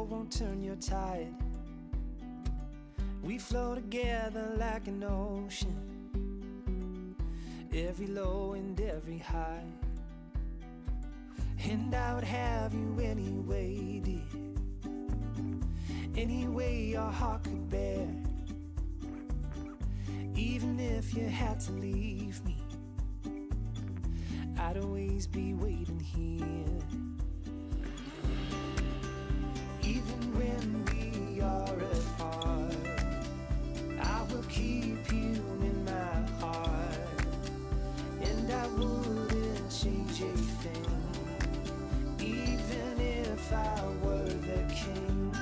cold won't turn your tide. We flow together like an ocean, every low and every high. And I would have you anyway, dear, any way your heart could bear. Even if you had to leave me, I'd always be waiting here. Even when we are apart, I will keep you in my heart. And I wouldn't change a thing, even if I were the king.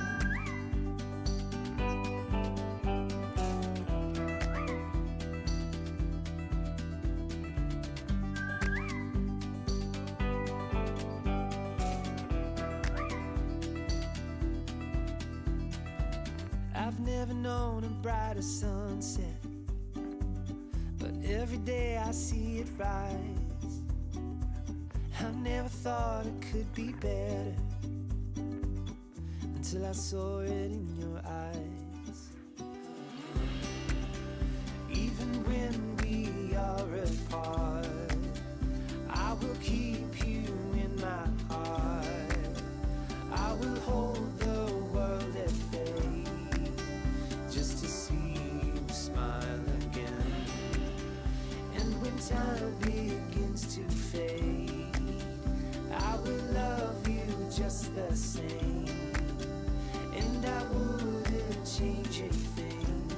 I've never known a brighter sunset, but every day I see it rise. I never thought it could be better until I saw it in your eyes. Even when we are apart, I will keep you in my heart. I will hold the world at bay just to see you smile again. And when time begins to fade, I will love you just the same. And I wouldn't change a thing,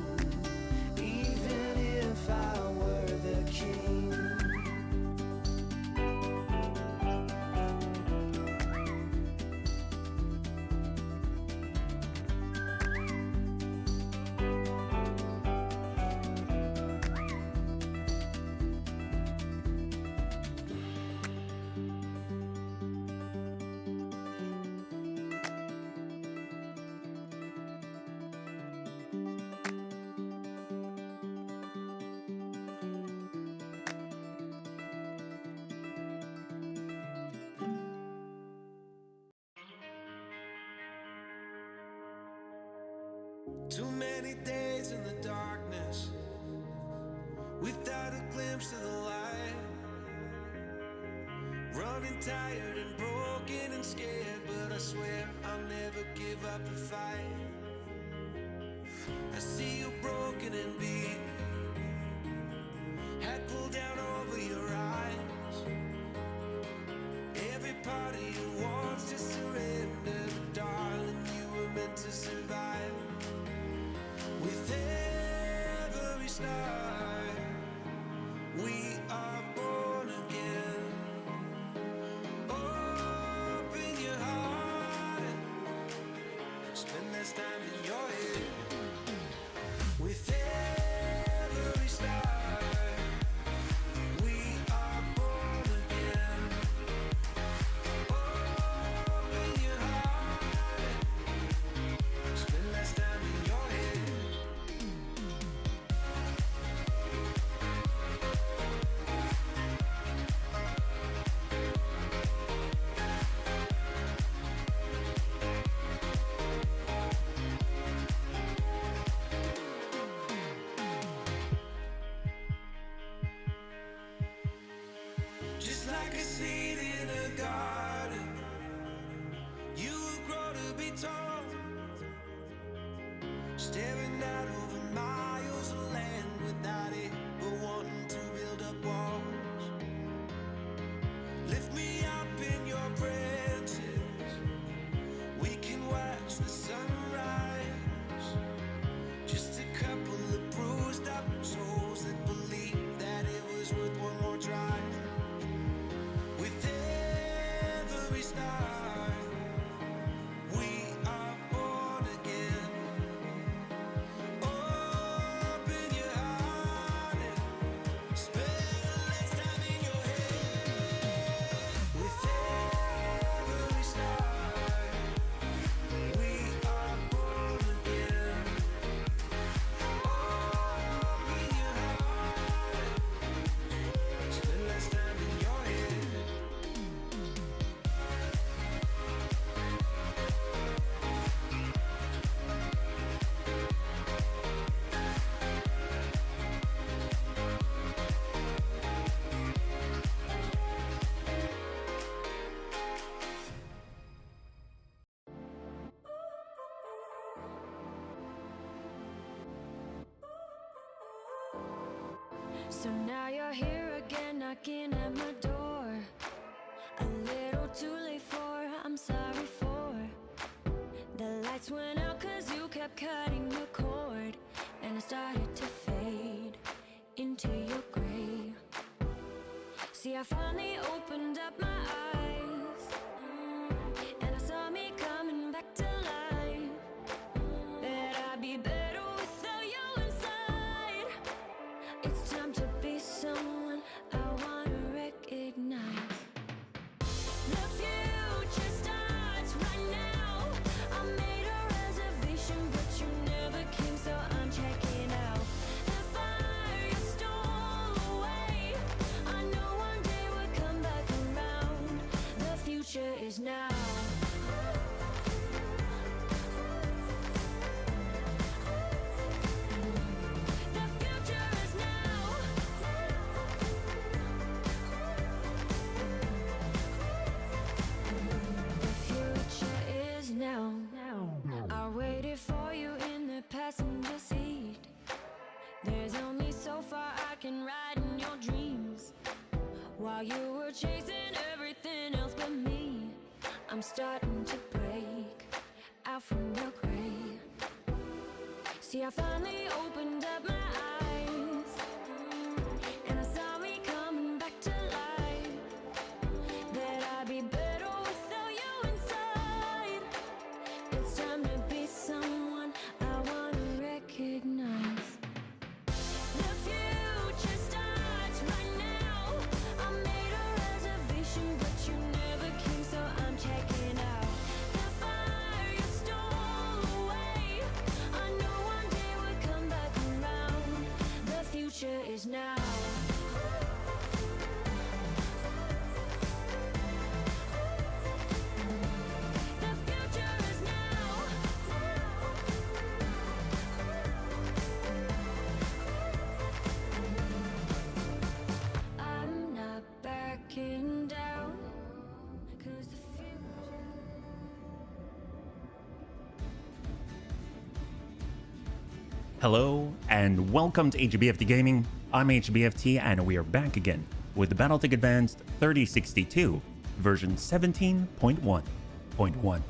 even if I were the king. Too many days in the darkness without a glimpse of the light. Running tired and broken and scared, but I swear I'll never give up the fight. I see you broken and beat, head pulled down over your eyes. Every part of you wants to surrender, but darling, you were meant to survive. With every star, we are born again. Open your heart, spend less time in your head. With every star, we are born again. Open your heart, spend less time in your head. Just like a seed in a garden, you will grow to be tall, staring out over miles of land without it, but wanting to build up walls. Lift me up in your branches, we can watch the sunrise. Just a couple of bruised up souls that believe that it was worth one more try. With every star, we are born again. Open your heart and spend less time in your head. With every star, we are born again. Open your heart, spend less time in your head. So now you're here again, knocking at my door. A little too late for, I'm sorry for. The lights went out cause you kept cutting the cord. And I started to fade into your gray. See, I finally opened up my eyes, and I saw me coming back to life. That I'd be better without you inside. It's time to be someone I wanna recognize. The future starts right now. I made a reservation, but you never came, so I'm checking out. The fire you stole away, I know one day we'll come back around. The future is now. The future is now. The future is now. I waited for you in the passenger seat. There's only so far I can ride in your dreams. While you were chasing everything else but me, I'm starting to break out from your gray. See, I finally opened up my eyes, and I saw me coming back to life. That I'd be better without you inside. It's time to be someone I wanna recognize. The future starts right now. I made a reservation, but you never came, so I'm checking out. The fire you stole away, I know one day we'll come back around. The future is now. The future is now. I'm not backing down, 'cause the future. Hello and welcome to HBFT Gaming. I'm HBFT and we are back again with the Battletech Advanced 3062 version 17.1.1.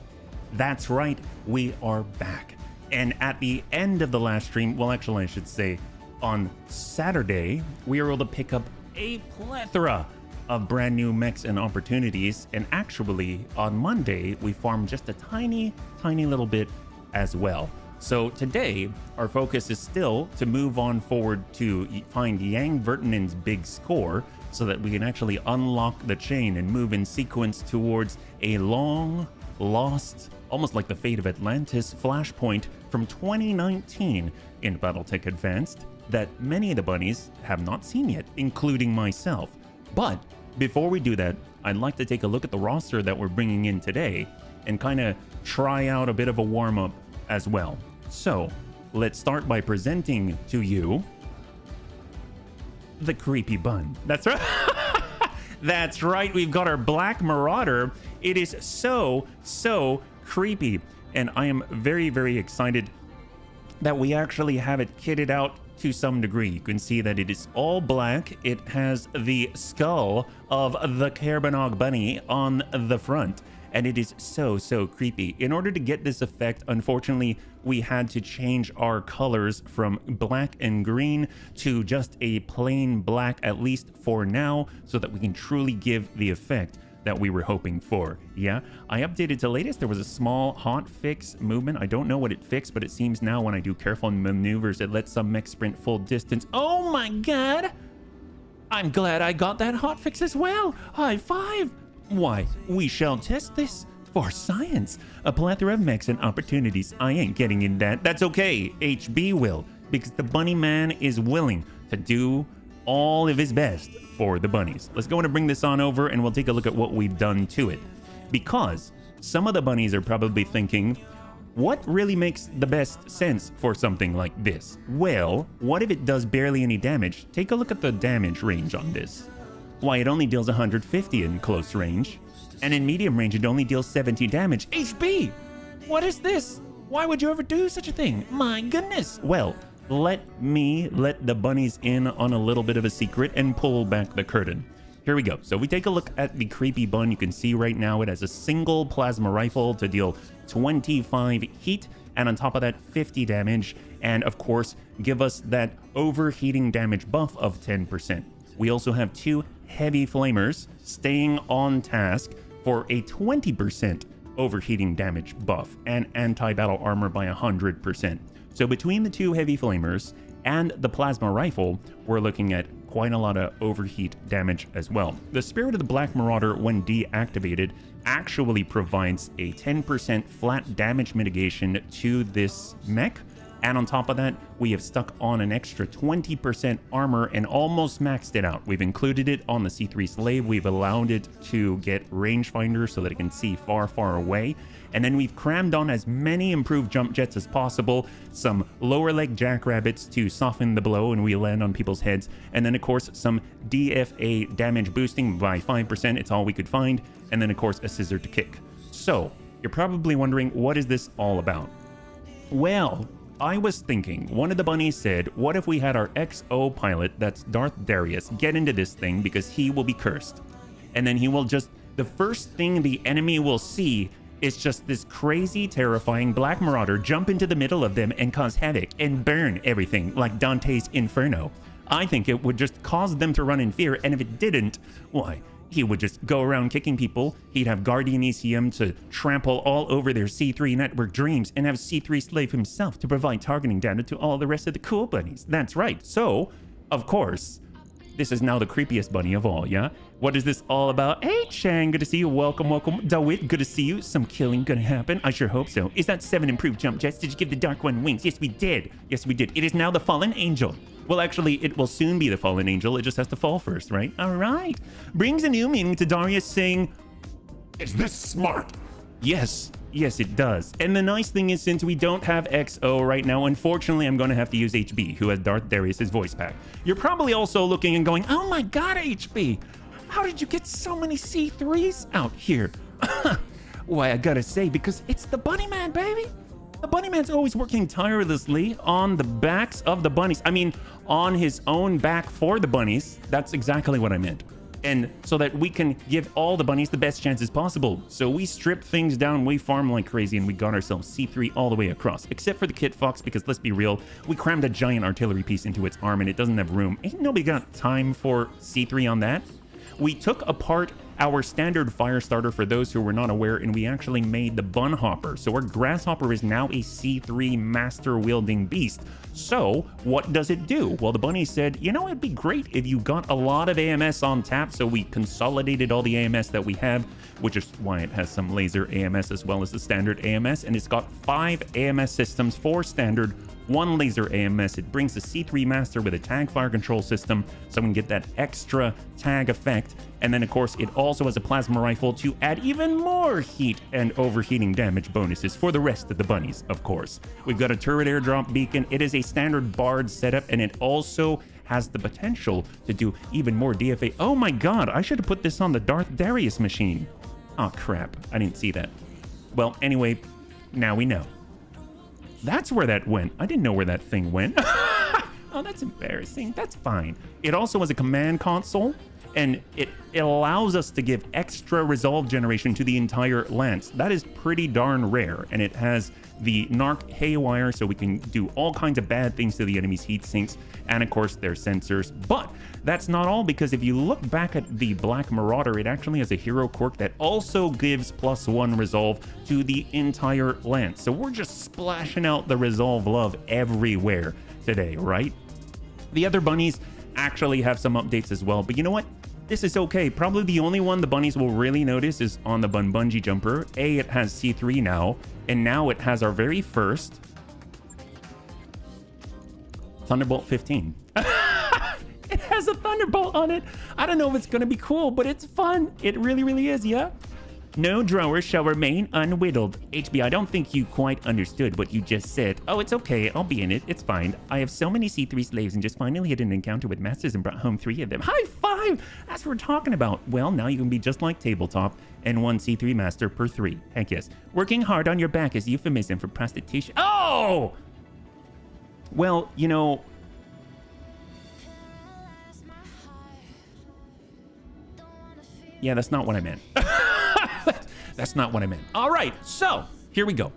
That's right, we are back. And at the end of the last stream, well actually I should say on Saturday, we were able to pick up a plethora of brand new mechs and opportunities, and actually on Monday we farmed just a tiny little bit as well. So today our focus is still to move on forward to find Yang Vertinen's big score so that we can actually unlock the chain and move in sequence towards a long lost, almost like the fate of Atlantis, flashpoint from 2019 in Battletech Advanced that many of the bunnies have not seen yet, including myself. But before we do that, I'd like to take a look at the roster that we're bringing in today and kind of try out a bit of a warm-up as well. So let's start by presenting to you the creepy bun. That's right. That's right. We've got our Black Marauder. It is so creepy. And I am very excited that we actually have it kitted out to some degree. You can see that it is all black. It has the skull of the Kerbanog bunny on the front. And it is so creepy. In order to get this effect, unfortunately, we had to change our colors from black and green to just a plain black, at least for now, so that we can truly give the effect that we were hoping for. Yeah, I updated to latest. There was a small hot fix movement. I don't know what it fixed, but it seems now when I do careful maneuvers, it lets some mech sprint full distance. Oh my god! I'm glad I got that hot fix as well. High five! Why, we shall test this for science. A plethora of mechs and opportunities. I ain't getting in that. That's okay. HB will, because the bunny man is willing to do all of his best for the bunnies. Let's go and bring this on over and we'll take a look at what we've done to it. Because some of the bunnies are probably thinking, what really makes the best sense for something like this? Well, what if it does barely any damage? Take a look at the damage range on this. Why, it only deals 150 in close range, and in medium range it only deals 70 damage. HB! What is this? Why would you ever do such a thing? My goodness! Well, let me let the bunnies in on a little bit of a secret and pull back the curtain. Here we go. So we take a look at the creepy bun. You can see right now it has a single plasma rifle to deal 25 heat, and on top of that 50 damage, and of course give us that overheating damage buff of 10%. We also have 2 heavy flamers staying on task for a 20% overheating damage buff and anti-battle armor by 100%. So between the 2 heavy flamers and the plasma rifle, we're looking at quite a lot of overheat damage as well. The Spirit of the Black Marauder, when deactivated, actually provides a 10% flat damage mitigation to this mech. And on top of that, we have stuck on an extra 20% armor and almost maxed it out. We've included it on the C3 Slave. We've allowed it to get rangefinder so that it can see far, far away. And then we've crammed on as many improved jump jets as possible, some lower leg jackrabbits to soften the blow and we land on people's heads. And then of course, some DFA damage boosting by 5%. It's all we could find. And then of course, a scissor to kick. So you're probably wondering, what is this all about? Well, I was thinking, one of the bunnies said, what if we had our XO pilot, that's Darth Darius, get into this thing because he will be cursed. And then he will just, the first thing the enemy will see is just this crazy, terrifying Black Marauder jump into the middle of them and cause havoc and burn everything like Dante's Inferno. I think it would just cause them to run in fear, and if it didn't, why, he would just go around kicking people. He'd have Guardian ECM to trample all over their C3 network dreams and have C3 Slave himself to provide targeting data to all the rest of the cool bunnies. That's right. So, of course, this is now the creepiest bunny of all, yeah? What is this all about? Hey, Chang, good to see you. Welcome, welcome. Dawit, good to see you. Some killing gonna happen. I sure hope so. Is that 7 improved jump jets? Did you give the Dark One wings? Yes, we did. Yes, we did. It is now the Fallen Angel. Well, actually, it will soon be the Fallen Angel. It just has to fall first, right? All right. Brings a new meaning to Darius saying, Is this smart? yes, yes, it does. And the nice thing is, since we don't have XO right now, unfortunately, I'm going to have to use HB, who has Darth Darius' voice pack. You're probably also looking and going, oh my god, HB, how did you get so many C3s out here? Why, I gotta say, because it's the Bunny Man, baby. The Bunny Man's always working tirelessly on the backs of the bunnies. I mean, on his own back for the bunnies. That's exactly what I meant. And so that we can give all the bunnies the best chances possible. So we stripped things down, we farmed like crazy, and we got ourselves C3 all the way across. Except for the Kit Fox, because let's be real, we crammed a giant artillery piece into its arm and it doesn't have room. Ain't nobody got time for C3 on that. We took apart our standard fire starter, for those who were not aware, and we actually made the Bun Hopper. So our Grasshopper is now a C3 master wielding beast. So what does it do? Well, the bunny said, you know, it'd be great if you got a lot of AMS on tap. So we consolidated all the AMS that we have, which is why it has some laser AMS as well as the standard AMS. And it's got 5 AMS systems, 4 standard, 1 laser AMS. It brings the C3 Master with a tag fire control system, so we can get that extra tag effect. And then, of course, it also has a plasma rifle to add even more heat and overheating damage bonuses for the rest of the bunnies, of course. We've got a turret airdrop beacon. It is a standard Bard setup, and it also has the potential to do even more DFA. Oh my god, I should have put this on the Darth Darius machine. Oh crap, I didn't see that. Well, anyway, now we know. That's where that went. I didn't know where that thing went. Oh, that's embarrassing. That's fine. It also has a command console, and it allows us to give extra resolve generation to the entire lance. That is pretty darn rare, and it has the Narc Haywire, so we can do all kinds of bad things to the enemy's heat sinks, and of course their sensors. But that's not all, because if you look back at the Black Marauder, it actually has a hero quirk that also gives +1 resolve to the entire lance. So we're just splashing out the resolve love everywhere today, right? The other bunnies actually have some updates as well, but you know what? This is okay. Probably the only one the bunnies will really notice is on the Bungee Jumper. It has C3 now, and now it has our very first Thunderbolt 15. It has a Thunderbolt on it. I don't know if it's gonna be cool, but it's fun. It really, really is, yeah? No drawer shall remain unwhittled. HB, I don't think you quite understood what you just said. Oh, it's okay. I'll be in it. It's fine. I have so many C3 slaves and just finally had an encounter with masters and brought home 3 of them. High five! That's what we're talking about. Well, now you can be just like Tabletop and 1 C3 master per 3. Heck yes. Working hard on your back is euphemism for prostitution. Oh! Well, you know, yeah, that's not what I meant. That's not what I meant. All right, so here we go.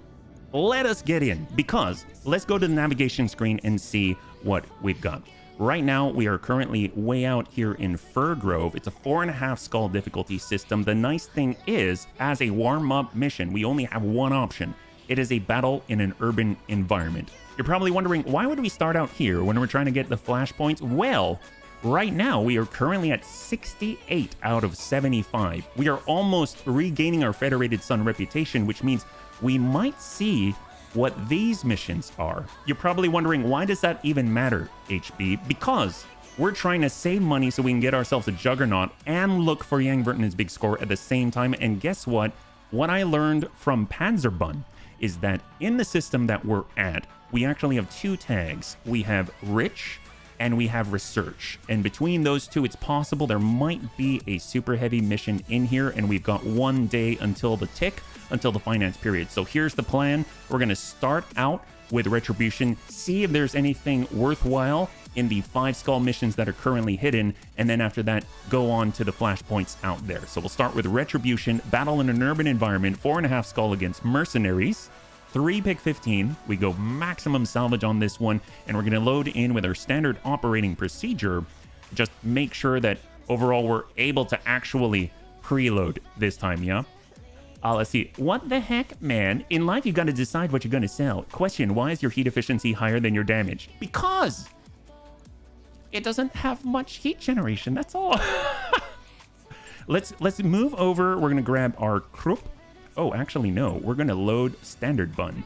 Let us get in, because let's go to the navigation screen and see what we've got. Right now, we are currently way out here in Fir Grove. It's a 4.5 skull difficulty system. The nice thing is, as a warm-up mission, we only have one option. It is a battle in an urban environment. You're probably wondering, why would we start out here when we're trying to get the flashpoints? Well, right now, we are currently at 68 out of 75. We are almost regaining our Federated Sun reputation, which means we might see what these missions are. You're probably wondering, why does that even matter, HB? Because we're trying to save money so we can get ourselves a Juggernaut and look for Yang Vertinen's big score at the same time. And guess what? What I learned from Panzerbun is that in the system that we're at, we actually have two tags. We have Rich and we have Research. And between those two, it's possible there might be a super heavy mission in here, and we've got 1 day until the tick, until the finance period. So here's the plan. We're gonna start out with Retribution, see if there's anything worthwhile in the 5 skull missions that are currently hidden, and then after that, go on to the flashpoints out there. So we'll start with Retribution, battle in an urban environment, 4.5 skull against Mercenaries. 3 pick 15, we go maximum salvage on this one, and we're gonna load in with our standard operating procedure. Just make sure that overall we're able to actually preload this time, yeah? Let's see. What the heck, man? In life, you gotta decide what you're gonna sell. Question, why is your heat efficiency higher than your damage? Because it doesn't have much heat generation, that's all. Let's move over. We're gonna grab our Krupp. Oh, actually, no. We're going to load Standard Bun.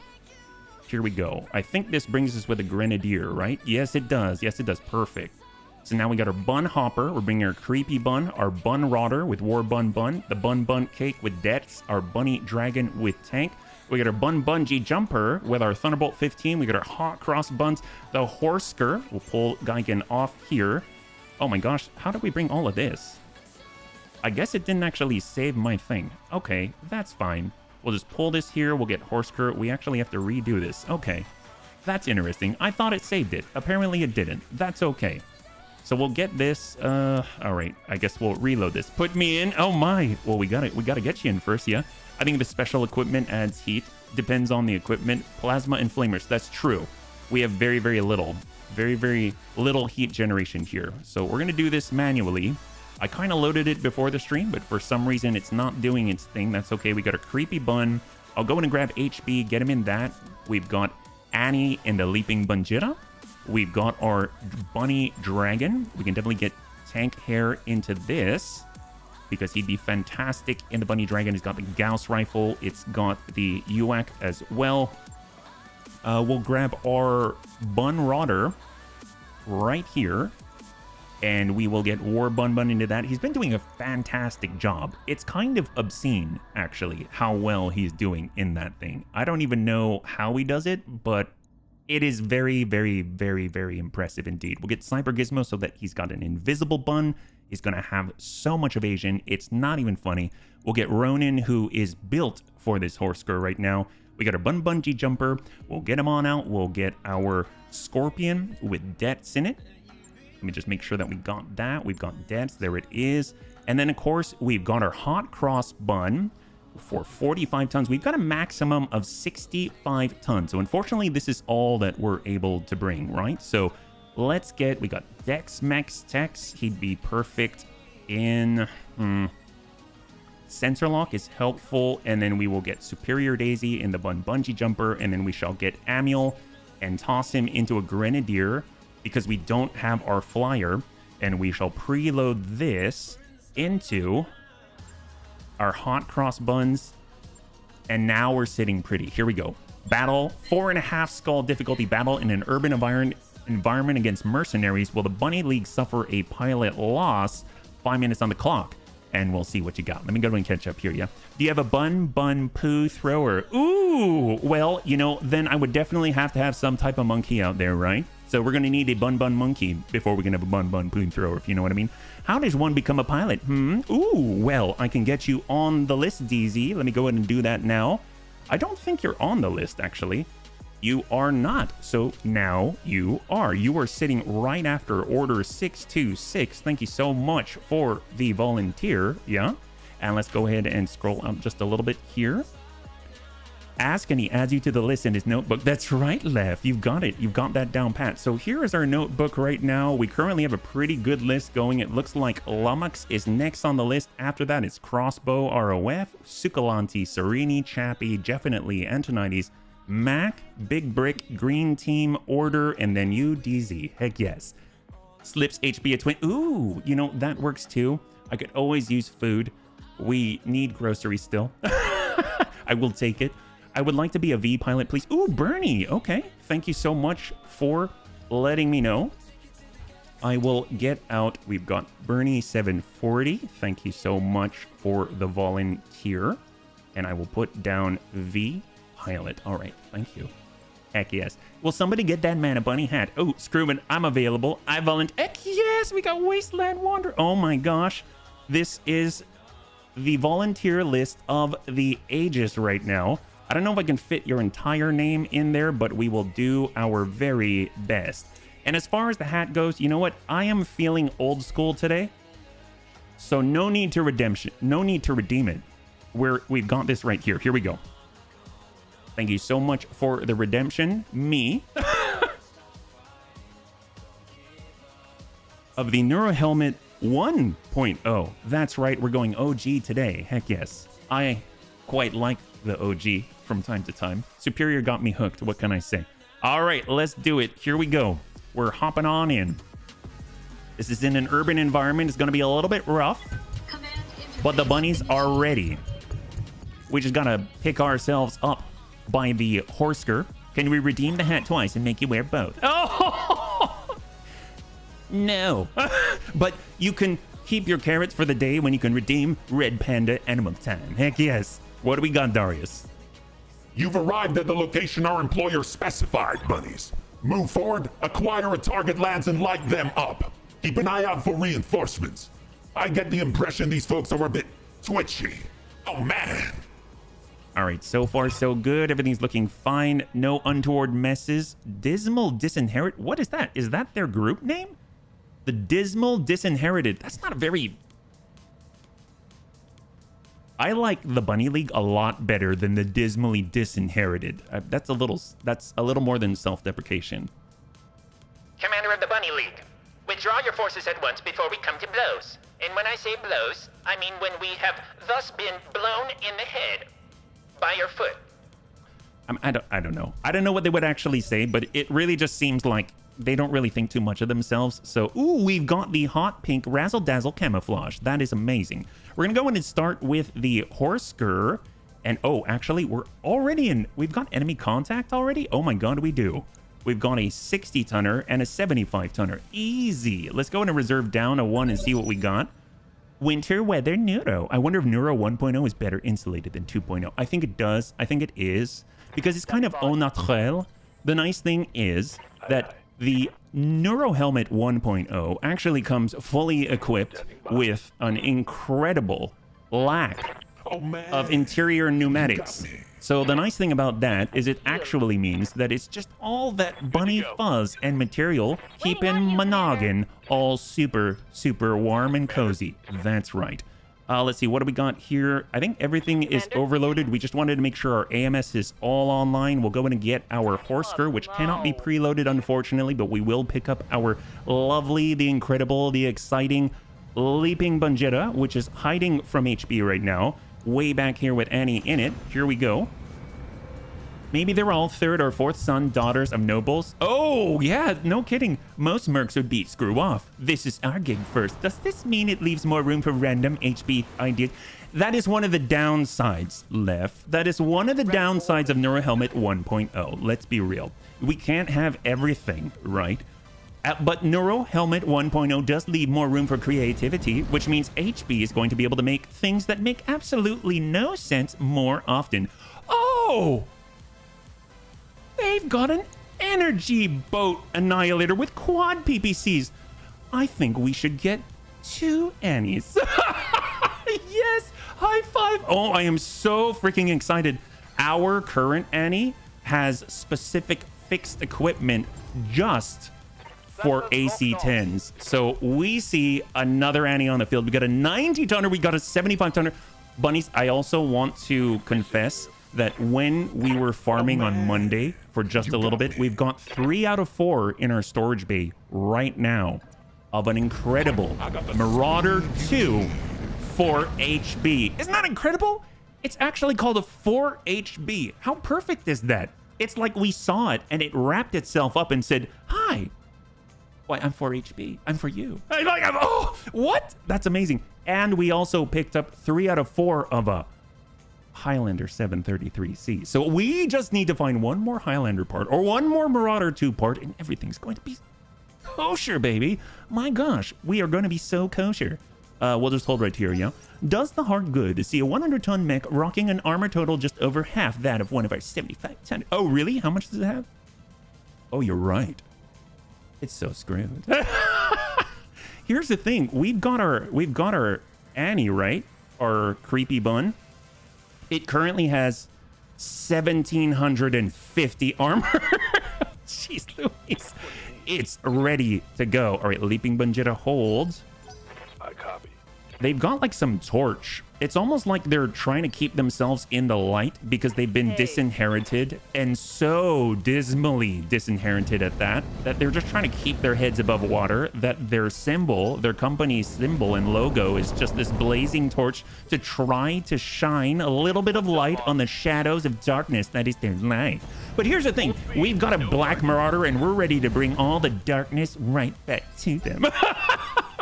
Here we go. I think this brings us with a Grenadier, right? Yes, it does. Yes, it does. Perfect. So now we got our Bun Hopper. We're bringing our Creepy Bun, our Bun Rodder with War Bun Bun, the Bun Bun Cake with Deaths, our Bunny Dragon with Tank. We got our Bun Bungee Jumper with our Thunderbolt 15. We got our Hot Cross Buns, the Horsker. We'll pull Geigen off here. Oh my gosh, how did we bring all of this? I guess it didn't actually save my thing. Okay, that's fine. We'll just pull this here. We'll get Horsker. We actually have to redo this. Okay, that's interesting. I thought it saved it. Apparently it didn't. That's okay. So we'll get this. All right. I guess we'll reload this. Put me in. Oh my. Well, we gotta get you in first, yeah. I think the special equipment adds heat. Depends on the equipment. Plasma inflamers. That's true. We have very, very little heat generation here. So we're gonna do this manually. I kind of loaded it before the stream, but for some reason it's not doing its thing. That's okay. We got a Creepy Bun. I'll go in and grab HB, get him in that. We've got Annie and the Leaping Bunjira. We've got our Bunny Dragon. We can definitely get Tank Hair into this because he'd be fantastic in the Bunny Dragon. He's got the Gauss Rifle. It's got the UAC as well. We'll grab our Bun Rodder right here. And we will get War Bun Bun into that. He's been doing a fantastic job. It's kind of obscene, actually, how well he's doing in that thing. I don't even know how he does it, but it is very, very, very, very impressive indeed. We'll get Sniper Gizmo so that he's got an invisible bun. He's going to have so much evasion. It's not even funny. We'll get Ronin, who is built for this Horsker right now. We got our Bun Bungee Jumper. We'll get him on out. We'll get our Scorpion with Debts in it. Let me just make sure that we got that. We've got Debts. There it is. And then, of course, we've got our Hot Cross Bun for 45 tons. We've got a maximum of 65 tons. So, unfortunately, this is all that we're able to bring, right? So, let's get... We got Dex Mex Tex. He'd be perfect in... Sensor Lock is helpful. And then we will get Superior Daisy in the Bun Bungee Jumper. And then we shall get Amiel and toss him into a Grenadier, because we don't have our flyer, and we shall preload this into our Hot Cross Buns, and now we're sitting pretty. Here we go. Battle, 4.5 skull difficulty battle in an urban environment against mercenaries. Will the Bunny League suffer a pilot loss? 5 minutes on the clock, and we'll see what you got. Let me go and catch up here, yeah? Do you have a Bun Poo thrower? Ooh, well, you know, then I would definitely have to have some type of monkey out there, right? So we're going to need a Bun Monkey before we can have a Bun Poo thrower, if you know what I mean. How does one become a pilot? Ooh, well, I can get you on the list, DZ. Let me go ahead and do that now. I don't think you're on the list, actually. You are not. So now you are. You are sitting right after order 626. Thank you so much for the volunteer. Yeah. And let's go ahead and scroll up just a little bit here. Ask and he adds you to the list in his notebook. That's right, Lef. You've got it. You've got that down pat. So here is our notebook right now. We currently have a pretty good list going. It looks like Lummox is next on the list. After that, it's Crossbow, ROF, Succolanti, Serini, Chappie, Definitely, Antonides, Mac, Big Brick, Green Team, Order, and then you, DZ. Heck yes. Slips HB a twin. Ooh, you know, that works too. I could always use food. We need groceries still. I will take it. I would like to be a V pilot, please. Ooh, Bernie. Okay. Thank you so much for letting me know. I will get out. We've got Bernie 740. Thank you so much for the volunteer. And I will put down V pilot. All right. Thank you. Heck yes. Will somebody get that man a bunny hat? Oh, Screwman, I'm available. I volunteer. Heck yes. We got Wasteland Wanderer. Oh my gosh. This is the volunteer list of the ages right now. I don't know if I can fit your entire name in there, but we will do our very best. And as far as the hat goes, you know what? I am feeling old school today. So no need to redeem it. We've got this right here. Here we go. Thank you so much for the redemption. Me. Of the Neuro Helmet 1.0. That's right, we're going OG today. Heck yes. I quite like the OG from time to time. Superior got me hooked. What can I say? All right, let's do it. Here we go. We're hopping on in. This is in an urban environment. It's going to be a little bit rough, but the bunnies are ready. We just got to pick ourselves up by the Horsker. Can we redeem the hat twice and make you wear both? Oh! No. But you can keep your carrots for the day when you can redeem Red Panda Animal Time. Heck yes. What do we got, Darius? You've arrived at the location our employer specified, bunnies. Move forward, acquire a target lands, and light them up. Keep an eye out for reinforcements. I get the impression these folks are a bit twitchy. Oh, man. All right, so far so good. Everything's looking fine. No untoward messes. Dismal Disinherit. What is that? Is that their group name? The Dismal Disinherited. That's not a very... I like the Bunny League a lot better than the Dismally Disinherited. That's a little more than self-deprecation. Commander of the Bunny League, withdraw your forces at once before we come to blows. And when I say blows, I mean when we have thus been blown in the head by your foot. I don't know. I don't know what they would actually say, but it really just seems like they don't really think too much of themselves. So, ooh, we've got the hot pink Razzle Dazzle camouflage. That is amazing. We're going to go in and start with the Horsker. And, oh, actually, we're already in... We've got enemy contact already? Oh, my God, we do. We've got a 60-tonner and a 75-tonner. Easy. Let's go in and reserve down a 1 and see what we got. Winter Weather Neuro. I wonder if Neuro 1.0 is better insulated than 2.0. I think it does. I think it is. Because it's kind of au naturel. The nice thing is that the Neuro Helmet 1.0 actually comes fully equipped with an incredible lack of interior pneumatics. So the nice thing about that is it actually means that it's just all that bunny fuzz and material keeping my noggin all super, super warm and cozy. That's right. Let's see, what do we got here? I think everything is overloaded. We just wanted to make sure our AMS is all online. We'll go in and get our Horsker, which cannot be preloaded, unfortunately, but we will pick up our lovely, the incredible, the exciting Leaping Bunjetta, which is hiding from HB right now. Way back here with Annie in it. Here we go. Maybe they're all third or fourth son, daughters of nobles. Oh, yeah, no kidding. Most mercs would be screw off. This is our gig first. Does this mean it leaves more room for random HB ideas? That is one of the downsides, Lef. That is one of the downsides of Neuro Helmet 1.0. Let's be real. We can't have everything, right? But Neuro Helmet 1.0 does leave more room for creativity, which means HB is going to be able to make things that make absolutely no sense more often. Oh! They've got an energy boat annihilator with quad PPCs. I think we should get 2 Annies. Yes! High five! Oh, I am so freaking excited. Our current Annie has specific fixed equipment just for AC-10s. So we see another Annie on the field. We got a 90-tonner. We got a 75-tonner. Bunnies, I also want to confess that when we were farming on Monday for just a little bit, we've got 3 out of 4 in our storage bay right now of an incredible Marauder 2 4HB. Isn't that incredible? It's actually called a 4HB. How perfect is that? It's like we saw it and it wrapped itself up and said, hi. Why, I'm 4HB. I'm for you. Oh, what? That's amazing. And we also picked up 3 out of 4 of a Highlander 733C. So we just need to find one more Highlander part or one more Marauder 2 part and everything's going to be kosher, baby. My gosh, we are going to be so kosher. We'll just hold right here, yeah? Does the heart good to see a 100-ton mech rocking an armor total just over half that of one of our 75-ton? Oh, really? How much does it have? Oh, you're right. It's so screwed. Here's the thing. We've got our Annie, right? Our creepy bun. It currently has 1,750 armor. Jeez Louise. It's ready to go. All right, Leaping Banjita holds. I copy. They've got like some torch. It's almost like they're trying to keep themselves in the light because they've been disinherited and so dismally disinherited at that they're just trying to keep their heads above water, that their symbol, their company's symbol and logo is just this blazing torch to try to shine a little bit of light on the shadows of darkness that is their life. But here's the thing. We've got a Black Marauder and we're ready to bring all the darkness right back to them.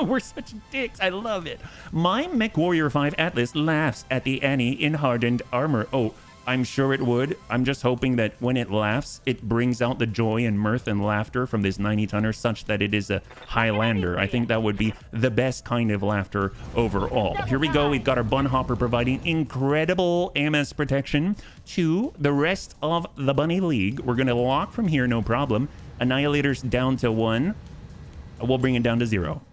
We're such dicks. I love it. My Mech Warrior 5 Atlas laughs at the Annie in hardened armor. Oh, I'm sure it would. I'm just hoping that when it laughs, it brings out the joy and mirth and laughter from this 90-tonner such that it is a Highlander. I think that would be the best kind of laughter overall. Here we go. We've got our Bun Hopper providing incredible AMS protection to the rest of the Bunny League. We're going to lock from here, no problem. Annihilators down to 1. We'll bring it down to 0.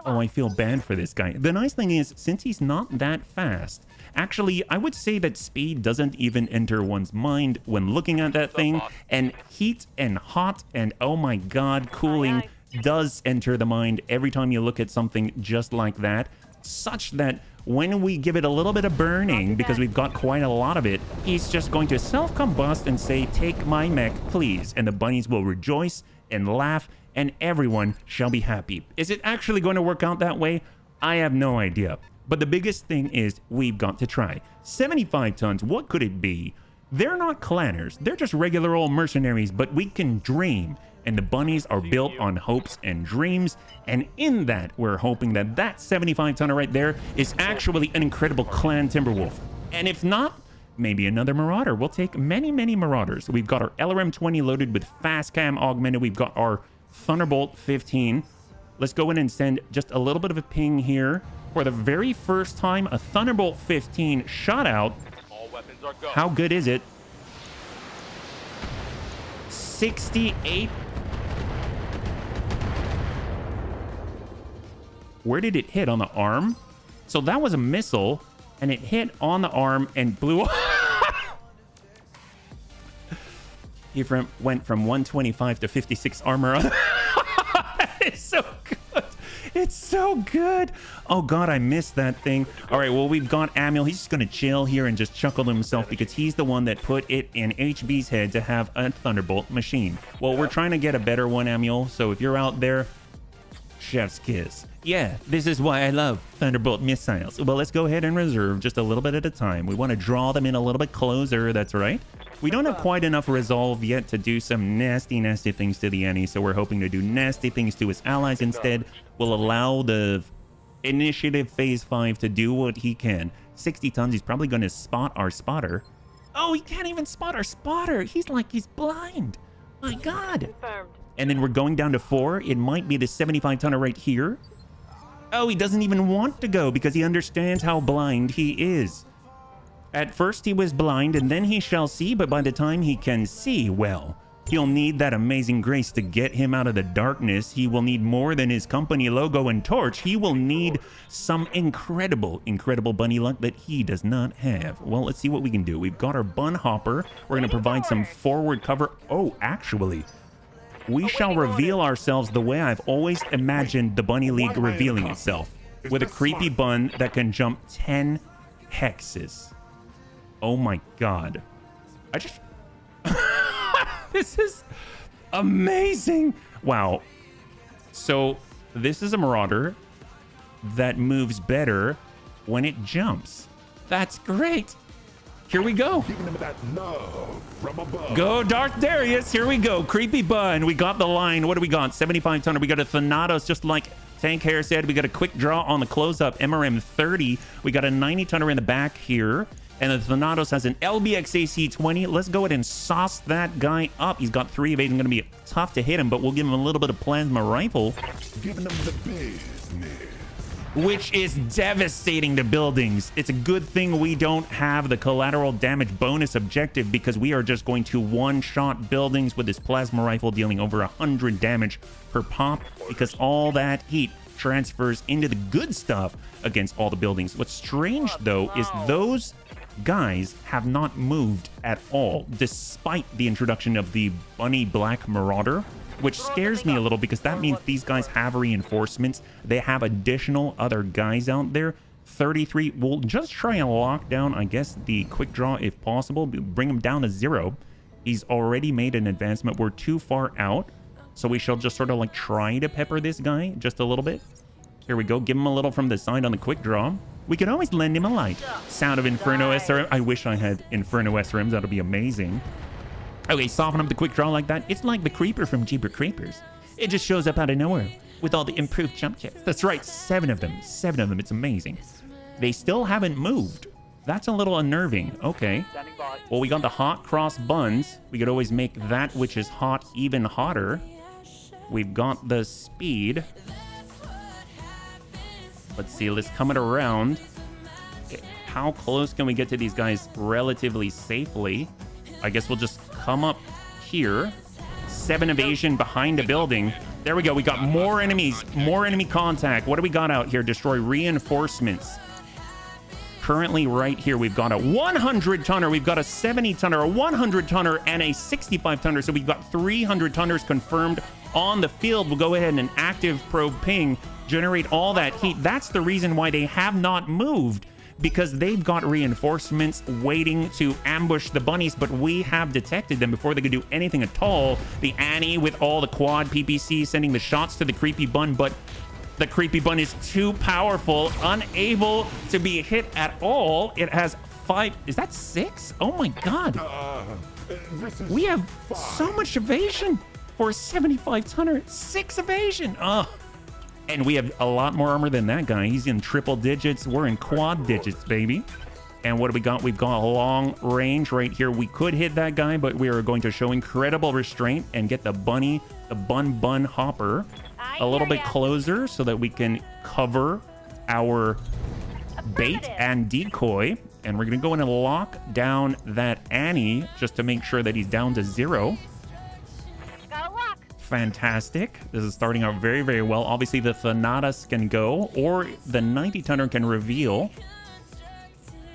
Oh, I feel bad for this guy. The nice thing is, since he's not that fast, actually, I would say that speed doesn't even enter one's mind when looking at that thing. And heat and hot and, oh my god, cooling does enter the mind every time you look at something just like that. Such that when we give it a little bit of burning, because we've got quite a lot of it, he's just going to self-combust and say, take my mech, please. And the bunnies will rejoice and laugh and everyone shall be happy. Is it actually going to work out that way? I have no idea. But the biggest thing is we've got to try. 75 tons, what could it be? They're not clanners. They're just regular old mercenaries, but we can dream. And the bunnies are built on hopes and dreams. And in that, we're hoping that that 75-tonner right there is actually an incredible clan Timberwolf. And if not, maybe another Marauder. We'll take many, many Marauders. We've got our LRM-20 loaded with fast cam augmented. We've got our Thunderbolt 15. Let's go in and send just a little bit of a ping here. For the very first time, a Thunderbolt 15 shot out. All weapons are go. How good is it? 68. Where did it hit? On the arm? So that was a missile, and it hit on the arm and blew up. He went from 125 to 56 armor. It's so good. It's so good. Oh, God, I missed that thing. All right, well, we've got Amiel. He's just going to chill here and just chuckle to himself because he's the one that put it in HB's head to have a Thunderbolt machine. Well, we're trying to get a better one, Amiel. So if you're out there, chef's kiss. Yeah, this is why I love Thunderbolt missiles. Well, let's go ahead and reserve just a little bit at a time. We want to draw them in a little bit closer. That's right. We don't have quite enough resolve yet to do some nasty, nasty things to the Annie, so we're hoping to do nasty things to his allies instead. We'll allow the initiative phase 5 to do what he can. 60 tons, he's probably going to spot our spotter. Oh, he can't even spot our spotter. He's blind. My God. Confirmed. And then we're going down to 4. It might be the 75-tonner right here. Oh, he doesn't even want to go because he understands how blind he is. At first he was blind and then he shall see, but by the time he can see, well, He'll need that amazing grace to get him out of the darkness. He will need more than his company logo and torch. He will need some incredible, incredible bunny luck that he does not have. Well, let's see what we can do. We've got our bun hopper. We're going to provide some forward cover. Oh, actually, we shall reveal ourselves the way I've always imagined the Bunny League revealing itself. With a creepy bun that can jump 10 hexes. Oh my god. I just... This is amazing. Wow. So this is a Marauder that moves better when it jumps. That's great. Here we go. Giving him that love from above. Go Dark Darius. Here we go. Creepy bun. We got the line. What do we got? 75 tonner. We got a Thanatos, just like Tank Hair said. We got a quick draw on the close-up. MRM 30. We got a 90 tonner in the back here. And the Thanatos has an LBX AC 20. Let's go ahead and sauce that guy up. He's got 3 evasion. Going to be tough to hit him, but we'll give him a little bit of plasma rifle. Giving him the business. Which is devastating to buildings. It's a good thing we don't have the collateral damage bonus objective, because we are just going to one-shot buildings with this plasma rifle, dealing over 100 damage per pop, because all that heat transfers into the good stuff against all the buildings. What's strange, though, is those guys have not moved at all, despite the introduction of the Bunny Black Marauder, which scares me a little, because that means these guys have reinforcements. They have additional other guys out there. 33. We'll just try and lock down, I guess, the quick draw if possible. Bring him down to 0. He's already made an advancement. We're too far out, so we shall just sort of like try to pepper this guy just a little bit. Here we go. Give him a little from the side on the quick draw. We could always lend him a light. Sound of Inferno SRM. I wish I had Inferno SRMs. That would be amazing. Okay, soften up the quick draw like that. It's like the Creeper from Jeeper Creepers. It just shows up out of nowhere with all the improved jump kits. That's right, 7 of them. 7 of them. It's amazing. They still haven't moved. That's a little unnerving. Okay. Well, we got the hot cross buns. We could always make that which is hot even hotter. We've got the speed. Let's see. Let's come it around. How close can we get to these guys relatively safely? I guess we'll just come up here. 7 evasion behind a building. There we go. We got more enemies. More enemy contact. What do we got out here? Destroy reinforcements. Currently right here, we've got a 100 tonner. We've got a 70 tonner, a 100 tonner, and a 65 tonner. So we've got 300 tonners confirmed on the field. We'll go ahead and active probe ping, generate all that heat. That's the reason why they have not moved, because they've got reinforcements waiting to ambush the bunnies, but we have detected them before they could do anything at all. The Annie with all the quad PPC sending the shots to the creepy bun, but the creepy bun is too powerful, unable to be hit at all. It has 5. Is that 6? Oh my god. We have so much evasion for a 75 tonner. 6 evasion. And we have a lot more armor than that guy. He's in triple digits. We're in quad digits, baby. And what do we got? We've got a long range right here. We could hit that guy, but we are going to show incredible restraint and get the bunny, the bun hopper a little bit closer so that we can cover our bait and decoy. And we're going to go in and lock down that Annie just to make sure that he's down to 0. Fantastic. This is starting out very, very well. Obviously, the Thanatos can go, or the 90 tonner can reveal.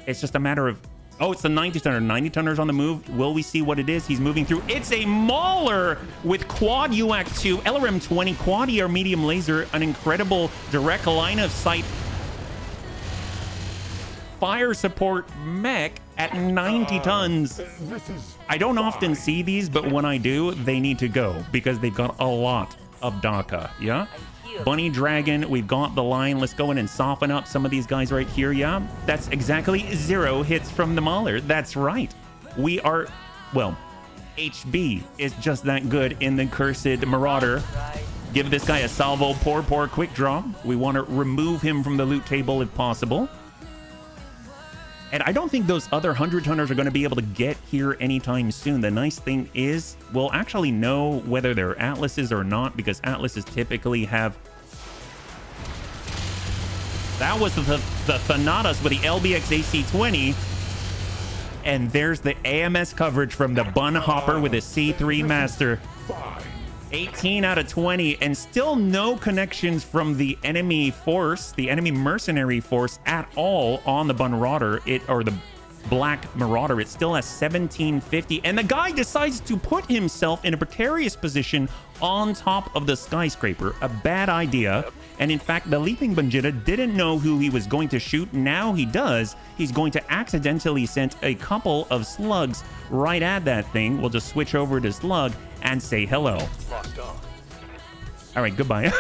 It's just a matter of... Oh, it's the 90 tonner. 90 tonner's on the move. Will we see what it is? He's moving through. It's a Mauler with quad UAC 2, LRM 20, quad ER medium laser, an incredible direct line of sight fire support mech at 90 tons. I don't often see these, but when I do, they need to go because they've got a lot of DACA. Yeah? Bunny Dragon, we've got the line. Let's go in and soften up some of these guys right here. Yeah, that's exactly 0 hits from the Mauler. That's right. We are, well, HB is just that good in the Cursed Marauder. Give this guy a salvo, poor quick draw. We want to remove him from the loot table if possible. And I don't think those other 100 tonners are going to be able to get here anytime soon. The nice thing is we'll actually know whether they're Atlases or not, because Atlases typically have... That was the Thanatos with the LBX AC 20. And there's the AMS coverage from the Bun Hopper with a C3 Master. 18 out of 20, and still no connections from the enemy force, the enemy mercenary force at all on the Bunrauder, or the Black Marauder. It still has 1750, and the guy decides to put himself in a precarious position on top of the skyscraper. A bad idea. And in fact, the Leaping Banjita didn't know who he was going to shoot. Now he does. He's going to accidentally send a couple of slugs right at that thing. We'll just switch over to Slug and say hello. Locked on. All right, goodbye.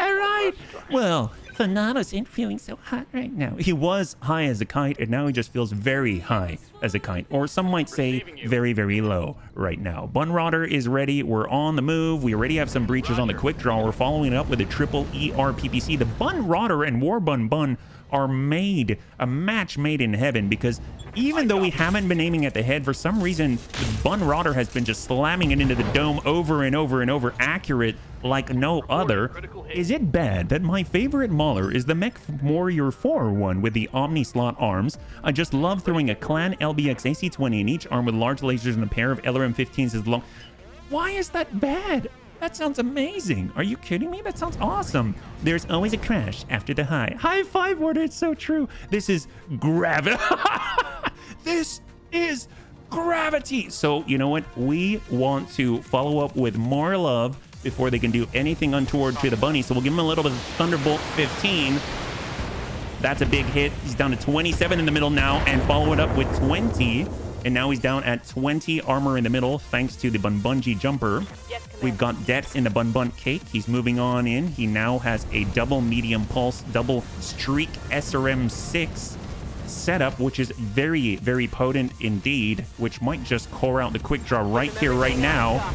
All right. Well, Thanatos ain't feeling so hot right now. He was high as a kite, and now he just feels very high as a kite. Or some might say very, very low right now. Bunrauder is ready. We're on the move. We already have some breaches on the quick draw. We're following it up with a triple ER PPC. The Bunrauder and Warbun Bun are made, a match made in heaven, because even though we haven't been aiming at the head, for some reason, the Bunrauder has been just slamming it into the dome over and over and over, accurate like no other. Is it bad that my favorite mauler is the Mech Warrior 4 one with the Omni slot arms? I just love throwing a Clan LBX AC-20 in each arm with large lasers and a pair of LRM-15s as long. Why is that bad? That sounds amazing. Are you kidding me? That sounds awesome. There's always a crash after the high. High five, Warder. It's so true. This is gravity. This is gravity. So, you know what? We want to follow up with more love before they can do anything untoward to the bunny. So we'll give him a little bit of Thunderbolt 15. That's a big hit. He's down to 27 in the middle now, and follow it up with 20. And now he's down at 20 armor in the middle, thanks to the Bunbunji jumper. We've got Deaths in the Bunbun cake. He's moving on in. He now has a double medium pulse, double streak SRM 6 setup, which is very, very potent indeed, which might just core out the quick draw right here, right now.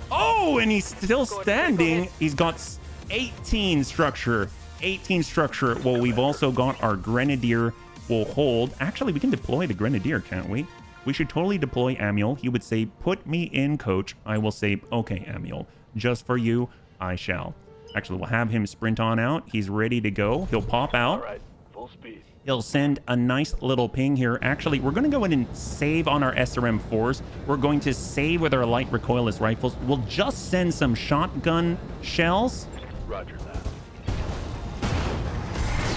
Oh, and he's still standing. He's got 18 structure. 18 structure. Well, we've also got our Grenadier will hold. Actually, we can deploy the Grenadier, can't we? We should totally deploy Amiel. He would say, put me in, coach. I will say, okay, Amiel, just for you, I shall. Actually, we'll have him sprint on out. He's ready to go. He'll pop out. All right, full speed. He'll send a nice little ping here. Actually, we're going to go in and save on our SRM-4s. We're going to save with our light recoilless rifles. We'll just send some shotgun shells. Roger that.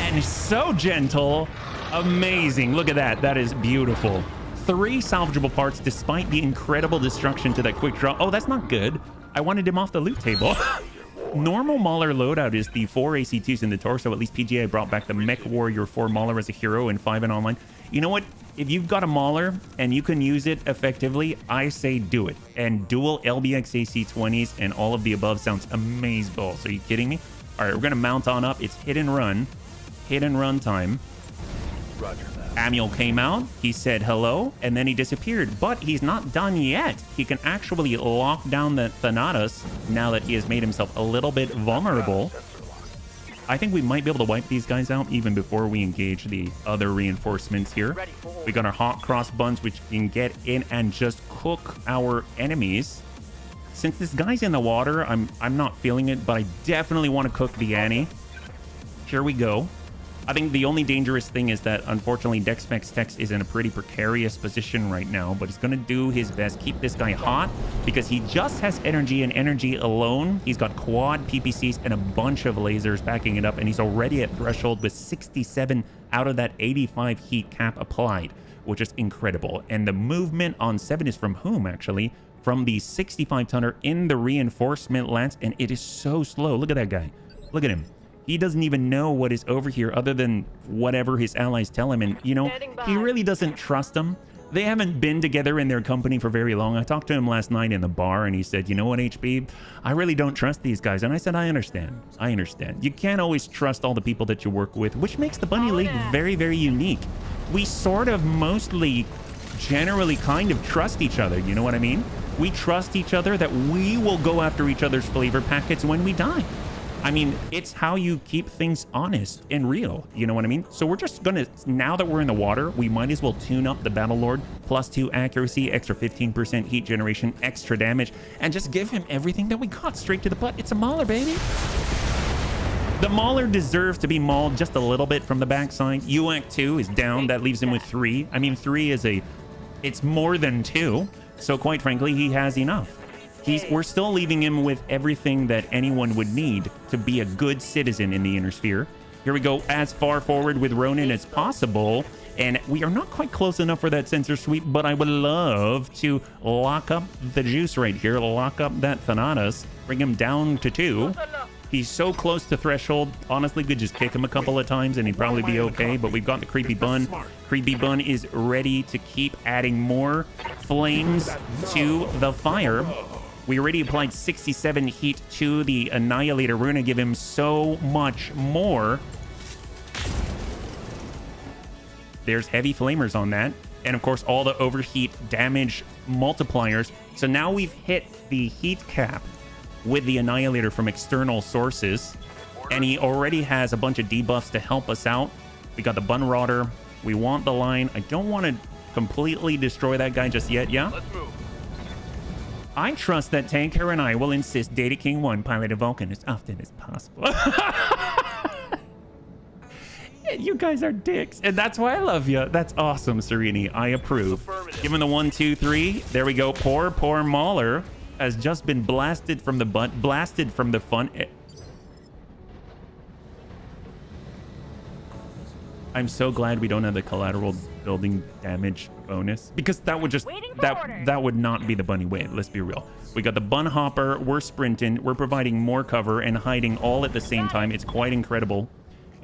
And so gentle. Amazing. Look at that. That is beautiful. 3 salvageable parts despite the incredible destruction to that quick draw. Oh, that's not good. I wanted him off the loot table. Normal Mauler loadout is the 4 AC2s in the torso. At least PGA brought back the Mech Warrior 4 Mauler as a hero and 5 in online. You know what? If you've got a Mauler and you can use it effectively, I say do it. And dual LBX AC20s and all of the above sounds amazeballs. Are you kidding me? All right, we're going to mount on up. It's hit and run. Hit and run time. Roger that. Amiel came out, he said hello, and then he disappeared. But he's not done yet. He can actually lock down the Thanatos now that he has made himself a little bit vulnerable. I think we might be able to wipe these guys out even before we engage the other reinforcements here. We got our hot cross buns, which can get in and just cook our enemies. Since this guy's in the water, I'm not feeling it, but I definitely want to cook the Annie. Here we go. I think the only dangerous thing is that, unfortunately, DexMexTex is in a pretty precarious position right now, but he's going to do his best. Keep this guy hot because he just has energy, and energy alone. He's got quad PPCs and a bunch of lasers backing it up, and he's already at threshold with 67 out of that 85 heat cap applied, which is incredible. And the movement on 7 is from whom, actually? From the 65-tonner in the reinforcement lance, and it is so slow. Look at that guy. Look at him. He doesn't even know what is over here other than whatever his allies tell him. And, you know, he really doesn't trust them. They haven't been together in their company for very long. I talked to him last night in the bar, and he said, you know what, HB? I really don't trust these guys. And I said, I understand. I understand. You can't always trust all the people that you work with, which makes the Bunny League very, very unique. We sort of mostly, generally kind of trust each other. You know what I mean? We trust each other that we will go after each other's flavor packets when we die. I mean, it's how you keep things honest and real. You know what I mean? So we're just going to, now that we're in the water, we might as well tune up the Battlelord. +2 accuracy, extra 15% heat generation, extra damage, and just give him everything that we got straight to the butt. It's a Mauler, baby. The Mauler deserves to be mauled just a little bit from the backside. UAC 2 is down. That leaves him with 3. I mean, 3 is it's more than 2. So quite frankly, he has enough. We're still leaving him with everything that anyone would need to be a good citizen in the inner sphere. Here we go, as far forward with Ronin as possible. And we are not quite close enough for that sensor sweep, but I would love to lock up the juice right here. Lock up that Thanatos. Bring him down to 2. He's so close to threshold. Honestly, could just kick him a couple of times and he'd probably be okay. But we've got the Creepy Bun. Creepy Bun is ready to keep adding more flames to the fire. We already applied 67 heat to the Annihilator. We're going to give him so much more. There's heavy flamers on that. And of course, all the overheat damage multipliers. So now we've hit the heat cap with the Annihilator from external sources. And he already has a bunch of debuffs to help us out. We got the Bun Rotter. We want the line. I don't want to completely destroy that guy just yet, yeah? Let's move. I trust that Tanker and I will insist Data King 1 pilot a Vulcan as often as possible. You guys are dicks, and that's why I love you. That's awesome, Serini. I approve. Give him the 1, 2, 3. There we go. Poor Mauler has just been blasted from the butt, blasted from the front. I'm so glad we don't have the collateral building damage bonus, because that would just that would not be the bunny way. Let's be real. We got the Bun Hopper. We're sprinting. We're providing more cover and hiding all at the same time. It's quite incredible.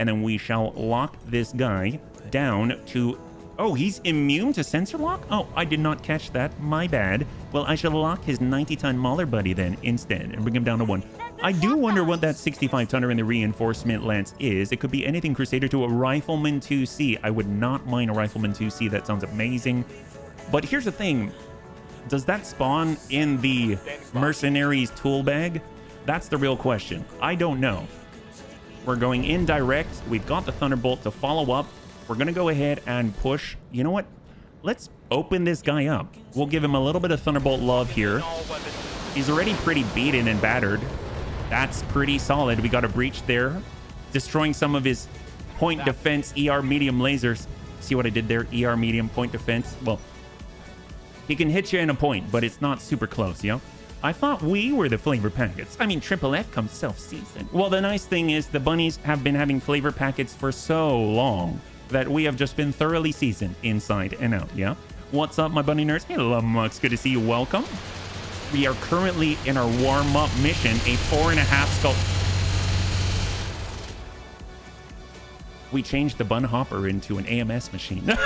And then we shall lock this guy down to... Oh, he's immune to sensor lock? Oh, I did not catch that. My bad. Well, I shall lock his 90-ton Mauler buddy then instead and bring him down to 1. I do wonder what that 65-tonner in the reinforcement lance is. It could be anything Crusader to a Rifleman 2C. I would not mind a Rifleman 2C. That sounds amazing. But here's the thing. Does that spawn in the Mercenaries tool bag? That's the real question. I don't know. We're going indirect. We've got the Thunderbolt to follow up. We're going to go ahead and push. You know what? Let's open this guy up. We'll give him a little bit of Thunderbolt love here. He's already pretty beaten and battered. That's pretty solid. We got a breach there, destroying some of his point defense ER medium lasers. See what I did there? ER medium point defense. Well, he can hit you in a point, but it's not super close, you know? I thought we were the flavor packets. I mean, Triple F comes self-seasoned. Well, the nice thing is the bunnies have been having flavor packets for so long that we have just been thoroughly seasoned inside and out, yeah? What's up, my bunny nerds? Hello, Mux. Good to see you. Welcome. We are currently in our warm-up mission, a 4.5 skull. We changed the Bun Hopper into an AMS machine.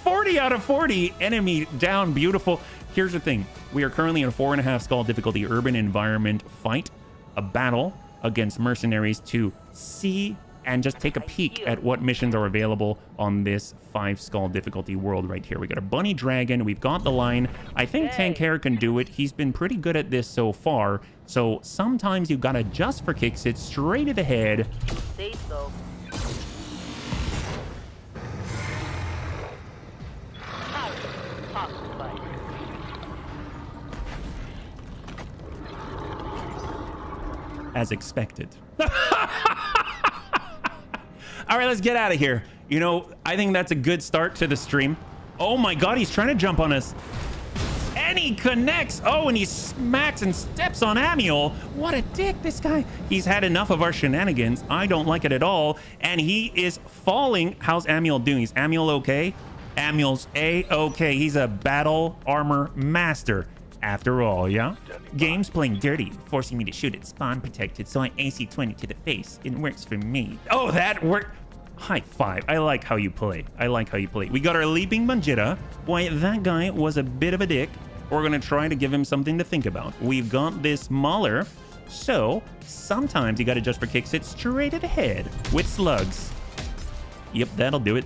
40 out of 40. Enemy down. Beautiful. Here's the thing. We are currently in a 4.5 skull difficulty urban environment fight, a battle against mercenaries to see and just take a peek at what missions are available on this 5 skull difficulty world right here. We got a bunny dragon. We've got the line. I think Tank Hair can do it. He's been pretty good at this so far. So sometimes you've got to just for kicks it straight to the head. Say so. As expected. All right, let's get out of here. You know, I think that's a good start to the stream. Oh my God, he's trying to jump on us. And he connects. Oh, and he smacks and steps on Amiel. What a dick, this guy. He's had enough of our shenanigans. I don't like it at all. And he is falling. How's Amiel doing? Is Amiel okay? Amiel's A-okay. He's a battle armor master. After all, yeah? Game's playing dirty, forcing me to shoot at spawn protected, so I AC-20 to the face. It works for me. Oh, that worked. High five. I like how you play. I like how you play. We got our Leaping Banjita. Boy, that guy was a bit of a dick. We're going to try to give him something to think about. We've got this Mauler, so sometimes you got to just for kicks it straight at the head with slugs. Yep, that'll do it.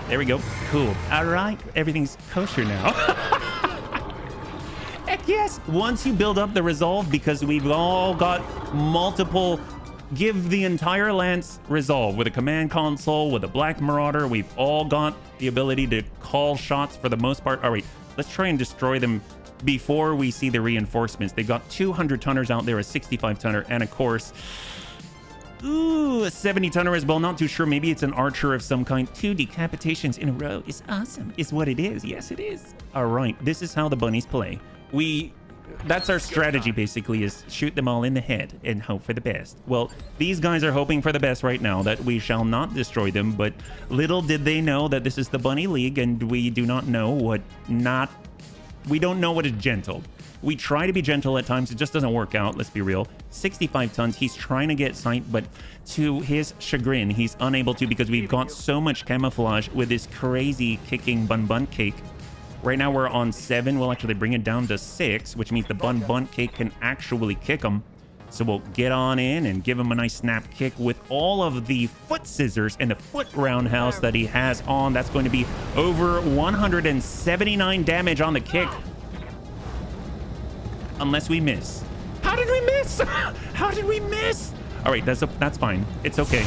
There we go. Cool. All right, everything's kosher now. Heck yes, once you build up the resolve, because we've all got multiple, give the entire lance resolve with a command console, with a Black Marauder. We've all got the ability to call shots for the most part. All right, let's try and destroy them before we see the reinforcements. They've got 200 tonners out there, a 65 tonner, and of course, Ooh, a 70-tonner as well. Not too sure. Maybe it's an archer of some kind. 2 decapitations in a row is awesome, is what it is. Yes, it is. All right, this is how the bunnies play. That's our strategy, basically, is shoot them all in the head and hope for the best. Well, these guys are hoping for the best right now, that we shall not destroy them, but little did they know that this is the Bunny League, and we do not know what we don't know what is gentle. We try to be gentle at times. It just doesn't work out. Let's be real. 65 tons. He's trying to get sight, but to his chagrin, he's unable to because we've got so much camouflage with this crazy kicking bun cake. Right now we're on 7. We'll actually bring it down to 6, which means the bun cake can actually kick him. So we'll get on in and give him a nice snap kick with all of the foot scissors and the foot roundhouse that he has on. That's going to be over 179 damage on the kick. Unless we miss. How did we miss? How did we miss? All right, that's fine. It's okay.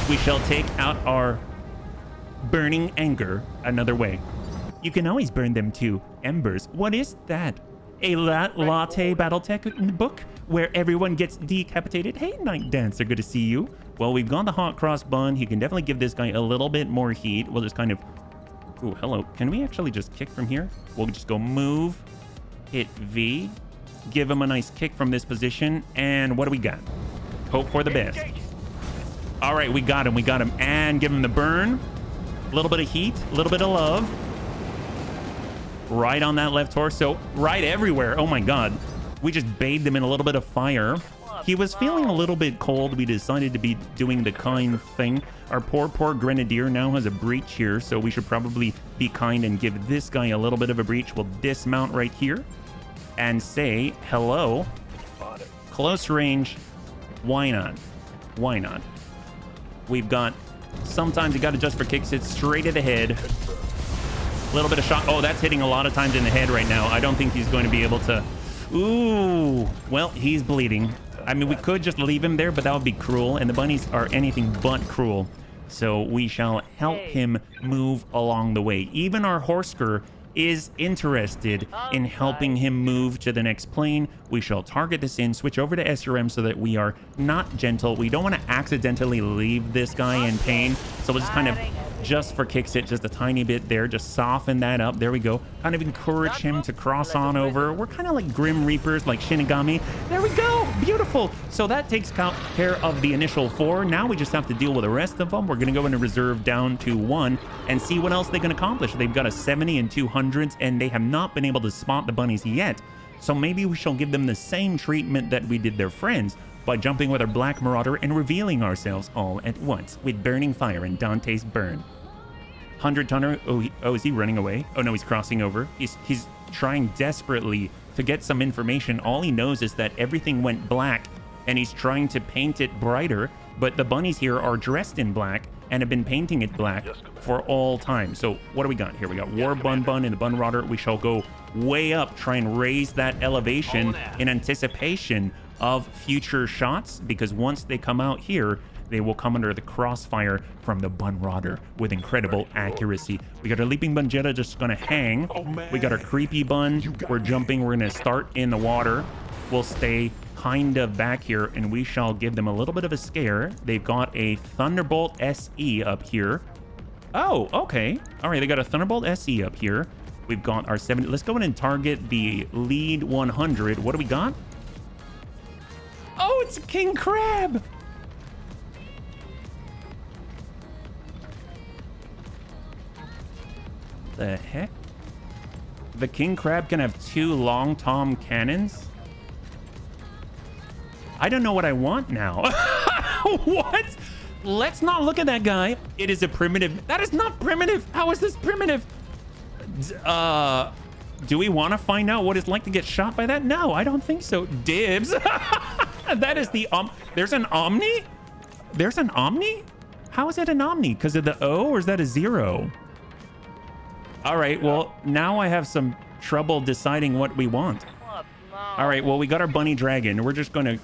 We shall take out our burning anger another way. You can always burn them to embers. What is that? A latte Battletech book where everyone gets decapitated? Hey, Night Dancer, good to see you. Well, we've got the hot cross bun. He can definitely give this guy a little bit more heat. We'll just kind of... Ooh, hello. Can we actually just kick from here? We'll just go move, hit V, give him a nice kick from this position, and what do we got? Hope for the best. All right, we got him, and give him the burn. A little bit of heat, a little bit of love. Right on that left torso, right everywhere. Oh my god. We just bathed him in a little bit of fire. He was feeling a little bit cold. We decided to be doing the kind thing. Our poor grenadier now has a breach here, so we should probably be kind and give this guy a little bit of a breach. We'll dismount right here and say hello. Close range. Why not? Why not? We've got... Sometimes you got to just for kicks it straight at the head. A little bit of shot. Oh, that's hitting a lot of times in the head right now. I don't think he's going to be able to... Ooh. Well, he's bleeding. I mean, we could just leave him there, but that would be cruel. And the bunnies are anything but cruel. So we shall help him move along the way. Even our Horsker is interested in helping him move to the next plane. We shall target this in, switch over to SRM so that we are not gentle. We don't want to accidentally leave this guy in pain. So we'll just kind of just for kicks it just a tiny bit there, just soften that up. There we go. Kind of encourage him to cross on over. We're kind of like Grim Reapers, like Shinigami. There we go. Beautiful. So that takes care of the initial 4. Now we just have to deal with the rest of them. We're going to go into reserve down to 1 and see what else they can accomplish. They've got a 70 and 200s, and they have not been able to spot the bunnies yet. So maybe we shall give them the same treatment that we did their friends by jumping with our Black Marauder and revealing ourselves all at once with Burning Fire and Dante's Burn. 100-tonner. Oh, is he running away? Oh no, he's crossing over. He's trying desperately to get some information. All he knows is that everything went black, and he's trying to paint it brighter, but the bunnies here are dressed in black and have been painting it black for all time. So what do we got here? We got War Bun and the Bun Marauder. We shall go way up, try and raise that elevation in anticipation of future shots, because once they come out here, they will come under the crossfire from the Bun Marauder with incredible accuracy. We got our Leaping Bun Jetta just gonna hang. We got our Creepy Bun. We're jumping. We're gonna start in the water. We'll stay kind of back here, and we shall give them a little bit of a scare. They've got a Thunderbolt SE up here. Oh, okay. All right, they got a Thunderbolt SE up here. We've got our 70. Let's go in and target the lead 100. What do we got? Oh, it's a King Crab. The heck? The King Crab can have 2 long tom cannons? I don't know what I want now. What? Let's not look at that guy. It is a primitive. That is not primitive. How is this primitive? Do we want to find out what it's like to get shot by that? No, I don't think so. Dibs. That is the there's an Omni? There's an Omni? How is that an Omni? Because of the O, or is that a 0? All right, well, now I have some trouble deciding what we want. All right, well, we got our bunny dragon. We're just gonna,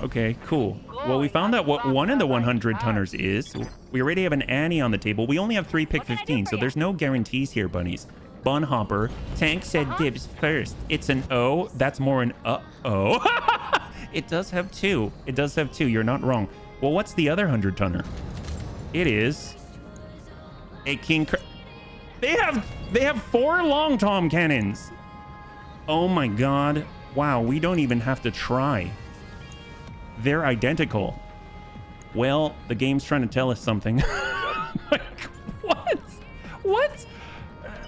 okay, cool. Well, we found out what one of the 100-tonners is. We already have an Annie on the table. We only have 3 pick 15, so there's no guarantees here, bunnies. Bun Hopper. Tank said dibs first. It's an O. That's more an uh-oh. It does have 2. It does have 2. You're not wrong. Well, what's the other 100-tonner? It is a king. They have 4 long tom cannons. Oh my god. Wow, we don't even have to try. They're identical. Well, the game's trying to tell us something. Like, what? What?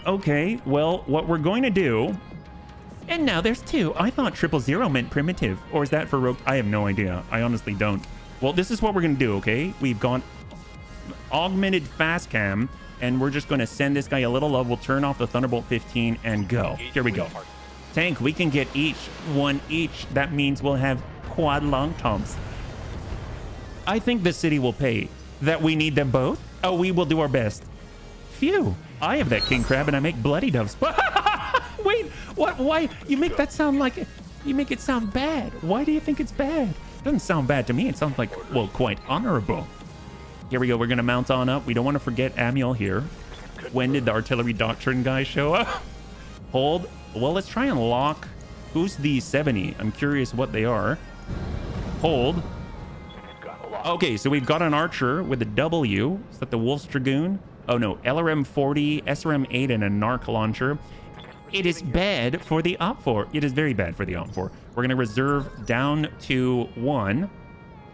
Okay, well, what we're going to do... And now there's 2. I thought 000 meant primitive. Or is that for rogue? I have no idea. I honestly don't. Well, this is what we're going to do, okay? We've got augmented fast cam, and we're just going to send this guy a little love. We'll turn off the Thunderbolt 15 and go. Here we go. Tank, we can get one each. That means we'll have quad long toms. I think the city will pay that we need them both. Oh, we will do our best. Phew. I have that king crab and I make bloody doves. Wait, what? Why? You make that sound like... You make it sound bad. Why do you think it's bad? It doesn't sound bad to me. It sounds like, well, quite honorable. Here we go. We're going to mount on up. We don't want to forget Amiel here. When did the artillery doctrine guy show up? Hold. Well, let's try and lock. Who's the 70? I'm curious what they are. Hold. Okay, so we've got an archer with a W. Is that the Wolf's Dragoon? Oh no, LRM 40, SRM 8, and a Narc launcher. It is bad for the OP4. It is very bad for the OP4. We're going to reserve down to 1.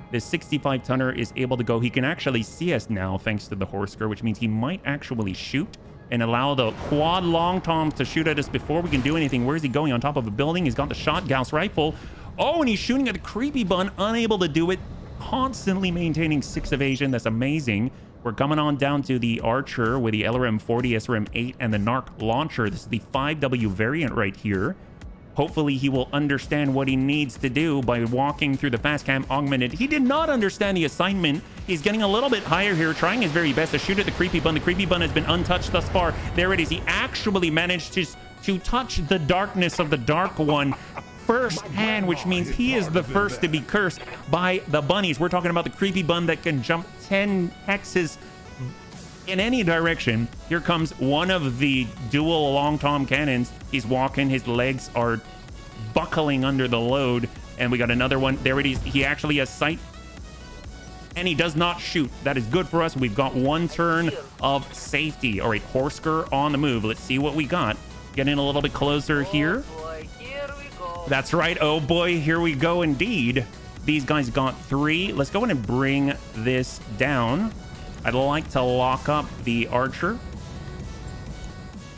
This 65-tonner is able to go. He can actually see us now thanks to the Horsker, which means he might actually shoot and allow the quad long toms to shoot at us before we can do anything. Where is he going? On top of a building. He's got the shot Gauss rifle. Oh, and he's shooting at the creepy bun, unable to do it. Constantly maintaining 6 evasion. That's amazing. We're coming on down to the archer with the LRM 40, SRM 8, and the Narc launcher. This is the 5W variant right here. Hopefully he will understand what he needs to do by walking through the fast cam augmented. He did not understand the assignment. He's getting a little bit higher here, trying his very best to shoot at the creepy bun. The creepy bun has been untouched thus far. There it is. He actually managed to touch the darkness of the dark one firsthand, which means he is the first to be cursed by the bunnies. We're talking about the creepy bun that can jump 10 hexes in any direction. Here comes one of the dual long tom cannons. He's walking. His legs are buckling under the load. And we got another one. There it is. He actually has sight. And he does not shoot. That is good for us. We've got 1 turn of safety. All right, Horsker on the move. Let's see what we got. Getting a little bit closer here. That's right. Oh boy, here we go indeed. These guys got 3. Let's go in and bring this down. I'd like to lock up the archer.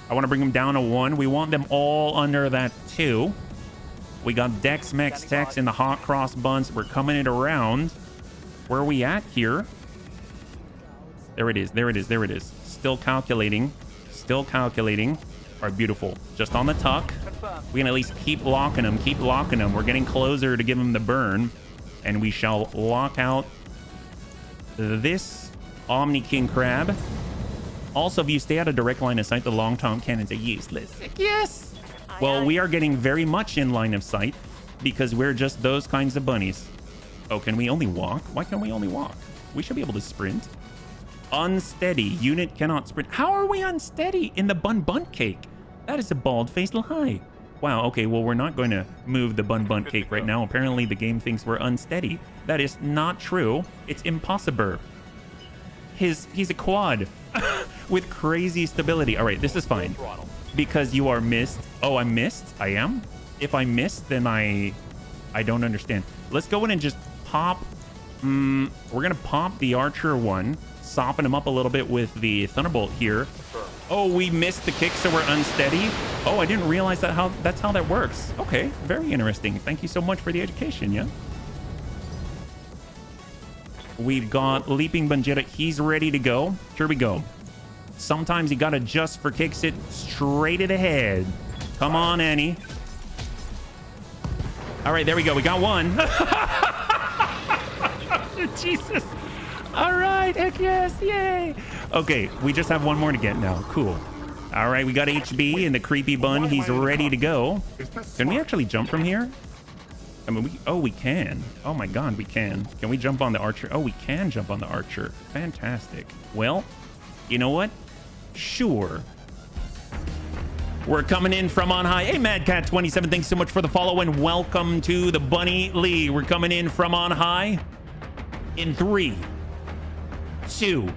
I want to bring them down to 1. We want them all under that 2. We got Dex, Mex, Tex, and the hot cross buns. We're coming it around. Where are we at here? There it is. There it is. There it is. Still calculating. Still calculating. All right, beautiful. Just on the tuck. We can at least keep locking them. Keep locking them. We're getting closer to give them the burn. And we shall lock out this Omni King Crab. Also, if you stay out of direct line of sight, the long tom cannons are useless. Yes. Well, we are getting very much in line of sight because we're just those kinds of bunnies. Oh, can we only walk? Why can we only walk? We should be able to sprint. Unsteady. Unit cannot sprint. How are we unsteady in the bun cake? That is a bald-faced lie. Wow, okay, well, we're not going to move the bun cake right now. Apparently, the game thinks we're unsteady. That is not true. It's impossible. He's a quad with crazy stability. All right, this is fine. Because you are missed. Oh, I'm missed? I am? If I missed, then I don't understand. Let's go in and just pop. We're going to pop the archer one. Soften him up a little bit with the Thunderbolt here. Oh, we missed the kick, so we're unsteady. Oh, I didn't realize that's how that works. Okay, very interesting. Thank you so much for the education, yeah? We've got Leaping Banjetta. He's ready to go. Here we go. Sometimes you gotta just for kicks it straight to the head. Come on, Annie. All right, there we go. We got 1. Jesus. All right, heck yes, yay. Okay, we just have 1 more to get now. Cool. All right, we got HB and the creepy bun. He's ready to go. Can we actually jump from here? I mean, we can. Oh my God, we can. Can we jump on the archer? Oh, we can jump on the archer. Fantastic. Well, you know what? Sure. We're coming in from on high. Hey, MadCat27, thanks so much for the follow and welcome to the Bunny Lee. We're coming in from on high. In 3, 2,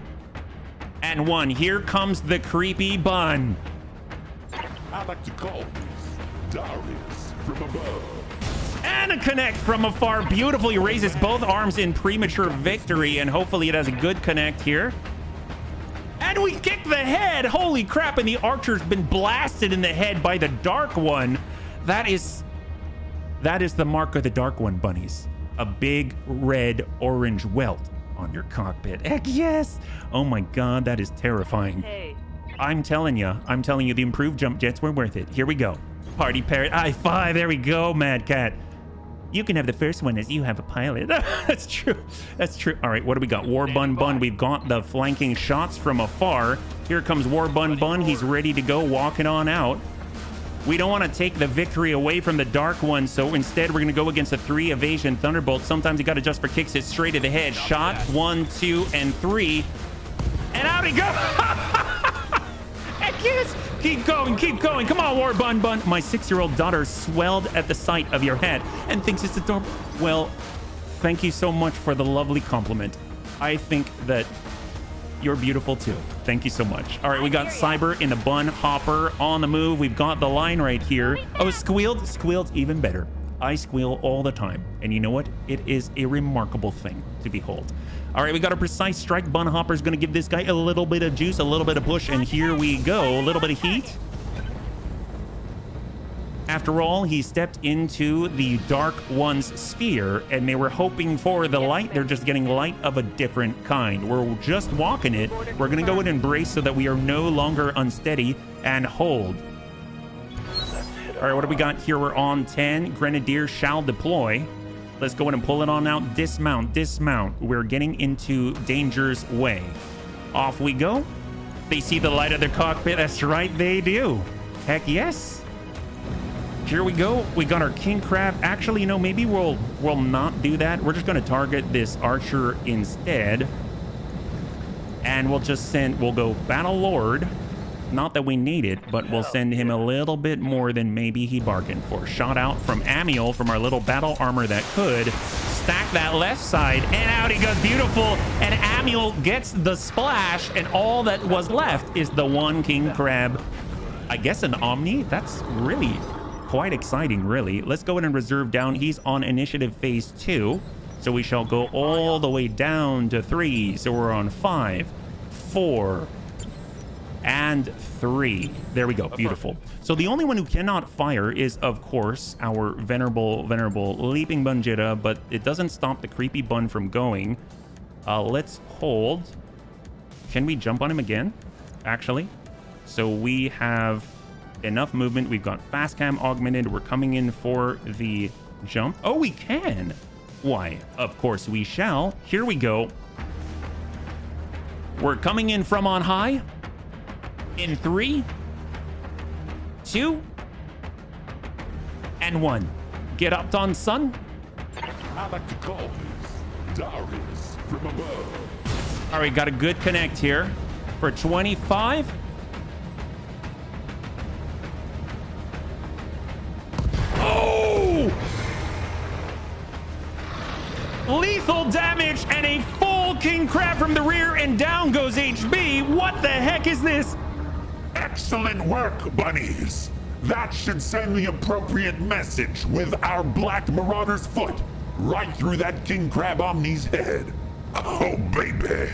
and 1. Here comes the creepy bun. I like to call these Darius from above. And a connect from afar. Beautifully raises both arms in premature victory, and hopefully it has a good connect here. And we kick the head. Holy crap, and the archer's been blasted in the head by the Dark One. That is the mark of the Dark One, bunnies. A big red orange welt on your cockpit. Heck yes. Oh my god, that is terrifying. Hey. I'm telling you, the improved jump jets were worth it. Here we go. Party parrot, high five. There we go, Mad Cat. You can have the first one as you have a pilot. That's true. That's true. All right, what do we got? War Bun Bun. We've got the flanking shots from afar. Here comes War Bun Bun. He's ready to go, walking on out. We don't want to take the victory away from the Dark One, so instead we're going to go against a 3 evasion Thunderbolt. Sometimes you got to just for kicks it straight to the head. Shot 1, 2, and 3. And out he goes. Heck yes. Keep going, keep going. Come on, War Bun Bun. My 6-year-old daughter swelled at the sight of your head and thinks it's adorable. Well, thank you so much for the lovely compliment. I think that you're beautiful too. Thank you so much. All right, we got Cyber in the bun hopper on the move. We've got the line right here. Oh, squealed. Squealed even better. I squeal all the time. And you know what? It is a remarkable thing to behold. All right, we got a precise strike. Bun hopper is going to give this guy a little bit of juice, a little bit of push, and here we go. A little bit of heat. After all, he stepped into the Dark One's sphere, and they were hoping for the light. They're just getting light of a different kind. We're just walking it. We're going to go in and brace so that we are no longer unsteady and hold. All right, what do we got here? We're on 10. Grenadier shall deploy. Let's go in and pull it on out. Dismount, dismount. We're getting into danger's way. Off we go. They see the light of their cockpit. That's right, they do. Heck yes. Here we go. We got our king crab. Actually, you know, maybe we'll not do that. We're just going to target this archer instead. And we'll go Battle Lord. Not that we need it, but we'll send him a little bit more than maybe he bargained for. Shot out from Amiel, from our little battle armor that could. Stack that left side, and out he goes. Beautiful. And Amiel gets the splash, and all that was left is the one king crab. I guess an Omni? That's really quite exciting, really. Let's go in and reserve down. He's on initiative phase 2, so we shall go all the way down to 3. So we're on 5, 4, and 3. There we go. Beautiful. So the only one who cannot fire is, of course, our venerable leaping Bunjita, but it doesn't stop the creepy bun from going. Let's hold. Can we jump on him again? Actually. So we have enough movement. We've got fast cam augmented. We're coming in for the jump. Oh, we can. Why? Of course we shall. Here we go. We're coming in from on high. In 3, 2, and 1. Get up, Don Sun. I like to call these Darius from above. All right, got a good connect here for 25. Oh! Lethal damage and a full king crab from the rear, and down goes HB. What the heck is this? Excellent work, bunnies. That should send the appropriate message with our Black Marauder's foot right through that king crab Omni's head. Oh, baby.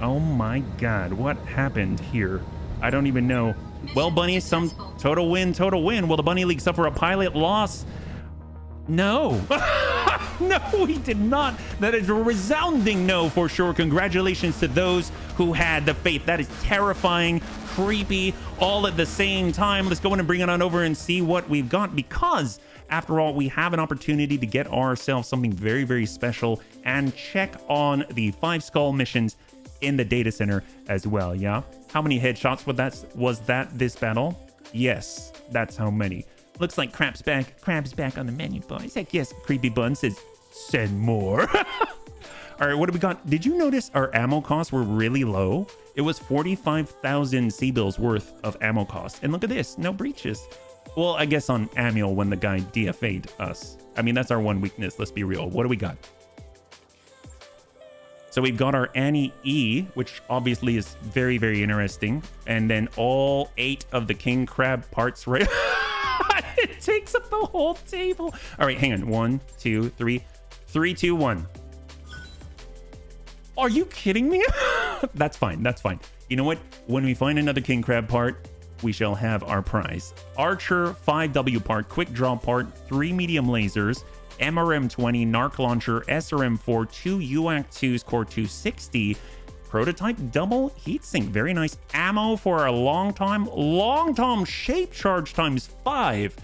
Oh my god, what happened here? I don't even know. Well, bunnies, some total win. Will the Bunny League suffer a pilot loss? No. No, he did not. That is a resounding no for sure. Congratulations to those who had the faith. That is terrifying, creepy, all at the same time. Let's go in and bring it on over and see what we've got, because after all, we have an opportunity to get ourselves something very, very special and check on the 5 skull missions in the data center as well. Yeah. How many headshots was that this battle? Yes, that's how many. Looks like Crab's back on the menu, boys. Heck yes, Creepy Bun says, send more. All right, what do we got? Did you notice our ammo costs were really low? It was 45,000 C-bills worth of ammo cost. And look at this, no breaches. Well, I guess on Amiel when the guy DFA'd us. I mean, that's our one weakness, let's be real. What do we got? So we've got our Annie E, which obviously is very, very interesting. And then all 8 of the king crab parts right. It takes up the whole table. All right, hang on. 1, 2, 3. 3, 2, 1. Are you kidding me? That's fine. That's fine. You know what? When we find another king crab part, we shall have our prize. Archer 5W part, quick draw part, 3 medium lasers, MRM-20, Narc launcher, SRM-4, 2 UAC-2s, Core 260, prototype double heatsink. Very nice. Ammo for a long time shape charge times 5.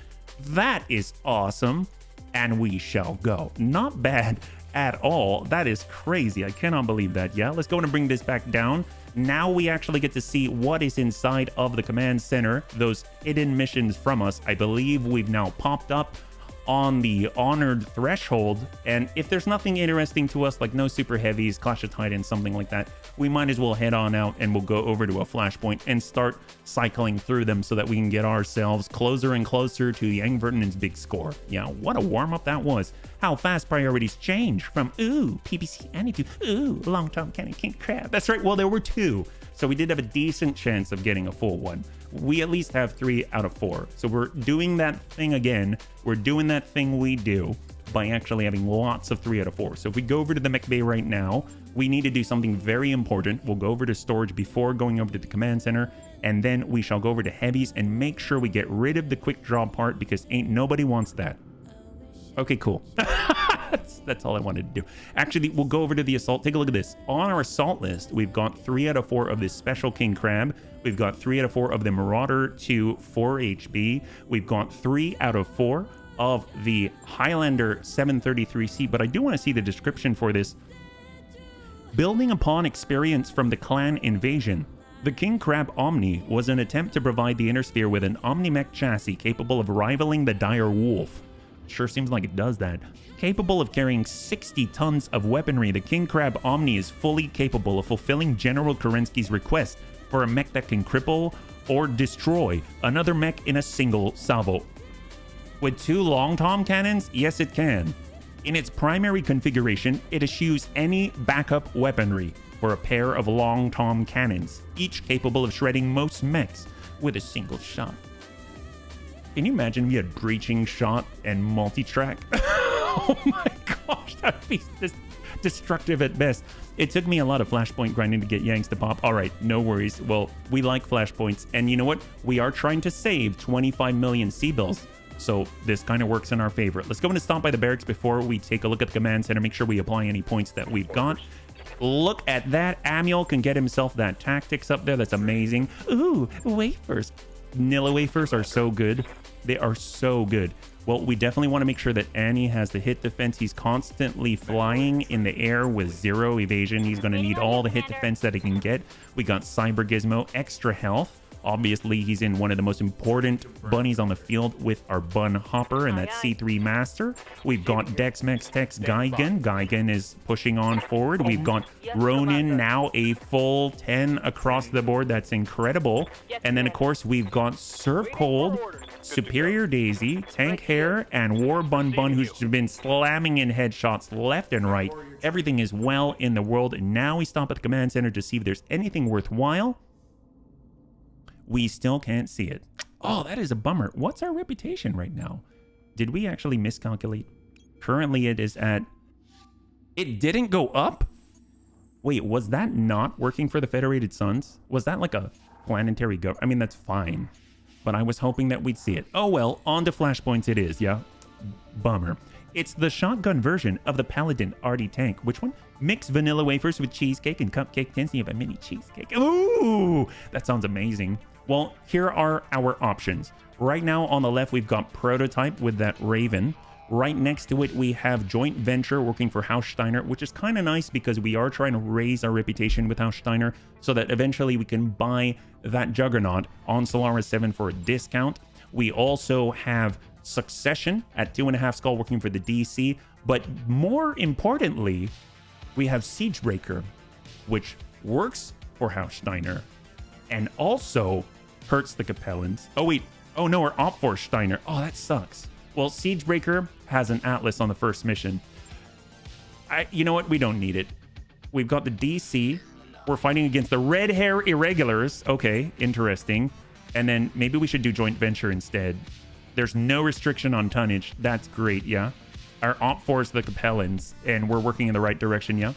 That is awesome. And we shall go. Not bad at all. That is crazy. I cannot believe that. Yeah, let's go and bring this back down. Now we actually get to see what is inside of the command center. Those hidden missions from us. I believe we've now popped up on the honored threshold, and if there's nothing interesting to us, like no super heavies, Clash of Titans, something like that, we might as well head on out and we'll go over to a flashpoint and start cycling through them so that we can get ourselves closer and closer to Yang Vertonen's big score. Yeah, what a warm-up that was. How fast priorities change from ooh PPC Annie to ooh Long Tom Cannon King Crab. That's right, well there were 2, so we did have a decent chance of getting a full one. We at least have 3 out of 4. So we're doing that thing again. We're doing that thing we do by actually having lots of 3 out of 4. So if we go over to the mech bay right now, we need to do something very important. We'll go over to storage before going over to the command center, and then we shall go over to heavies and make sure we get rid of the quick draw part because ain't nobody wants that. Okay, cool. That's all I wanted to do. Actually, we'll go over to the assault. Take a look at this. On our assault list, we've got 3 out of 4 of this special king crab. We've got 3 out of 4 of the Marauder to 4 HB. We've got 3 out of 4 of the Highlander 733C. But I do want to see the description for this. Building upon experience from the clan invasion, the King Crab Omni was an attempt to provide the Inner Sphere with an Omni-Mech chassis capable of rivaling the Dire Wolf. Sure seems like it does that. Capable of carrying 60 tons of weaponry, the King Crab Omni is fully capable of fulfilling General Kerensky's request for a mech that can cripple or destroy another mech in a single salvo. With 2 long tom cannons, yes it can. In its primary configuration, it eschews any backup weaponry for a pair of long tom cannons, each capable of shredding most mechs with a single shot. Can you imagine if you had breaching shot and multi-track? Oh my gosh, that'd be destructive at best. It took me a lot of flashpoint grinding to get Yanks to pop. All right, no worries. Well, we like flashpoints. And you know what? We are trying to save 25 million C-bills. So this kind of works in our favor. Let's go and stop by the barracks before we take a look at the command center. Make sure we apply any points that we've got. Look at that. Amiel can get himself that tactics up there. That's amazing. Ooh, wafers. Nilla wafers are so good. They are so good. Well, we definitely want to make sure that Annie has the hit defense. He's constantly flying in the air with 0 evasion. He's going to need all the hit defense that he can get. We got Cyber Gizmo, extra health. Obviously, he's in one of the most important bunnies on the field with our Bun Hopper and that C3 Master. We've got Dex Mex Tex Geigen. Geigen is pushing on forward. We've got Ronin, now a full 10 across the board. That's incredible. And then, of course, we've got Serve Cold, Superior Daisy, Tank Hair, and War Bun Bun, who's been slamming in headshots left and right. Everything is well in the world. And now we stop at the command center to see if there's anything worthwhile. We still can't see it. Oh, that is a bummer. What's our reputation right now? Did we actually miscalculate? Currently, it is at... It didn't go up? Wait, was that not working for the Federated Suns? Was that like a planetary government? I mean, that's fine. But I was hoping that we'd see it. Oh well, on to flashpoints it is, yeah? Bummer. It's the shotgun version of the Paladin Arty tank. Which one? Mix vanilla wafers with cheesecake and cupcake tins. You have a mini cheesecake. Ooh, that sounds amazing. Well, here are our options. Right now on the left, we've got Prototype with that Raven. Right next to it, we have Joint Venture working for Haus Steiner, which is kind of nice because we are trying to raise our reputation with Haus Steiner so that eventually we can buy that Juggernaut on Solaris 7 for a discount. We also have Succession at 2.5 Skull working for the DC. But more importantly, we have Siegebreaker, which works for Haus Steiner and also hurts the Capellans. Oh, wait. Oh, no, we're op for Steiner. Oh, that sucks. Well, Siegebreaker has an Atlas on the first mission. You know what? We don't need it. We've got the DC. We're fighting against the red hair irregulars. Okay, interesting. And then maybe we should do joint venture instead. There's no restriction on tonnage. That's great, yeah. Our op 4 is the Capellans, and we're working in the right direction, yeah.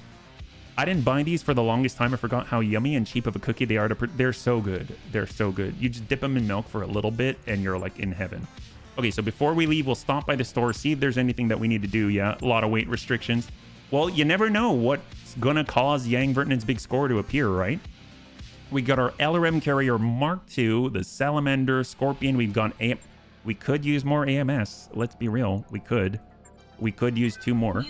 I didn't buy these for the longest time. I forgot how yummy and cheap of a cookie they are to they're so good. They're so good. You just dip them in milk for a little bit and you're like in heaven. Okay, so before we leave, we'll stop by the store, see if there's anything that we need to do. Yeah, a lot of weight restrictions. Well, you never know what's gonna cause Yang Vernon's big score to appear, right? We got our LRM carrier Mark II, the Salamander, Scorpion. We've got we could use more AMS. Let's be real, we could. We could use 2 more.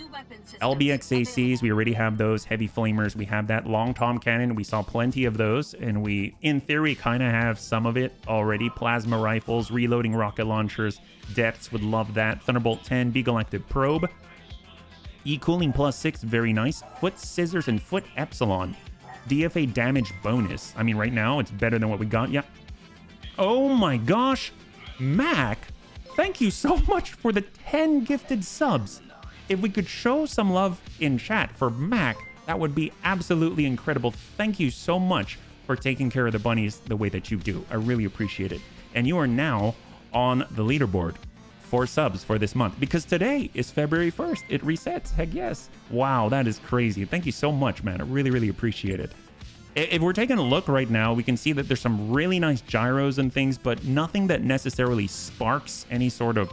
LBX ACs, we already have those. Heavy flamers, we have that. Long Tom Cannon, we saw plenty of those. And we, in theory, kind of have some of it already. Plasma rifles, reloading rocket launchers. Depths, would love that. Thunderbolt 10, Beagle Active Probe. E-Cooling +6, very nice. Foot Scissors and Foot Epsilon. DFA damage bonus. I mean, right now, it's better than what we got. Yeah. Oh my gosh. Mac, thank you so much for the 10 gifted subs. If we could show some love in chat for Mac, that would be absolutely incredible. Thank you so much for taking care of the bunnies the way that you do. I really appreciate it. And you are now on the leaderboard for subs for this month, because today is February 1st. It resets. Heck yes. Wow, that is crazy. Thank you so much, man. I really, really appreciate it. If we're taking a look right now, we can see that there's some really nice gyros and things, but nothing that necessarily sparks any sort of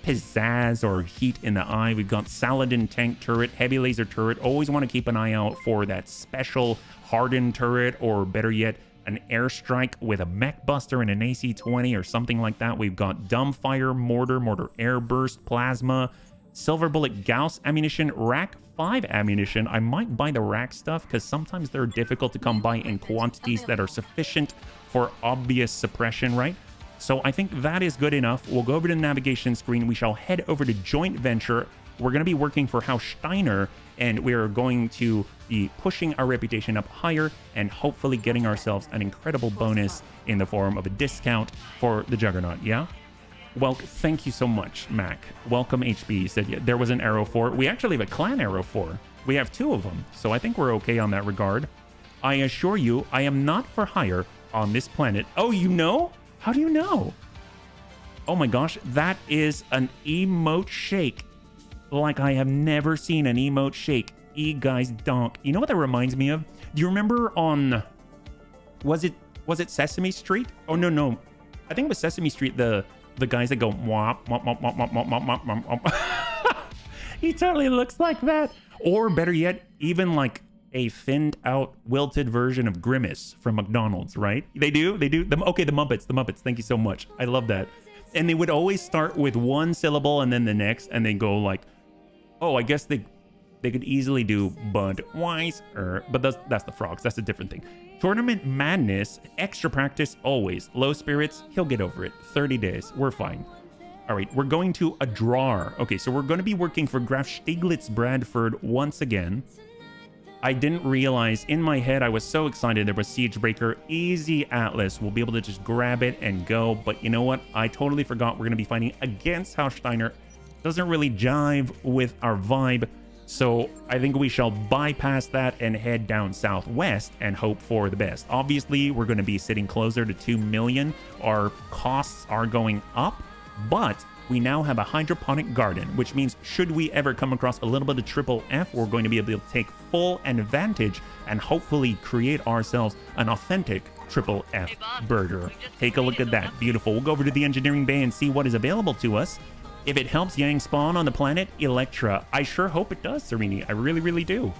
pizzazz or heat in the eye. We've got Saladin tank turret, heavy laser turret. Always want to keep an eye out for that special hardened turret, or better yet, an airstrike with a mech buster and an AC-20 or something like that. We've got dumbfire, mortar air burst, plasma, silver bullet Gauss ammunition, rack 5 ammunition. I might buy the rack stuff because sometimes they're difficult to come by in quantities that are sufficient for obvious suppression, right? So I think that is good enough. We'll go over to the navigation screen. We shall head over to joint venture. We're going to be working for House Steiner, and we're going to be pushing our reputation up higher and hopefully getting ourselves an incredible bonus in the form of a discount for the Juggernaut, yeah? Well, thank you so much, Mac. Welcome, HB. Said yeah, there was an Arrow 4. We actually have a Clan Arrow 4. We have 2 of them, so I think we're okay on that regard. I assure you, I am not for hire on this planet. Oh, you know? How do you know? Oh my gosh, that is an emote shake. Like I have never seen an emote shake. Guys donk. You know what that reminds me of? Do you remember on... Was it Sesame Street? Oh, no. I think it was Sesame Street, the guys that go womp, womp, womp, womp, womp, womp, womp, womp. He totally looks like that. Or better yet, even like a thinned out, wilted version of Grimace from McDonald's, right? They do. Okay, the Muppets. Thank you so much. I love that. And they would always start with one syllable and then the next, and they go like, oh, I guess they could easily do Budweiser, but that's the frogs. That's a different thing. Tournament madness, extra practice always. Low spirits, he'll get over it. 30 days, we're fine. All right, we're going to a drawer. Okay, so we're going to be working for Graf Stieglitz Bradford once again. I didn't realize, in my head, I was so excited there was Siegebreaker, easy Atlas. We'll be able to just grab it and go. But you know what? I totally forgot we're going to be fighting against House Steiner. Doesn't really jive with our vibe. So I think we shall bypass that and head down southwest and hope for the best. Obviously, we're going to be sitting closer to 2 million. Our costs are going up, but we now have a hydroponic garden, which means should we ever come across a little bit of triple F, we're going to be able to take full advantage and hopefully create ourselves an authentic triple F burger. Take a look at that. Beautiful. We'll go over to the engineering bay and see what is available to us. If it helps Yang spawn on the planet Electra, I sure hope it does, Serini. I really, really do.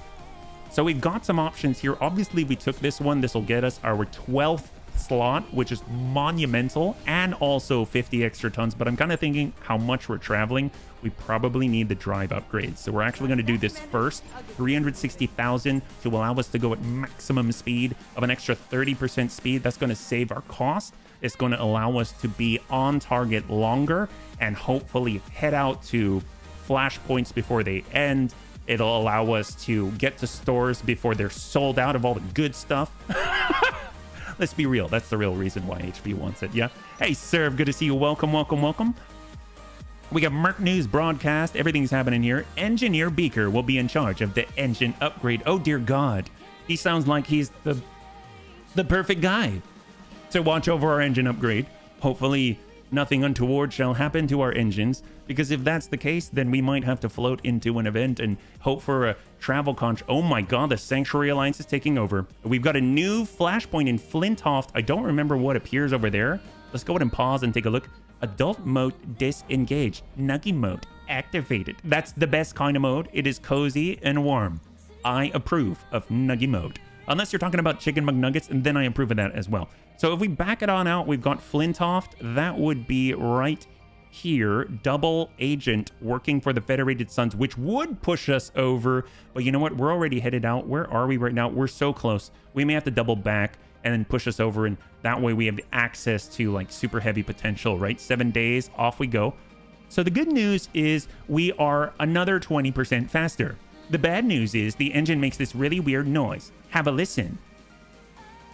So we've got some options here. Obviously, we took this one. This will get us our 12th slot, which is monumental, and also 50 extra tons. But I'm kind of thinking how much we're traveling. We probably need the drive upgrades. So we're actually going to do this first. 360,000 to allow us to go at maximum speed of an extra 30% speed. That's going to save our cost. It's going to allow us to be on target longer and hopefully head out to flashpoints before they end. It'll allow us to get to stores before they're sold out of all the good stuff. Let's be real. That's the real reason why HB wants it. Yeah. Hey, Serve. Good to see you. Welcome. We got Merc News broadcast. Everything's happening here. Engineer Beaker will be in charge of the engine upgrade. Oh, dear God. He sounds like he's the perfect guy to watch over our engine upgrade. Hopefully, nothing untoward shall happen to our engines, because if that's the case, then we might have to float into an event and hope for a travel contract. Oh my God, the Sanctuary Alliance is taking over. We've got a new flashpoint in Flintoft. I don't remember what appears over there. Let's go ahead and pause and take a look. Adult mode disengaged. Nuggy mode activated. That's the best kind of mode. It is cozy and warm. I approve of Nuggy mode. Unless you're talking about Chicken McNuggets, and then I approve of that as well. So if we back it on out, we've got Flintoft. That would be right here. Double agent working for the Federated Suns, which would push us over. But you know what? We're already headed out. Where are we right now? We're so close. We may have to double back and then push us over, and that way we have access to like super heavy potential, right? 7 days, off we go. So the good news is we are another 20% faster. The bad news is the engine makes this really weird noise. Have a listen.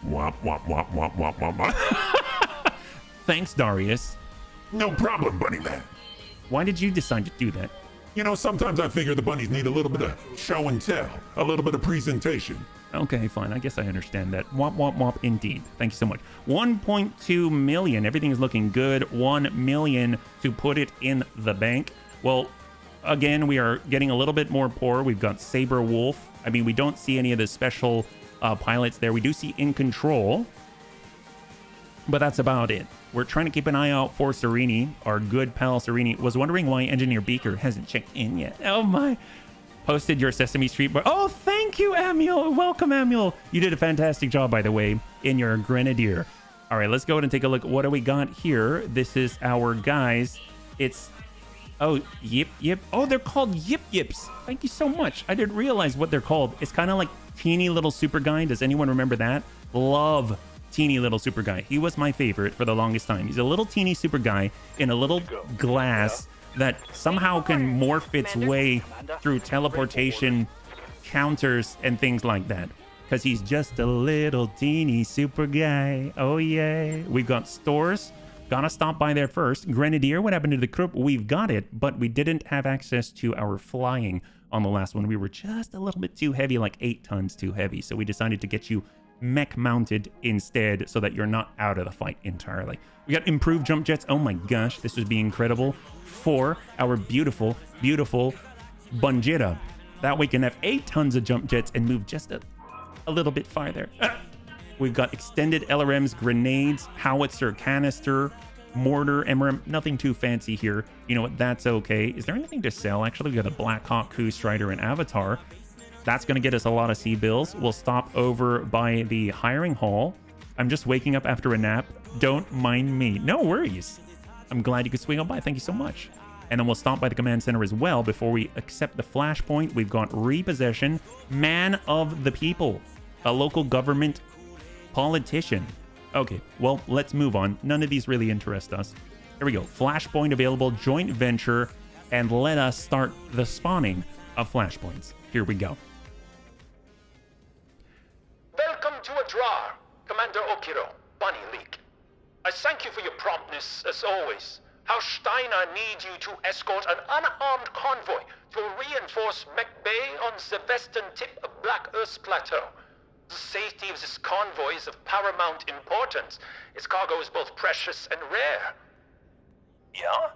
Wop, wop, wop, wop, wop, wop, wop. Thanks, Darius. No problem, Bunny Man. Why did you decide to do that? You know, sometimes I figure the bunnies need a little bit of show and tell, a little bit of presentation. Okay, fine. I guess I understand that. Womp, womp, womp, indeed. Thank you so much. 1.2 million. Everything is looking good. 1 million to put it in the bank. Well, again, we are getting a little bit more poor. We've got Saber Wolf. I mean, we don't see any of the special pilots there. We do see In Control, but that's about it. We're trying to keep an eye out for Serini. Our good pal Serini was wondering why Engineer Beaker hasn't checked in yet. Oh my. Posted your Sesame Street bar. Oh, thank you, Amuel. Welcome, Amuel. You did a fantastic job, by the way, in your Grenadier. All right, let's go ahead and take a look. What do we got here? This is our guys. It's, oh, Yip Yip. Oh, they're called Yip Yips. Thank you so much. I didn't realize what they're called. It's kind of like Teeny Little Super Guy. Does anyone remember that? Love Teeny Little Super Guy. He was my favorite for the longest time. He's a little teeny super guy in a little glass that somehow can morph its way through teleportation counters and things like that, because he's just a little teeny super guy. Oh yeah. We've got stores. Gotta stop by there first. Grenadier, what happened to the crew? We've got it, but we didn't have access to our flying on the last one. We were just a little bit too heavy, like 8 tons too heavy, so we decided to get you mech mounted instead so that you're not out of the fight entirely. We got improved jump jets. Oh my gosh, this would be incredible for our beautiful, beautiful Bunjira. That way we can have 8 tons of jump jets and move just a little bit farther. We've got extended LRMs, grenades, howitzer, canister, mortar, MRM. Nothing too fancy here. You know what? That's okay. Is there anything to sell? Actually, we got a Black Hawk, Coup Strider, and Avatar. That's going to get us a lot of sea bills. We'll stop over by the hiring hall. I'm just waking up after a nap. Don't mind me. No worries. I'm glad you could swing on by. Thank you so much. And then we'll stop by the command center as well before we accept the flashpoint. We've got repossession. Man of the people. A local government politician. Okay, well, let's move on. None of these really interest us. Here we go. Flashpoint available. Joint venture. And let us start the spawning of flashpoints. Here we go. Welcome to Adrar, Commander Okiro, Bunny Leak. I thank you for your promptness, as always. How Steiner needs you to escort an unarmed convoy to reinforce McBay on the western tip of Black Earth's plateau. The safety of this convoy is of paramount importance. Its cargo is both precious and rare. Yeah?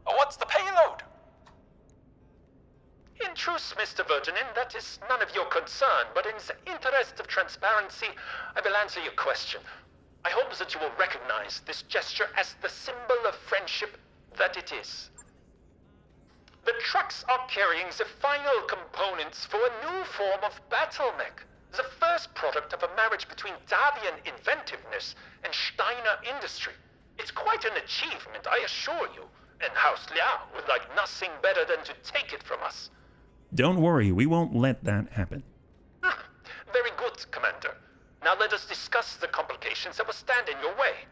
What's the payload? In truth, Mr. Virginin, that is none of your concern, but in the interest of transparency, I will answer your question. I hope that you will recognize this gesture as the symbol of friendship that it is. The trucks are carrying the final components for a new form of Battletech, the first product of a marriage between Davian inventiveness and Steiner industry. It's quite an achievement, I assure you, and House Liao would like nothing better than to take it from us. Don't worry, we won't let that happen. Very good, Commander. Now let us discuss the complications that will stand in your way.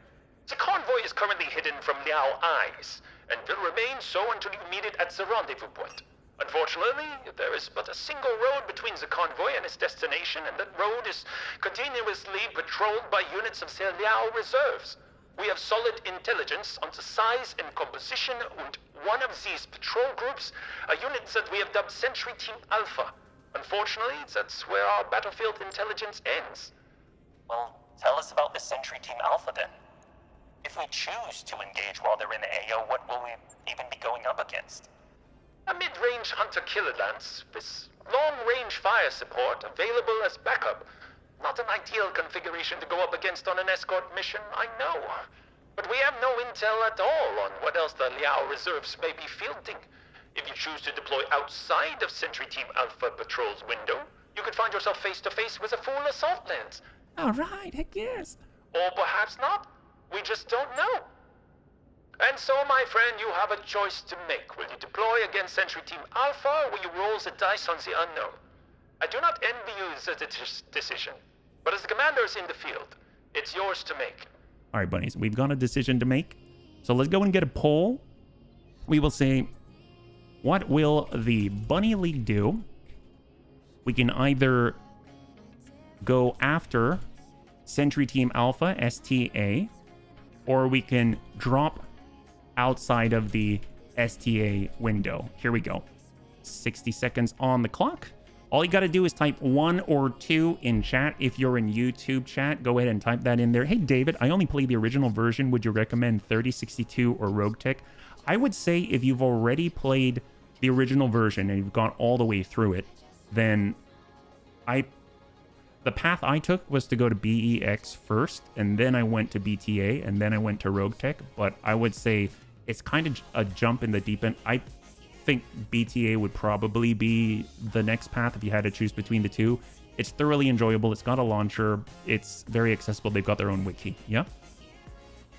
The convoy is currently hidden from Liao eyes, and will remain so until you meet it at the rendezvous point. Unfortunately, there is but a single road between the convoy and its destination, and that road is continuously patrolled by units of the Liao reserves. We have solid intelligence on the size and composition and one of these patrol groups, a unit that we have dubbed Sentry Team Alpha. Unfortunately, that's where our battlefield intelligence ends. Well, tell us about the Sentry Team Alpha then. If we choose to engage while they're in AO, what will we even be going up against? A mid-range hunter-killer lance with long-range fire support available as backup. Not an ideal configuration to go up against on an escort mission, I know. But we have no intel at all on what else the Liao reserves may be fielding. If you choose to deploy outside of Sentry Team Alpha Patrol's window, you could find yourself face-to-face with a full assault lance. All right, heck yes. Or perhaps not. We just don't know. And so, my friend, you have a choice to make. Will you deploy against Sentry Team Alpha, or will you roll the dice on the unknown? I do not envy you the decision, but as the commanders in the field, it's yours to make. All right, bunnies, we've got a decision to make. So let's go and get a poll. We will say, what will the Bunny League do? We can either go after Sentry Team Alpha, STA, or we can drop outside of the STA window. Here we go. 60 seconds on the clock. All you got to do is type 1 or 2 in chat. If you're in YouTube chat, go ahead and type that in there. Hey, David, I only played the original version. Would you recommend 3062 or RogueTech? I would say if you've already played the original version and you've gone all the way through it, then the path I took was to go to BEX first, and then I went to BTA, and then I went to RogueTech. But I would say it's kind of a jump in the deep end. I think BTA would probably be the next path if you had to choose between the two. It's thoroughly enjoyable. It's got a launcher. It's very accessible. They've got their own wiki. Yeah.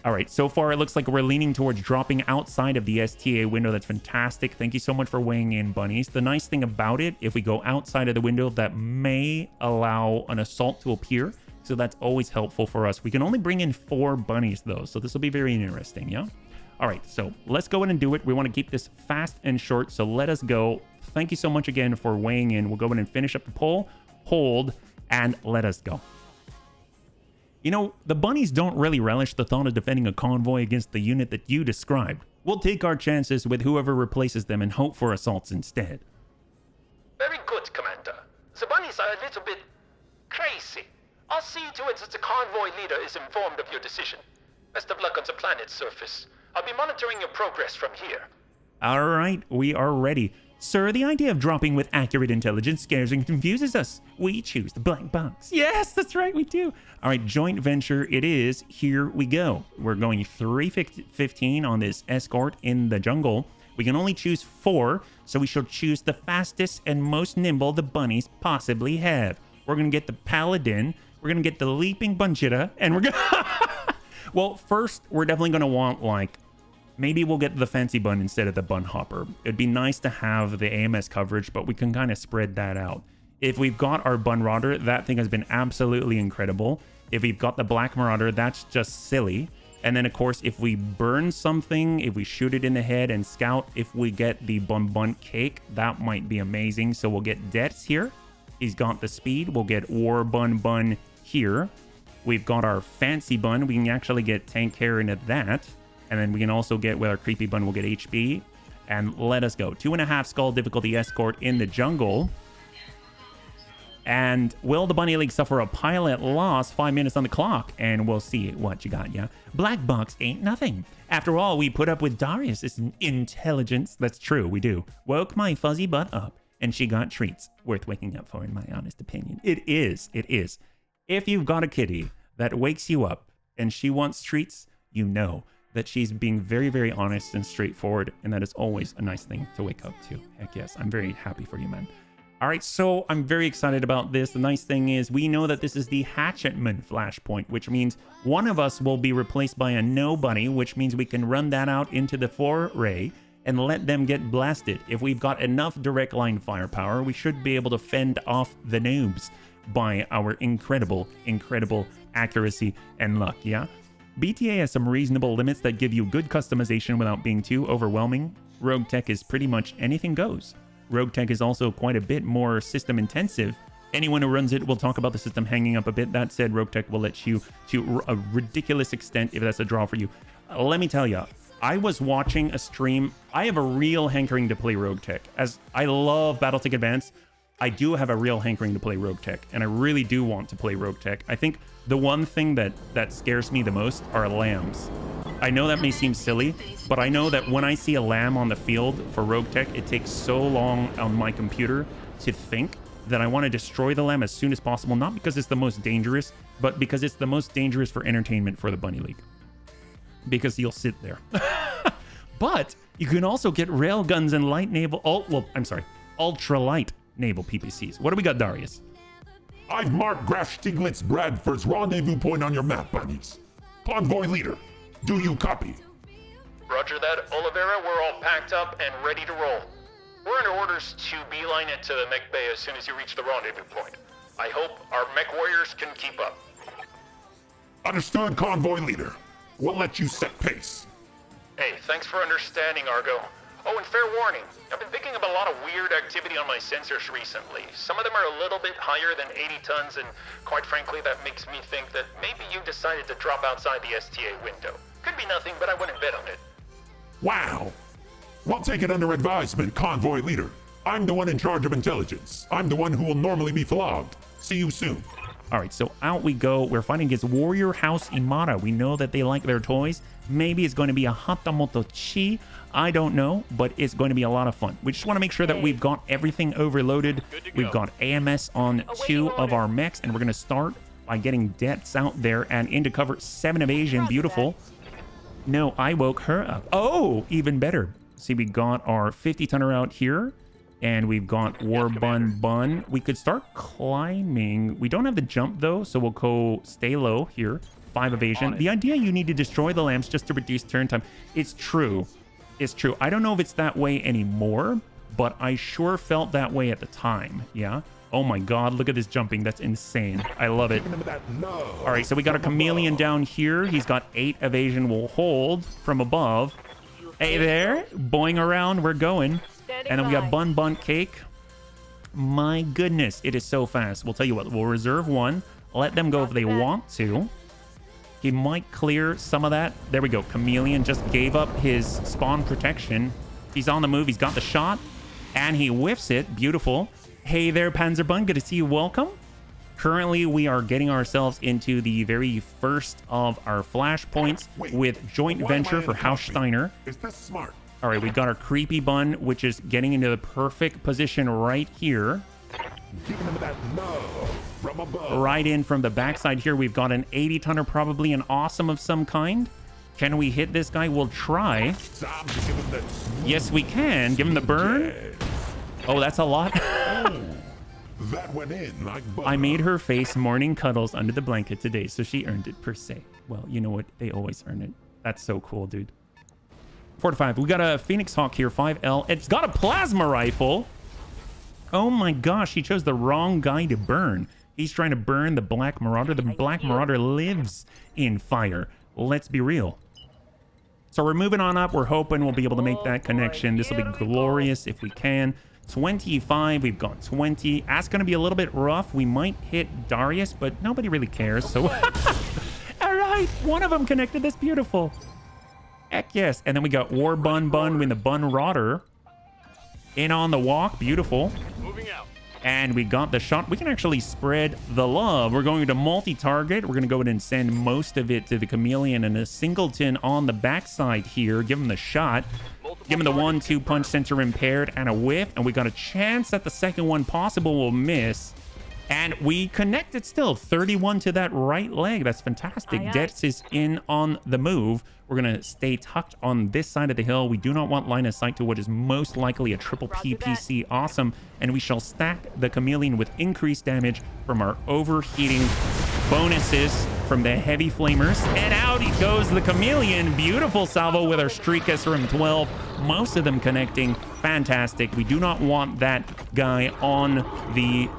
All right. So far, it looks like we're leaning towards dropping outside of the STA window. That's fantastic. Thank you so much for weighing in, bunnies. The nice thing about it, if we go outside of the window, that may allow an assault to appear. So that's always helpful for us. We can only bring in 4 bunnies, though. So this will be very interesting. Yeah. All right, so let's go in and do it. We want to keep this fast and short, so let us go. Thank you so much again for weighing in. We'll go in and finish up the poll, hold, and let us go. You know, the bunnies don't really relish the thought of defending a convoy against the unit that you described. We'll take our chances with whoever replaces them and hope for assaults instead. Very good, Commander. The bunnies are a little bit crazy. I'll see to it that the convoy leader is informed of your decision. Best of luck on the planet's surface. I'll be monitoring your progress from here. All right, we are ready. Sir, the idea of dropping with accurate intelligence scares and confuses us. We choose the black box. Yes, that's right, we do. All right, joint venture it is. Here we go. We're going 315 on this escort in the jungle. We can only choose 4, so we shall choose the fastest and most nimble the bunnies possibly have. We're going to get the paladin. We're going to get the leaping bunchita, and we're going to... Well, first, we're definitely going to want, like, maybe we'll get the fancy bun instead of the bun hopper. It'd be nice to have the AMS coverage, but we can kind of spread that out. If we've got our bun rodder, that thing has been absolutely incredible. If we've got the black marauder, that's just silly. And then, of course, if we burn something, if we shoot it in the head and scout, if we get the bun cake, that might be amazing. So we'll get Debts here. He's got the speed. We'll get War Bun here. We've got our fancy bun. We can actually get tank hair into that. And then we can also get, with our creepy bun, we'll get HB. And let us go. 2.5 skull difficulty escort in the jungle. And will the Bunny League suffer a pilot loss? 5 minutes on the clock. And we'll see what you got, yeah? Black box ain't nothing. After all, we put up with Darius' intelligence. That's true, we do. Woke my fuzzy butt up. And she got treats. Worth waking up for, in my honest opinion. It is. It is. If you've got a kitty that wakes you up and she wants treats, you know that she's being very, very honest and straightforward, and that is always a nice thing to wake up to. Heck yes, I'm very happy for you, man. All right, so I'm very excited about this. The nice thing is we know that this is the Hatchetman flashpoint, which means one of us will be replaced by a nobody, which means we can run that out into the foray and let them get blasted. If we've got enough direct line firepower, we should be able to fend off the noobs by our incredible accuracy and luck, yeah? BTA has some reasonable limits that give you good customization without being too overwhelming. RogueTech is pretty much anything goes. RogueTech is also quite a bit more system intensive. Anyone who runs it will talk about the system hanging up a bit. That said, RogueTech will let you to a ridiculous extent if that's a draw for you. Let me tell you, I was watching a stream. I have a real hankering to play Rogue Tech. As I love Battletech Advanced, I do have a real hankering to play Rogue Tech, and I really do want to play Rogue Tech. I think the one thing that scares me the most are lambs. I know that may seem silly, but I know that when I see a lamb on the field for Rogue Tech, it takes so long on my computer to think that I want to destroy the lamb as soon as possible, not because it's the most dangerous, but because it's the most dangerous for entertainment for the Bunny League. Because you'll sit there. But you can also get railguns and light naval, ultralight naval PPCs. What do we got, Darius? I've marked Graf Stieglitz Bradford's rendezvous point on your map, bunnies. Convoy leader, do you copy? Roger that, Oliveira. We're all packed up and ready to roll. We're under orders to beeline it to the mech bay as soon as you reach the rendezvous point. I hope our mech warriors can keep up. Understood, convoy leader. We'll let you set pace. Hey, thanks for understanding, Argo. Oh, and fair warning, I've been picking up a lot of weird activity on my sensors recently. Some of them are a little bit higher than 80 tons, and quite frankly, that makes me think that maybe you decided to drop outside the STA window. Could be nothing, but I wouldn't bet on it. Wow. We'll take it under advisement, convoy leader. I'm the one in charge of intelligence. I'm the one who will normally be flogged. See you soon. All right, so out we go. We're fighting against Warrior House Imara. We know that they like their toys. Maybe it's going to be a Hatamoto Chi. I don't know, but it's going to be a lot of fun. We just want to make sure that we've got everything overloaded. We've got AMS on 2 of our mechs, and we're going to start by getting deaths out there and into cover. 7 evasion. Beautiful. No, I woke her up. Oh, even better. See, we got our 50-tonner out here. And we've got War Bun. We could start climbing. We don't have the jump, though, so we'll go stay low here. 5 evasion. The idea you need to destroy the lamps just to reduce turn time. It's true. It's true. I don't know if it's that way anymore, but I sure felt that way at the time. Yeah? Oh, my God. Look at this jumping. That's insane. I love it. All right, so we got a chameleon down here. He's got 8 evasion. We'll hold from above. Hey there. Boing around. We're going. And then we got Bun Cake. My goodness, it is so fast. We'll tell you what, we'll reserve 1. Let them go if they want to. He might clear some of that. There we go. Chameleon just gave up his spawn protection. He's on the move. He's got the shot. And he whiffs it. Beautiful. Hey there, Panzer Bun. Good to see you. Welcome. Currently, we are getting ourselves into the very first of our flashpoints with joint venture for Haus Steiner. Is this smart? All right, we got our creepy bun, which is getting into the perfect position right here. Giving them that love from above. Right in from the backside here, we've got an 80-tonner, probably an awesome of some kind. Can we hit this guy? We'll try. Time to give him that Yes, we can. Give him the burn. Oh, that's a lot. that went in like butter. I made her face morning cuddles under the blanket today, so she earned it per se. Well, you know what? They always earn it. That's so cool, dude. 4 to 5. We got a Phoenix Hawk here, 5L. It's got a plasma rifle. Oh my gosh, he chose the wrong guy to burn. He's trying to burn the Black Marauder. The Black Marauder lives in fire. Let's be real. So we're moving on up. We're hoping we'll be able to make that connection. This will be glorious if we can. 25. We've got 20. That's going to be a little bit rough. We might hit Darius, but nobody really cares. So, all right. One of them connected. That's beautiful. Heck yes. And then we got War Bun with the Bun Rotter. In on the walk. Beautiful. Moving out. And we got the shot. We can actually spread the love. We're going to multi-target. We're going to go ahead and send most of it to the Chameleon and a Singleton on the backside here. Give him the shot. Give him the 1-2 punch sensor impaired and a whiff. And we got a chance that the second one possible will miss. And we connected still. 31 to that right leg. That's fantastic. Detz is in on the move. We're going to stay tucked on this side of the hill. We do not want line of sight to what is most likely a triple PPC. Awesome. And we shall stack the Chameleon with increased damage from our overheating bonuses from the heavy flamers. And out goes the Chameleon. Beautiful salvo with our Streak SRM 12. Most of them connecting. Fantastic. We do not want that guy on the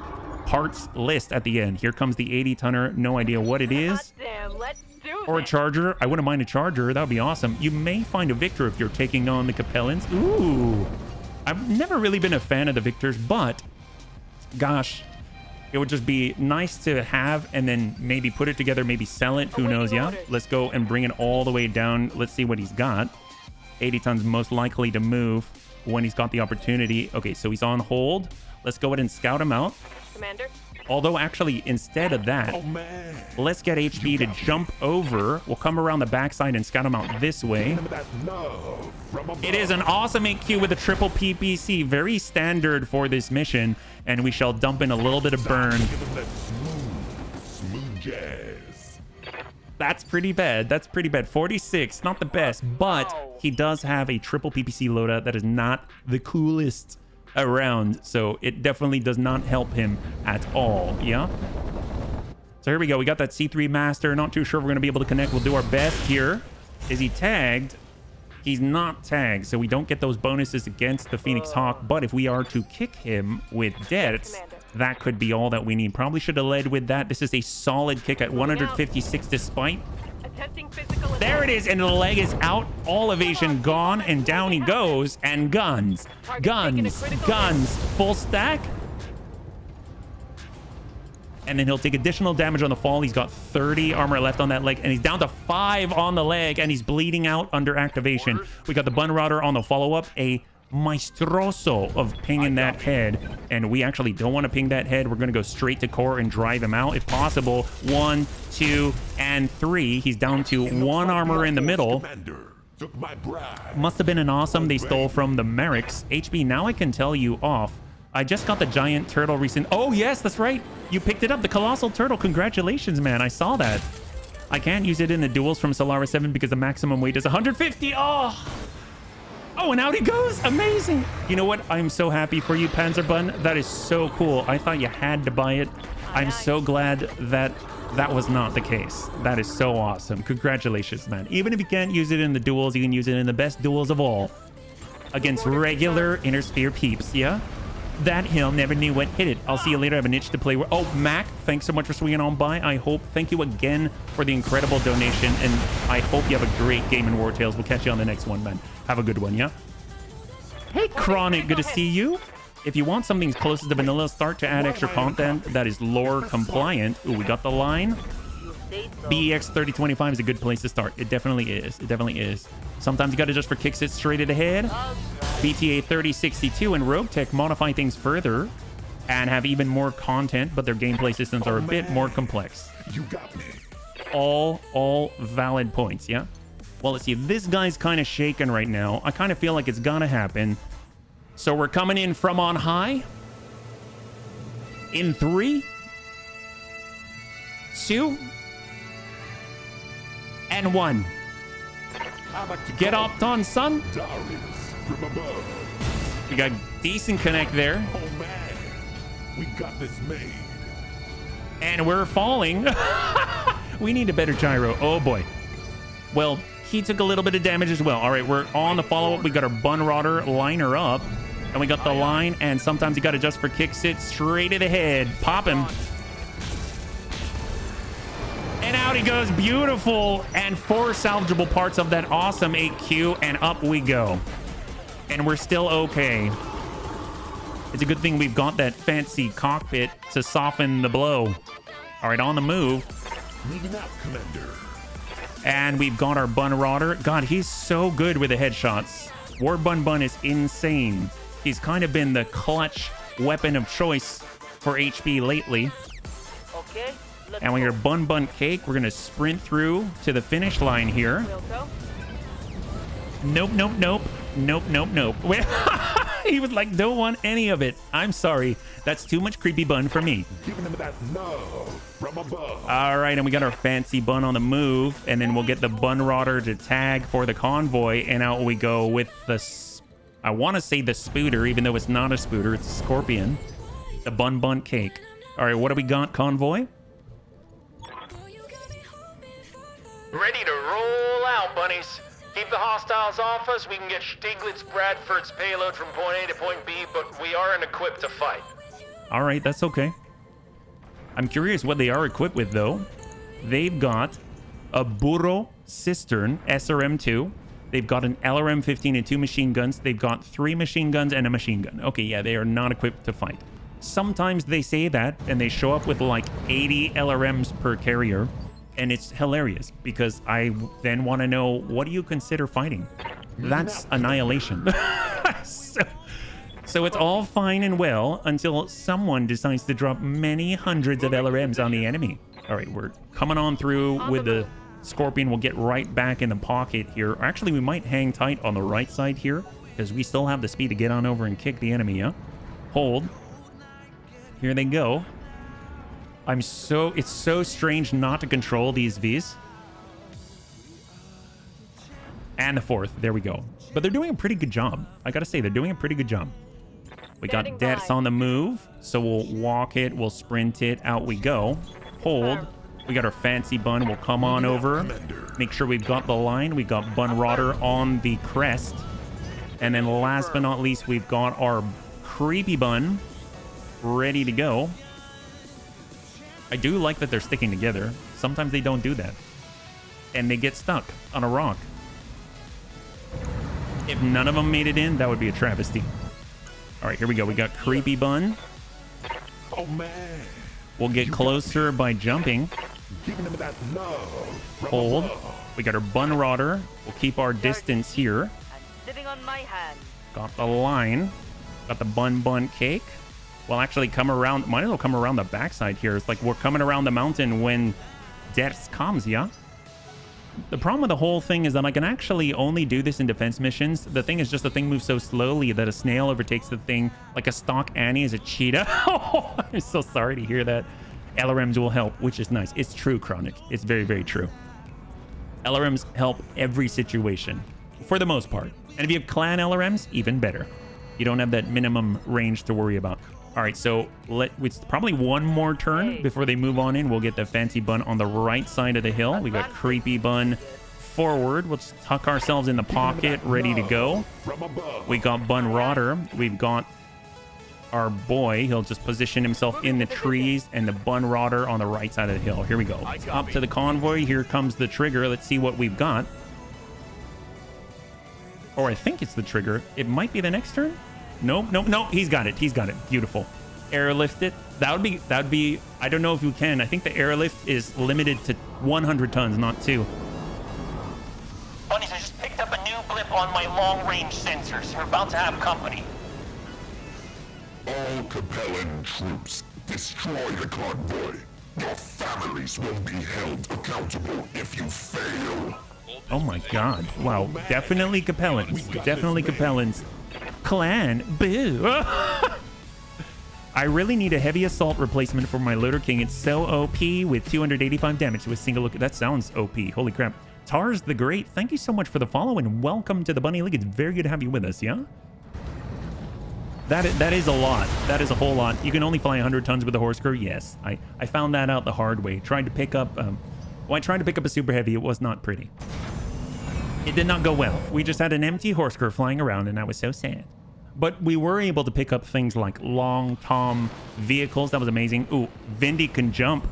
parts list at the end. Here comes the 80-tonner. No idea what it is. Damn, let's do or a it. charger. I wouldn't mind a charger. That would be awesome. You may find a Victor if you're taking on the Capellans. Ooh. I've never really been a fan of the Victors, but gosh, it would just be nice to have and then maybe put it together, maybe sell it. Who knows? Yeah. Let's go and bring it all the way down. Let's see what he's got. 80 tons most likely to move when he's got the opportunity. Okay, so he's on hold. Let's go ahead and scout him out. Commander? Although, actually, instead of that, let's get HB to jump over. We'll come around the backside and scout him out this way. It is an awesome 8Q with a triple PPC. Very standard for this mission. And we shall dump in a little bit of burn. Smooth jazz. That's pretty bad. That's pretty bad. 46, not the best. But he does have a triple PPC loadout that is not the coolest around, so it definitely does not help him at all. Yeah, so here we go. We got that C3 master. Not too sure if we're gonna be able to connect. We'll do our best here. Is he tagged? He's not tagged, so we don't get those bonuses against the Phoenix Hawk. But if we are to kick him with deaths, that could be all that we need. Probably should have led with that. This is a solid kick at 156 despite. There it is, and the leg is out. All evasion gone, and down he goes. And guns, full stack. And then he'll take additional damage on the fall. He's got 30 armor left on that leg, and he's down to 5 on the leg, and he's bleeding out under activation. We got the Bun Router on the follow-up, a maestroso of pinging that head, and we actually don't want to ping that head. We're going to go straight to core and drive him out if possible. 1, 2, and 3. He's down to 1 armor in the middle. Must have been an awesome they stole from the Merrick's. HB, now I can tell you off. I just got the giant turtle recent. Oh yes, that's right, you picked it up, the colossal turtle. Congratulations, man. I saw that. I can't use it in the duels from Solaris 7 because the maximum weight is 150. Oh, and out he goes. Amazing. You know what? I'm so happy for you, Panzerbun. That is so cool. I thought you had to buy it. I'm so glad that that was not the case. That is so awesome. Congratulations, man. Even if you can't use it in the duels, you can use it in the best duels of all. Against regular Inner Sphere peeps, yeah? That hill never knew what hit it. I'll see you later. I have an itch to play with. Oh, Mac, thanks so much for swinging on by. I hope. Thank you again for the incredible donation, and I hope you have a great game in War Tales. We'll catch you on the next one, man. Have a good one, yeah? Hey, Chronic, good to see you. If you want something closest to vanilla, start to add extra content that is lore compliant. Ooh, we got the line. BEX 3025 is a good place to start. It definitely is. It definitely is. Sometimes you got to just for kicks it straight ahead. BTA 3062 and Roguetech modify things further and have even more content, but their gameplay systems are a bit more complex. You got me. All valid points, yeah? Well, let's see. This guy's kind of shaken right now. I kind of feel like it's gonna happen. So we're coming in from on high. In 3, 2, and 1. Get Opton, son. From above. We got decent connect there. Oh man, we got this made. And we're falling. We need a better gyro. Oh boy. Well, he took a little bit of damage as well. All right, we're on the follow-up. We got our Bun Rodder liner up. And we got the line. And sometimes you got to just for kick sit straight to the head. Pop him. And out he goes. Beautiful. And 4 salvageable parts of that awesome 8Q. And up we go. And we're still okay. It's a good thing we've got that fancy cockpit to soften the blow. All right, on the move. Moving out, Commander. And we've got our Bun Rodder. God, he's so good with the headshots. War Bun is insane. He's kind of been the clutch weapon of choice for HB lately. Okay. And with your Bun cake, we're going to sprint through to the finish line here. Nope. Wait, he was like, don't want any of it. I'm sorry. That's too much creepy Bun for me. Giving him that love from above. All right, and we got our fancy Bun on the move, and then we'll get the Bun Rodder to tag for the convoy, and out we go with the, I want to say the Spooter, even though it's not a Spooter, it's a Scorpion. The Bun cake. All right, what do we got, convoy? Ready to roll out, bunnies. Keep the hostiles off us. We can get Stieglitz Bradford's payload from point A to point B, but we aren't equipped to fight. All right, that's okay. I'm curious what they are equipped with, though. They've got a Burro Cistern SRM-2. They've got an LRM-15 and 2 machine guns. They've got 3 machine guns and a machine gun. Okay, yeah, they are not equipped to fight. Sometimes they say that, and they show up with like 80 LRMs per carrier. And it's hilarious because I then want to know, what do you consider fighting? That's annihilation. So it's all fine and well until someone decides to drop many hundreds of LRMs on the enemy. All right, we're coming on through with the Scorpion. We'll get right back in the pocket here. Actually, we might hang tight on the right side here because we still have the speed to get on over and kick the enemy, yeah? Hold. Here they go. It's so strange not to control these Vs. And the fourth. There we go. But they're doing a pretty good job. I gotta say, they're doing a pretty good job. We got Deaths on the move, so we'll walk it, we'll sprint it, out we go. Hold. We got our fancy bun. We'll come on over. Make sure we've got the line. We got Bun Rotter on the crest. And then last but not least, we've got our creepy bun ready to go. I do like that they're sticking together. Sometimes they don't do that. And they get stuck on a rock. If none of them made it in, that would be a travesty. All right, here we go. We got creepy bun. Oh, man. We'll get closer by jumping. Giving them that love. Hold. We got our Bun Rotter. We'll keep our distance here. Living on my hand. Got the line. Got the bun cake. We'll actually come around. Might as well come around the backside here. It's like we're coming around the mountain when Death comes, yeah? The problem with the whole thing is that I can actually only do this in defense missions. The thing is just the thing moves so slowly that a snail overtakes the thing like a stock Annie is a cheetah. Oh, I'm so sorry to hear that. LRMs will help, which is nice. It's true, Chronic. It's very, very true. LRMs help every situation, for the most part. And if you have clan LRMs, even better. You don't have that minimum range to worry about. All right, so it's probably one more turn before they move on in. We'll get the fancy bun on the right side of the hill. We got creepy bun forward. We'll just tuck ourselves in the pocket, ready to go. We got Bun Rotter. We've got our boy. He'll just position himself in the trees, and the Bun Rotter on the right side of the hill. Here we go. Up to the convoy. Here comes the trigger. Let's see what we've got. Or I think it's the trigger. It might be the next turn. Nope. He's got it. Beautiful. Airlift it. That would be. I don't know if you can. I think the airlift is limited to 100 tons, not 2. Bunnies, I just picked up a new blip on my long-range sensors. We're about to have company. All Capellan troops, destroy the convoy. Your families will be held accountable if you fail. Oh my god. Wow. Definitely Capellans. Definitely Capellans. Clan. Boo. I really need a heavy assault replacement for my Loader King. It's so OP with 285 damage to a single look. That sounds OP. Holy crap. Tars the Great, thank you so much for the follow and welcome to the Bunny League. It's very good to have you with us, yeah? That is a lot. That is a whole lot. You can only fly 100 tons with a horse crew? Yes. I found that out the hard way. Tried to pick up... I tried to pick up a super heavy. It was not pretty. It did not go well. We just had an empty horse crew flying around, and I was so sad. But we were able to pick up things like long tom vehicles. That was amazing. Ooh, Vindy can jump.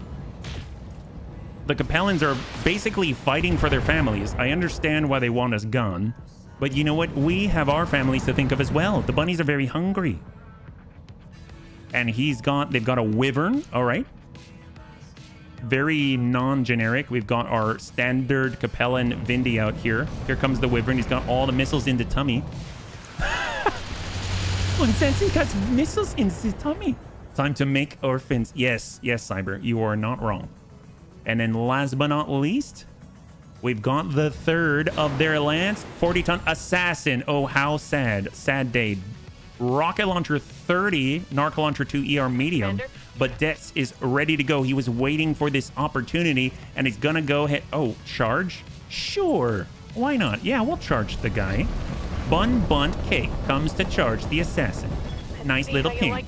The Capellans are basically fighting for their families. I understand why they want us gone. But you know what? We have our families to think of as well. The bunnies are very hungry. And they've got a wyvern. All right. Very non-generic. We've got our standard Capellan Vindy out here. Here comes the wyvern. He's got all the missiles in the tummy. One sense he got missiles in his tummy. Time to make orphans. Yes, Cyber, you are not wrong. And then last but not least, we've got the third of their lance, 40-ton assassin. Oh, how sad. Sad day. Rocket launcher 30, Narco launcher 2 ER medium. But Detz is ready to go. He was waiting for this opportunity, and he's gonna go ahead. Oh, charge? Sure. Why not? Yeah, we'll charge the guy. Bun Bunt Cake comes to charge the assassin. Nice little ping.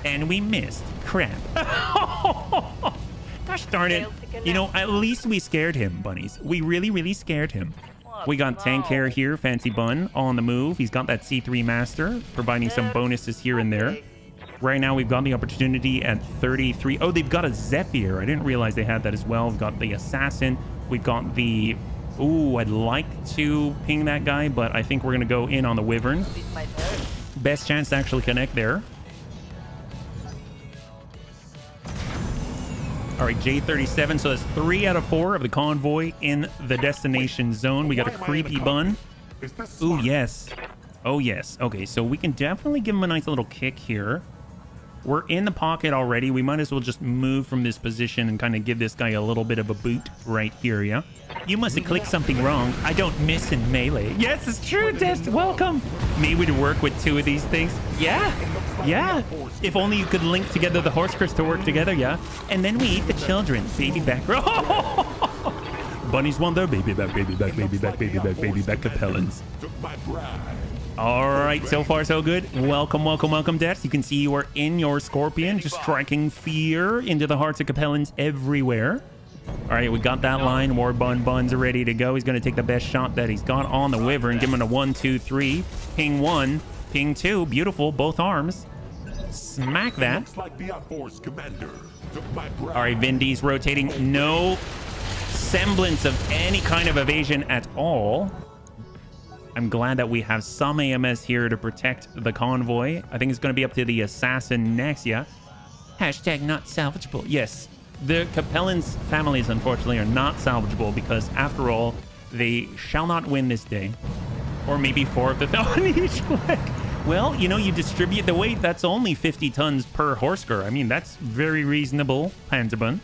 And we missed. Crap. Gosh darn it. You know, at least we scared him, bunnies. We really, really scared him. We got Tank Hair here, Fancy Bun, on the move. He's got that C3 Master, providing some bonuses here and there. Right now, we've got the opportunity at 33. Oh, they've got a Zephyr. I didn't realize they had that as well. We've got the Assassin. We've got the... Ooh, I'd like to ping that guy, but I think we're going to go in on the Wyvern. Best chance to actually connect there. All right, J37. So that's 3 out of 4 of the convoy in the destination zone. We got a creepy bun Is this Ooh, smart? yes. Oh, yes. Okay, so we can definitely give him a nice little kick here. We're in the pocket already. We might as well just move from this position and kind of give this guy a little bit of a boot right here, yeah? You must have clicked something wrong. I don't miss in melee. Yes, it's true, Test. Welcome. Me would work with two of these things. Yeah. Yeah. If only you could link together the horse crits to work together, yeah? And then we eat the children. Baby back. Bunnies want their baby back, baby back, baby back, baby back, baby back Capellans. All right, so far so good. Welcome, welcome, welcome, Dex. You can see you are in your Scorpion, just striking fear into the hearts of Capellans everywhere. All right, we got that line. War Bun's ready to go. He's going to take the best shot that he's got on the Wyvern. Give him a 1, 2, 3. Ping 1, ping 2. Beautiful, both arms. Smack that. Looks like the outforce commander took my All right, Vindy's rotating. No semblance of any kind of evasion at all. I'm glad that we have some AMS here to protect the convoy. I think it's going to be up to the assassin next, yeah? Hashtag not salvageable. Yes, the Capellans families, unfortunately, are not salvageable because, after all, they shall not win this day. Or maybe 4 of the on each leg. Well, you know, you distribute the weight. That's only 50 tons per horsecar. I mean, that's very reasonable, Panzerbun.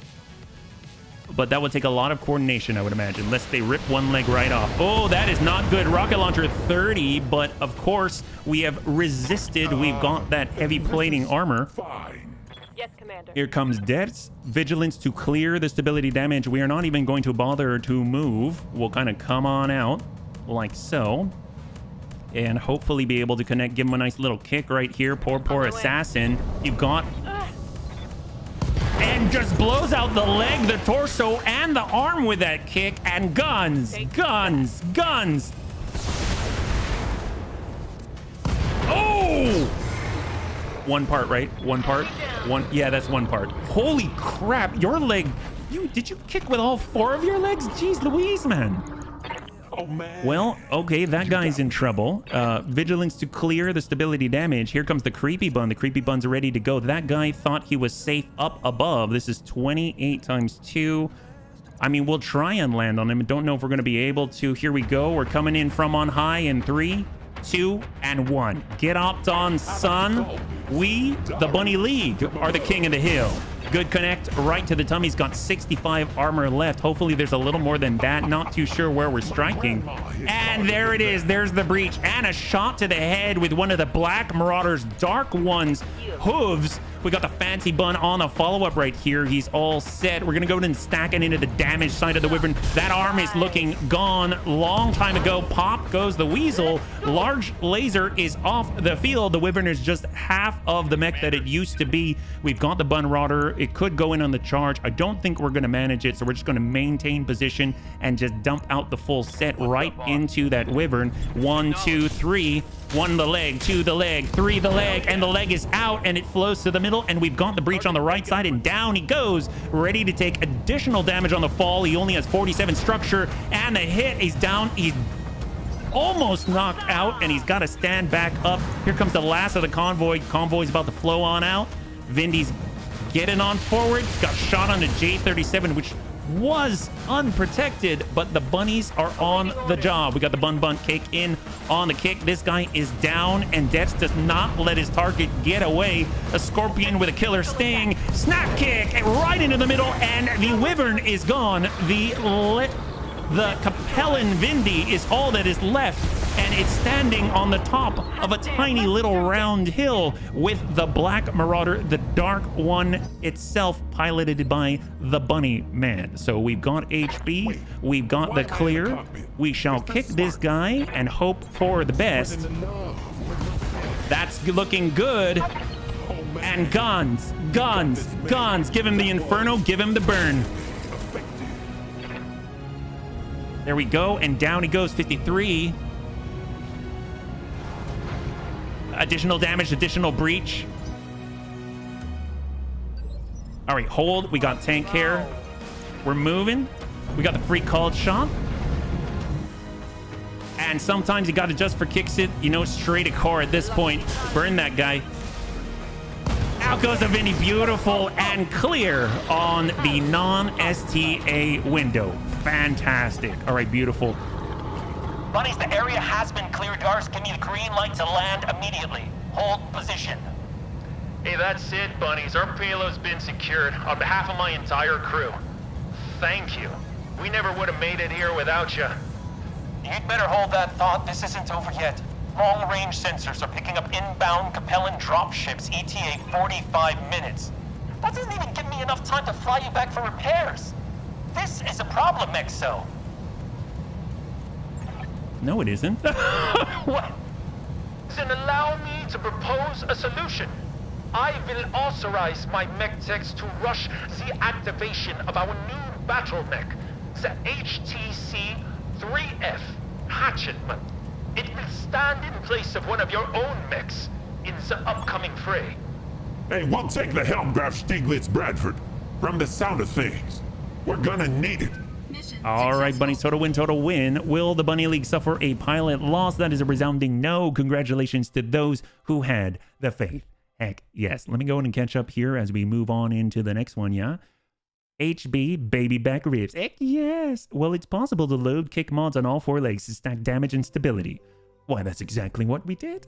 But that would take a lot of coordination, I would imagine, unless they rip one leg right off. Oh, that is not good. Rocket launcher 30, but of course, we have resisted. We've got that heavy plating armor. Fine. Yes, Commander. Here comes Death's Vigilance to clear the stability damage. We are not even going to bother to move. We'll kind of come on out like so. And hopefully be able to connect. Give him a nice little kick right here. Poor assassin. You've got... And just blows out the leg, the torso, and the arm with that kick. And guns. Oh! One part, right? One part? One. Yeah, that's one part. Holy crap. Your leg. Did you kick with all 4 of your legs? Jeez Louise, man. Oh, man. Well, okay, that guy's in trouble. Vigilance to clear the stability damage. Here comes the Creepy Bun. The Creepy Bun's ready to go. That guy thought he was safe up above. This is 28 times 2. I mean, we'll try and land on him. Don't know if we're going to be able to. Here we go. We're coming in from on high in 3, 2, and 1. Get opt on, son. We, the Bunny League, are the king of the hill. Good connect right to the tummy. He's got 65 armor left. Hopefully there's a little more than that. Not too sure where we're striking. And there it is. There's the breach. And a shot to the head with one of the Black Marauders' Dark One's hooves. We got the Fancy Bun on the follow-up right here. He's all set. We're going to go and stack it into the damage side of the Wyvern. That arm is looking gone. Long time ago. Pop goes the Weasel. Large laser is off the field. The Wyvern is just half of the mech that it used to be. We've got the Bun Marauder. It could go in on the charge. I don't think we're going to manage it, so we're just going to maintain position and just dump out the full set right into that Wyvern. 1, 2, 3. 1 the leg, 2 the leg, 3 the leg, and the leg is out, and it flows to the middle, and we've got the breach on the right side, and down he goes, ready to take additional damage on the fall. He only has 47 structure, and the hit, he's down. He's almost knocked out, and he's got to stand back up. Here comes the last of the convoy. Convoy's about to flow on out. Vindy's getting on forward. Got shot on the J37, which was unprotected, but the bunnies are on the job. We got the bun cake in on the kick. This guy is down, and Dex does not let his target get away. A Scorpion with a killer sting. Snap kick right into the middle, and the Wyvern is gone. The Capellan Vindy is all that is left, and it's standing on the top of a tiny little round hill with the Black Marauder, the Dark One itself, piloted by the Bunny Man. So we've got HB, we've got the clear. We shall kick this guy and hope for the best. That's looking good. And guns. Give him the Inferno, give him the burn. There we go, and down he goes, 53. Additional damage, additional breach. All right, hold. We got tank here. We're moving. We got the free called shot. And sometimes you got to just for kicks it, you know, straight a core at this point. Burn that guy. Out goes the Vindy, beautiful and clear on the non-STA window. Fantastic. All right, beautiful. Bunnies, the area has been cleared. Guards, give me the green light to land immediately. Hold position. Hey, that's it, Bunnies. Our payload's been secured on behalf of my entire crew. Thank you. We never would have made it here without you. You'd better hold that thought. This isn't over yet. Long-range sensors are picking up inbound Capellan dropships ETA 45 minutes. That doesn't even give me enough time to fly you back for repairs. This is a problem, Exo. No, it isn't. What? Then allow me to propose a solution. I will authorize my mech techs to rush the activation of our new battle mech, the HTC-3F Hatchetman. It will stand in place of one of your own mechs in the upcoming fray. Hey, we'll take the helm, Graf Stieglitz Bradford. From the sound of things, we're gonna need it. All right, Bunnies, total win, total win. Will the Bunny League suffer a pilot loss? That is a resounding no. Congratulations to those who had the faith. Heck yes. Let me go in and catch up here as we move on into the next one, yeah? HB baby back ribs. Heck yes. Well, it's possible to load kick mods on all 4 legs to stack damage and stability. Why, that's exactly what we did.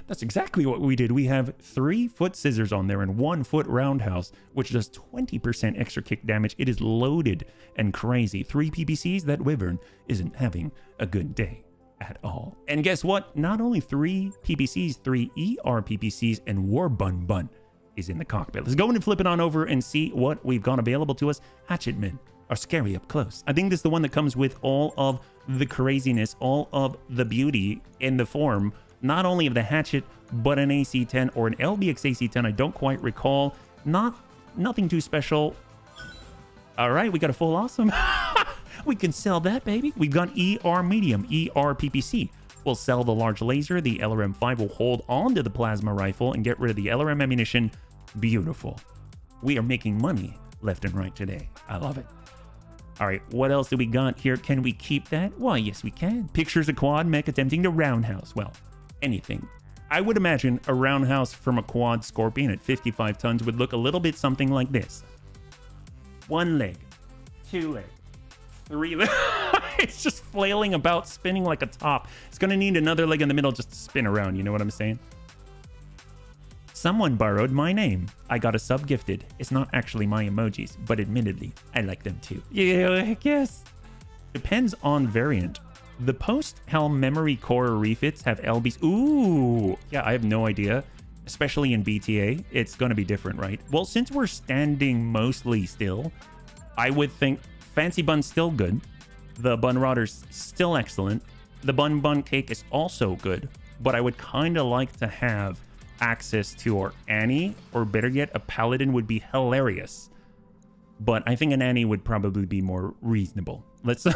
That's exactly what we did. We have 3 foot scissors on there and 1 foot roundhouse, which does 20% extra kick damage. It is loaded and crazy. 3 PPCs, that wyvern isn't having a good day at all. And guess what? Not only 3 PPCs, 3 ER PPCs and War Bun Bun is in the cockpit. Let's go in and flip it on over and see what we've got available to us. Hatchetmen are scary up close. I think this is the one that comes with all of the craziness, all of the beauty in the form, not only of the hatchet, but an AC-10 or an LBX AC-10. I don't quite recall. Nothing too special. All right, we got a full awesome. We can sell that, baby. We've got ER medium, ER PPC. We'll sell the large laser. The LRM-5 will hold on to the plasma rifle and get rid of the LRM ammunition. Beautiful. We are making money left and right today. I love it. All right, what else do we got here? Can we keep that? Why, yes, we can. Pictures of quad mech attempting to roundhouse. Well, anything. I would imagine a roundhouse from a quad Scorpion at 55 tons would look a little bit something like this. 1 leg, 2 legs, 3 legs. It's just flailing about, spinning like a top. It's going to need another leg in the middle just to spin around. You know what I'm saying? Someone borrowed my name. I got a sub gifted. It's not actually my emojis, but admittedly, I like them too. Yeah, I guess. Depends on variant. The post-helm memory core refits have LBs. Ooh, yeah, I have no idea. Especially in BTA, it's going to be different, right? Well, since we're standing mostly still, I would think Fancy Bun's still good. The Bun Rodder's still excellent. The Bun Bun Cake is also good, but I would kind of like to have access to our Annie, or better yet, a Paladin would be hilarious. But I think an Annie would probably be more reasonable. Let's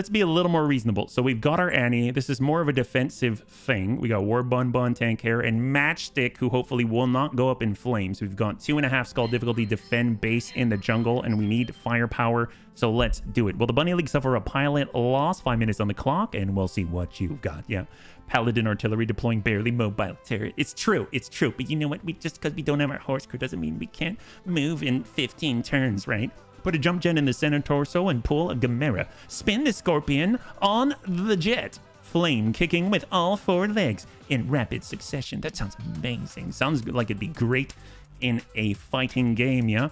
be a little more reasonable. So we've got our Annie. This is more of a defensive thing. We got War Bun Bun, Tank Hair, and Matchstick, who hopefully will not go up in flames. We've got 2.5 skull difficulty, defend base in the jungle, and we need firepower. So let's do it. Will the Bunny League suffer a pilot loss? 5 minutes on the clock, and we'll see what you've got. Yeah. Paladin artillery deploying barely mobile turret. It's true. But you know what? Just because we don't have our horse crew doesn't mean we can't move in 15 turns, right? Put a jump jet in the center torso and pull a Gamera. Spin the Scorpion on the jet. Flame kicking with all 4 legs in rapid succession. That sounds amazing. Sounds like it'd be great in a fighting game, yeah?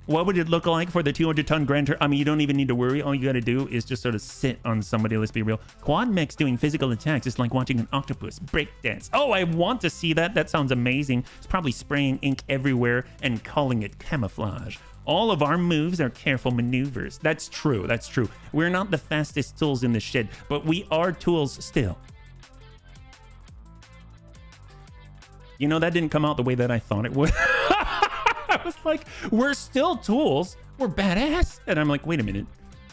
What would it look like for the 200-ton Grand Tur- I mean, you don't even need to worry. All you got to do is just sort of sit on somebody. Let's be real. Quad mechs doing physical attacks is like watching an octopus break dance. Oh, I want to see that. That sounds amazing. It's probably spraying ink everywhere and calling it camouflage. All of our moves are careful maneuvers. That's true. That's true. We're not the fastest tools in the shed, but we are tools still. You know, that didn't come out the way that I thought it would. I was like, we're still tools. We're badass. And I'm like, wait a minute.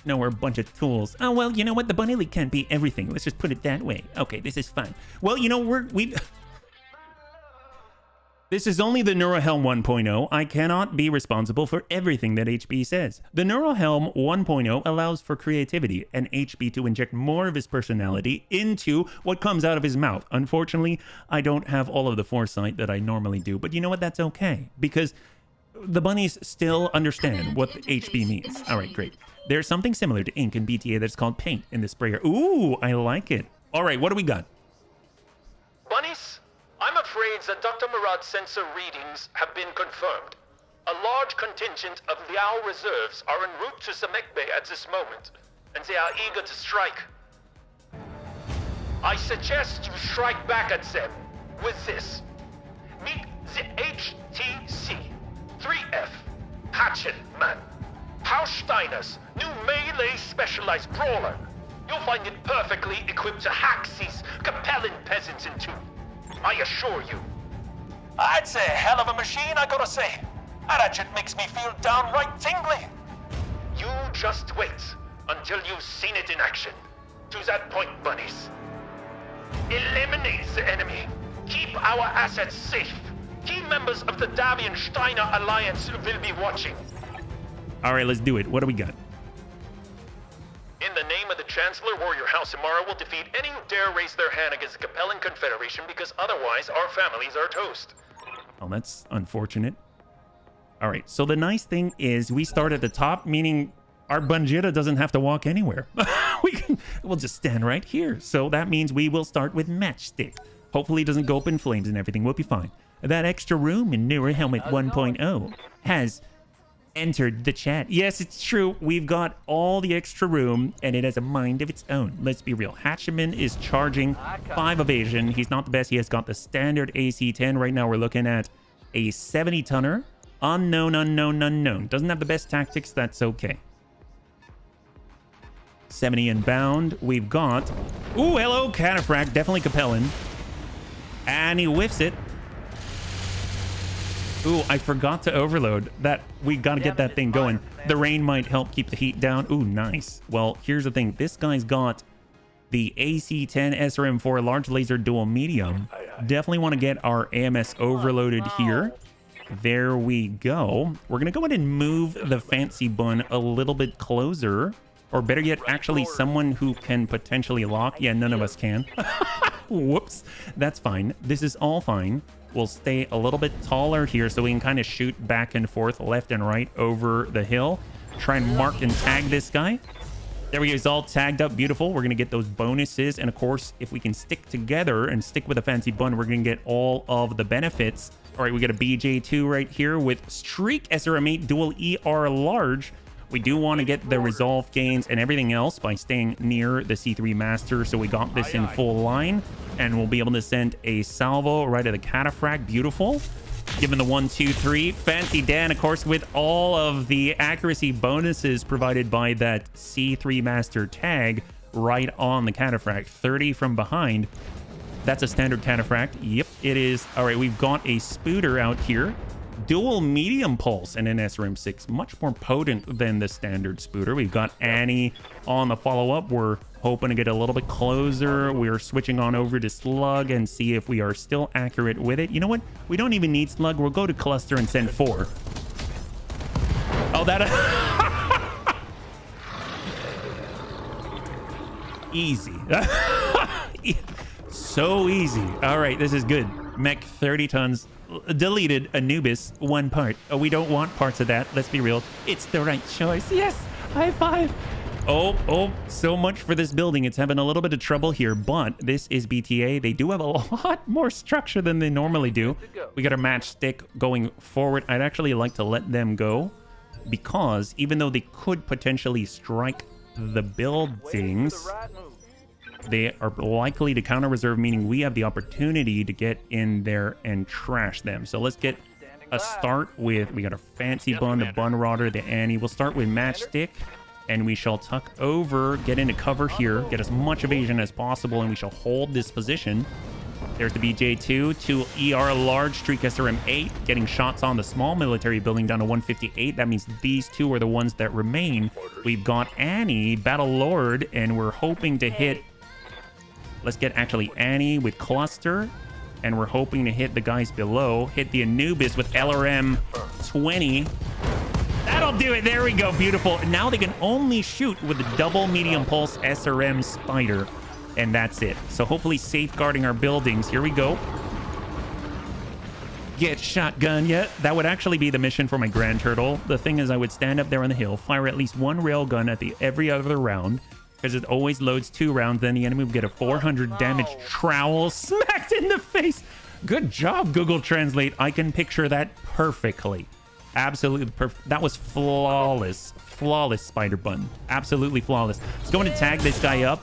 No, we're a bunch of tools. Oh, well, you know what? The Bunny League can't be everything. Let's just put it that way. Okay, this is fine. Well, you know, we This is only the Neurohelm 1.0. I cannot be responsible for everything that HB says. The Neurohelm 1.0 allows for creativity and HB to inject more of his personality into what comes out of his mouth. Unfortunately, I don't have all of the foresight that I normally do, but you know what? That's okay, because The bunnies still understand what the HB means. All right, great. There's something similar to ink in BTA that's called paint in the sprayer. Ooh, I like it. All right, what do we got? Bunnies, I'm afraid that Dr. Murad's sensor readings have been confirmed. A large contingent of Liao reserves are en route to Samek Bay at this moment, and they are eager to strike. I suggest you strike back at them with this. Meet the HTC 3F Hatchet Man, Hausteiner's new melee specialized brawler. You'll find it perfectly equipped to hack these Capellan peasants in two. I assure you. That's a hell of a machine, I gotta say. That hatchet makes me feel downright tingly. You just wait until you've seen it in action. To that point, bunnies. Eliminate the enemy. Keep our assets safe. Key members of the Davian-Steiner Alliance will be watching. All right, let's do it. What do we got? In the name of the Chancellor, Warrior House Amara will defeat any who dare raise their hand against the Capellan Confederation, because otherwise our families are toast. Oh, that's unfortunate. All right, so the nice thing is we start at the top, meaning our Bunjita doesn't have to walk anywhere. We'll just stand right here. So that means we will start with Matchstick. Hopefully it doesn't go up in flames and everything. We'll be fine. That extra room in Newer Helmet 1.0 has entered the chat. Yes, it's true. We've got all the extra room, and it has a mind of its own. Let's be real. Hatcheman is charging 5 evasion. He's not the best. He has got the standard AC-10. Right now we're looking at a 70-tonner. Unknown, unknown, unknown. Doesn't have the best tactics. That's okay. 70 inbound. We've got... Ooh, hello, Cataphract. Definitely Capellan. And he whiffs it. Ooh, I forgot to overload. That we got to get that thing going. The rain might help keep the heat down. Ooh, nice. Well, here's the thing. This guy's got the AC-10 SRM4 large laser dual medium. Definitely want to get our AMS overloaded here. There we go. We're going to go ahead and move the fancy bun a little bit closer. Or better yet, actually someone who can potentially lock. Yeah, none of us can. Whoops. That's fine. This is all fine. We'll stay a little bit taller here so we can kind of shoot back and forth, left and right over the hill. Try and mark and tag this guy. There we go. He's all tagged up. Beautiful. We're going to get those bonuses. And of course, if we can stick together and stick with a fancy bun, we're going to get all of the benefits. All right, we got a BJ2 right here with Streak SRM8 Dual ER Large. We do want to get the resolve gains and everything else by staying near the C3 Master. So we got this in full line, and we'll be able to send a salvo right at the Cataphract. Beautiful. Given the 1, 2, 3. Fancy Dan, of course, with all of the accuracy bonuses provided by that C3 Master tag right on the Cataphract. 30 from behind. That's a standard Cataphract. Yep, it is. All right, we've got a Spooter out here. Dual medium pulse and an SRM6. Much more potent than the standard Spooter. We've got Annie on the follow-up. We're hoping to get a little bit closer. We're switching on over to Slug and see if we are still accurate with it. You know what? We don't even need Slug. We'll go to Cluster and send 4. Oh, that... Easy. So easy. All right, this is good. Mech 30 tons. Deleted Anubis 1 part. Oh, we don't want parts of that. Let's be real. It's the right choice. Yes. High five. Oh, so much for this building. It's having a little bit of trouble here, but this is BTA. They do have a lot more structure than they normally do. We got our matchstick going forward. I'd actually like to let them go because even though they could potentially strike the buildings, they are likely to counter reserve, meaning we have the opportunity to get in there and trash them. So let's get a start with, we got a fancy bun, the bun rodder, the Annie. We'll start with matchstick, and we shall tuck over, get into cover here, get as much evasion as possible, and we shall hold this position. There's the BJ2, 2 ER large, Streak SRM8, getting shots on the small military building down to 158. That means these two are the ones that remain. We've got Annie, Battle Lord, and we're hoping to hit... Let's get actually Annie with Cluster, and we're hoping to hit the guys below. Hit the Anubis with LRM 20. That'll do it. There we go. Beautiful. Now they can only shoot with the double medium pulse SRM Spider, and that's it. So hopefully safeguarding our buildings. Here we go. get shotgun yet. That would actually be the mission for my Grand Turtle. The thing is, I would stand up there on the hill, fire at least one railgun at every other round, because it always loads 2 rounds. Then the enemy would get a 400 damage trowel smacked in the face. Good job, Google Translate. I can picture that perfectly. Absolutely perfect. That was flawless. Flawless, Spider Bun. Absolutely flawless. Let's go in to tag this guy up.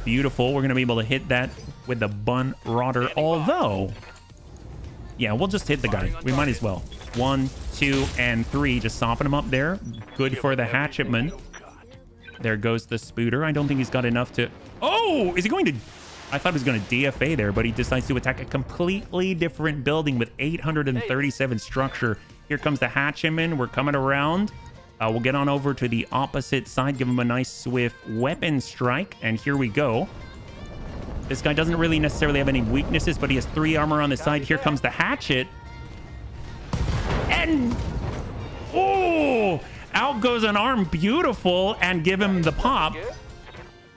Beautiful. We're going to be able to hit that with the Bun Rodder. Although, yeah, we'll just hit the guy. We might as well. 1, 2, and 3. Just soften him up there. Good for the hatchetman. There goes the Spooter. I don't think he's got enough to... Oh! Is he going to... I thought he was going to DFA there, but he decides to attack a completely different building with 837 structure. Here comes the hatchetman. We're coming around. We'll get on over to the opposite side. Give him a nice swift weapon strike. And here we go. This guy doesn't really necessarily have any weaknesses, but he has 3 armor on the side. Here comes the hatchet. And... oh! Out goes an arm. Beautiful. And give him the pop.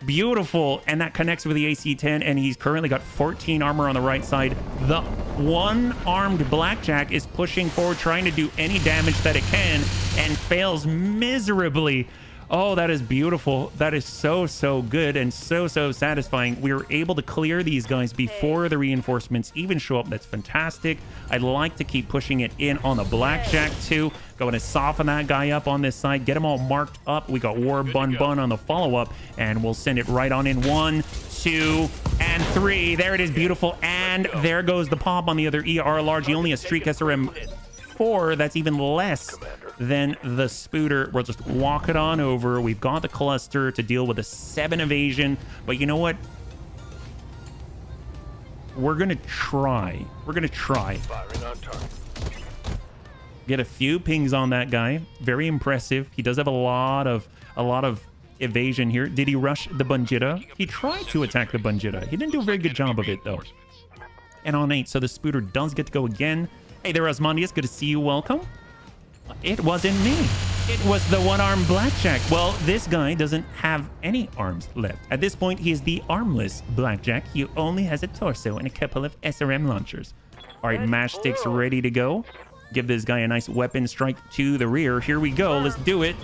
Beautiful. And that connects with the AC-10, and he's currently got 14 armor on the right side. The one-armed blackjack is pushing forward, trying to do any damage that it can, and fails miserably. Oh, that is beautiful. That is so, so good and so, so satisfying. We were able to clear these guys before the reinforcements even show up. That's fantastic. I'd like to keep pushing it in on the blackjack too. Going to soften that guy up on this side. Get them all marked up. We got War Bun Bun on the follow-up, and we'll send it right on in. 1, 2, and 3. There it is. Beautiful. And there goes the pop on the other ER large. He only has Streak SRM 4. That's even less than the Spooter. We'll just walk it on over. We've got the cluster to deal with a 7 evasion, but you know what? We're gonna try. We're gonna try. Firing on target. Get a few pings on that guy. Very impressive. He does have a lot of evasion here. Did he rush the Bunjita? He tried to attack the Bunjita. He didn't do a very good job of it though. And on 8, so the Spooter does get to go again. Hey there, Osmondius. Good to see you. Welcome. It wasn't me. It was the one-armed blackjack. Well, this guy doesn't have any arms left. At this point, he is the armless blackjack. He only has a torso and a couple of SRM launchers. All right, mash sticks ready to go. Give this guy a nice weapon strike to the rear. Here we go. Let's do it.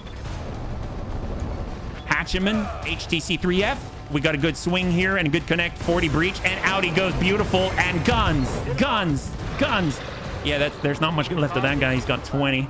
Hatchetman, HTC-3F. We got a good swing here and a good connect. 40 breach, and out he goes. Beautiful. And guns, guns, guns. Yeah, there's not much left of that guy. He's got 20.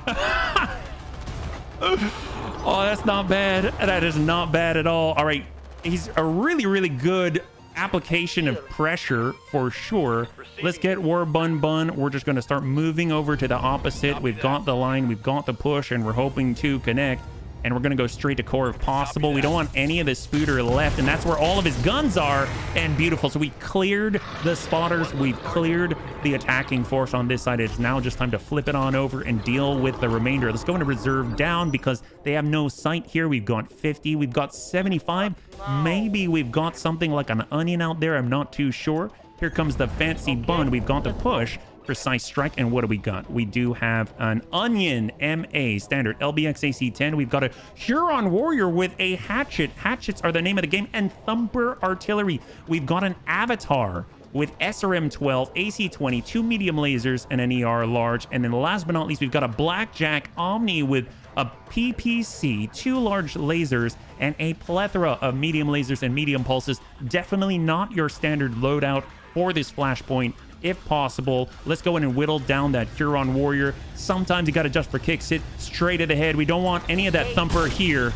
Oh, that's not bad. That is not bad at all. All right. He's a really, really good application of pressure for sure. Let's get War Bun Bun. We're just going to start moving over to the opposite. We've got the line. We've got the push, and we're hoping to connect. And we're going to go straight to core if possible. We don't want any of the Spooter left, and that's where all of his guns are. And beautiful. So we cleared the spotters. We've cleared the attacking force on this side. It's now just time to flip it on over and deal with the remainder. Let's go into reserve down because they have no sight here. We've got 50. We've got 75. Maybe we've got something like an onion out there. I'm not too sure. Here comes the fancy bun. We've got the push. Precise strike. And what do we got? We do have an onion MA standard LBX AC-10. We've got a Huron warrior with a hatchet. Hatchets are the name of the game. And thumper artillery. We've got an avatar with SRM 12, AC-20, 2 medium lasers, and an ER large. And then last but not least, we've got a blackjack Omni with a PPC, 2 large lasers, and a plethora of medium lasers and medium pulses. Definitely not your standard loadout for this flashpoint. If possible, let's go in and whittle down that Huron warrior. Sometimes you got to adjust for kicks. Hit straight at the head. We don't want any of that thumper here.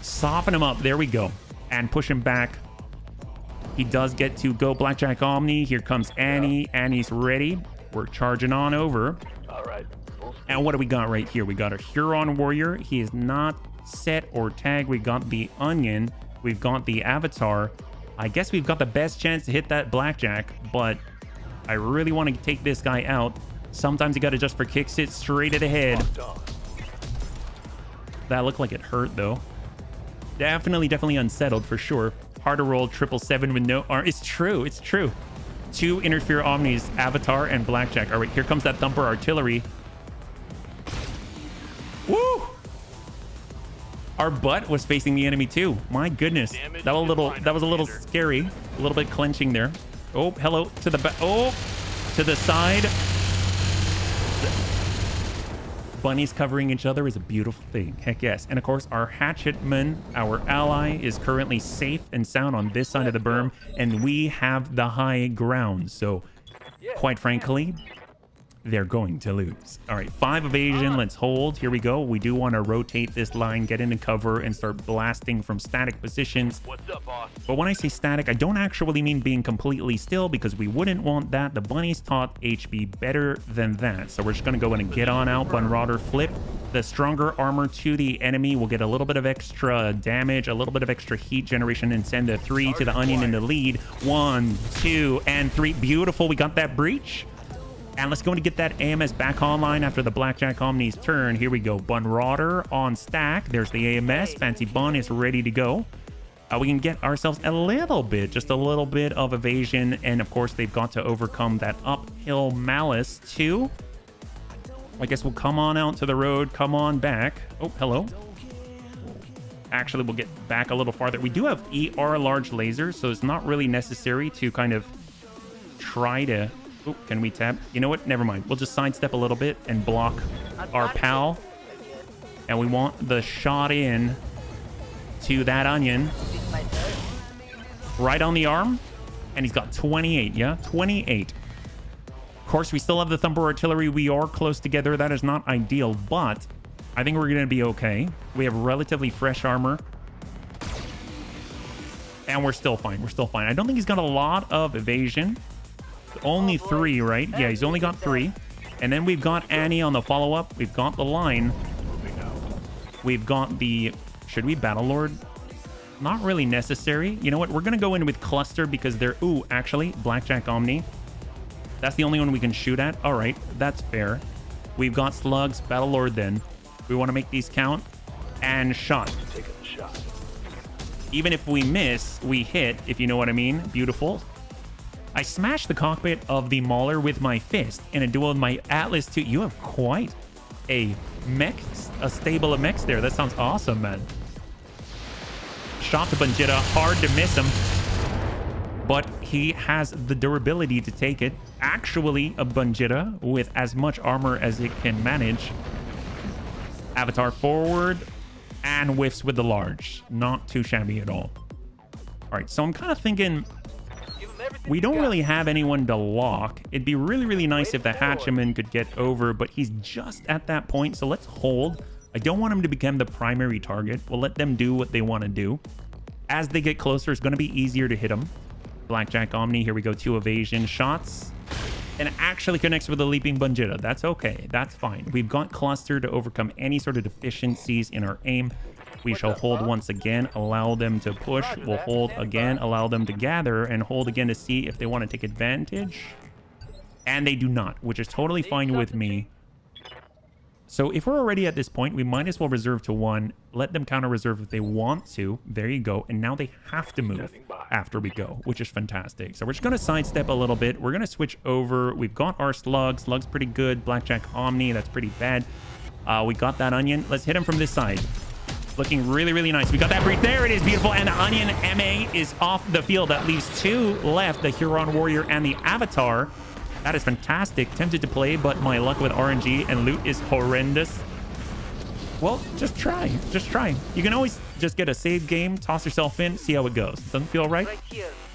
Soften him up. There we go. And push him back. He does get to go Blackjack Omni. Here comes Annie. Annie's ready. We're charging on over. All right. And what do we got right here? We got a Huron warrior. He is not set or tagged. We got the onion. We've got the avatar. I guess we've got the best chance to hit that blackjack, but I really want to take this guy out. Sometimes you got to adjust for kicks. Hit straight at the head. That looked like it hurt, though. Definitely unsettled for sure. Hard to roll 777 with no arm. It's true. It's true. 2 Interfere Omnis, Avatar, and Blackjack. All right, here comes that thumper artillery. Woo! Our butt was facing the enemy too. My goodness, that was a little scary. A little bit clenching there. Oh, hello to the back. Oh, to the side. bunnies covering each other is a beautiful thing. Heck yes. And of course, our hatchetman, our ally, is currently safe and sound on this side of the berm, and we have the high ground. So, quite frankly, they're going to lose. All right, 5 evasion. Let's hold. Here we go. We do want to rotate this line, get into cover, and start blasting from static positions. What's up, boss? But when I say static, I don't actually mean being completely still, because we wouldn't want that. The bunnies taught HB better than that. So we're just going to go in and get on out. Bunrauder flip. The stronger armor to the enemy will get a little bit of extra damage, a little bit of extra heat generation, and send the 3 to the onion in the lead. 1, 2, and 3. Beautiful. We got that breach. And let's go and get that AMS back online after the Blackjack Omni's turn. Here we go. Bunrauder on stack. There's the AMS. Fancy Bun is ready to go. We can get ourselves a little bit, just a little bit of evasion. And of course, they've got to overcome that uphill malice too. I guess we'll come on out to the road. Come on back. Oh, hello. Actually, we'll get back a little farther. We do have ER large lasers, so it's not really necessary to kind of try to... Oh, can we tap? You know what? Never mind. We'll just sidestep a little bit and block our pal. And we want the shot in to that onion. Right on the arm. And he's got 28, yeah? 28. Of course, we still have the Thumper Artillery. We are close together. That is not ideal, but I think we're going to be okay. We have relatively fresh armor. And we're still fine. We're still fine. I don't think he's got a lot of evasion. Only 3, right? Yeah, he's only got 3. And then we've got Annie on the follow-up. We've got the line. We've got the... Should we Battlelord? Not really necessary. You know what? We're going to go in with Cluster because they're... Ooh, actually, Blackjack Omni. That's the only one we can shoot at. All right, that's fair. We've got Slugs. Battlelord then. We want to make these count. And shot. Taking the shot. Even if we miss, we hit, if you know what I mean. Beautiful. I smashed the cockpit of the Mauler with my fist in a duel with my Atlas 2. You have quite a mech, a stable of mechs there. That sounds awesome, man. Shot to Banjita. Hard to miss him. But he has the durability to take it. Actually, a Banjita with as much armor as it can manage. Avatar forward and whiffs with the large. Not too shabby at all. All right, so I'm kind of thinking... We don't really have anyone to lock. It'd be really, really nice if the Hatchaman could get over, but he's just at that point, so let's hold. I don't want him to become the primary target. We'll let them do what they want to do. As they get closer, it's going to be easier to hit them. Blackjack Omni, here we go. 2 evasion shots. And it actually connects with the Leaping Banjita. That's okay. That's fine. We've got Cluster to overcome any sort of deficiencies in our aim. We shall hold once again, allow them to push. We'll hold again, allow them to gather, and hold again to see if they want to take advantage. And they do not, which is totally fine with me. So if we're already at this point, we might as well reserve to 1. Let them counter reserve if they want to. There you go. And now they have to move after we go, which is fantastic. So we're just going to sidestep a little bit. We're going to switch over. We've got our Slug. Slug's pretty good. Blackjack Omni, that's pretty bad. We got that Onion. Let's hit him from this side. Looking really, really nice. We got that breach. There it is. Beautiful. And the Onion MA is off the field. That leaves 2 left. The Huron Warrior and the Avatar. That is fantastic. Tempted to play, but my luck with RNG and loot is horrendous. Well, just try. Just try. You can always just get a save game, toss yourself in, see how it goes. Doesn't feel right?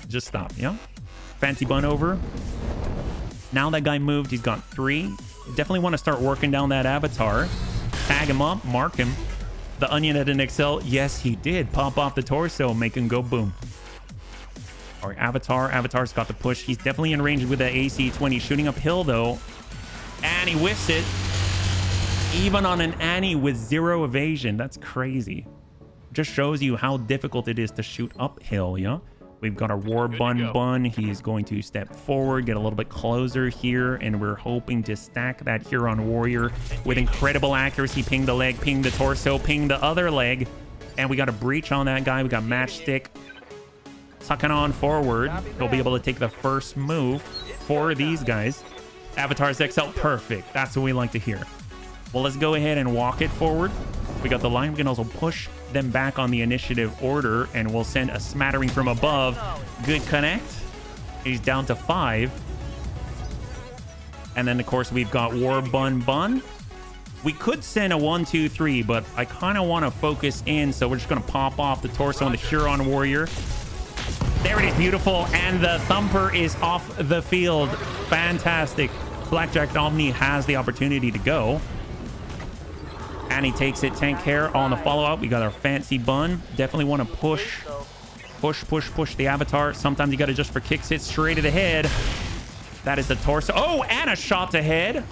Just stop, yeah? Fancy Bun over. Now that guy moved. He's got 3. Definitely want to start working down that Avatar. Tag him up. Mark him. The Onion at an Excel. Yes, he did. Pop off the torso. Make him go boom. All right, Avatar. Avatar's got the push. He's definitely in range with the AC-20. Shooting uphill, though. And he whiffs it. Even on an Annie with 0 evasion. That's crazy. Just shows you how difficult it is to shoot uphill, yeah? We've got our War Bun. He's going to step forward, get a little bit closer here, and we're hoping to stack that Huron Warrior with incredible accuracy. Ping the leg, ping the torso, ping the other leg. And we got a breach on that guy. We got Matchstick. Tucking on forward. He'll be able to take the first move for these guys. Avatar's XL, perfect. That's what we like to hear. Well, let's go ahead and walk it forward. We got the line. We can also push them back on the initiative order, and we'll send a smattering from above. Good connect. He's down to 5. And then, of course, we've got War Bun. We could send a 1, 2, 3, but I kind of want to focus in, so we're just going to pop off the torso on the Huron Warrior. There it is, beautiful, and the Thumper is off the field. Fantastic. Blackjack Omni has the opportunity to go. And he takes it. Tank care on the follow-up. We got our fancy bun. Definitely want to push the Avatar. Sometimes you got to just for kicks hit straight to the head. That is the torso. Oh, and a shot to head.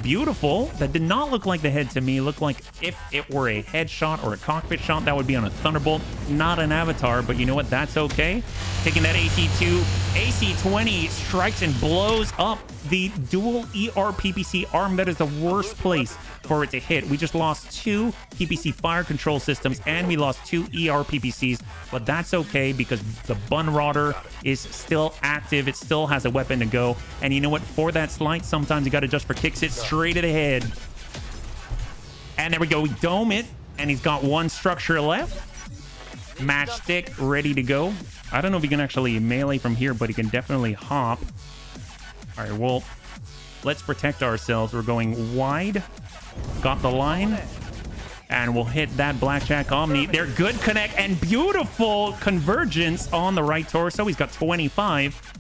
Beautiful. That did not look like the head to me. It looked like if it were a headshot or a cockpit shot, that would be on a Thunderbolt, not an Avatar. But you know what? That's okay. Taking that AC2. AC20 strikes and blows up the dual ER PPC arm. That is the worst place for it to hit. We just lost 2 PPC fire control systems and we lost 2 ER PPCs, but that's okay because the Bun Rodder is still active. It still has a weapon to go. And you know what? For that slight, sometimes you got to just for kicks it straight to the head. And there we go. We dome it, and he's got 1 structure left. Matchstick ready to go. I don't know if he can actually melee from here, but he can definitely hop. All right, well, let's protect ourselves. We're going wide. Got the line. And we'll hit that Blackjack Omni. They're good connect and beautiful convergence on the right torso. He's got 25.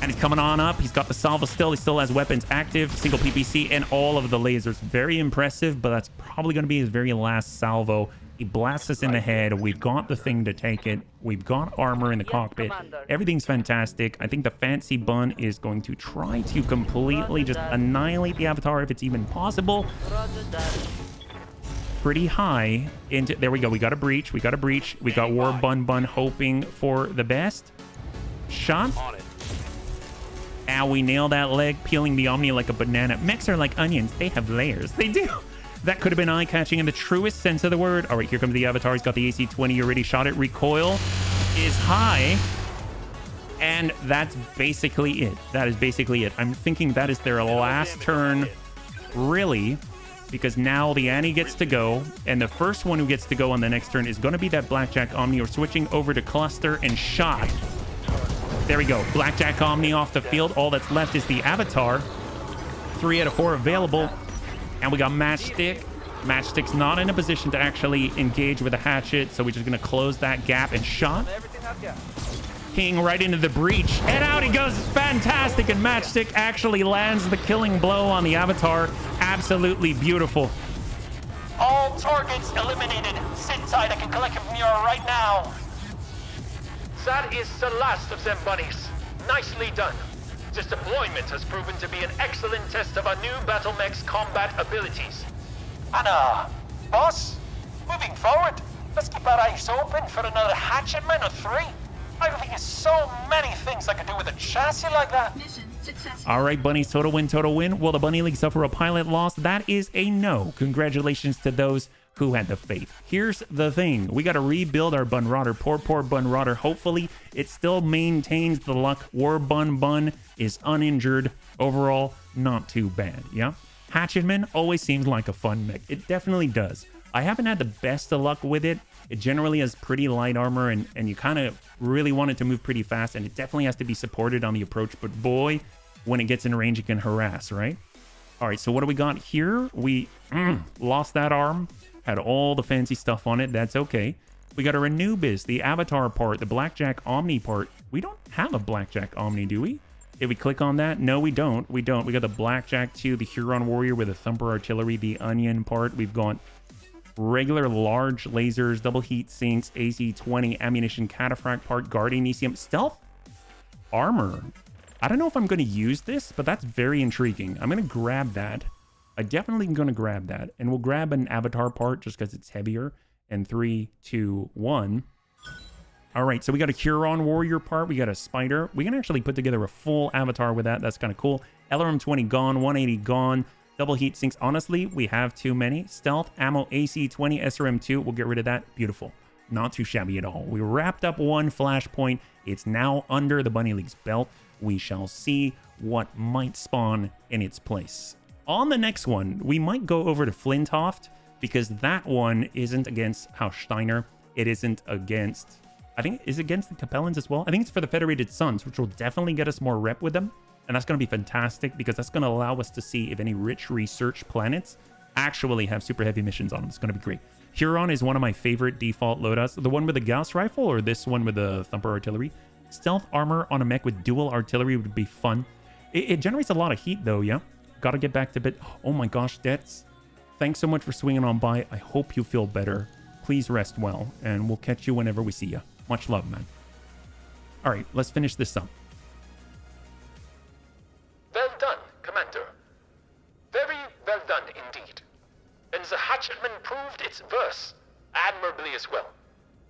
And he's coming on up. He's got the salvo still. He still has weapons active. Single PPC and all of the lasers. Very impressive, but that's probably going to be his very last salvo. He blasts us in the head. We've got the thing to take it. We've got armor in the cockpit. Everything's fantastic. I think the fancy bun is going to try to completely just annihilate the Avatar if it's even possible. Pretty high into... There we go. We got a breach. We got a breach. We got War Bun hoping for the best. Shot. And we nail that leg, peeling the Omni like a banana. Mechs are like onions. They have layers. They do. That could have been eye-catching in the truest sense of the word. All right, here comes the Avatar. He's got the AC-20. You already shot it. Recoil is high. And that's basically it. That is basically it. I'm thinking that is their last turn, really, because now the Annie gets to go. And the first one who gets to go on the next turn is going to be that Blackjack Omni. We're switching over to Cluster and Shot. There we go. Blackjack Omni off the field. All that's left is the Avatar. 3 out of 4 available. And we got Matchstick. Matchstick's not in a position to actually engage with a hatchet, so we're just going to close that gap and Shot. King right into the breach. And out he goes. Fantastic. And Matchstick actually lands the killing blow on the Avatar. Absolutely beautiful. All targets eliminated. Sit tight. I can collect him from you right now. That is the last of them bunnies. Nicely done. This deployment has proven to be an excellent test of our new battle mech's combat abilities. And, boss, moving forward, let's keep our eyes open for another hatchetman or 3. I think there's so many things I could do with a chassis like that. All right, bunnies, total win. Will the Bunny League suffer a pilot loss? That is a no. Congratulations to those who had the faith. Here's the thing. We got to rebuild our Bun Rodder. Poor Bun Rodder. Hopefully, it still maintains the luck. War Bun is uninjured. Overall, not too bad, yeah? Hatchetman always seems like a fun mech. It definitely does. I haven't had the best of luck with it. It generally has pretty light armor, and you kind of really want it to move pretty fast, and it definitely has to be supported on the approach. But boy, when it gets in range, it can harass, right? All right, so what do we got here? We lost that arm. Had all the fancy stuff on it. That's okay. We got our Anubis, the Avatar part, the Blackjack Omni part. We don't have a Blackjack Omni, do we? If we click on that, no, we don't. We got the Blackjack 2, the Huron Warrior with the Thumper Artillery, the Onion part. We've got regular large lasers, double heat sinks, AC-20, ammunition cataphract part, Guardian ECM, stealth armor. I don't know if I'm going to use this, but that's very intriguing. I'm going to grab that. I definitely am going to grab that. And we'll grab an Avatar part just because it's heavier. And 3, 2, 1. All right, so we got a Huron Warrior part. We got a Spider. We can actually put together a full Avatar with that. That's kind of cool. LRM-20 gone, 180 gone. Double heat sinks. Honestly, we have too many. Stealth, ammo, AC-20, SRM-2. We'll get rid of that. Beautiful. Not too shabby at all. We wrapped up one flashpoint. It's now under the Bunny League's belt. We shall see what might spawn in its place. On the next one, we might go over to Flintoft because that one isn't against House Steiner. It isn't against... I think it's against the Capellans as well. I think it's for the Federated Sons, which will definitely get us more rep with them. And that's going to be fantastic because that's going to allow us to see if any rich research planets actually have super heavy missions on them. It's going to be great. Huron is one of my favorite default loadouts. The one with the Gauss rifle or this one with the Thumper artillery? Stealth armor on a mech with dual artillery would be fun. It generates a lot of heat though, yeah? Got to get back to bed. Oh my gosh, Dets. Thanks so much for swinging on by. I hope you feel better. Please rest well, and we'll catch you whenever we see you. Much love, man. All right, let's finish this up. Well done, Commander. Very well done indeed. And the hatchetman proved its verse admirably as well.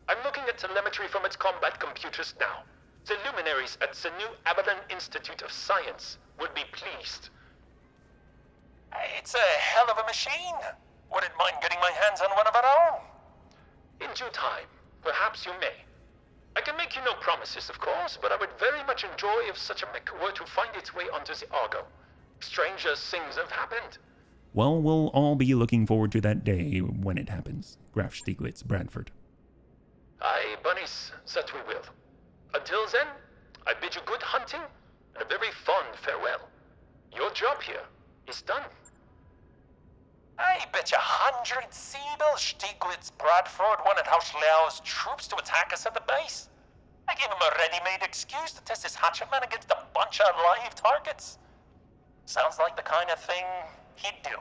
I'm looking at telemetry from its combat computers now. The luminaries at the new Abaddon Institute of Science would be pleased. It's a hell of a machine. Wouldn't mind getting my hands on one of our own. In due time, perhaps you may. I can make you no promises, of course, but I would very much enjoy if such a mech were to find its way onto the Argo. Stranger things have happened. Well, we'll all be looking forward to that day when it happens. Graf Stieglitz, Bradford. Aye, bunnies, that we will. Until then, I bid you good hunting and a very fond farewell. Your job here is done. I bet you 100 Siebel Stieglitz Bradford wanted Hauschlau's troops to attack us at the base. I gave him a ready-made excuse to test his hatchetman against a bunch of live targets. Sounds like the kind of thing he'd do.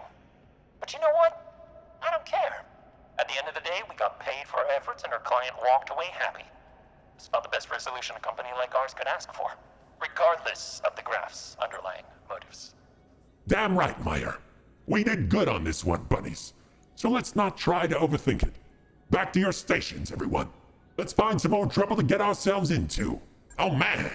But you know what? I don't care. At the end of the day, we got paid for our efforts and our client walked away happy. It's about the best resolution a company like ours could ask for, regardless of the Graf's underlying motives. Damn right, Meyer. We did good on this one, bunnies. So let's not try to overthink it. Back to your stations, everyone. Let's find some more trouble to get ourselves into. Oh, man.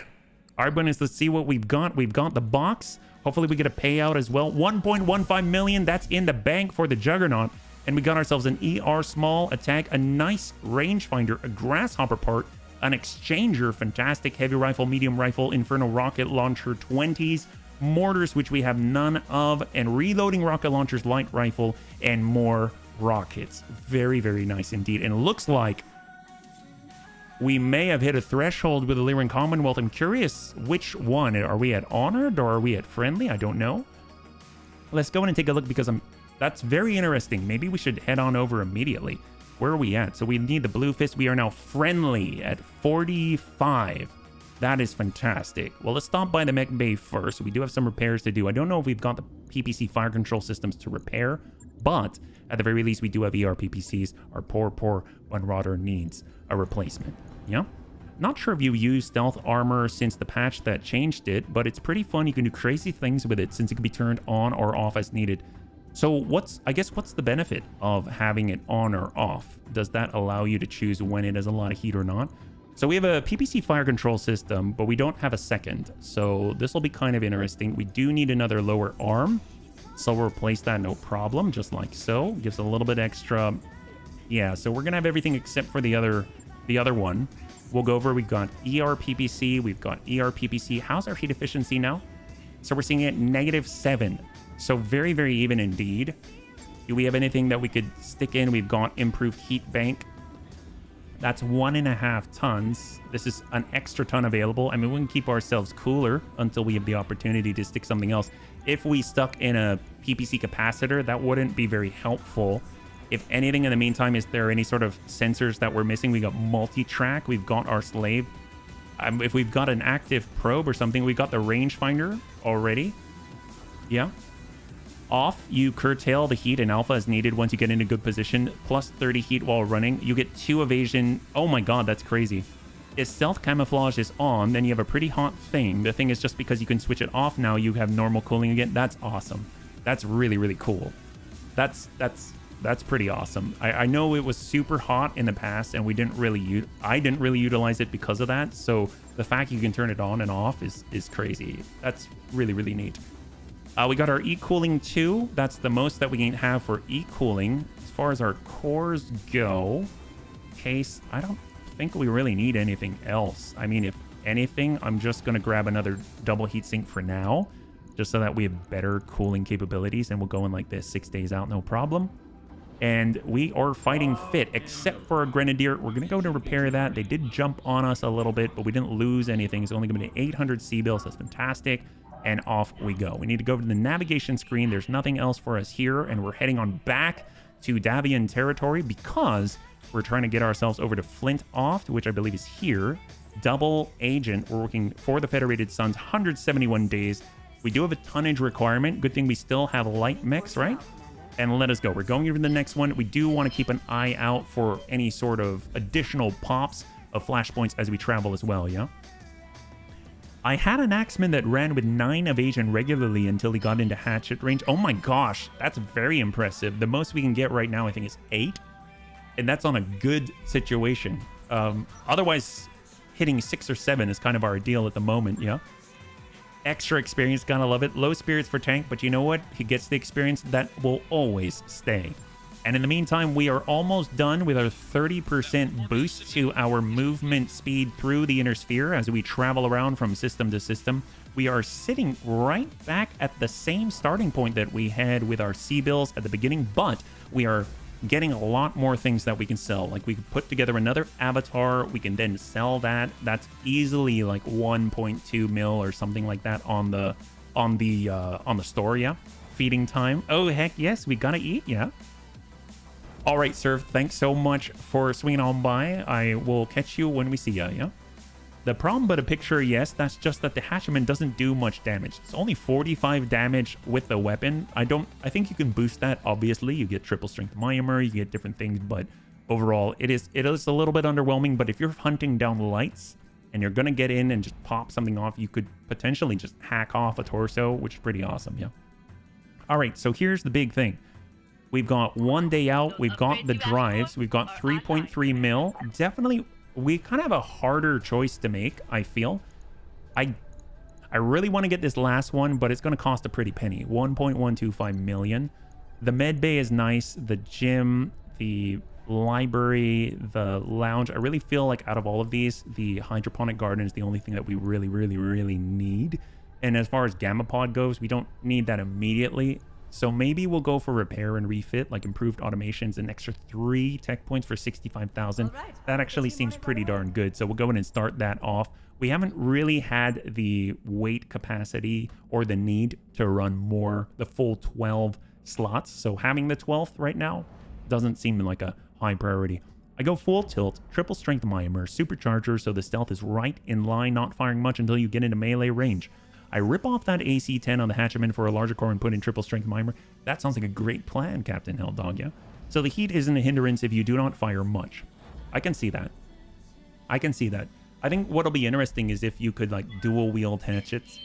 All right, bunnies, let's see what we've got. We've got the box. Hopefully we get a payout as well. 1.15 million. That's in the bank for the Juggernaut. And we got ourselves an ER small attack, a nice rangefinder, a grasshopper part, an exchanger, fantastic heavy rifle, medium rifle, inferno rocket launcher 20s, mortars, which we have none of, and reloading rocket launchers, light rifle, and more rockets. Very, very nice indeed. And it looks like we may have hit a threshold with the Lyran Commonwealth. I'm curious which one. Are we at honored or are we at friendly? I don't know. Let's go in and take a look because that's very interesting. Maybe we should head on over immediately. Where are we at? So we need the blue fist. We are now friendly at 45. That is fantastic. Well, let's stop by the mech bay first. We do have some repairs to do. I don't know if we've got the PPC fire control systems to repair, but at the very least, we do have ER PPCs. Our poor Marauder needs a replacement. Yeah? Not sure if you use stealth armor since the patch that changed it, but it's pretty fun. You can do crazy things with it since it can be turned on or off as needed. So what's the benefit of having it on or off? Does that allow you to choose when it has a lot of heat or not? So we have a PPC fire control system, but we don't have a second. So this will be kind of interesting. We do need another lower arm. So we'll replace that, no problem, just like so. Gives a little bit extra. Yeah, so we're gonna have everything except for the other one. We'll go over, we've got ER PPC, we've got ER PPC. How's our heat efficiency now? So we're seeing it -7. So very, very even indeed. Do we have anything that we could stick in? We've got improved heat bank. That's 1.5 tons. This is an extra ton available. I mean, we can keep ourselves cooler until we have the opportunity to stick something else. If we stuck in a PPC capacitor, that wouldn't be very helpful. If anything, in the meantime, is there any sort of sensors that we're missing? We got multi-track. We've got our slave. If we've got an active probe or something, we got the rangefinder already. Yeah. Off, you curtail the heat and alpha as needed once you get in a good position. Plus 30 heat while running. You get 2 evasion. Oh my god, that's crazy. If stealth camouflage is on, then you have a pretty hot thing. The thing is, just because you can switch it off now, you have normal cooling again. That's awesome. That's really, really cool. That's pretty awesome. I know it was super hot in the past, and I didn't really utilize it because of that. So the fact you can turn it on and off is crazy. That's really, really neat. We got our e-cooling too. That's the most that we can have for e-cooling. As far as our cores go, case, I don't think we really need anything else. I mean, if anything, I'm just going to grab another double heatsink for now, just so that we have better cooling capabilities, and we'll go in like this 6 days out, no problem. And we are fighting fit, except for a Grenadier. We're going to go to repair that. They did jump on us a little bit, but we didn't lose anything. It's only going to be 800 C-bills. That's fantastic. and off we go. We need to go to the navigation screen. There's nothing else for us here, and we're heading on back to Davian territory because we're trying to get ourselves over to Flint Oft, which I believe is here. Double agent. We're working for the Federated Suns, 171 days. We do have a tonnage requirement. Good thing we still have light mechs, right? And let us go. We're going over to the next one. We do want to keep an eye out for any sort of additional pops of flashpoints as we travel as well, yeah? I had an axeman that ran with 9 evasion regularly until he got into hatchet range. Oh my gosh, that's very impressive. The most we can get right now, I think, is 8. And that's on a good situation. Otherwise, hitting 6 or 7 is kind of our deal at the moment, yeah? Extra experience, gotta love it. Low spirits for tank, but you know what? He gets the experience that will always stay. And in the meantime, we are almost done with our 30% boost to our movement speed through the inner sphere as we travel around from system to system. We are sitting right back at the same starting point that we had with our C-bills at the beginning, but we are getting a lot more things that we can sell. Like we could put together another avatar, we can then sell that. That's easily like 1.2 mil or something like that on the store, yeah. Feeding time. Oh heck yes, we gotta eat, yeah. All right, sir. Thanks so much for swinging on by. I will catch you when we see ya, yeah? The problem but a picture, yes, that's just that the Hatchman doesn't do much damage. It's only 45 damage with the weapon. I think you can boost that, obviously. You get triple strength Myanmar, you get different things, but overall, it is a little bit underwhelming. But if you're hunting down lights and you're gonna get in and just pop something off, you could potentially just hack off a torso, which is pretty awesome, yeah? All right, so here's the big thing. We've got 1 day out. We've got the drives. We've got 3.3 mil. Definitely, we kind of have a harder choice to make, I feel. I really want to get this last one, but it's going to cost a pretty penny. 1.125 million. The med bay is nice. The gym, the library, the lounge. I really feel like out of all of these, the hydroponic garden is the only thing that we really, really, really need. And as far as Gamma Pod goes, we don't need that immediately. So maybe we'll go for repair and refit, like improved automations, an extra 3 tech points for 65,000. That actually seems pretty darn good. So we'll go in and start that off. We haven't really had the weight capacity or the need to run the full 12 slots. So having the 12th right now doesn't seem like a high priority. I go full tilt, triple strength Myanmar, supercharger, so the stealth is right in line, not firing much until you get into melee range. I rip off that AC-10 on the Hatchman for a larger core and put in triple strength Myanmar. That sounds like a great plan, Captain Helldog, yeah? So the heat isn't a hindrance if you do not fire much. I can see that. I think what'll be interesting is if you could like dual wield hatchets.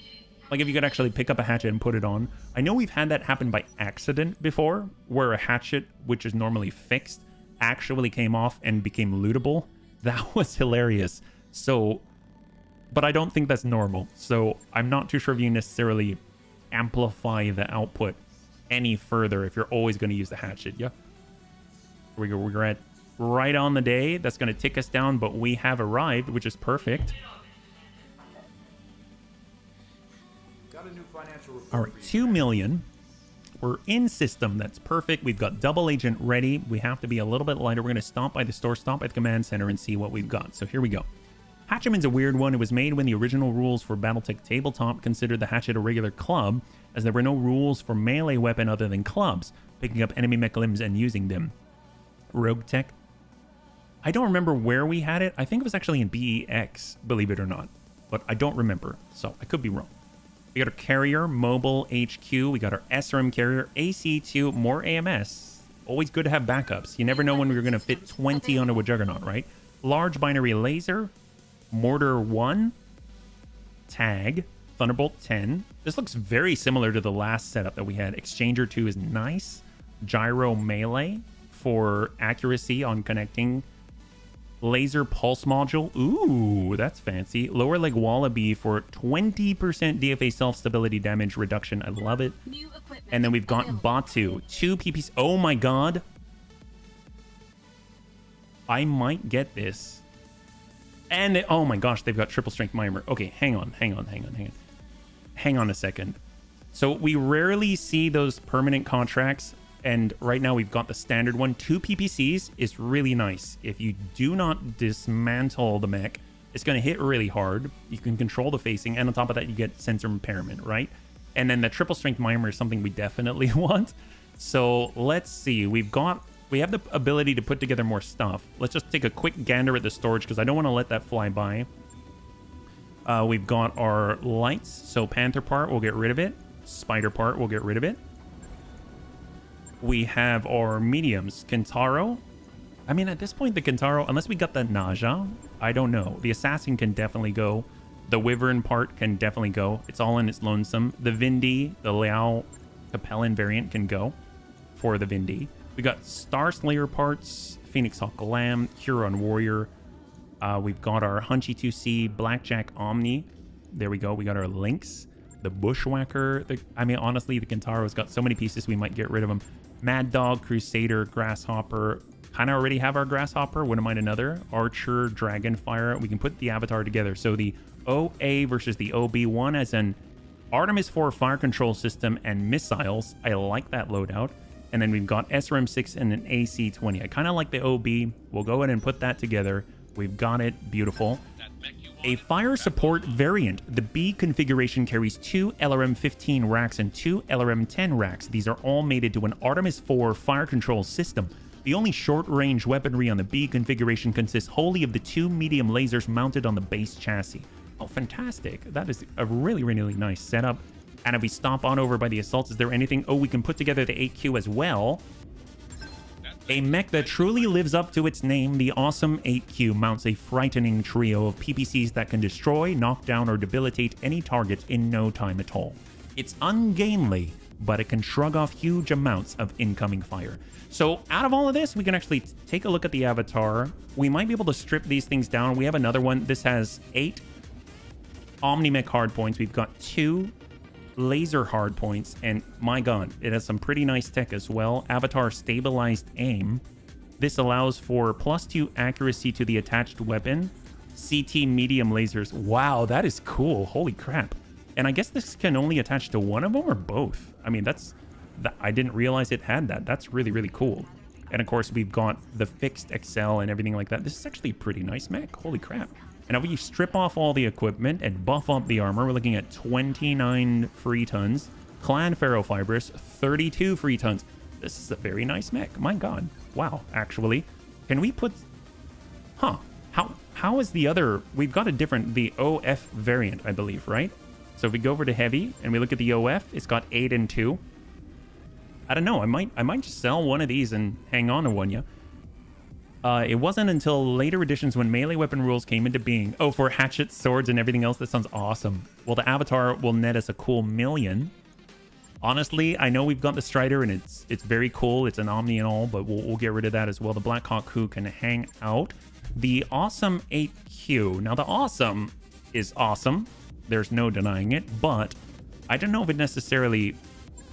Like if you could actually pick up a hatchet and put it on. I know we've had that happen by accident before, where a hatchet, which is normally fixed, actually came off and became lootable. That was hilarious. So... but I don't think that's normal, so I'm not too sure if you necessarily amplify the output any further if you're always going to use the hatchet, yeah? Here we go, we're at right on the day. That's going to tick us down, but we have arrived, which is perfect. Got a new financial report. All right, 2 million. We're in system, that's perfect. We've got double agent ready. We have to be a little bit lighter. We're going to stop by the store, stop at the command center, and see what we've got. So here we go. Hatchman's a weird one. It was made when the original rules for Battletech Tabletop considered the hatchet a regular club, as there were no rules for melee weapon other than clubs, picking up enemy mech limbs and using them. Rogue Tech. I don't remember where we had it. I think it was actually in BEX, believe it or not, but I don't remember, so I could be wrong. We got our carrier, mobile HQ. We got our SRM carrier, AC2, more AMS. Always good to have backups. You never know when we're going to fit 20 onto a Juggernaut, right? Large binary laser. Mortar 1, tag, Thunderbolt 10. This looks very similar to the last setup that we had. Exchanger 2 is nice. Gyro melee for accuracy on connecting. Laser pulse module. Ooh, that's fancy. Lower leg wallaby for 20% DFA self-stability damage reduction. I love it. And then we've got Batu. 2 PPs. Oh my god. I might get this. And oh my gosh, they've got triple strength Myanmar. Okay, hang on a second. So we rarely see those permanent contracts, and right now we've got the standard one. 2 PPCs is really nice. If you do not dismantle the mech, It's going to hit really hard. You can control the facing, and on top of that, you get sensor impairment, right? And then the triple strength Myanmar is something we definitely want. So let's see. We have the ability to put together more stuff. Let's just take a quick gander at the storage because I don't want to let that fly by. We've got our lights. So Panther part, we'll get rid of it. Spider part, we'll get rid of it. We have our mediums. Kentaro. I mean, at this point, the Kentaro, unless we got the Naja, I don't know. The Assassin can definitely go. The Wyvern part can definitely go. It's all in its lonesome. The Vindi, the Liao Capellan variant can go for the Vindi. We got Star Slayer parts, Phoenix Hawk Lamb, Huron Warrior. We've got our Hunchy 2C, Blackjack Omni. There we go. We got our Lynx, the Bushwhacker. I mean, honestly, the Kentaro's got so many pieces we might get rid of them. Mad Dog, Crusader, Grasshopper. Kind of already have our Grasshopper. Wouldn't mind another. Archer, Dragonfire. We can put the avatar together. So the OA versus the OB1 as an Artemis 4 fire control system and missiles. I like that loadout. And then we've got SRM-6 and an AC-20. I kind of like the OB. We'll go ahead and put that together. We've got it. Beautiful. A fire support variant. The B configuration carries 2 LRM-15 racks and 2 LRM-10 racks. These are all mated to an Artemis 4 fire control system. The only short-range weaponry on the B configuration consists wholly of the 2 medium lasers mounted on the base chassis. Oh, fantastic. That is a really, really nice setup. And if we stomp on over by the assaults, is there anything? Oh, we can put together the 8Q as well. A mech that truly lives up to its name, the awesome 8Q mounts a frightening trio of PPCs that can destroy, knock down, or debilitate any target in no time at all. It's ungainly, but it can shrug off huge amounts of incoming fire. So out of all of this, we can actually take a look at the avatar. We might be able to strip these things down. We have another one. This has 8 Omnimech hardpoints. We've got 2 laser hardpoints, and my god, it has some pretty nice tech as well. Avatar stabilized aim. This allows for +2 accuracy to the attached weapon. CT medium lasers. Wow, that is cool. Holy crap. And I guess this can only attach to one of them or both. I mean, I didn't realize it had that. That's really, really cool. And of course, we've got the fixed Excel and everything like that. This is actually a pretty nice mech. Holy crap. And if we strip off all the equipment and buff up the armor, we're looking at 29 free tons. Clan Ferrofibrous, 32 free tons. This is a very nice mech. My god. Wow, actually. Can we put... Huh. How is the other... We've got a different... The OF variant, I believe, right? So if we go over to Heavy and we look at the OF, it's got 8 and 2. I don't know. I might just sell one of these and hang on to one, yeah. It wasn't until later editions when melee weapon rules came into being. Oh, for hatchets, swords, and everything else. That sounds awesome. Well, the avatar will net us a cool 1,000,000. Honestly, I know we've got the Strider, and it's very cool. It's an Omni and all, but we'll get rid of that as well. The Black Hawk Who can hang out. The awesome 8Q. Now, the awesome is awesome. There's no denying it, but I don't know if it necessarily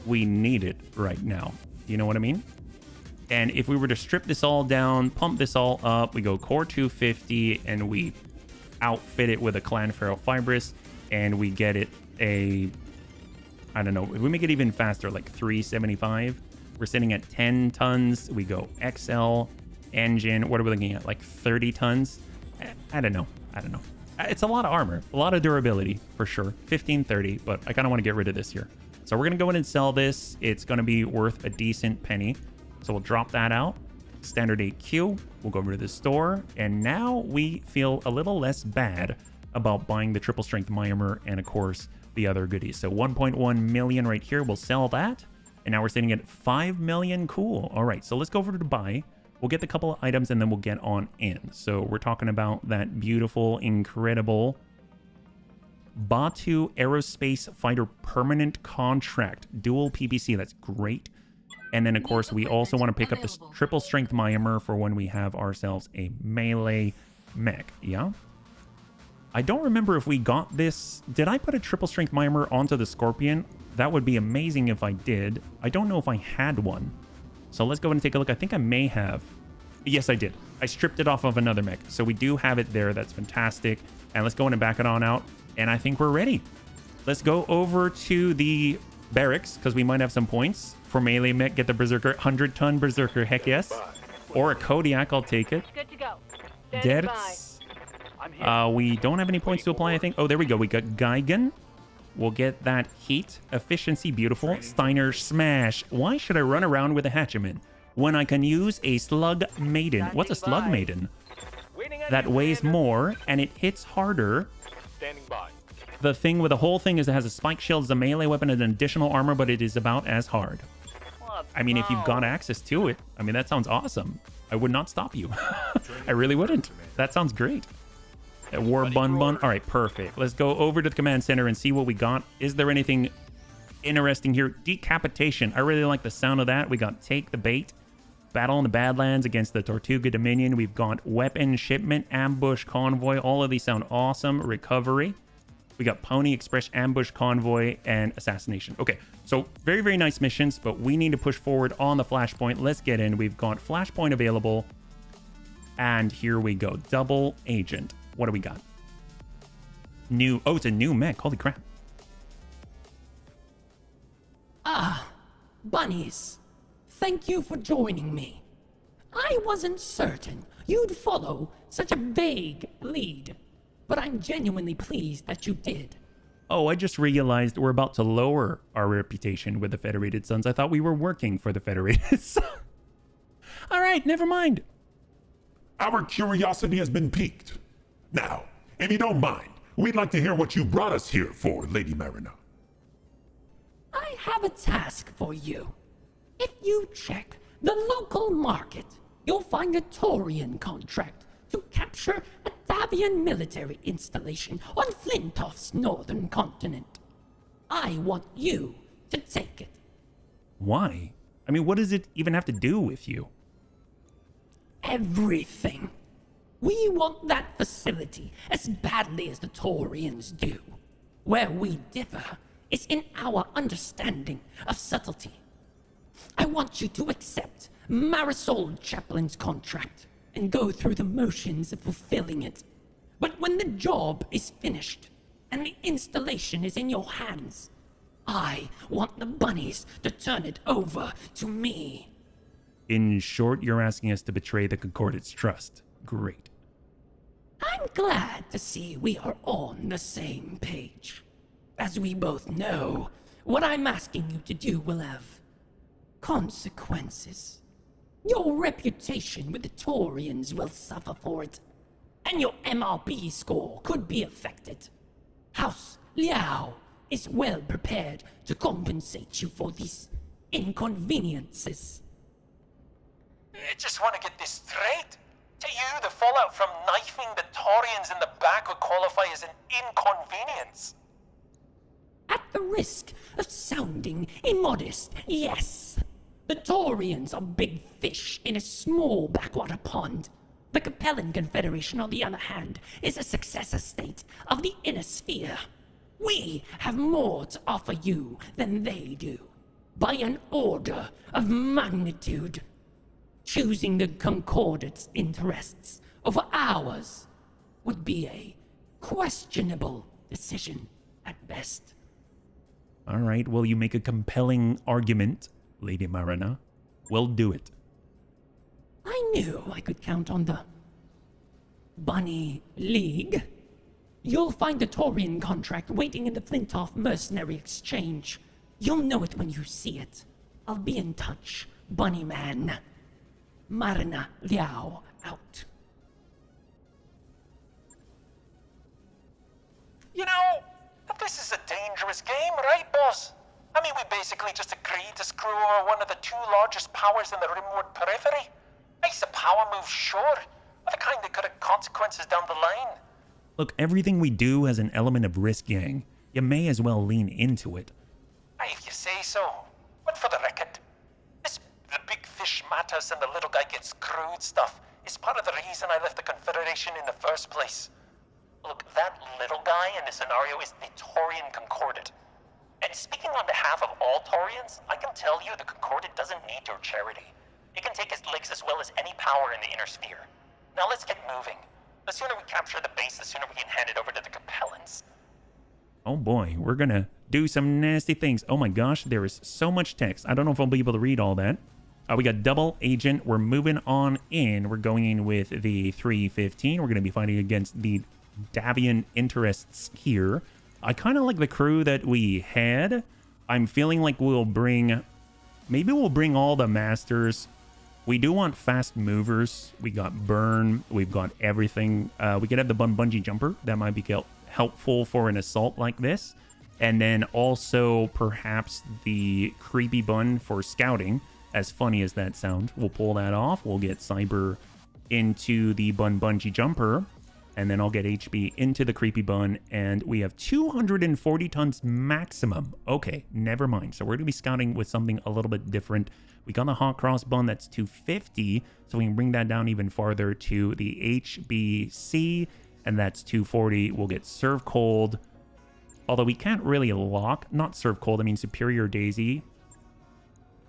we need it right now. You know what I mean? And if we were to strip this all down, pump this all up, we go core 250 and we outfit it with a Clan Ferrofibrous and we get it a, I don't know, if we make it even faster, like 375, we're sitting at 10 tons. We go XL engine. What are we looking at? Like 30 tons? I don't know. It's a lot of armor, a lot of durability for sure. 1530, but I kind of want to get rid of this here. So we're going to go in and sell this. It's going to be worth a decent penny. So we'll drop that out. Standard 8Q. We'll go over to the store. And now we feel a little less bad about buying the triple strength Myanmar and, of course, the other goodies. So 1.1 million right here. We'll sell that. And now we're sitting at 5 million. Cool. All right. So let's go over to buy. We'll get the couple of items and then we'll get on in. So we're talking about that beautiful, incredible Batu Aerospace Fighter Permanent Contract. Dual PPC. That's great. And then, of course, we also want to pick up this triple strength Myanmar for when we have ourselves a melee mech. Yeah? I don't remember if we got this. Did I put a triple strength Myanmar onto the Scorpion? That would be amazing if I did. I don't know if I had one. So let's go ahead and take a look. I think I may have. Yes, I did. I stripped it off of another mech. So we do have it there. That's fantastic. And let's go in and back it on out. And I think we're ready. Let's go over to the barracks because we might have some points. For melee mech, get the Berserker, 100-ton Berserker, heck yes. Or a Kodiak, I'll take it. Good to go. Dead. I'm here. We don't have any points to apply, I think. Oh, there we go. We got Geigen. We'll get that heat. Efficiency, beautiful. Steiner, smash. Why should I run around with a Hatcheman when I can use a Slug Maiden? What's a Slug Maiden? That weighs more, and it hits harder. Standing by. The thing with the whole thing is it has a spike shield as a melee weapon and additional armor, but it is about as hard. I mean, if you've got access to it, I mean, that sounds awesome. I would not stop you. I really wouldn't. That sounds great. War bun. All right, perfect. Let's go over to the command center and see what we got. Is there anything interesting here? Decapitation. I really like the sound of that. We got Take the Bait. Battle in the Badlands against the Tortuga Dominion. We've got Weapon Shipment, Ambush Convoy. All of these sound awesome. Recovery. We got Pony Express, Ambush Convoy, and Assassination. Okay, so very, very nice missions, but we need to push forward on the Flashpoint. Let's get in. We've got Flashpoint available. And here we go. Double Agent. What do we got? New. Oh, it's a new mech. Holy crap. Ah, bunnies. Thank you for joining me. I wasn't certain you'd follow such a vague lead, but I'm genuinely pleased that you did. Oh, I just realized we're about to lower our reputation with the Federated Sons. I thought we were working for the Federated Sons. All right, never mind. Our curiosity has been piqued. Now, if you don't mind, we'd like to hear what you brought us here for, Lady Marina. I have a task for you. If you check the local market, you'll find a Taurian contract to capture a Davian military installation on Flintoff's northern continent. I want you to take it. Why? I mean, what does it even have to do with you? Everything. We want that facility as badly as the Taurians do. Where we differ is in our understanding of subtlety. I want you to accept Marisol Chaplin's contract and go through the motions of fulfilling it. But when the job is finished and the installation is in your hands, I want the bunnies to turn it over to me. In short, you're asking us to betray the Concordate's trust. Great. I'm glad to see we are on the same page. As we both know, what I'm asking you to do will have consequences. Your reputation with the Taurians will suffer for it, and your MRP score could be affected. House Liao is well prepared to compensate you for these inconveniences. I just want to get this straight. To you, the fallout from knifing the Taurians in the back would qualify as an inconvenience. At the risk of sounding immodest, yes. The Taurians are big fish in a small backwater pond. The Capellan Confederation, on the other hand, is a successor state of the Inner Sphere. We have more to offer you than they do, by an order of magnitude. Choosing the Concordate's interests over ours would be a questionable decision at best. All right, well, you make a compelling argument, Lady Marina. We'll do it. I knew I could count on the Bunny League. You'll find the Taurian contract waiting in the Flintoff Mercenary Exchange. You'll know it when you see it. I'll be in touch, Bunny Man. Marina Liao out. You know, this is a dangerous game, right, boss? I mean, we basically just agreed to screw over one of the two largest powers in the Rimwood periphery. It's a power move, sure, but the kind that could have consequences down the line. Look, everything we do has an element of risk, gang. You may as well lean into it. If you say so. But for the record, the big fish matters and the little guy gets screwed stuff is part of the reason I left the Confederation in the first place. Look, that little guy in the scenario is the Taurian Concordate. And speaking on behalf of all Taurians, I can tell you the Concordate doesn't need your charity. It can take its licks as well as any power in the Inner Sphere. Now let's get moving. The sooner we capture the base, the sooner we can hand it over to the Capellans. Oh boy, we're gonna do some nasty things. Oh my gosh, there is so much text. I don't know if I'll be able to read all that. We got double agent. We're moving on in. We're going in with the 315. We're going to be fighting against the Davian interests here. I kind of like the crew that we had. I'm feeling like maybe we'll bring all the masters. We do want fast movers. We got burn. We've got everything. We could have the bungee jumper. That might be helpful for an assault like this. And then also perhaps the creepy bun for scouting. As funny as that sounds, we'll pull that off. We'll get cyber into the bungee jumper. And then I'll get HB into the creepy bun. And we have 240 tons maximum. Okay, never mind. So we're going to be scouting with something a little bit different. We got the hot cross bun that's 250. So we can bring that down even farther to the HBC. And that's 240. We'll get serve cold. Although we can't really lock. Not serve cold, I mean Superior Daisy.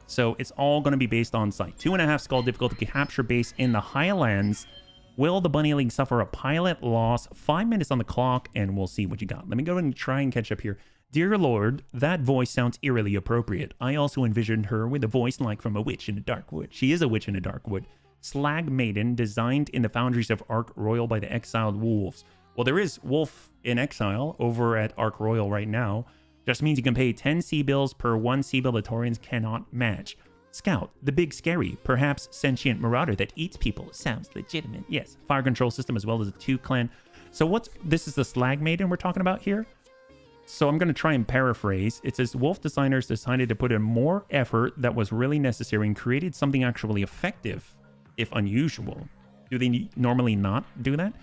So it's all going to be based on site. 2.5 skull difficulty capture base in the Highlands. Will the Bunny League suffer a pilot loss? 5 minutes on the clock, and we'll see what you got. Let me go and try and catch up here. Dear Lord, that voice sounds eerily appropriate. I also envisioned her with a voice like from a witch in a dark wood. She is a witch in a dark wood. Slag Maiden, designed in the foundries of Ark Royal by the exiled wolves. Well, there is Wolf in exile over at Ark Royal right now. Just means you can pay 10 C-bills per 1 C-bill the Taurians cannot match. Scout, the big scary, perhaps sentient marauder that eats people. Sounds legitimate. Yes, fire control system as well as a 2-clan. So this is the Slag Maiden we're talking about here? So I'm going to try and paraphrase. It says, Wolf designers decided to put in more effort that was really necessary and created something actually effective, if unusual. Do they normally not do that?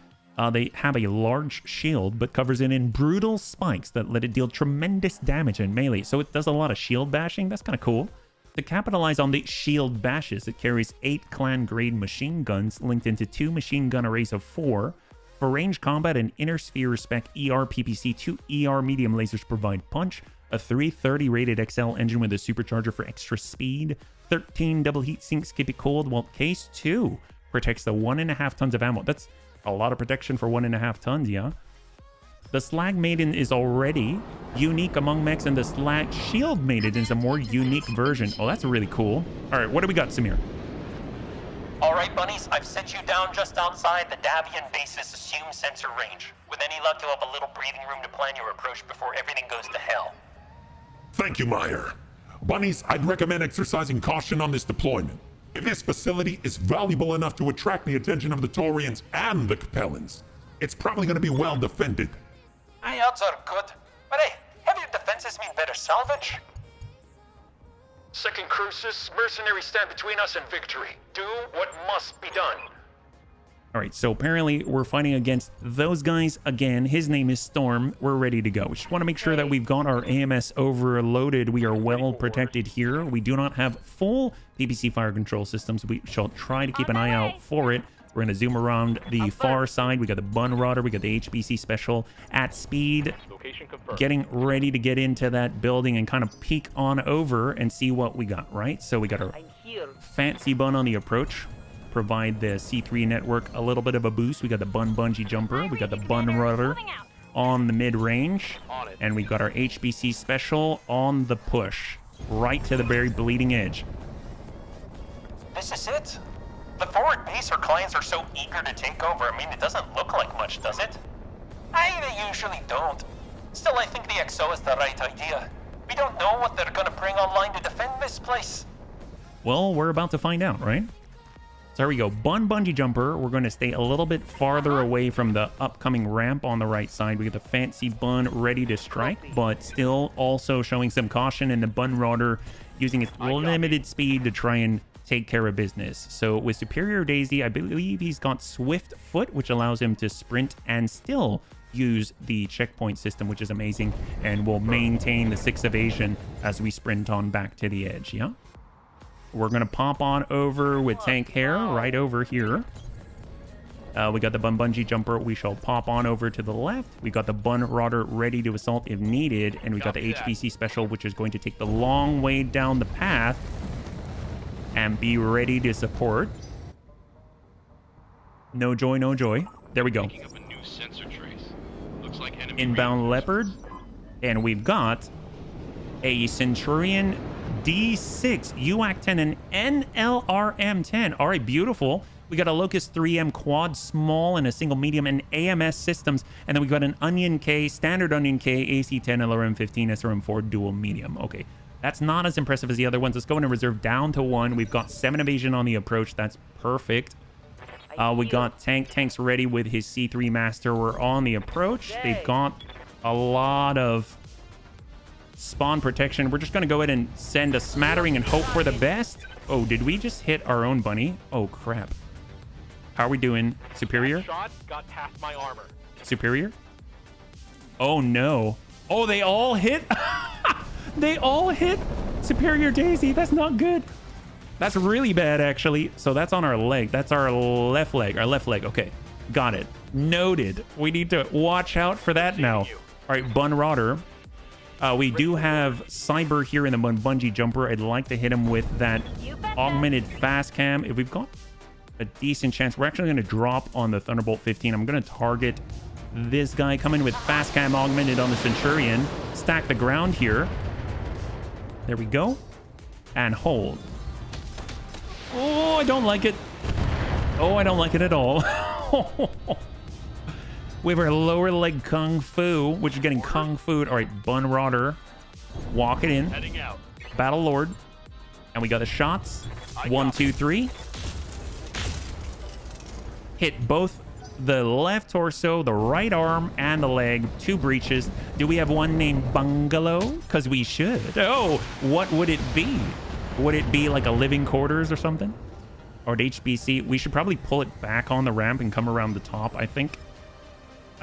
They have a large shield, but covers it in brutal spikes that let it deal tremendous damage in melee. So it does a lot of shield bashing. That's kind of cool. To capitalize on the shield bashes, it carries 8 clan grade machine guns linked into 2 machine gun arrays of 4. For range combat and inner sphere spec ER PPC, 2 ER medium lasers provide punch, a 330 rated XL engine with a supercharger for extra speed, 13 double heat sinks keep it cold, while case 2 protects the 1.5 tons of ammo. That's a lot of protection for 1.5 tons, yeah? The Slag Maiden is already unique among mechs, and the Slag Shield Maiden is a more unique version. Oh, that's really cool. All right, what do we got, Samir? All right, bunnies, I've set you down just outside the Davian base's assumed sensor range. With any luck, you'll have a little breathing room to plan your approach before everything goes to hell. Thank you, Meyer. Bunnies, I'd recommend exercising caution on this deployment. If this facility is valuable enough to attract the attention of the Taurians and the Capellans, it's probably going to be well defended. My odds are good. But hey, heavier defenses mean better salvage. Second Crucis, mercenaries stand between us and victory. Do what must be done. All right, so apparently we're fighting against those guys again. His name is Storm. We're ready to go. We just want to make sure that we've got our AMS overloaded. We are well protected here. We do not have full PPC fire control systems. We shall try to keep an eye out for it. We're going to zoom around the far side. We got the Bun Rodder. We got the HBC Special at speed. Getting ready to get into that building and kind of peek on over and see what we got, right? So we got our fancy bun on the approach. Provide the C3 network a little bit of a boost. We got the bungee jumper. We got the Bun Rodder on the mid-range. And we got our HBC Special on the push. Right to the very bleeding edge. This is it. The forward base our clients are so eager to take over. I mean, it doesn't look like much, does it? They usually don't. Still, I think the XO is the right idea. We don't know what they're gonna bring online to defend this place. Well, we're about to find out, right? So here we go. Bungee jumper. We're going to stay a little bit farther away from the upcoming ramp on the right side. We get the fancy bun ready to strike, but still also showing some caution in the Bun Rodder, using its limited speed to try and take care of business. So with Superior Daisy, I believe he's got Swift Foot, which allows him to sprint and still use the checkpoint system, which is amazing, and will maintain the 6 evasion as we sprint on back to the edge, yeah? We're going to pop on over with Tank Hair right over here. We got the bungee jumper. We shall pop on over to the left. We got the Bun Rodder ready to assault if needed. And we got the HBC Special, which is going to take the long way down the path and be ready to support. No joy, no joy. There we go. Inbound Leopard. And we've got a Centurion D6, UAC 10, and NLRM 10. All right, beautiful. We got a Locust 3M quad small and a single medium and AMS systems. And then we got an Onion K, standard Onion K, AC 10, LRM 15, SRM 4, dual medium. Okay, that's not as impressive as the other ones. Let's go in and reserve down to 1. We've got 7 evasion on the approach. That's perfect. We got Tanks ready with his C3 Master. We're on the approach. They've got a lot of spawn protection. We're just going to go ahead and send a smattering and hope for the best. Oh, did we just hit our own bunny? Oh, crap. How are we doing? Superior? That shot got past my armor. Superior? Oh, no. Oh, they all hit? They all hit Superior Daisy. That's not good. That's really bad, actually. So that's on our leg. That's our left leg. Our left leg. Okay. Got it. Noted. We need to watch out for that now. All right, Bun Rodder. We do have Cyber here in the Bungee Jumper. I'd like to hit him with that augmented fast cam. If we've got a decent chance, we're actually going to drop on the Thunderbolt 15. I'm going to target this guy. Come in with fast cam augmented on the Centurion. Stack the ground here. There we go. And hold. Oh, I don't like it. Oh, I don't like it at all. We have our lower leg Kung Fu, which is getting Kung Fu. All right, Bun Rodder. Walk it in. Heading out. Battle Lord. And we got the shots. 1, 2, 3. Hit both the left torso, the right arm, and the leg. 2 breaches. Do we have one named Bungalow? Because we should. Oh, what would it be? Would it be like a living quarters or something? Or an HBC? We should probably pull it back on the ramp and come around the top, I think.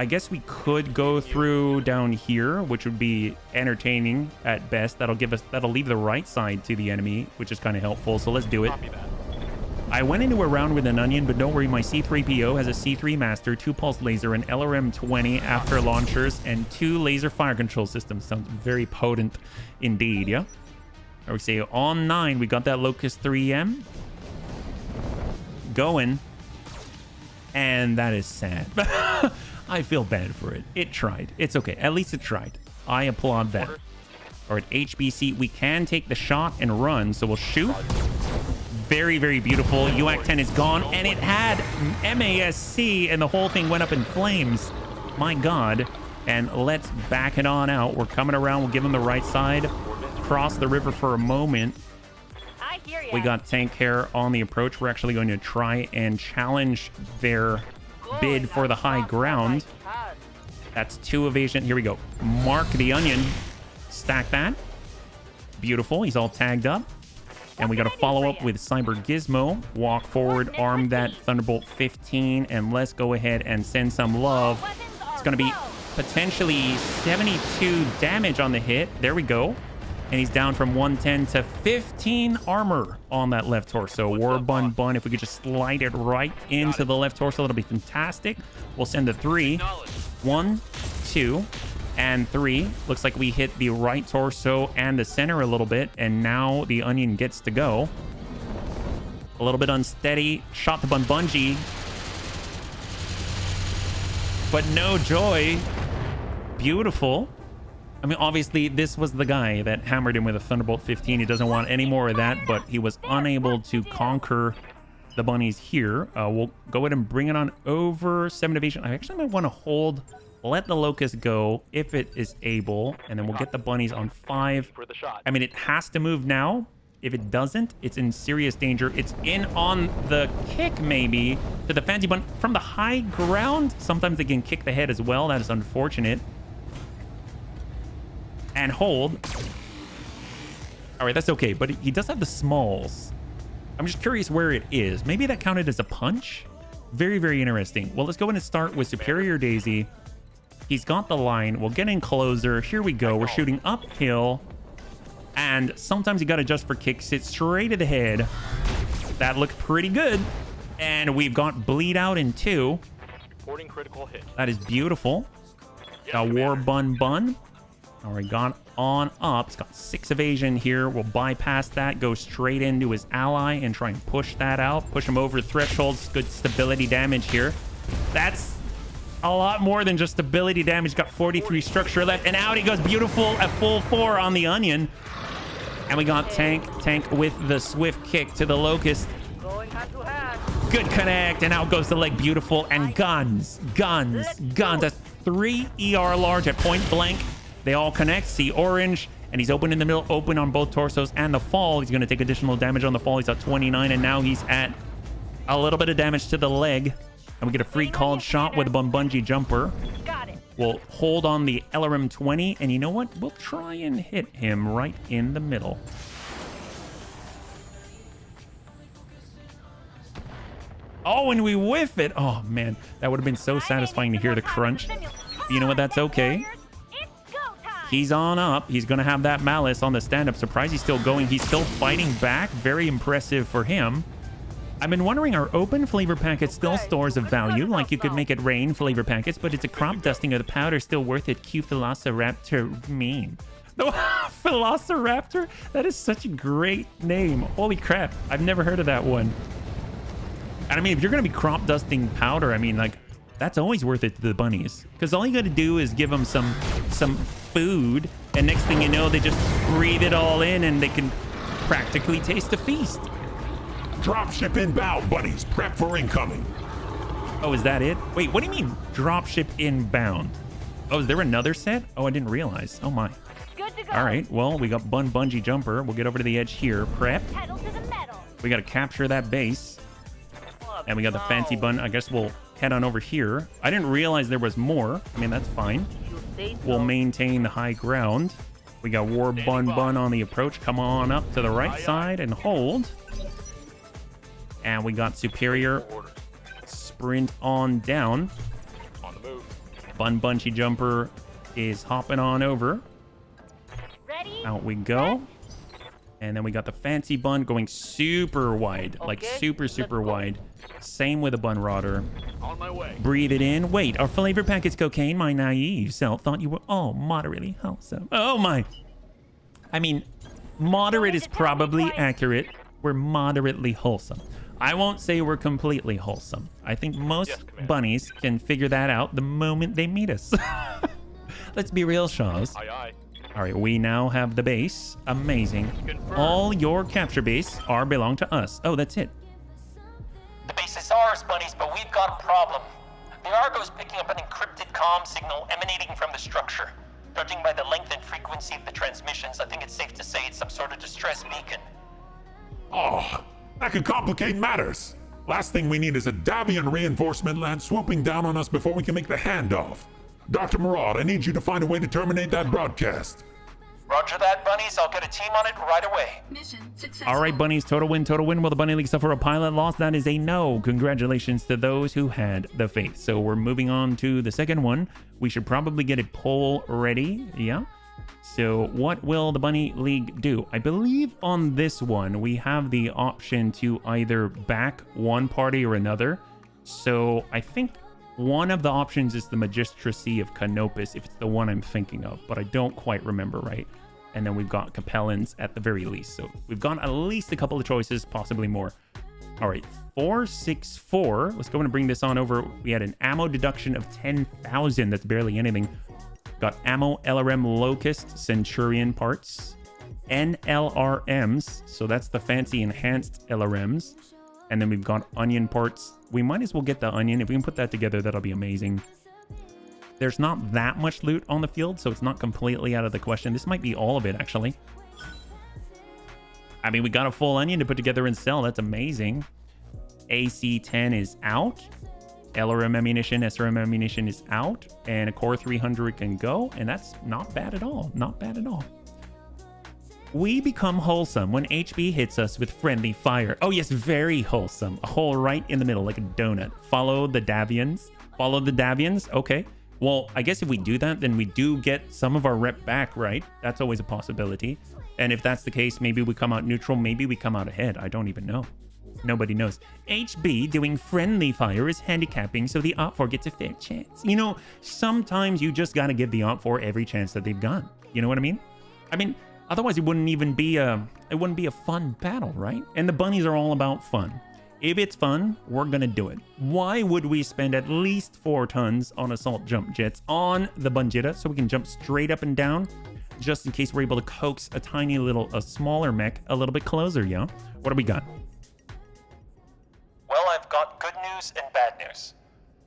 I guess we could go through down here, which would be entertaining at best. That'll leave the right side to the enemy, which is kind of helpful. So let's do it. I went into a round with an Onion, but don't worry, my C3PO has a C3 Master, 2 pulse laser, an LRM 20 after launchers, and 2 laser fire control systems. Sounds very potent indeed, yeah? Or we say on 9, we got that Locust 3M going, and that is sad. I feel bad for it. It tried. It's okay. At least it tried. I applaud that. All right, HBC, we can take the shot and run, so we'll shoot. Very, very beautiful. UAC 10 is gone, and it had MASC, and the whole thing went up in flames. My God. And let's back it on out. We're coming around. We'll give them the right side. Cross the river for a moment. I hear ya. We got Tank Hair on the approach. We're actually going to try and challenge their bid for the high ground. That's 2 evasion. Here we go. Mark the Onion. Stack that. Beautiful. He's all tagged up. And we got to follow up with Cyber Gizmo. Walk forward, arm that Thunderbolt 15, and let's go ahead and send some love. It's going to be potentially 72 damage on the hit. There we go. And he's down from 110 to 15 armor on that left torso. War Bun Bun, if we could just slide it right into the left torso, that'll be fantastic. We'll send the 3. 1, 2, and 3. Looks like we hit the right torso and the center a little bit, and now the Onion gets to go. A little bit unsteady. Shot the Bungee. But no joy. Beautiful. I mean, obviously, this was the guy that hammered him with a Thunderbolt 15. He doesn't want any more of that, but he was unable to conquer the bunnies here. We'll go ahead and bring it on over. 7 evasion. I actually might want to hold, let the Locust go if it is able, and then we'll get the bunnies on 5. I mean, it has to move now. If it doesn't, it's in serious danger. It's in on the kick, maybe, to the fancy bun from the high ground. Sometimes they can kick the head as well. That is unfortunate. And hold. All right, that's okay, but he does have the smalls. I'm just curious where it is. Maybe that counted as a punch? Very, very interesting. Well, let's go in and start with Superior Daisy. He's got the line. We'll get in closer. Here we go. We're shooting uphill. And sometimes you got to adjust for kicks. It's straight to the head. That looked pretty good. And we've got bleed out in 2. Reporting critical hit. That is beautiful. War Bun Bun. All right, gone on up. It's got 6 evasion here. We'll bypass that, go straight into his ally and try and push that out. Push him over thresholds. Good stability damage here. That's a lot more than just stability damage. Got 43 structure left, and out he goes. Beautiful at full 4 on the Onion. And we got Tank with the swift kick to the Locust. Going hand to hand. Good connect, and out goes the leg. Beautiful. And guns. That's 3 ER large at point blank. They all connect. See orange, and he's open in the middle, open on both torsos and the fall. He's going to take additional damage on the fall. He's at 29, and now he's at a little bit of damage to the leg. And we get a free called shot with a bungee jumper. Got it. We'll hold on the LRM 20, and you know what? We'll try and hit him right in the middle. Oh, and we whiff it. Oh, man. That would have been so satisfying to hear the crunch. You know what? That's okay. He's on up. He's going to have that malice on the stand-up. Surprised he's still going. He's still fighting back. Very impressive for him. I've been wondering, are open flavor packets still stores of value? Like you could make it rain flavor packets, but it's a crop dusting of the powder still worth it. Q Velociraptor meme. No, Velociraptor? That is such a great name. Holy crap. I've never heard of that one. And I mean, if you're going to be crop dusting powder, I mean, like, that's always worth it to the bunnies. Because all you got to do is give them some food, and next thing you know, they just breathe it all in, and they can practically taste a feast. Dropship inbound, bunnies. Prep for incoming. Oh, is that it? Wait, what do you mean dropship inbound? Oh, is there another set? Oh, I didn't realize. Oh, my. Good to go. All right, well, we got bungee jumper. We'll get over to the edge here. Prep. Pedal to the metal. We got to capture that base. And we got the fancy bun. I guess we'll head on over here. I didn't realize there was more. I mean, that's fine. We'll maintain the high ground. We got War Bun on the approach. Come on up to the right side and hold. And we got Superior. Sprint on down. On the move. Bungee jumper is hopping on over. Ready? Out we go. And then we got the fancy bun going super wide. Like super wide. Same with a bun rodder. On my way. Breathe it in. Wait, our flavor packet's cocaine? My naive self thought you were all moderately wholesome. Oh my. I mean, moderate is probably accurate. We're moderately wholesome. I won't say we're completely wholesome. I think most bunnies can figure that out the moment they meet us. Let's be real, Shaws. Aye, aye. All right, we now have the base. Amazing. Confirmed. All your capture base are belong to us. Oh, that's it. The base is ours, bunnies, but we've got a problem. The Argo's picking up an encrypted comm signal emanating from the structure. Judging by the length and frequency of the transmissions, I think it's safe to say it's some sort of distress beacon. Oh, that could complicate matters. Last thing we need is a Davian reinforcement land swooping down on us before we can make the handoff. Dr. Maraud, I need you to find a way to terminate that broadcast. Roger that, bunnies. I'll get a team on it right away. Mission successful. All right, bunnies, total win, total win. Will the bunny league suffer a pilot loss? That is a no. Congratulations to those who had the faith. So we're moving on to the second one. We should probably get a poll ready. Yeah. So what will the bunny league do? I believe on this one, we have the option to either back one party or another. So I think one of the options is the Magistracy of Canopus, if it's the one I'm thinking of, but I don't quite remember right. And then we've got Capellans at the very least. So we've got at least a couple of choices, possibly more. All right, 464. Let's go and bring this on over. We had an ammo deduction of 10,000. That's barely anything. Got ammo, LRM, Locust, Centurion parts, NLRMs. So that's the fancy enhanced LRMs. And then we've got onion parts. We might as well get the onion. If we can put that together, that'll be amazing. There's not that much loot on the field, so it's not completely out of the question. This might be all of it, actually. I mean, we got a full onion to put together and sell. That's amazing. AC-10 is out. LRM ammunition, SRM ammunition is out. And a Core 300 can go. And that's not bad at all. Not bad at all. We become wholesome when HB hits us with friendly fire. Oh, yes, very wholesome. A hole right in the middle, like a donut. Follow the Davians. Follow the Davians. Okay. Well, I guess if we do that, then we do get some of our rep back, right? That's always a possibility. And if that's the case, maybe we come out neutral. Maybe we come out ahead. I don't even know. Nobody knows. HB doing friendly fire is handicapping, so the Op4 gets a fair chance. You know, sometimes you just got to give the Op4 every chance that they've got. You know what I mean? I mean, otherwise it wouldn't even be a fun battle, right? And the bunnies are all about fun. If it's fun, we're gonna do it. Why would we spend at least 4 tons on assault jump jets on the Bunjita so we can jump straight up and down? just in case we're able to coax a tiny little, a smaller mech a little bit closer, yeah? What do we got? Well, I've got good news and bad news.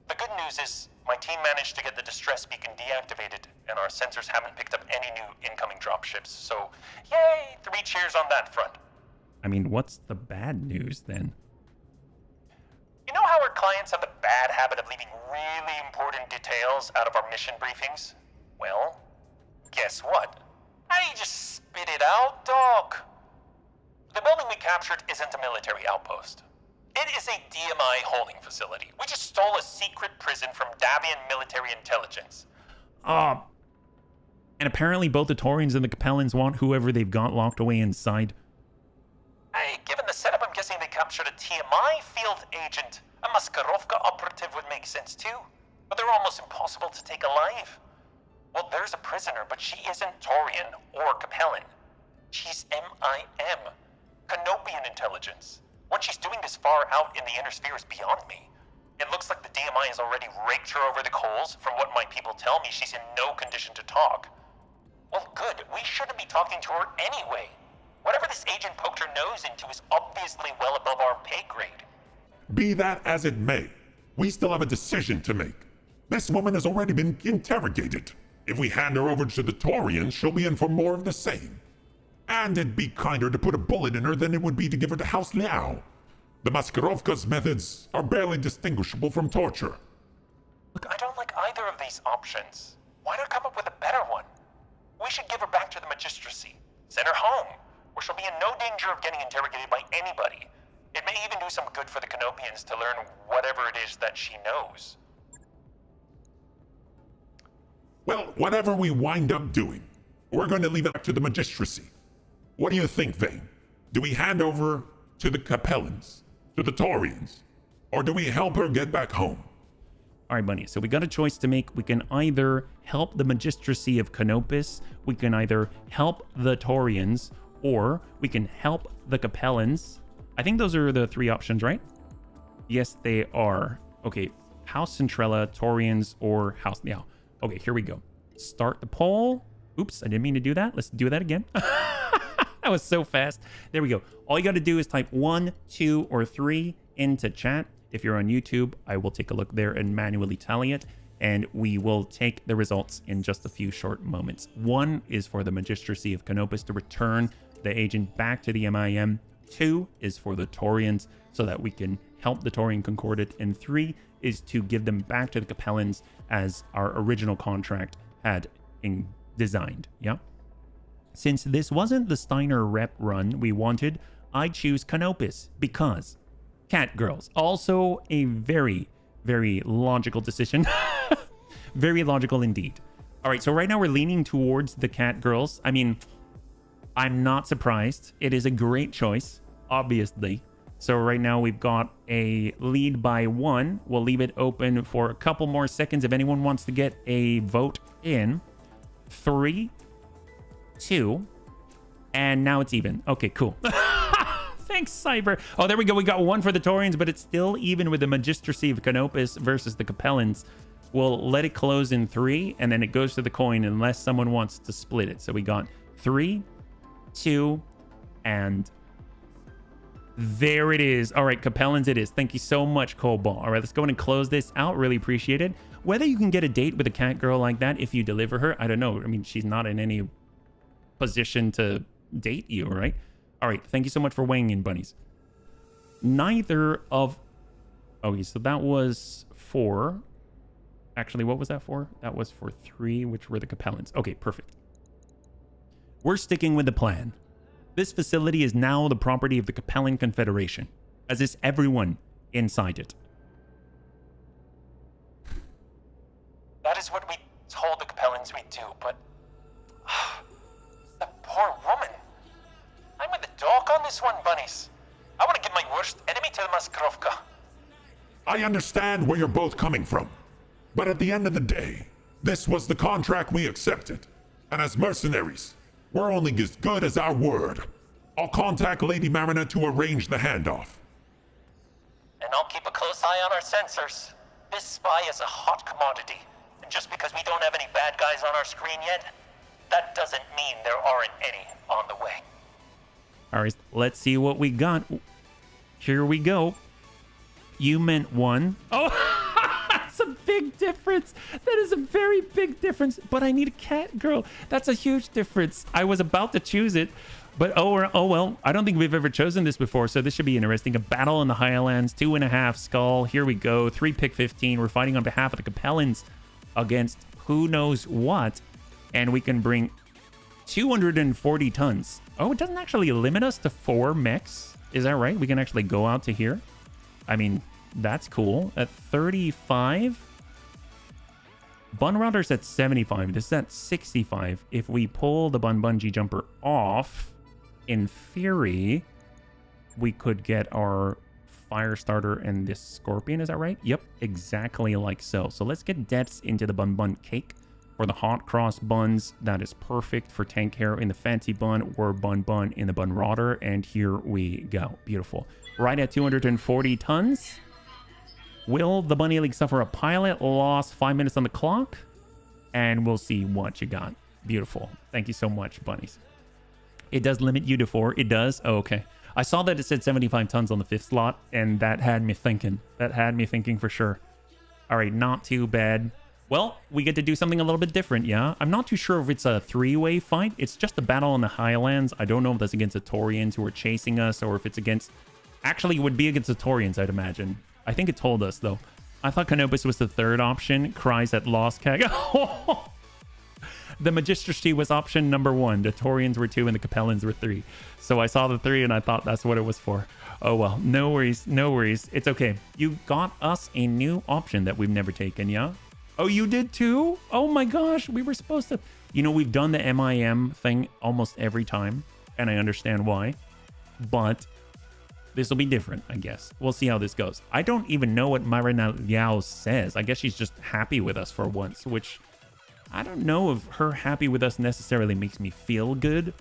The good news is my team managed to get the distress beacon deactivated, and our sensors haven't picked up any new incoming dropships. So, yay! 3 cheers on that front. I mean, what's the bad news then? You know how our clients have the bad habit of leaving really important details out of our mission briefings? Well, guess what? I just spit it out, dog. The building we captured isn't a military outpost. It is a DMI holding facility. We just stole a secret prison from Davian military intelligence. And apparently both the Taurians and the Capellans want whoever they've got locked away inside. Hey, given the setup, I'm guessing they captured a TMI field agent. A Maskarovka operative would make sense too. But they're almost impossible to take alive. Well, there's a prisoner, but she isn't Taurian or Capellan. She's MIM. Canopian intelligence. What she's doing this far out in the inner sphere is beyond me. It looks like the DMI has already raked her over the coals. From what my people tell me, she's in no condition to talk. Well, good. We shouldn't be talking to her anyway. Whatever this agent poked her nose into is obviously well above our pay grade. Be that as it may, we still have a decision to make. This woman has already been interrogated. If we hand her over to the Taurians, she'll be in for more of the same. And it'd be kinder to put a bullet in her than it would be to give her to House Liao. The Maskarovka's methods are barely distinguishable from torture. Look, I don't like either of these options. Why not come up with a better one? We should give her back to the Magistracy. Send her home, where she'll be in no danger of getting interrogated by anybody. It may even do some good for the Canopians to learn whatever it is that she knows. Well, whatever we wind up doing, we're going to leave it up to the Magistracy. What do you think, Vane? Do we hand over to the Capellans, to the Taurians, or do we help her get back home? All right, Bunny, so we got a choice to make. We can either help the Magistracy of Canopus, we can either help the Taurians, or we can help the Capellans. I think those are the 3 options, right? Yes, they are. Okay, House Centrella, Taurians, or House Liao. Okay, here we go. Start the poll. Oops, I didn't mean to do that. Let's do that again. That was so fast. There we go. All you got to do is type 1, 2, or 3 into chat. If you're on YouTube, I will take a look there and manually tally it, and we will take the results in just a few short moments. 1 is for the Magistracy of Canopus to return the agent back to the MIM. 2 is for the Taurians so that we can help the Taurian Concordat, and 3 is to give them back to the Capellans as our original contract had designed. Yeah. Since this wasn't the Steiner rep run we wanted, I choose Canopus because cat girls. Also a very, very logical decision. Very logical indeed. All right, so right now we're leaning towards the cat girls. I mean, I'm not surprised. It is a great choice, obviously. So right now we've got a lead by 1. We'll leave it open for a couple more seconds if anyone wants to get a vote in. 3, 2, and now it's even. Okay, cool. Thanks, Cyber. Oh, there we go. We got 1 for the Taurians, but it's still even with the Magistracy of Canopus versus the Capellans. We'll let it close in 3, and then it goes to the coin unless someone wants to split it. So we got 3, 2, and there it is. All right, Capellans it is. Thank you so much, Cobalt. All right, let's go ahead and close this out. Really appreciate it. Whether you can get a date with a cat girl like that if you deliver her, I don't know. I mean, she's not in any position to date you, right? All right, thank you so much for weighing in, bunnies. Neither of... Okay, so that was 4. Actually, what was that for? That was for 3, which were the Capellans. Okay, perfect. We're sticking with the plan. This facility is now the property of the Capellan Confederation, as is everyone inside it. That is what we told the Capellans we'd do, but... that poor woman. I'm with the dog on this one, bunnies. I want to give my worst enemy to the Maskarovka. I understand where you're both coming from, but at the end of the day, this was the contract we accepted, and as mercenaries, we're only as good as our word. I'll contact Lady Marina to arrange the handoff. And I'll keep a close eye on our sensors. This spy is a hot commodity, and just because we don't have any bad guys on our screen yet, that doesn't mean there aren't any on the way. All right, let's see what we got. Here we go. You meant one. Oh, that's a big difference. That is a very big difference. But I need a cat girl. That's a huge difference. I was about to choose it, but oh well. I don't think we've ever chosen this before, so this should be interesting. A battle in the Highlands, 2.5 skull. Here we go. 3 pick 15. We're fighting on behalf of the Capellans against who knows what, and we can bring 240 tons. Oh, it doesn't actually limit us to 4 mechs. Is that right? We can actually go out to here. I mean, that's cool. At 35. Bun router's at 75. This is at 65. If we pull the bungee jumper off, in theory, we could get our fire starter and this scorpion. Is that right? Yep, exactly like so. So let's get depths into the bun cake. For the hot cross buns, that is perfect. For tank hair in the fancy bun, or bun in the bun rotter. And here we go. Beautiful. Right at 240 tons. Will the Bunny League suffer a pilot loss? 5 minutes on the clock. And we'll see what you got. Beautiful. Thank you so much, bunnies. It does limit you to 4. It does? Oh, okay. I saw that it said 75 tons on the 5th slot, and that had me thinking. That had me thinking for sure. All right, not too bad. Well, we get to do something a little bit different, yeah? I'm not too sure if it's a 3-way fight. It's just a battle in the Highlands. I don't know if that's against the Taurians who are chasing us, or if it's against... Actually, it would be against the Taurians, I'd imagine. I think it told us, though. I thought Canopus was the 3rd option. Cries at Lost Keg. The Magistracy was option number 1. The Taurians were 2 and the Capellans were 3. So I saw the 3 and I thought that's what it was for. Oh, well. No worries. No worries. It's okay. You got us a new option that we've never taken, yeah? Oh, you did too? Oh my gosh, we were supposed to... You know, we've done the MIM thing almost every time, and I understand why. But this will be different, I guess. We'll see how this goes. I don't even know what Marina Yao says. I guess she's just happy with us for once, which I don't know if her happy with us necessarily makes me feel good.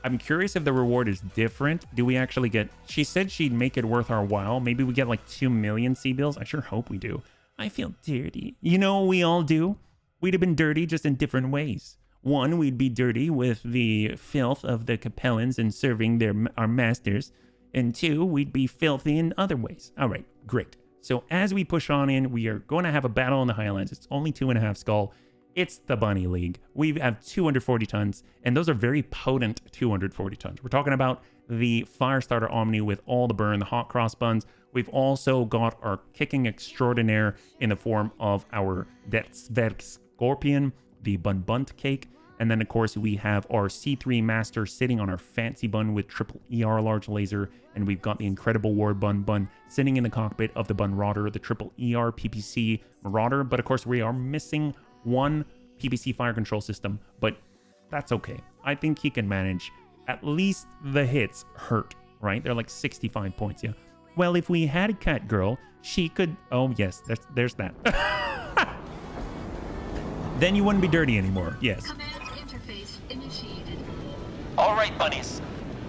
I'm curious if the reward is different. Do we actually get... She said she'd make it worth our while. Maybe we get like 2 million C-bills. I sure hope we do. I feel dirty. You know, we all do. We'd have been dirty just in different ways. 1, we'd be dirty with the filth of the Capellans and serving our masters. And 2, we'd be filthy in other ways. All right, great. So as we push on in, we are going to have a battle in the Highlands. It's only 2.5 skull. It's the Bunny League. We have 240 tons, and those are very potent 240 tons. We're talking about the Firestarter Omni with all the burn, the hot cross buns. We've also got our kicking extraordinaire in the form of our Deathsverk Scorpion, the Bunt cake. And then, of course, we have our C3 Master sitting on our fancy bun with triple ER large laser. And we've got the incredible War Bun sitting in the cockpit of the Bun Rotter, the triple ER PPC Marauder. But, of course, we are missing 1 PPC fire control system. But that's okay. I think he can manage. At least the hits hurt, right? They're like 65 points, yeah. Well, if we had a cat girl, she could... Oh, yes, there's that. Then you wouldn't be dirty anymore, yes. Command interface initiated. All right, bunnies.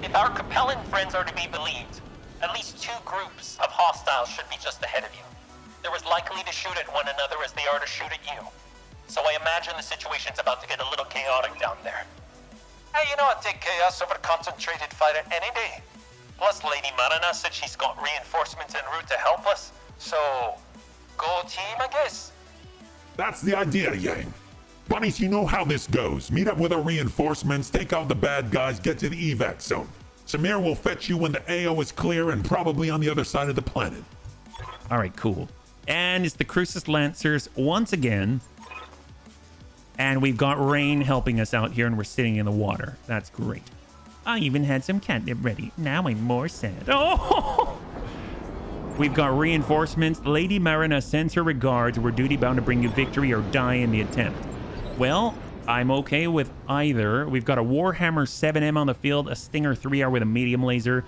If our Capellan friends are to be believed, at least 2 groups of hostiles should be just ahead of you. They're as likely to shoot at one another as they are to shoot at you. So I imagine the situation's about to get a little chaotic down there. Hey, you know, I'd take chaos over concentrated fighter any day. Plus, Lady Marina said she's got reinforcements en route to help us. So, go team, I guess. That's the idea, Yang. Bunnies, you know how this goes. Meet up with our reinforcements, take out the bad guys, get to the evac zone. Samir will fetch you when the AO is clear and probably on the other side of the planet. All right, cool. And it's the Crucis Lancers once again. And we've got Rain helping us out here, and we're sitting in the water. That's great. I even had some catnip ready. Now I'm more sad. Oh! We've got reinforcements. Lady Marina sends her regards. We're duty-bound to bring you victory or die in the attempt. Well, I'm okay with either. We've got a Warhammer 7M on the field, a Stinger 3R with a medium laser,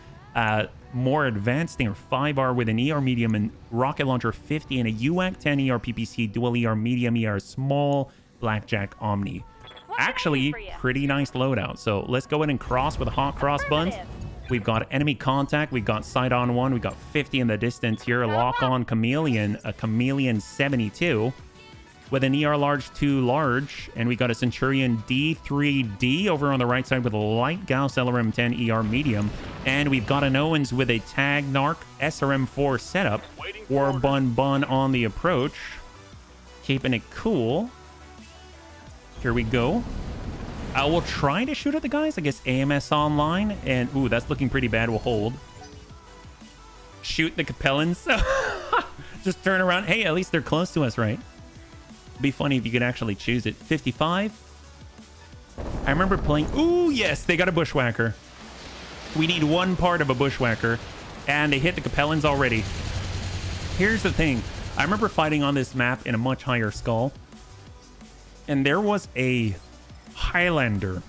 more advanced Stinger 5R with an ER medium and rocket launcher 50, and a UAC 10 ER PPC dual ER medium ER small Blackjack Omni. Actually, pretty nice loadout. So let's go in and cross with a hot cross buns. We've got enemy contact. We've got sight on 1. We've got 50 in the distance here. Lock on Chameleon, a Chameleon 72. with an ER large 2 large. And we got a Centurion D3D over on the right side with a light Gauss LRM-10 ER medium. And we've got an Owens with a Tag Narc SRM-4 setup. War Bun on the approach. Keeping it cool. Here we go. I will try to shoot at the guys. I guess AMS online. And, ooh, that's looking pretty bad. We'll hold. Shoot the Capellans. Just turn around. Hey, at least they're close to us, right? It'd be funny if you could actually choose it. 55. I remember playing... Ooh, yes, they got a Bushwhacker. We need one part of a Bushwhacker. And they hit the Capellans already. Here's the thing. I remember fighting on this map in a much higher skull. And there was a Highlander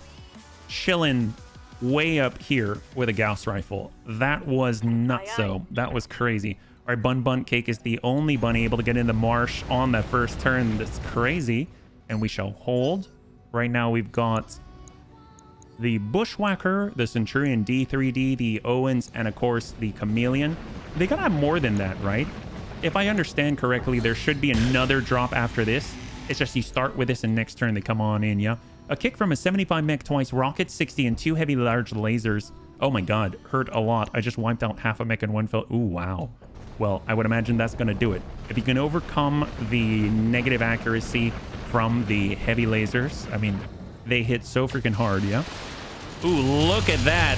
chilling way up here with a Gauss rifle. That was nutso. That was crazy. All right, Bun Cake is the only bunny able to get in the marsh on that first turn. That's crazy. And we shall hold. Right now we've got the Bushwhacker, the Centurion D3D, the Owens, and of course the Chameleon. They gotta have more than that, right? If I understand correctly, there should be another drop after this. It's just you start with this and next turn they come on in, yeah? A kick from a 75 mech twice, rocket 60, and 2 heavy large lasers. Oh my god, hurt a lot. I just wiped out half a mech in one fell. Ooh, wow. Well, I would imagine that's going to do it. If you can overcome the negative accuracy from the heavy lasers, I mean, they hit so freaking hard, yeah? Ooh, look at that.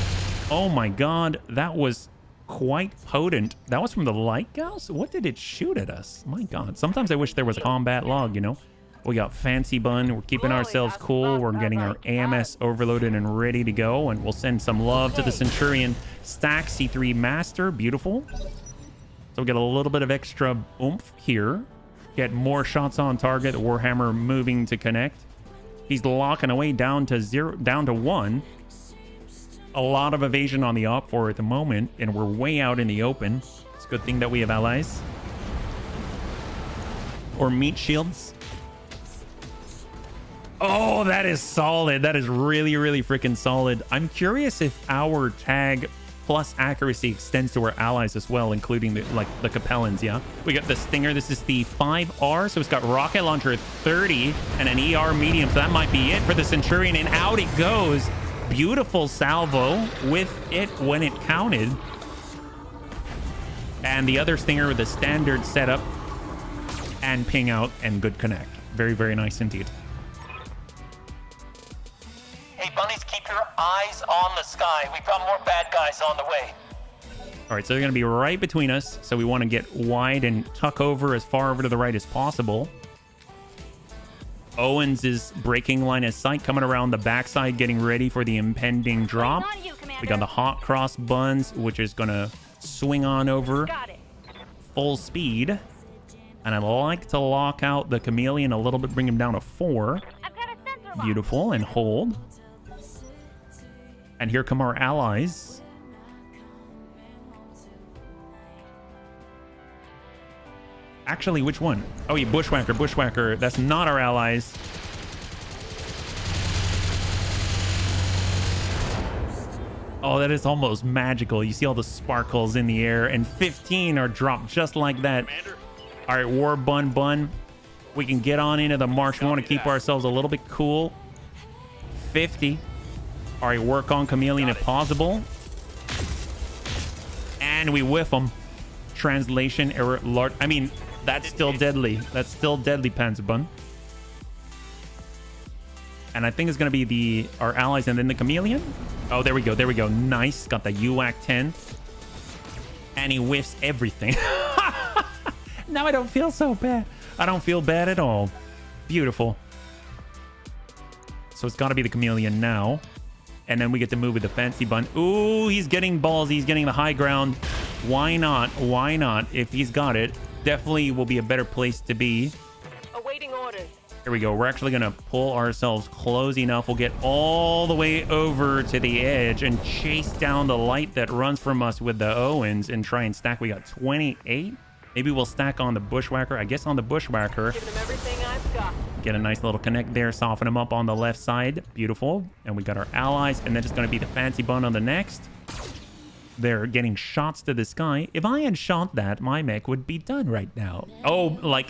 Oh my god, that was quite potent. That was from the light Gauss? What did it shoot at us? My god, sometimes I wish there was a combat log, you know? We got Fancy Bun. We're keeping ourselves cool. We're getting our AMS overloaded and ready to go. And we'll send some love to the Centurion Stack C3 Master. Beautiful. So we get a little bit of extra oomph here. Get more shots on target. Warhammer moving to connect. He's locking away down to 1. A lot of evasion on the op for at the moment. And we're way out in the open. It's a good thing that we have allies. Or meat shields. Oh, that is solid. That is really, really freaking solid. I'm curious if our tag plus accuracy extends to our allies as well, including the Capellans, yeah? We got the Stinger. This is the 5R, so it's got rocket launcher 30 and an ER medium, so that might be it for the Centurion, and out it goes. Beautiful salvo with it when it counted. And the other Stinger with a standard setup and ping out and good connect. Very, very nice indeed. Hey, bunnies, keep your eyes on the sky. We've got more bad guys on the way. All right, so they're going to be right between us. So we want to get wide and tuck over as far over to the right as possible. Owens is breaking line of sight, coming around the backside, getting ready for the impending drop. We got the hot cross buns, which is going to swing on over full speed. And I'd like to lock out the Chameleon a little bit, bring him down to 4. Beautiful, and hold. And here come our allies. Actually, which one? Oh, yeah, Bushwhacker. That's not our allies. Oh, that is almost magical. You see all the sparkles in the air, and 15 are dropped just like that. Commander. All right, War Bun. We can get on into the march. We want to keep ourselves a little bit cool. 50. All right, work on Chameleon if possible. And we whiff them. Translation error. I mean, that's still deadly. That's still deadly, Panzerbun. And I think it's going to be our allies and then the Chameleon. Oh, there we go. Nice. Got the UAC 10. And he whiffs everything. Now I don't feel so bad. I don't feel bad at all. Beautiful. So it's got to be the Chameleon now. And then we get to move with the Fancy Bun. Ooh, he's getting ballsy. He's getting the high ground. Why not? Why not? If he's got it, definitely will be a better place to be. Awaiting orders. Here we go. We're actually going to pull ourselves close enough. We'll get all the way over to the edge and chase down the light that runs from us with the Owens and try and stack. We got 28. Maybe we'll stack on the Bushwhacker. I guess on the Bushwhacker. Giving them everything I've got. Get a nice little connect there. Soften them up on the left side. Beautiful. And we got our allies. And then it's going to be the Fancy Bun on the next. They're getting shots to the sky. If I had shot that, my mech would be done right now. Oh, like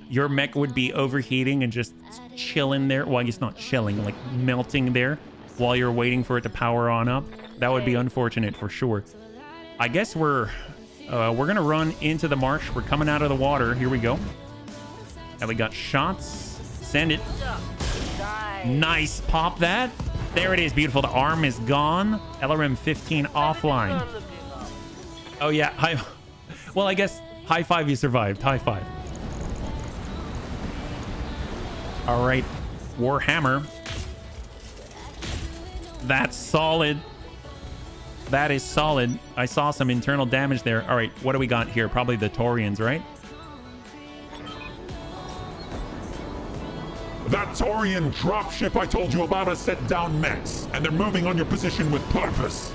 your mech would be overheating and just chilling there. Well, I guess not chilling, like melting there while you're waiting for it to power on up. That would be unfortunate for sure. I guess we're gonna run into the marsh. We're coming out of the water. Here we go. And we got shots. Send it. Nice. Pop that. There it is. Beautiful. The arm is gone. LRM 15 offline. Oh yeah. Well, I guess high five, you survived. High five. All right. Warhammer. That's solid. That is solid. I saw some internal damage there. All right. What do we got here? Probably the Taurians, right? That Taurian dropship I told you about has set down mechs, and they're moving on your position with purpose.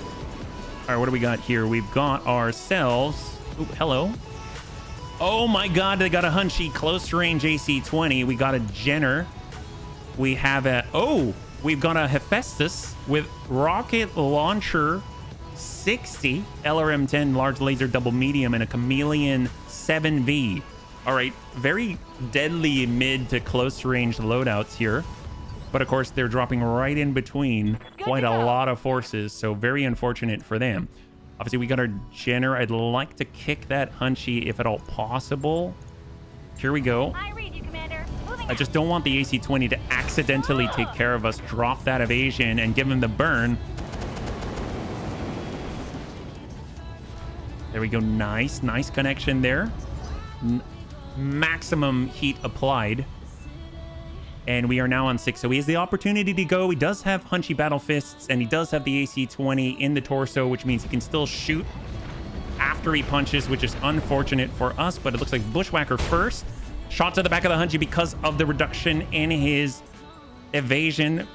All right, what do we got here? We've got ourselves... Ooh, hello. Oh my god, they got a Hunchy close range AC-20. We got a Jenner. We have a... Oh, we've got a Hephaestus with rocket launcher 60, LRM-10 large laser double medium, and a Chameleon 7V. All right, very deadly mid to close range loadouts here. But of course, they're dropping right in between quite a lot of forces, so very unfortunate for them. Obviously, we got our Jenner. I'd like to kick that Hunchy if at all possible. Here we go. I read you, Commander. I just don't want the AC-20 to accidentally take care of us, drop that evasion, and give him the burn. There we go. Nice, nice connection there. Maximum heat applied. And we are now on 6, so he has the opportunity to go. He does have Hunchy Battle Fists, and he does have the AC-20 in the torso, which means he can still shoot after he punches, which is unfortunate for us, but it looks like Bushwhacker first. Shot to the back of the Hunchy because of the reduction in his evasion.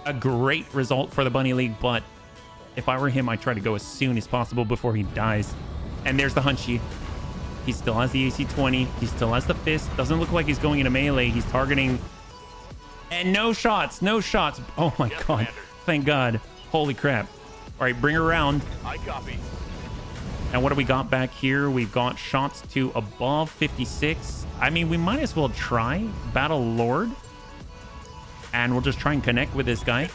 A great result for the Bunny League, but if I were him, I'd try to go as soon as possible before he dies. And there's the Hunchy. He still has the AC-20. He still has the fist. Doesn't look like he's going into melee. He's targeting. And no shots. No shots. Oh my god. Commander. Thank god. Holy crap. All right, bring her around. I copy. And what do we got back here? We've got shots to above 56. I mean, we might as well try Battle Lord. And we'll just try and connect with this guy.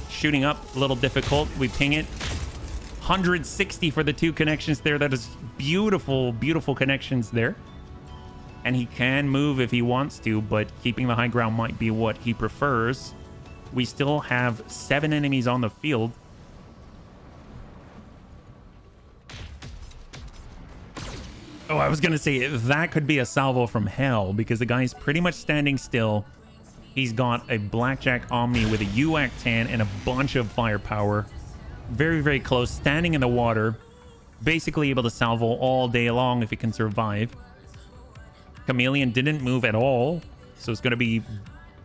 Shooting up, a little difficult. We ping it. 160 for the 2 connections there. That is beautiful, beautiful connections there. And he can move if he wants to, but keeping the high ground might be what he prefers. We still have 7 enemies on the field. Oh, I was going to say that could be a salvo from hell because the guy's pretty much standing still. He's got a Blackjack Omni with a UAC-10 and a bunch of firepower. Very, very close, standing in the water, basically able to salvo all day long if he can survive. Chameleon didn't move at all, so it's going to be,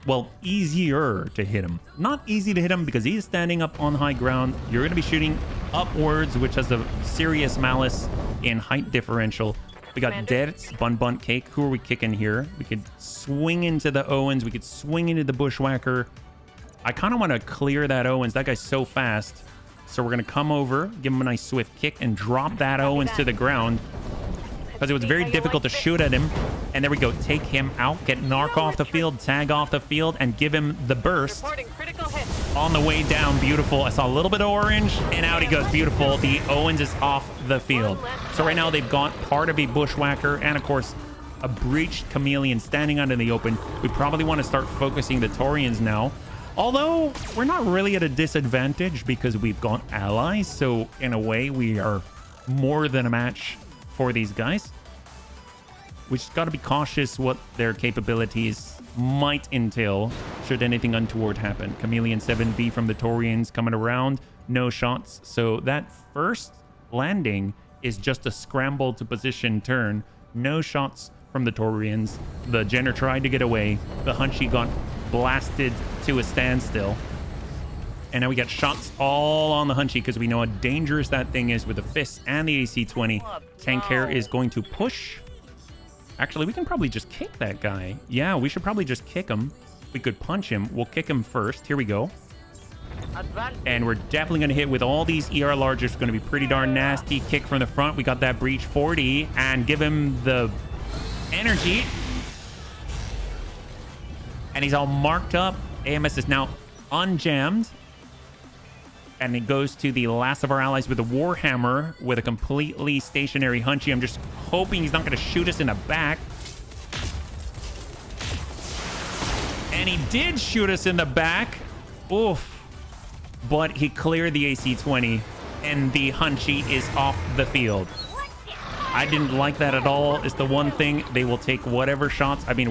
well, easier to hit him. Not easy to hit him because he is standing up on high ground. You're going to be shooting upwards, which has a serious malice in height differential. We got Death's Bun Cake. Who are we kicking here? We could swing into the Owens. We could swing into the Bushwhacker. I kind of want to clear that Owens. That guy's so fast. So we're going to come over, give him a nice swift kick, and drop that Owens to the ground. Because it was very difficult to shoot at him. And there we go. Take him out, get Narc off the field, tag off the field, and give him the burst. On the way down, beautiful. I saw a little bit of orange, and out he goes. Beautiful. The Owens is off the field. So right now they've got part of a Bushwhacker and, of course, a breached Chameleon standing out in the open. We probably want to start focusing the Taurians now. Although, we're not really at a disadvantage because we've got allies. So, in a way, we are more than a match for these guys. We just got to be cautious what their capabilities might entail should anything untoward happen. Chameleon 7V from the Taurians coming around. No shots. So, that first landing is just a scramble to position turn. No shots from the Taurians. The Jenner tried to get away. The Hunchy got blasted to a standstill. And now we got shots all on the Hunchy because we know how dangerous that thing is with the fists and the AC-20. Tank Hair is going to push. Actually, we can probably just kick that guy. Yeah, we should probably just kick him. We could punch him. We'll kick him first. Here we go. And we're definitely going to hit with all these ER larges. It's going to be pretty darn nasty. Kick from the front. We got that breach 40 and give him the energy. And he's all marked up. AMS is now unjammed. And it goes to the last of our allies with a Warhammer with a completely stationary Hunchy. I'm just hoping he's not going to shoot us in the back. And he did shoot us in the back. Oof. But he cleared the AC-20 and the Hunchy is off the field. I didn't like that at all. It's the one thing. They will take whatever shots. I mean,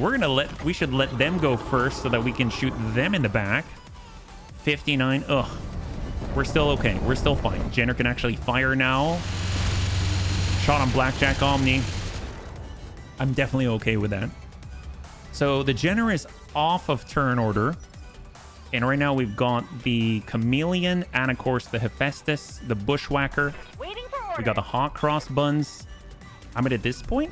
we should let them go first so that we can shoot them in the back. 59. Ugh. We're still okay. We're still fine. Jenner can actually fire now. Shot on Blackjack Omni. I'm definitely okay with that. So the Jenner is off of turn order. And right now we've got the Chameleon and, of course, the Hephaestus, the Bushwhacker. We got the Hawk Cross Buns. I mean, at this point,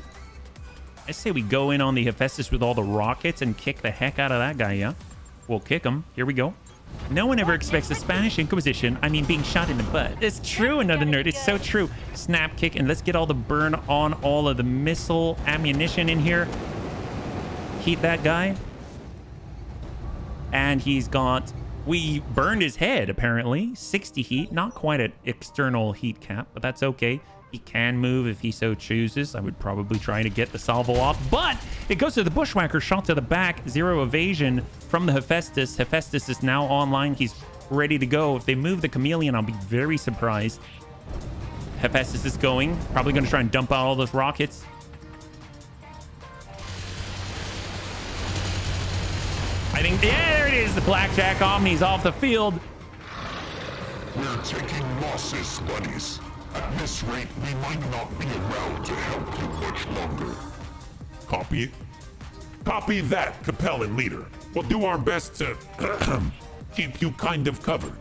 I say we go in on the Hephaestus with all the rockets and kick the heck out of that guy, yeah? We'll kick him. Here we go. No one ever expects the Spanish Inquisition. I mean, being shot in the butt. It's true, another nerd. It's so true. Snap kick, and let's get all the burn on all of the missile ammunition in here. Heat that guy. And he's got... We burned his head, apparently. 60 heat. Not quite an external heat cap, but that's okay. He can move if he so chooses. I would probably try to get the salvo off, but it goes to the Bushwhacker, shot to the back, 0 evasion from the Hephaestus. Hephaestus is now online. He's ready to go. If they move the Chameleon, I'll be very surprised. Hephaestus is going. Probably going to try and dump out all those rockets. I think, yeah, there it is. The Blackjack Omni's off the field. We're taking losses, buddies. At this rate, we might not be around to help you much longer. Copy. Copy that, Capellan leader. We'll do our best to keep you kind of covered.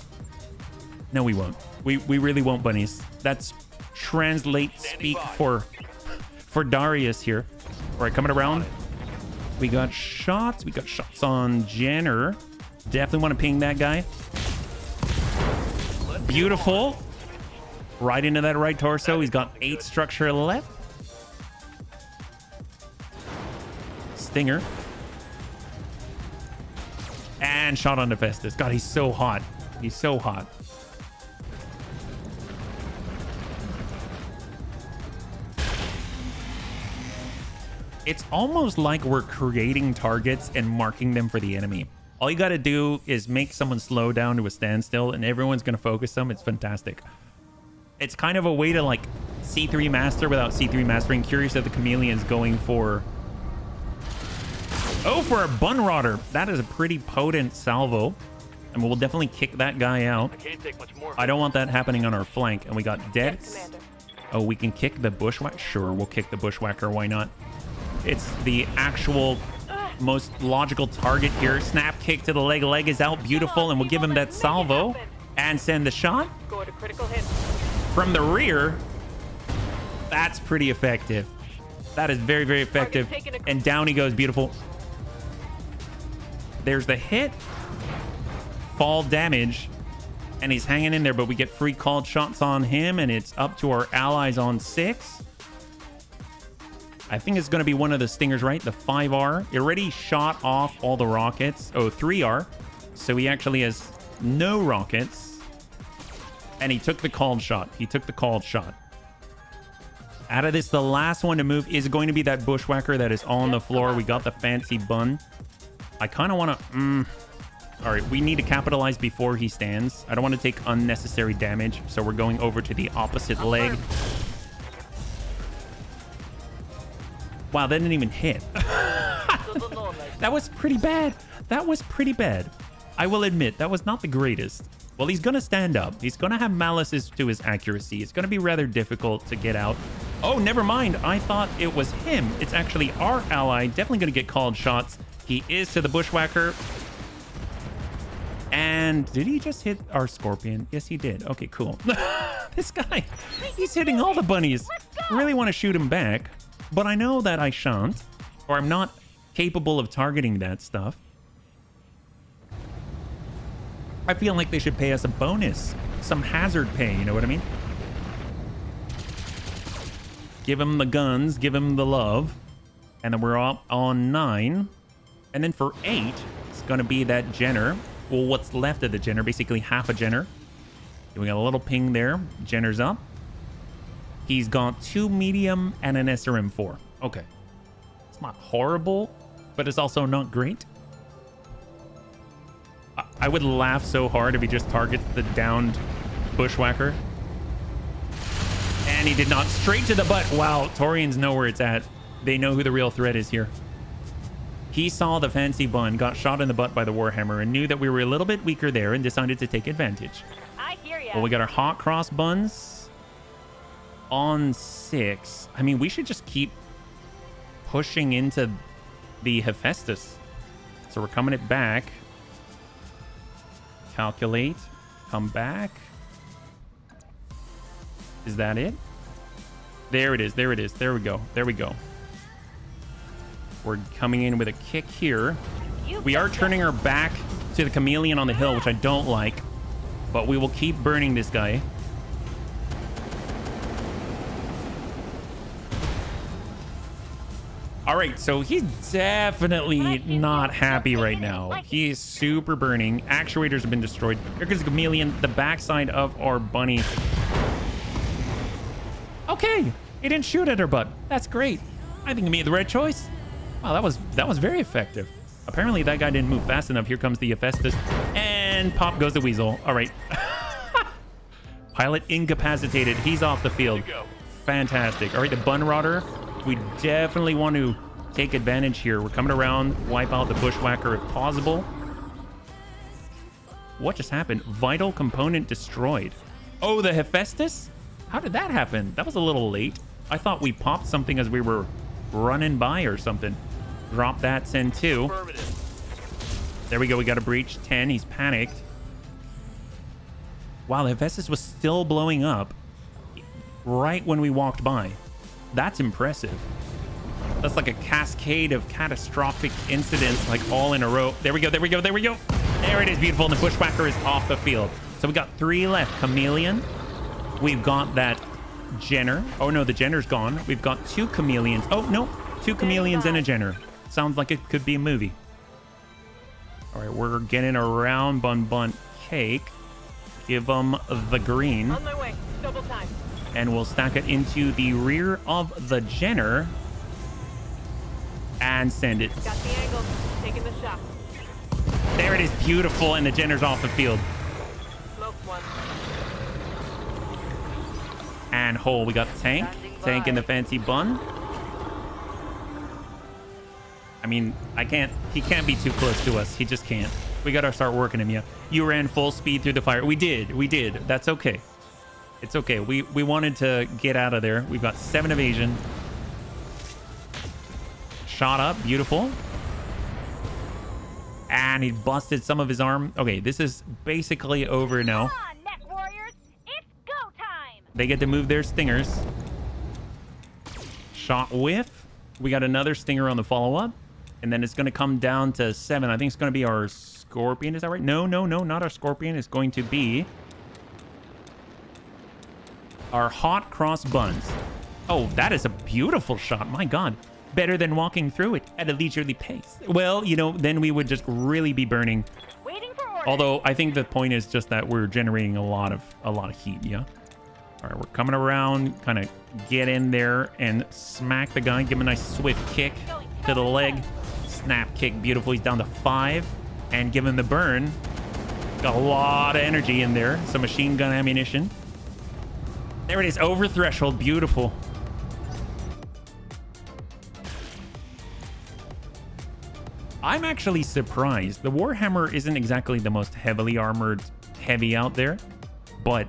No, we won't. We really won't, bunnies. That's translate speak for Darius here. All right, coming around. We got shots. We got shots on Jenner. Definitely want to ping that guy. Beautiful. Right into that right torso. He's got 8 structure left. Stinger. And shot on Hephaestus. God, he's so hot. He's so hot. It's almost like we're creating targets and marking them for the enemy. All you got to do is make someone slow down to a standstill and everyone's going to focus them. It's fantastic. It's kind of a way to like C3 master without C3 mastering. Curious if the Chameleon's going for... Oh, for a Bunrodder. That is a pretty potent salvo. And we'll definitely kick that guy out. I don't want that happening on our flank. And we got Debts. Oh, we can kick the Bushwhacker. Sure, we'll kick the Bushwhacker. Why not? It's the actual most logical target here. Snap kick to the leg. Leg is out. Beautiful. And we'll give him that salvo and send the shot. Go to critical hit. From the rear. That's pretty effective. That is very, very effective. And down he goes. Beautiful. There's the hit. Fall damage. And he's hanging in there, but we get free called shots on him, and it's up to our allies on 6. I think it's going to be one of the Stingers, right? The 5R. It already shot off all the rockets. Oh, 3R. So he actually has no rockets. And he took the called shot. He took the called shot. Out of this, the last one to move is going to be that Bushwhacker that is on the floor. We got the fancy bun. I kind of want to... All right, we need to capitalize before he stands. I don't want to take unnecessary damage, so we're going over to the opposite leg. Wow, that didn't even hit. That was pretty bad. That was pretty bad. I will admit, that was not the greatest. Well, he's going to stand up. He's going to have malices to his accuracy. It's going to be rather difficult to get out. Oh, never mind. I thought it was him. It's actually our ally. Definitely going to get called shots. He is to the Bushwhacker. And did he just hit our Scorpion? Yes, he did. Okay, cool. This guy, he's hitting all the bunnies. I really want to shoot him back, but I know that I shan't, or I'm not capable of targeting that stuff. I feel like they should pay us a bonus, some hazard pay, you know what I mean? Give him the guns, give him the love, and then we're up on 9. And then for 8, it's going to be that Jenner. Well, what's left of the Jenner, basically half a Jenner. We got a little ping there. Jenner's up. He's got 2 medium and an SRM4. Okay. It's not horrible, but it's also not great. I would laugh so hard if he just targets the downed bushwhacker. And he did not. Straight to the butt. Wow, Taurians know where it's at. They know who the real threat is here. He saw the fancy bun, got shot in the butt by the Warhammer, and knew that we were a little bit weaker there and decided to take advantage. I hear ya. Well, we got our hot cross buns on 6. I mean, we should just keep pushing into the Hephaestus. So we're coming it back. Calculate. Come back. Is that it? There it is. There it is. There we go. There we go. We're coming in with a kick here. We are turning our back to the chameleon on the hill, which I don't like. But we will keep burning this guy. All right, so he's definitely not happy right now. He is super burning. Actuators have been destroyed. Here comes the chameleon, the backside of our bunny. Okay, he didn't shoot at her butt. That's great. I think he made the right choice. Wow, that was very effective. Apparently that guy didn't move fast enough. Here comes the Hephaestus, and pop goes the weasel. All right. Pilot incapacitated. He's off the field. Fantastic. All right, the bun rodder. We definitely want to take advantage here. We're coming around, wipe out the bushwhacker if possible. What just happened? Vital component destroyed. Oh, the Hephaestus? How did that happen? That was a little late. I thought we popped something as we were running by or something. Drop that, send 2. There we go. We got a breach. 10. He's panicked. Wow, the Hephaestus was still blowing up right when we walked by. That's impressive. That's like a cascade of catastrophic incidents, like all in a row. There we go. There we go. There we go. There it is. Beautiful. And the bushwhacker is off the field. So we got 3 left. Chameleon. We've got that Jenner. Oh, no, the Jenner's gone. We've got 2 chameleons. Oh, no. 2 chameleons and a Jenner. Sounds like it could be a movie. All right, we're getting around bun cake. Give them the green. On my way. Double time. And we'll stack it into the rear of the Jenner and send it. Got the angle. Taking the shot. There it is. Beautiful. And the Jenner's off the field. Smoked one. And hole. We got tank. Tank in the fancy bun. I mean, he can't be too close to us. He just can't. We got to start working him, yeah. You ran full speed through the fire. We did. That's okay. It's okay. We wanted to get out of there. We've got 7 evasion. Shot up. Beautiful. And he busted some of his arm. Okay, this is basically over now. Come on, Neck Warriors. It's go time. They get to move their stingers. Shot whiff. We got another stinger on the follow-up. And then it's going to come down to 7. I think it's going to be our Scorpion. Is that right? No, not our Scorpion. It's going to be our hot cross buns. Oh, that is a beautiful shot. My God. Better than walking through it at a leisurely pace. Well, you know, then we would just really be burning. Waiting for orders. Although I think the point is just that we're generating a lot of heat, yeah? All right, we're coming around, kind of get in there and smack the guy. Give him a nice swift kick to the leg. Snap kick, beautiful. He's down to 5. And give him the burn. Got a lot of energy in there. Some machine gun ammunition. There it is, over threshold. Beautiful. I'm actually surprised. The Warhammer isn't exactly the most heavily armored heavy out there, but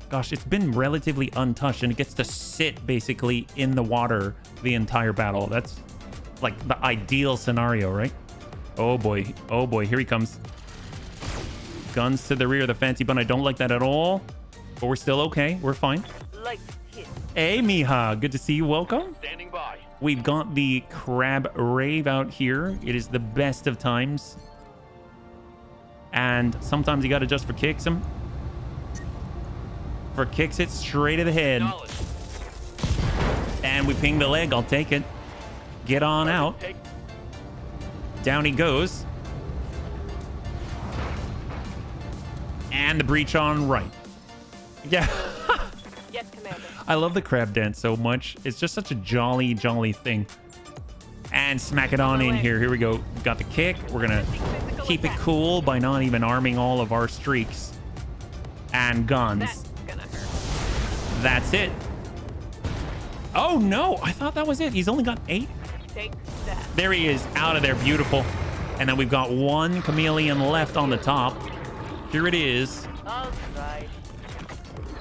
gosh, it's been relatively untouched, and it gets to sit basically in the water the entire battle. That's like the ideal scenario, right? Oh boy, here he comes. Guns to the rear of the fancy bun. I don't like that at all, but we're still okay. We're fine. Hey, Mija, good to see you. Welcome. Standing by. We've got the crab rave out here. It is the best of times. And sometimes you got to just for kicks him. For kicks it straight to the head. And we ping the leg. I'll take it. Get on out. Down he goes. And the breach on right. Yeah. Yes, Commander. I love the crab dance so much. It's just such a jolly, jolly thing. And smack it on in here. Here we go. Got the kick. We're going to keep it cool by not even arming all of our streaks and guns. That's gonna hurt. That's it. Oh, no. I thought that was it. He's only got 8. Take that. There he is. Out of there. Beautiful. And then we've got 1 chameleon left on the top. Here it is. All right.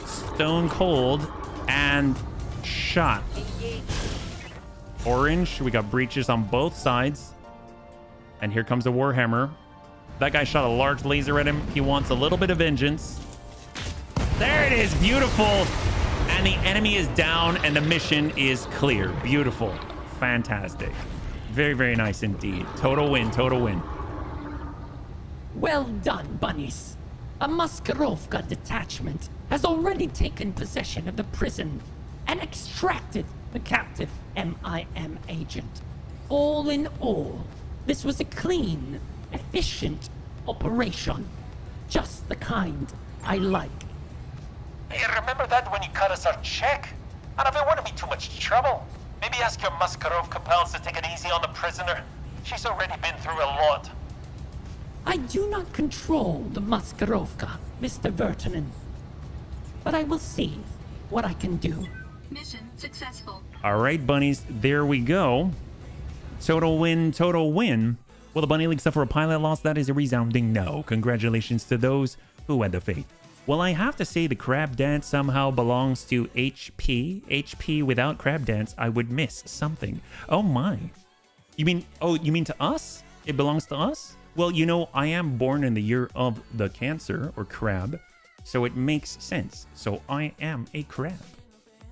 Stone cold and shot. Orange. We got breaches on both sides. And here comes a Warhammer. That guy shot a large laser at him. He wants a little bit of vengeance. There it is. Beautiful. And the enemy is down and the mission is clear. Beautiful. Fantastic. Very, very nice indeed. Total win. Total win. Well done, bunnies. A Maskarovka detachment has already taken possession of the prison and extracted the captive MIM agent. All in all, this was a clean, efficient operation. Just the kind I like. Hey, remember that when you cut us our check? I don't want to be too much trouble. Maybe ask your Maskarovka pals to take it easy on the prisoner. She's already been through a lot. I do not control the Maskarovka, Mr. Vertonen. But I will see what I can do. Mission successful. All right, bunnies. There we go. Total win. Total win. Will the Bunny League suffer a pilot loss? That is a resounding no. Congratulations to those who had the faith. Well, I have to say the crab dance somehow belongs to HP. HP without crab dance, I would miss something. Oh my. You mean to us? It belongs to us? Well, you know, I am born in the year of the Cancer, or crab, so it makes sense. So I am a crab.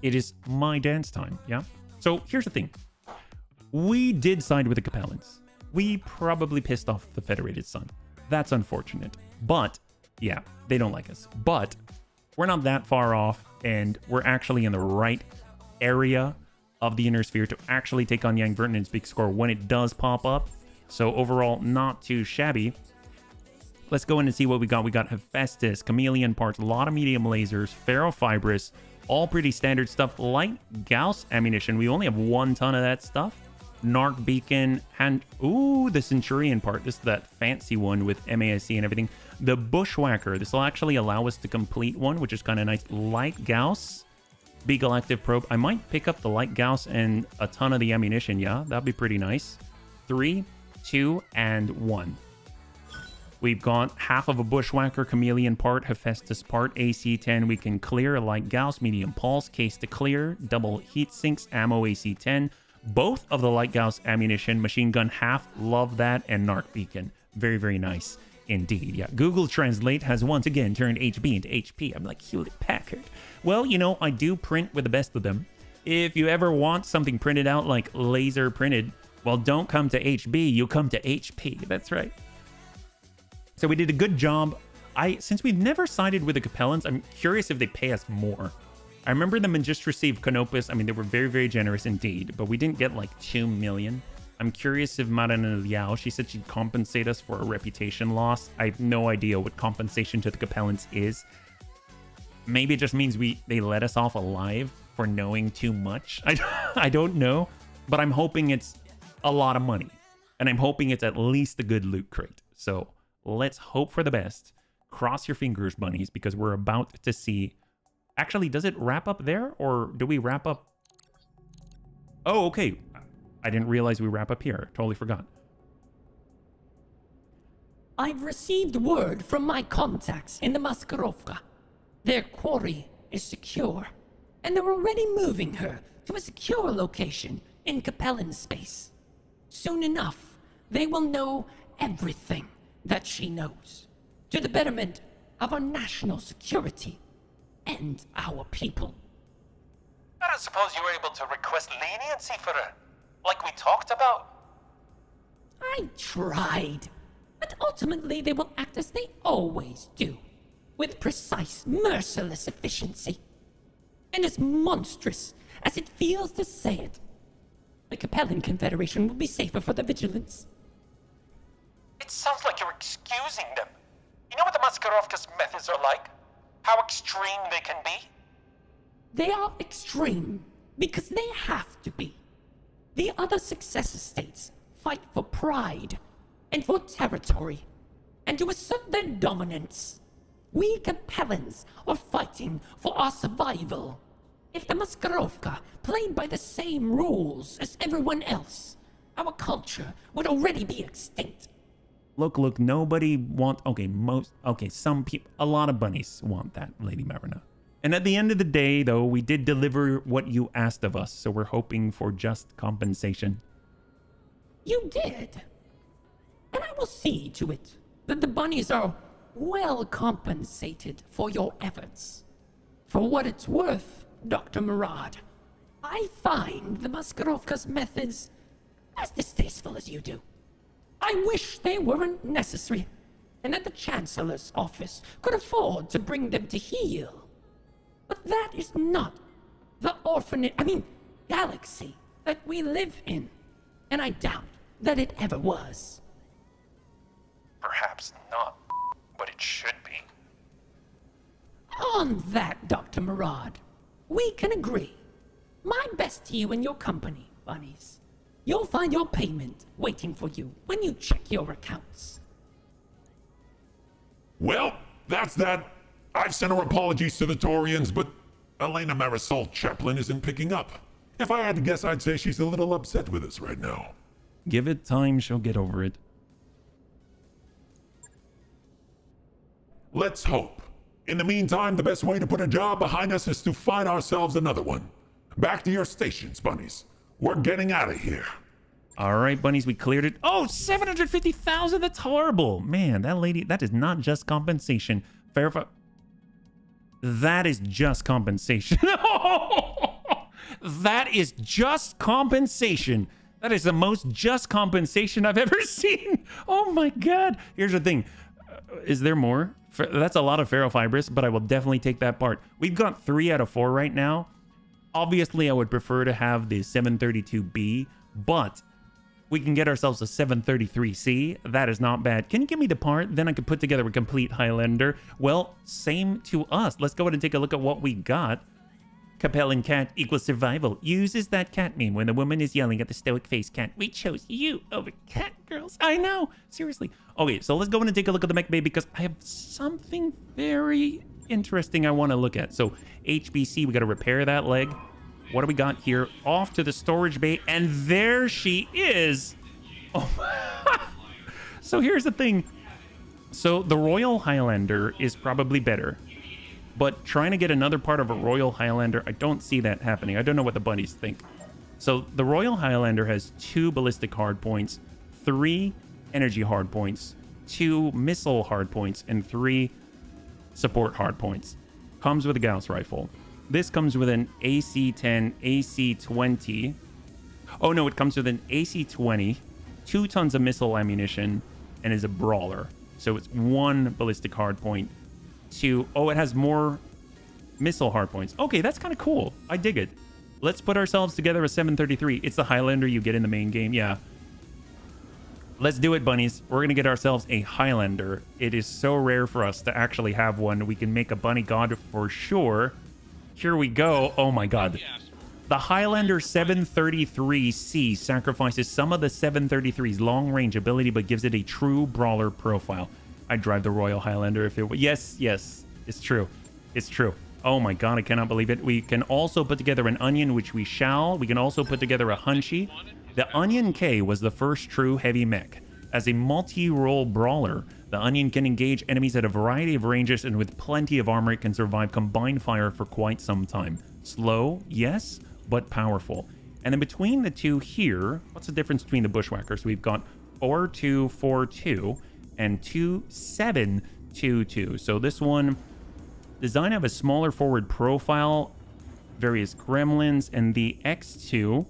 It is my dance time, yeah? So here's the thing. We did side with the Capellans. We probably pissed off the Federated Sun. That's unfortunate. But, yeah, they don't like us. But we're not that far off, and we're actually in the right area of the Inner Sphere to actually take on Yang Vertonen's big score when it does pop up. So overall, not too shabby. Let's go in and see what we got. We got Hephaestus, chameleon parts, a lot of medium lasers, ferrofibrous, all pretty standard stuff. Light Gauss ammunition. We only have 1 ton of that stuff. Narc beacon, ooh, the Centurion part. This is that fancy one with MASC and everything. The Bushwhacker. This will actually allow us to complete one, which is kind of nice. Light Gauss, Beagle active probe. I might pick up the Light Gauss and a ton of the ammunition. Yeah, that'd be pretty nice. 3, 2, and 1. We've got half of a Bushwhacker, chameleon part, Hephaestus part, AC-10. We can clear a Light Gauss, medium pulse, case to clear, double heat sinks, ammo AC-10. Both of the Light Gauss ammunition, machine gun half, love that, and Narc beacon. Very, very nice indeed. Yeah, Google Translate has once again turned HB into HP. I'm like Hewlett Packard. Well, you know, I do print with the best of them. If you ever want something printed out like laser printed, well, don't come to HB, you come to HP. That's right. So we did a good job. Since we've never sided with the Capellans, I'm curious if they pay us more. I remember them and just received Canopus. I mean, they were very, very generous indeed, but we didn't get like 2 million. I'm curious if Marina Liao, she said she'd compensate us for a reputation loss. I have no idea what compensation to the Capellans is. Maybe it just means they let us off alive for knowing too much. I don't know, but I'm hoping it's a lot of money, and I'm hoping it's at least a good loot crate. So let's hope for the best. Cross your fingers, bunnies, because we're about to see. Actually, does it wrap up there, or do we wrap up? Oh, okay. I didn't realize we wrap up here. Totally forgot. I've received word from my contacts in the Maskarovka. Their quarry is secure, and they're already moving her to a secure location in Capellan space. Soon enough, they will know everything that she knows, to the betterment of our national security and our people. I don't suppose you were able to request leniency for her, like we talked about? I tried, but ultimately they will act as they always do, with precise, merciless efficiency. And as monstrous as it feels to say it, the Capellan Confederation will be safer for the vigilance. It sounds like you're excusing them. You know what the Maskarovka's methods are like? How extreme they can be? They are extreme because they have to be. The other successor states fight for pride and for territory and to assert their dominance. We Capellans are fighting for our survival. If the Maskarovka played by the same rules as everyone else, our culture would already be extinct. Look, nobody wants... Okay, some people... A lot of bunnies want that, Lady Marina. And at the end of the day, though, we did deliver what you asked of us, so we're hoping for just compensation. You did. And I will see to it that the bunnies are well compensated for your efforts. For what it's worth, Dr. Murad, I find the Maskarovka's methods as distasteful as you do. I wish they weren't necessary, and that the Chancellor's office could afford to bring them to heel. But that is not the galaxy that we live in, and I doubt that it ever was. Perhaps not, but it should be. On that, Dr. Murad, we can agree. My best to you and your company, bunnies. You'll find your payment waiting for you when you check your accounts. Well, that's that. I've sent our apologies to the Taurians, but Elena Marisol Chaplin isn't picking up. If I had to guess, I'd say she's a little upset with us right now. Give it time, she'll get over it. Let's hope. In the meantime, the best way to put a job behind us is to find ourselves another one. Back to your stations, bunnies. We're getting out of here. All right, bunnies, we cleared it. Oh, 750,000. That's horrible. Man, that lady, that is not just compensation. Verify. That is just compensation. That is just compensation. That is the most just compensation I've ever seen. Oh my God. Here's the thing. Is there more? That's a lot of ferrofibrous, but I will definitely take that part. We've got 3 out of 4 right now. Obviously, I would prefer to have the 732B, but we can get ourselves a 733C. That is not bad. Can you give me the part? Then I could put together a complete Highlander. Well, same to us. Let's go ahead and take a look at what we got. Capellan cat equals survival. Uses that cat meme when the woman is yelling at the stoic face cat. We chose you over cat girls. I know. Seriously. Okay, so let's go in and take a look at the mech bay because I have something very interesting I want to look at. So HBC, we got to repair that leg. What do we got here? Off to the storage bay, and there she is. Oh. So here's the thing. So the Royal Highlander is probably better, but trying to get another part of a Royal Highlander, I don't see that happening. I don't know what the bunnies think. So the Royal Highlander has 2 ballistic hardpoints, 3 energy hardpoints, 2 missile hardpoints, and 3 support hardpoints. Comes with a Gauss rifle. This comes with an AC-10, AC-20. Oh no, it comes with an AC-20, 2 tons of missile ammunition, and is a brawler. So it's 1 ballistic hardpoint, 2... Oh, it has more missile hardpoints. Okay, that's kind of cool. I dig it. Let's put ourselves together a 733. It's the Highlander you get in the main game. Yeah. Let's do it, bunnies. We're going to get ourselves a Highlander. It is so rare for us to actually have one. We can make a bunny god for sure. Here we go. Oh my God. The Highlander 733C sacrifices some of the 733's long-range ability, but gives it a true brawler profile. I'd drive the Royal Highlander if it were... Yes, it's true. It's true. Oh my God, I cannot believe it. We can also put together an Onion, which we shall. We can also put together a Hunchy. The Onion K was the first true heavy mech. As a multi-role brawler, the Onion can engage enemies at a variety of ranges, and with plenty of armor, it can survive combined fire for quite some time. Slow, yes, but powerful. And then between the two here, what's the difference between the Bushwhackers? We've got 4242 and 2722. So this one, designed to have a smaller forward profile, various gremlins, and the X2...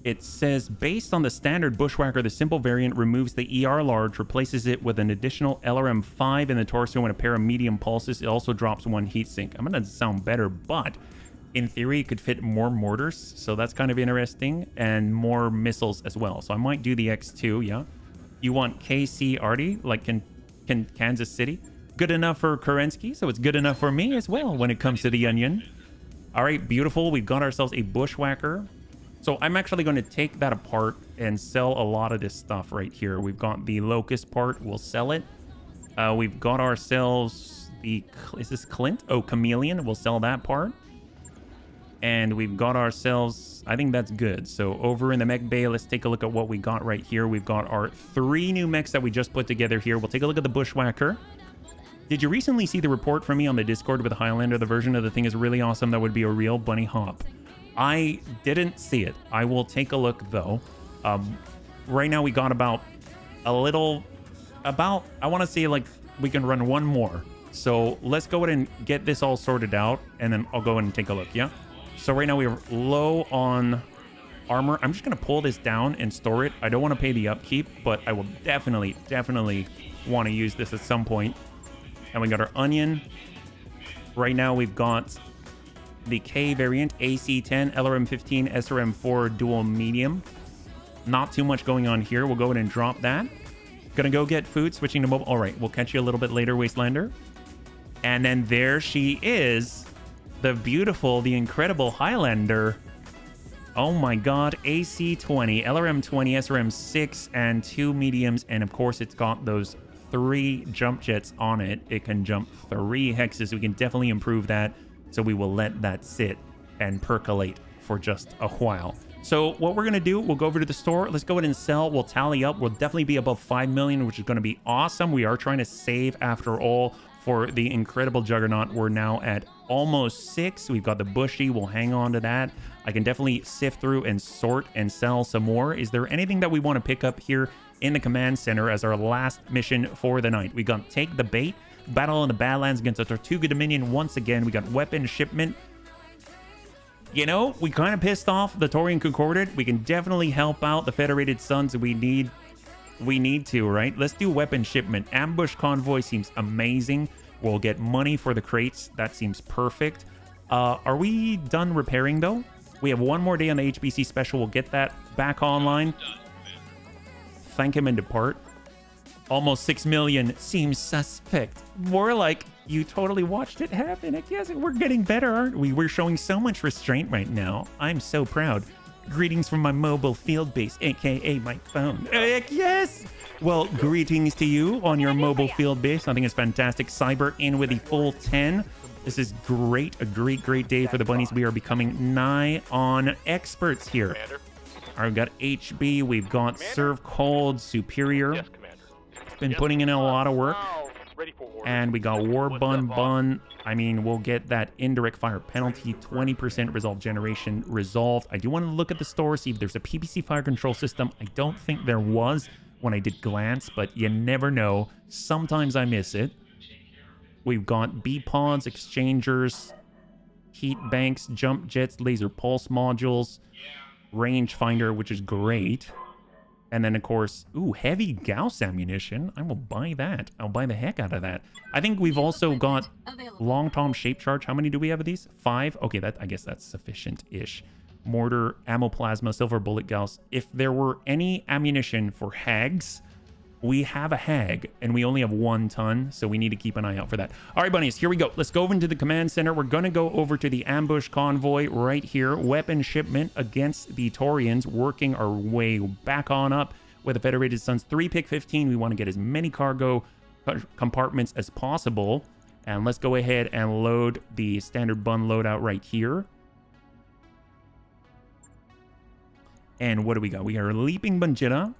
It says, based on the standard Bushwhacker, the simple variant removes the ER large, replaces it with an additional LRM-5 in the torso and a pair of medium pulses. It also drops 1 heatsink. I'm going to sound better, but in theory, it could fit more mortars, so that's kind of interesting, and more missiles as well. So I might do the X2, yeah. You want KC Arty, like Kansas City? Good enough for Kerensky, so it's good enough for me as well when it comes to the onion. All right, beautiful. We've got ourselves a bushwhacker. So I'm actually going to take that apart and sell a lot of this stuff right here. We've got the locust part. We'll sell it. We've got ourselves the... Is this Clint? Oh, chameleon. We'll sell that part. And we've got ourselves... I think that's good. So over in the mech bay, let's take a look at what we got right here. We've got our 3 new mechs that we just put together here. We'll take a look at the bushwhacker. Did you recently see the report from me on the Discord with Highlander? The version of the thing is really awesome. That would be a real bunny hop. I didn't see it. I will take a look though. Right now we got about I want to say like we can run one more. So let's go ahead and get this all sorted out and then I'll go ahead and take a look. Yeah. So right now we're low on armor. I'm just going to pull this down and store it. I don't want to pay the upkeep, but I will definitely want to use this at some point. And we got our onion. Right now we've got the K variant, AC10, LRM15, SRM4 dual medium. Not too much going on here. We'll go ahead and drop that. Gonna go get food, switching to mobile. All right, we'll catch you a little bit later, Wastelander. And then there she is. The beautiful, the incredible Highlander. Oh my god, AC20, LRM20, SRM6, and 2 mediums. And of course, it's got those 3 jump jets on it. It can jump 3 hexes. We can definitely improve that. So we will let that sit and percolate for just a while. So what we're going to do, we'll go over to the store. Let's go ahead and sell. We'll tally up. We'll definitely be above 5 million, which is going to be awesome. We are trying to save after all for the incredible juggernaut. We're now at almost 6. We've got the bushy. We'll hang on to that. I can definitely sift through and sort and sell some more. Is there anything that we want to pick up here in the command center as our last mission for the night? We got Take the Bait. Battle in the Badlands against our Tortuga Dominion once again. We got weapon shipment. You know, we kind of pissed off the Taurian Concordat. We can definitely help out the Federated Sons. We need to, right? Let's do weapon shipment. Ambush convoy seems amazing. We'll get money for the crates. That seems perfect. Are we done repairing though? We have one more day on the HBC special. We'll get that back online. Thank him and depart. Almost 6 million seems suspect. More like you totally watched it happen. I guess we're getting better, aren't we? We're showing so much restraint right now. I'm so proud. Greetings from my mobile field base, aka my phone. Heck yes! Well, greetings to you on your mobile field base. I think it's fantastic. Cyber in with the full 10. This is great. A great day for the bunnies. We are becoming nigh on experts here. I've got HB. We've got Serve Cold, Superior. Yes, Commander. Been putting in a lot of work. And we got War Bun. I mean, we'll get that indirect fire penalty, 20% resolve generation resolved. I do want to look at the store, see if there's a PPC fire control system. I don't think there was when I did glance, but you never know. Sometimes I miss it. We've got B-pods, exchangers, heat banks, jump jets, laser pulse modules, rangefinder, which is great. And then, of course, heavy Gauss ammunition. I will buy that. I'll buy the heck out of that. I think we've also got long tom shape charge. How many do we have of these? 5? Okay, I guess that's sufficient-ish. Mortar, ammo plasma, silver bullet Gauss. If there were any ammunition for hags, we have a hag, and we only have 1 ton, so we need to keep an eye out for that. All right, bunnies, here we go. Let's go over into the command center. We're going to go over to the ambush convoy right here. Weapon shipment against the Taurians, working our way back on up with the Federated Sons. 3-pick 15. We want to get as many cargo compartments as possible. And let's go ahead and load the standard bun loadout right here. And what do we got? We are Leaping Banjita.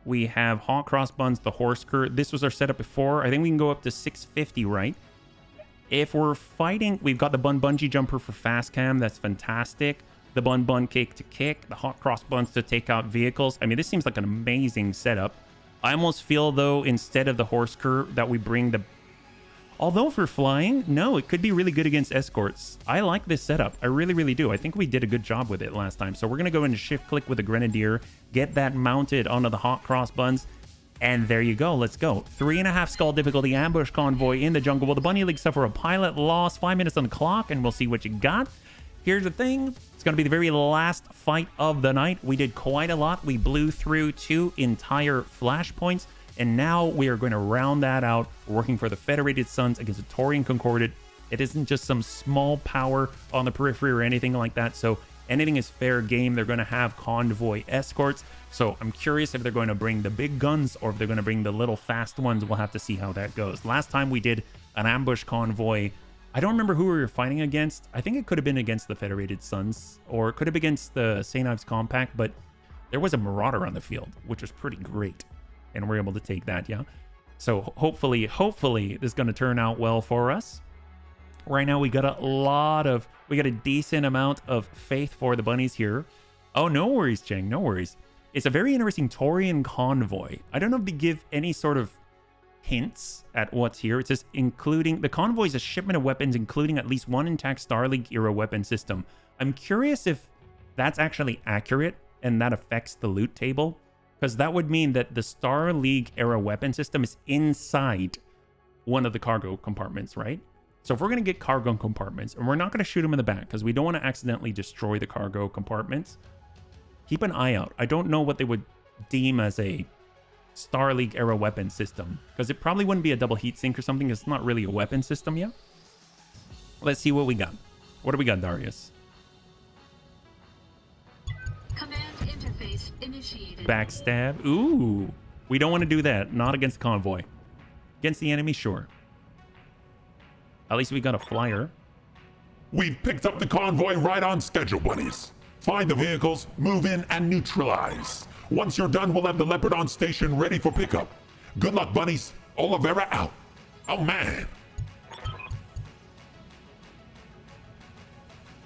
We have Hawk Cross Buns, the Horse Cur. This was our setup before. I think we can go up to 650, right? If we're fighting, we've got the Bun Bungee Jumper for fast cam. That's fantastic. The Bun Cake to kick. The Hawk Cross Buns to take out vehicles. I mean, this seems like an amazing setup. I almost feel, though, instead of the Horse Cur, that we bring the... Although for flying, no, it could be really good against escorts. I like this setup. I really do. I think we did a good job with it last time. So we're going to go into shift click with the Grenadier, get that mounted onto the Hawk Cross Buns, and there you go. Let's go. 3.5 skull difficulty ambush convoy in the jungle. Will the Bunny League suffer a pilot loss? 5 minutes on the clock, and we'll see what you got. Here's the thing. It's going to be the very last fight of the night. We did quite a lot. We blew through 2 entire flashpoints. And now we are going to round that out, working for the Federated Suns against the Taurian Concordat. It isn't just some small power on the periphery or anything like that. So anything is fair game. They're going to have convoy escorts. So I'm curious if they're going to bring the big guns or if they're going to bring the little fast ones. We'll have to see how that goes. Last time we did an ambush convoy, I don't remember who we were fighting against. I think it could have been against the Federated Suns, or it could have been against the St. Ives Compact, but there was a Marauder on the field, which was pretty great. And we're able to take that, yeah? So hopefully this is going to turn out well for us. Right now we got a decent amount of faith for the bunnies here. Oh, no worries, Cheng, no worries. It's a very interesting Taurian convoy. I don't know if they give any sort of hints at what's here. It says including the convoy is a shipment of weapons including at least one intact Star League era weapon system. I'm curious if that's actually accurate and that affects the loot table, because that would mean that the Star League era weapon system is inside one of the cargo compartments, right? So if we're going to get cargo compartments, and we're not going to shoot them in the back because we don't want to accidentally destroy the cargo compartments, keep an eye out. I don't know what they would deem as a Star League era weapon system, because it probably wouldn't be a double heatsink or something. It's not really a weapon system yet. Let's see what we got. What do we got, Darius? Command interface initiated. Backstab. Ooh, we don't want to do that. Not against convoy. Against the enemy, sure. At least we got a flyer. We've picked up the convoy right on schedule, bunnies. Find the vehicles, move in, and neutralize. Once you're done, we'll have the Leopard on station ready for pickup. Good luck, bunnies. Oliveira out. Oh, man.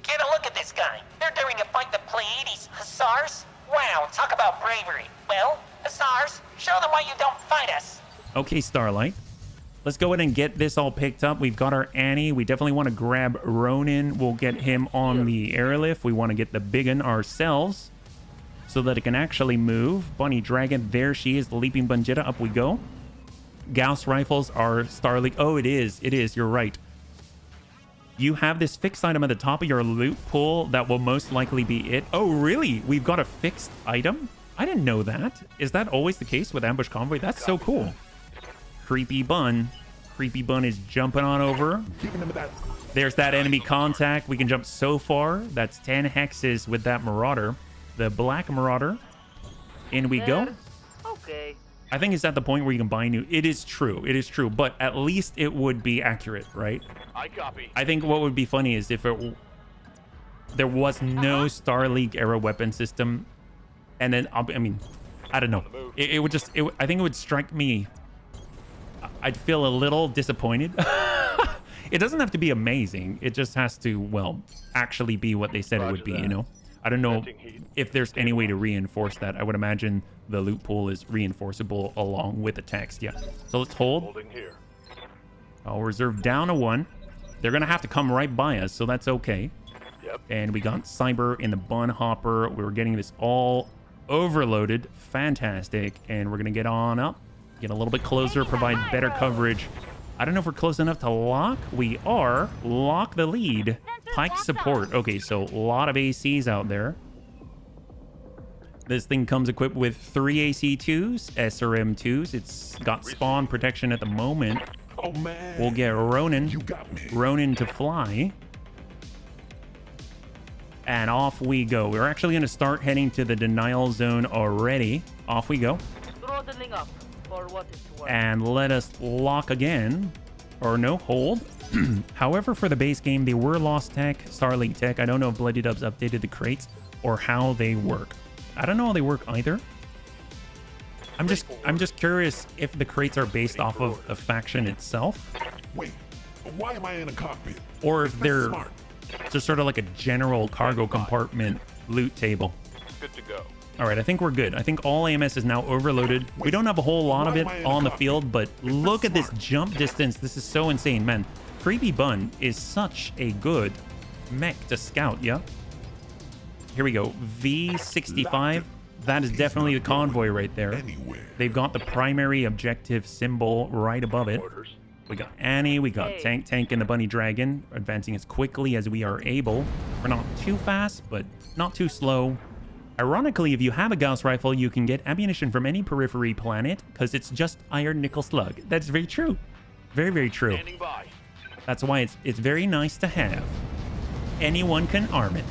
Get a look at this guy. They're daring to fight the Pleiades Hussars? Wow, talk about bravery. Well, Hussars, show them why you don't fight us. Okay, Starlight. Let's go ahead and get this all picked up. We've got our Annie. We definitely want to grab Ronin. We'll get him on the airlift. We want to get the big one ourselves so that it can actually move. Bunny Dragon, there she is. The Leaping Bunjetta, up we go. Gauss rifles are Star League. Oh, it is. It is. You're right. You have this fixed item at the top of your loot pool that will most likely be it. Oh, really? We've got a fixed item? I didn't know that. Is that always the case with Ambush Convoy? That's so cool. Creepy Bun. Creepy Bun is jumping on over. There's that enemy contact. We can jump so far. That's 10 hexes with that Marauder. The Black Marauder. In we go. Okay. I think it's at the point where you can buy new. It is true. It is true. But at least it would be accurate, right? I copy. I think what would be funny is if there was no Star League era weapon system. And then, I mean, I don't know. It would just, I think it would strike me. I'd feel a little disappointed. It doesn't have to be amazing. It just has to, well, actually be what they said it would be, you know? I don't know if there's any way to reinforce that. I would imagine the loot pool is reinforceable along with the text, yeah. So let's hold. Holding here. I'll reserve down a 1. They're going to have to come right by us, so that's okay. Yep. And we got Cyber in the Bun Hopper. We're getting this all overloaded. Fantastic. And we're going to get on up. Get a little bit closer, provide better coverage. I don't know if we're close enough to lock. We are. Lock the lead. Pike support. Okay, so a lot of ACs out there. This thing comes equipped with 3 AC2s, SRM2s. It's got spawn protection at the moment. Oh, man. We'll get Ronin. You got me. Ronin to fly. And off we go. We're actually going to start heading to the denial zone already. Off we go. Throttling up. For what it's worth. And let us lock again. Or no, hold. However, for the base game, they were Lost Tech, Star League Tech. I don't know if Bloody Dubs updated the crates or how they work. I don't know how they work either. I'm just curious if the crates are based off of the faction itself. Wait, why am I in a cockpit? Or if they're smart. just sort of like a general cargo compartment loot table. Good to go. All right, I think we're good. I think all AMS is now overloaded. We don't have a whole lot of it on the field, but look at this jump distance. This is so insane, man. Creepy Bun is such a good mech to scout, yeah? Here we go. V65. That is definitely the convoy right there. They've got the primary objective symbol right above it. We got Annie, we got Tank and the Bunny Dragon, advancing as quickly as we are able. We're not too fast, but not too slow. Ironically, if you have a Gauss rifle, you can get ammunition from any periphery planet because it's just iron nickel slug. That's very true. Very, very true. Standing by. That's why it's very nice to have. Anyone can arm it.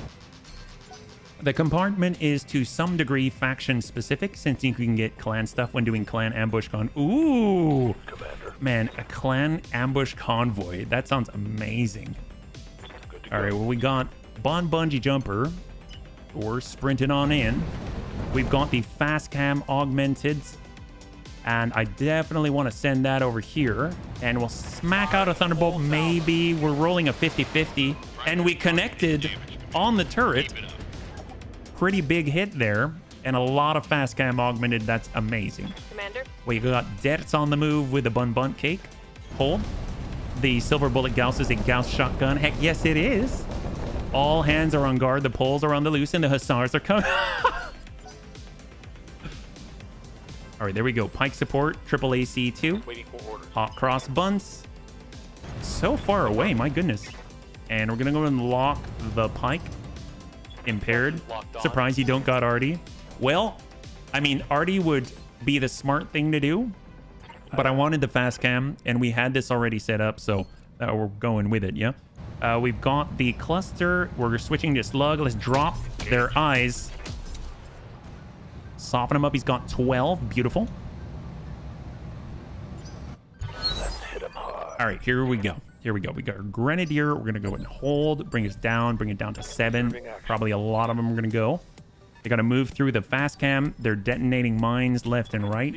The compartment is to some degree faction specific since you can get clan stuff when doing clan ambush con. Ooh, Commander. Man, a clan ambush convoy. That sounds amazing. All right, well, we got bungee jumper. We're sprinting on in. We've got the fast cam augmented. And I definitely want to send that over here. And we'll smack out a Thunderbolt. Maybe we're rolling a 50-50. And we connected on the turret. Pretty big hit there. And a lot of fast cam augmented. That's amazing. Commander. We got Dertz on the move with the bun cake. Hold. The silver bullet Gauss is a Gauss shotgun. Heck, yes, it is. All hands are on guard. The poles are on the loose and the hussars are coming. All right, there we go. Pike support, triple AC2. Waiting for orders. Hot cross bunts. So far away, my goodness. And we're going to go and lock the Pike. Impaired. Surprised you don't got Artie. Well, I mean, Artie would be the smart thing to do. But I wanted the fast cam, and we had this already set up, so we're going with it, yeah? We've got the cluster. We're switching to slug. Let's drop their eyes. Soften him up. He's got 12. Beautiful. Let's hit him hard. All right, here we go. Here we go. We got our Grenadier. We're going to go and hold, bring us down, bring it down to 7. Probably a lot of them are going to go. They got to move through the fast cam. They're detonating mines left and right.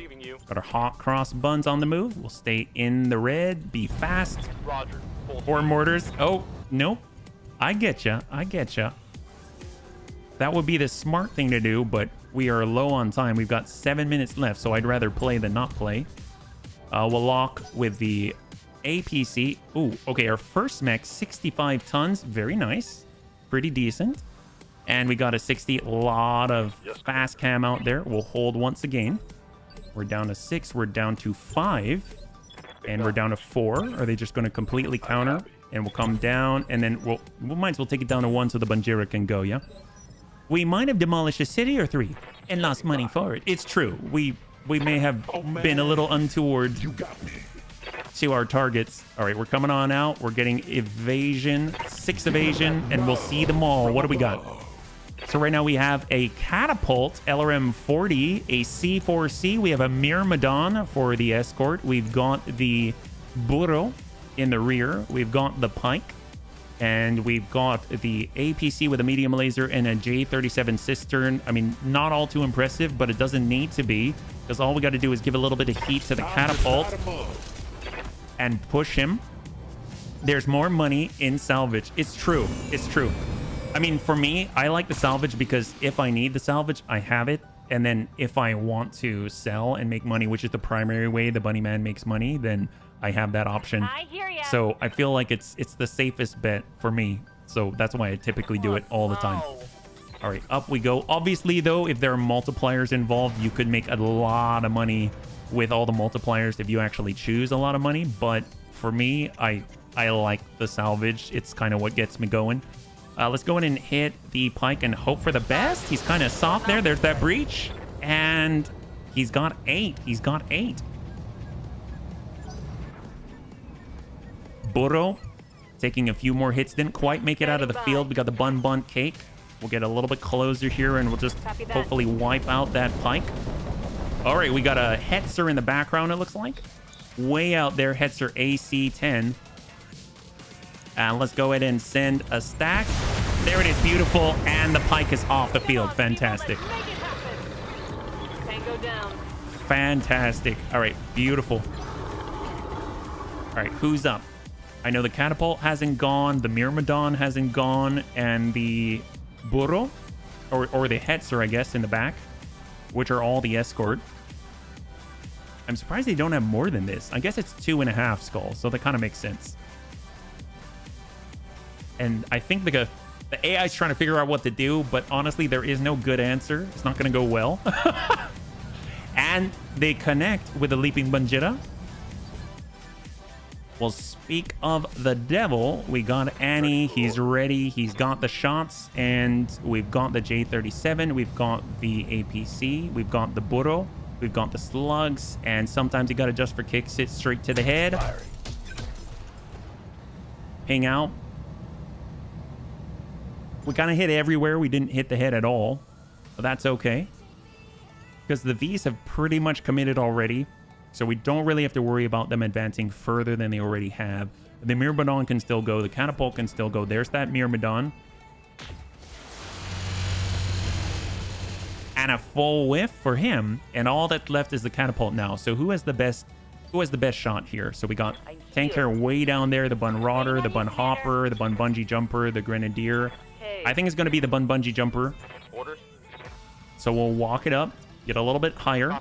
Got our hot cross buns on the move. We'll stay in the red. Be fast. Roger. Or mortars. Oh, no. I get ya. I get ya. That would be the smart thing to do, but we are low on time. We've got 7 minutes left, so I'd rather play than not play. We'll lock with the APC. Ooh, okay. Our first mech, 65 tons. Very nice. Pretty decent. And we got a 60. A lot of fast cam out there. We'll hold once again. We're down to 6. We're down to 5. And we're down to 4. Are they just going to completely counter? And we'll come down. And then we might as well take it down to 1 so the Banjira can go, yeah? We might have demolished a city or 3 and lost money for it. It's true. We may have been a little untoward to our targets. All right, we're coming on out. We're getting evasion, 6 evasion, and we'll see them all. What do we got? So right now we have a catapult, LRM 40, a C4C. We have a Myrmidon for the escort. We've got the Burro in the rear. We've got the Pike. And we've got the APC with a medium laser and a J37 cistern. I mean, not all too impressive, but it doesn't need to be. Because all we got to do is give a little bit of heat to the catapult and push him. There's more money in salvage. It's true. It's true. I mean, for me, I like the salvage because if I need the salvage, I have it. And then if I want to sell and make money, which is the primary way the Bunny Man makes money, then I have that option. I hear ya. So I feel like it's the safest bet for me. So that's why I typically do it all the time. All right, up we go. Obviously, though, if there are multipliers involved, you could make a lot of money with all the multipliers if you actually choose a lot of money. But for me, I like the salvage. It's kind of what gets me going. Let's go in and hit the Pike and hope for the best. He's kind of soft there. There's that breach. And he's got 8. He's got 8. Burro taking a few more hits. Didn't quite make it out of the field. We got the bun cake. We'll get a little bit closer here and we'll just hopefully wipe out that Pike. All right, we got a Hetzer in the background, it looks like. Way out there, Hetzer AC-10. And let's go ahead and send a stack. There it is, beautiful. And the Pike is off the field. Fantastic. Tango down. Fantastic. All right, beautiful. All right, who's up? I know the catapult hasn't gone, the Myrmidon hasn't gone, and the Burro, or the Hetzer, I guess, in the back, which are all the escort. I'm surprised they don't have more than this. I guess it's 2.5 skulls, so that kind of makes sense. And I think the AI is trying to figure out what to do, but honestly, there is no good answer. It's not going to go well. And they connect with the Leaping Banjira. Well, speak of the devil, we got Annie. He's ready. He's got the shots, and we've got the J37. We've got the APC. We've got the burro. We've got the slugs, and sometimes you got to just for kicks it straight to the head. Ping out. We kind of hit everywhere. We didn't hit the head at all, but that's okay because the V's have pretty much committed already. So we don't really have to worry about them advancing further than they already have. The Myrmidon can still go. The Catapult can still go. There's that Myrmidon. And a full whiff for him. And all that's left is the Catapult now. So who has the best shot here? So we got Tank Hair way down there. The Bun Rodder, the Bun Hopper, the Bun Bungee Jumper, the Grenadier. I think it's going to be the Bun Bungee Jumper. So we'll walk it up. Get a little bit higher.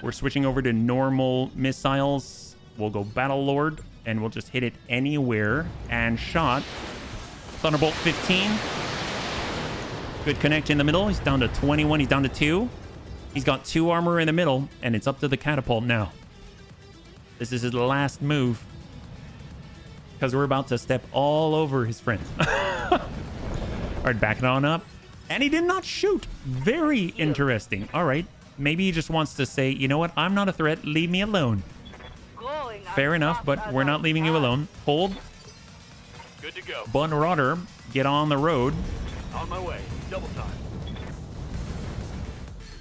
We're switching over to normal missiles. We'll go Battle Lord, and we'll just hit it anywhere. And shot. Thunderbolt 15. Good connect in the middle. He's down to 21. He's down to 2. He's got 2 armor in the middle, and it's up to the Catapult now. This is his last move. Because we're about to step all over his friends. All right, backing on up. And he did not shoot. Very interesting. All right. Maybe he just wants to say, you know what? I'm not a threat. Leave me alone. Fair enough, but we're not leaving you alone. Hold. Good to go. Bun Rodder, get on the road. On my way. Double time.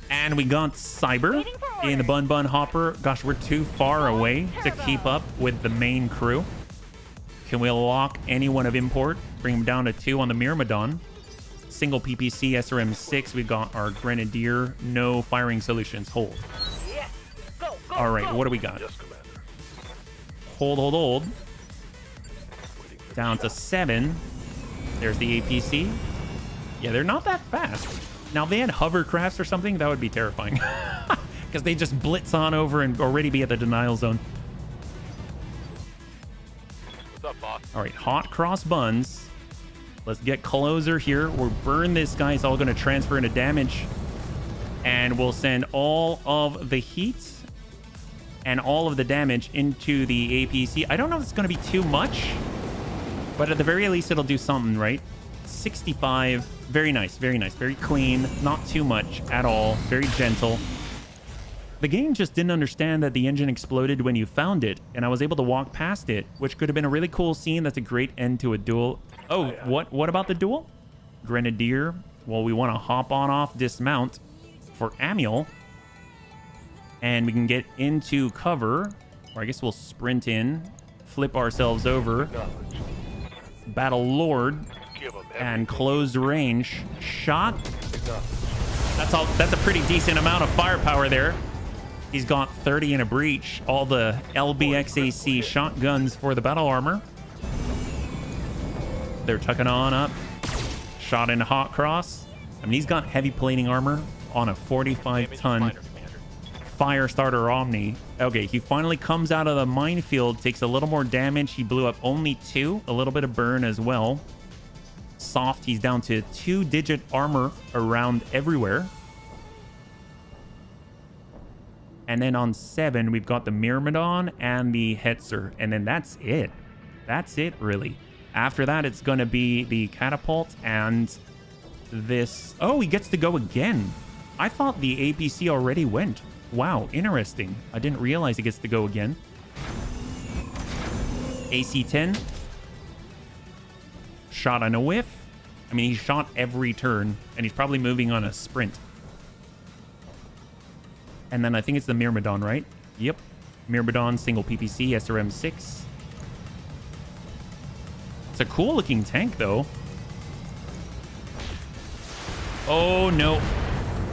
And we got Cyber in the Bun Hopper. Gosh, we're too far away to keep up with the main crew. Can we lock anyone of import? Bring him down to 2 on the Myrmidon. Single PPC SRM-6. We got our Grenadier. No firing solutions. Hold. All right, what do we got? Hold. Down to 7. There's the APC. Yeah, they're not that fast. Now, if they had hovercrafts or something, that would be terrifying. Because they just blitz on over and already be at the denial zone. What's up, boss? All right, hot cross buns. Let's get closer here. We'll burn this guy. It's all going to transfer into damage. And we'll send all of the heat and all of the damage into the APC. I don't know if it's going to be too much, but at the very least, it'll do something, right? 65. Very nice. Very nice. Very clean. Not too much at all. Very gentle. The game just didn't understand that the engine exploded when you found it, and I was able to walk past it, which could have been a really cool scene. That's a great end to a duel. Oh, what about the duel? Grenadier. Well, we want to hop on off, dismount for Amiel. And we can get into cover. Or I guess we'll sprint in, flip ourselves over. Battle Lord. And close range. Shot. That's a pretty decent amount of firepower there. He's got 30 in a breach. All the LBXAC shotguns for the battle armor. They're tucking on up. Shot into hot cross. I mean, he's got heavy plating armor on a 45-ton fire starter Omni. Okay, he finally comes out of the minefield, takes a little more damage. He blew up only 2. A little bit of burn as well. Soft, he's down to 2-digit armor around everywhere. And then on 7, we've got the Myrmidon and the Hetzer. And then that's it. That's it, really. After that, it's going to be the Catapult and this. Oh, he gets to go again. I thought the APC already went. Wow, interesting. I didn't realize he gets to go again. AC-10. Shot on a whiff. I mean, he shot every turn, and he's probably moving on a sprint. And then I think it's the Myrmidon, right? Yep. Myrmidon, single PPC, SRM-6. It's a cool looking tank, though. Oh, no.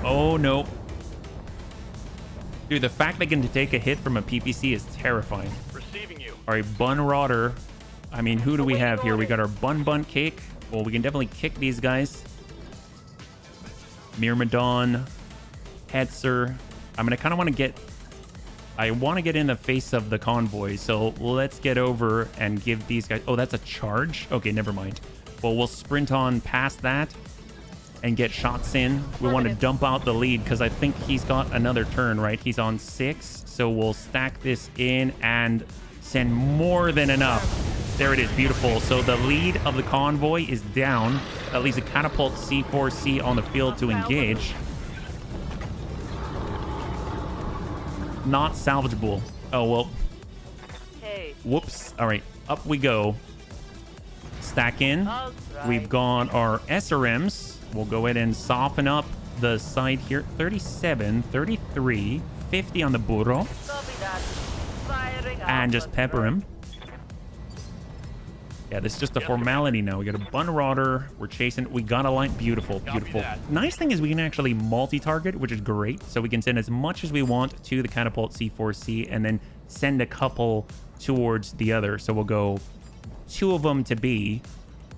Oh, no. Dude, the fact they can take a hit from a PPC is terrifying. Receiving you. All right, Bun Rodder. I mean, who do we have here? We got our Bun Cake. Well, we can definitely kick these guys. Myrmidon. Hetzer. I'm going to kind of want to get... I want to get in the face of the convoy, so let's get over and give these guys... Oh, that's a charge? Okay, never mind. Well, we'll sprint on past that and get shots in. We want to dump out the lead because I think he's got another turn, right? He's on 6, so we'll stack this in and send more than enough. There it is. Beautiful. So the lead of the convoy is down. That leaves a catapult C4C on the field to engage. Not salvageable. Oh, well. Hey. Whoops. All right. Up we go. Stack in. Right. We've got our SRMs. We'll go ahead and soften up the side here. 37, 33, 50 on the burro. Copy that. Firing And up just on pepper right. him. Yeah, this is just a formality now. We got a Bunrauder. We're chasing. We got a line. Beautiful, beautiful. Nice thing is we can actually multi-target, which is great. So we can send as much as we want to the catapult C4C and then send a couple towards the other. So we'll go 2 of them to B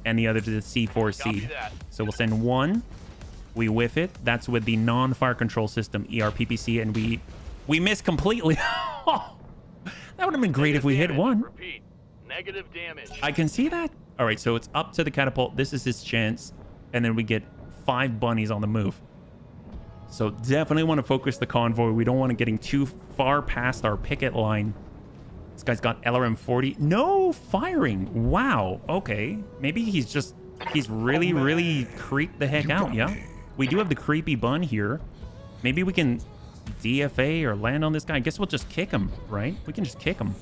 and the other to the C4C. So we'll send 1. We whiff it. That's with the non-fire control system ERPPC, and we miss completely. That would have been great if we hit 1. Repeat. Negative damage. I can see that. All right, so it's up to the catapult. This is his chance. And then we get 5 bunnies on the move. So definitely want to focus the convoy. We don't want to getting too far past our picket line. This guy's got LRM 40. No firing. Wow. Okay. Maybe he's really, really creeped the heck out, yeah? We do have the creepy bun here. Maybe we can DFA or land on this guy. I guess we'll just kick him, right? We can just kick him.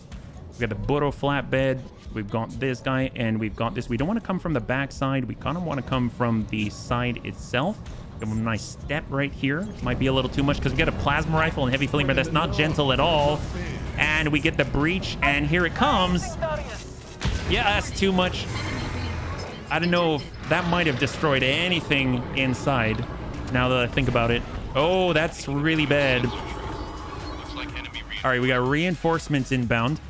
We got the burro flatbed. We've got this guy, and we've got this. We don't want to come from the backside. We kind of want to come from the side itself. Give him a nice step right here. Might be a little too much because we got a plasma rifle and heavy flamer. That's not gentle at all. And we get the breach, and here it comes. Yeah, that's too much. I don't know if that might have destroyed anything inside, now that I think about it. Oh, that's really bad. All right, we got reinforcements inbound.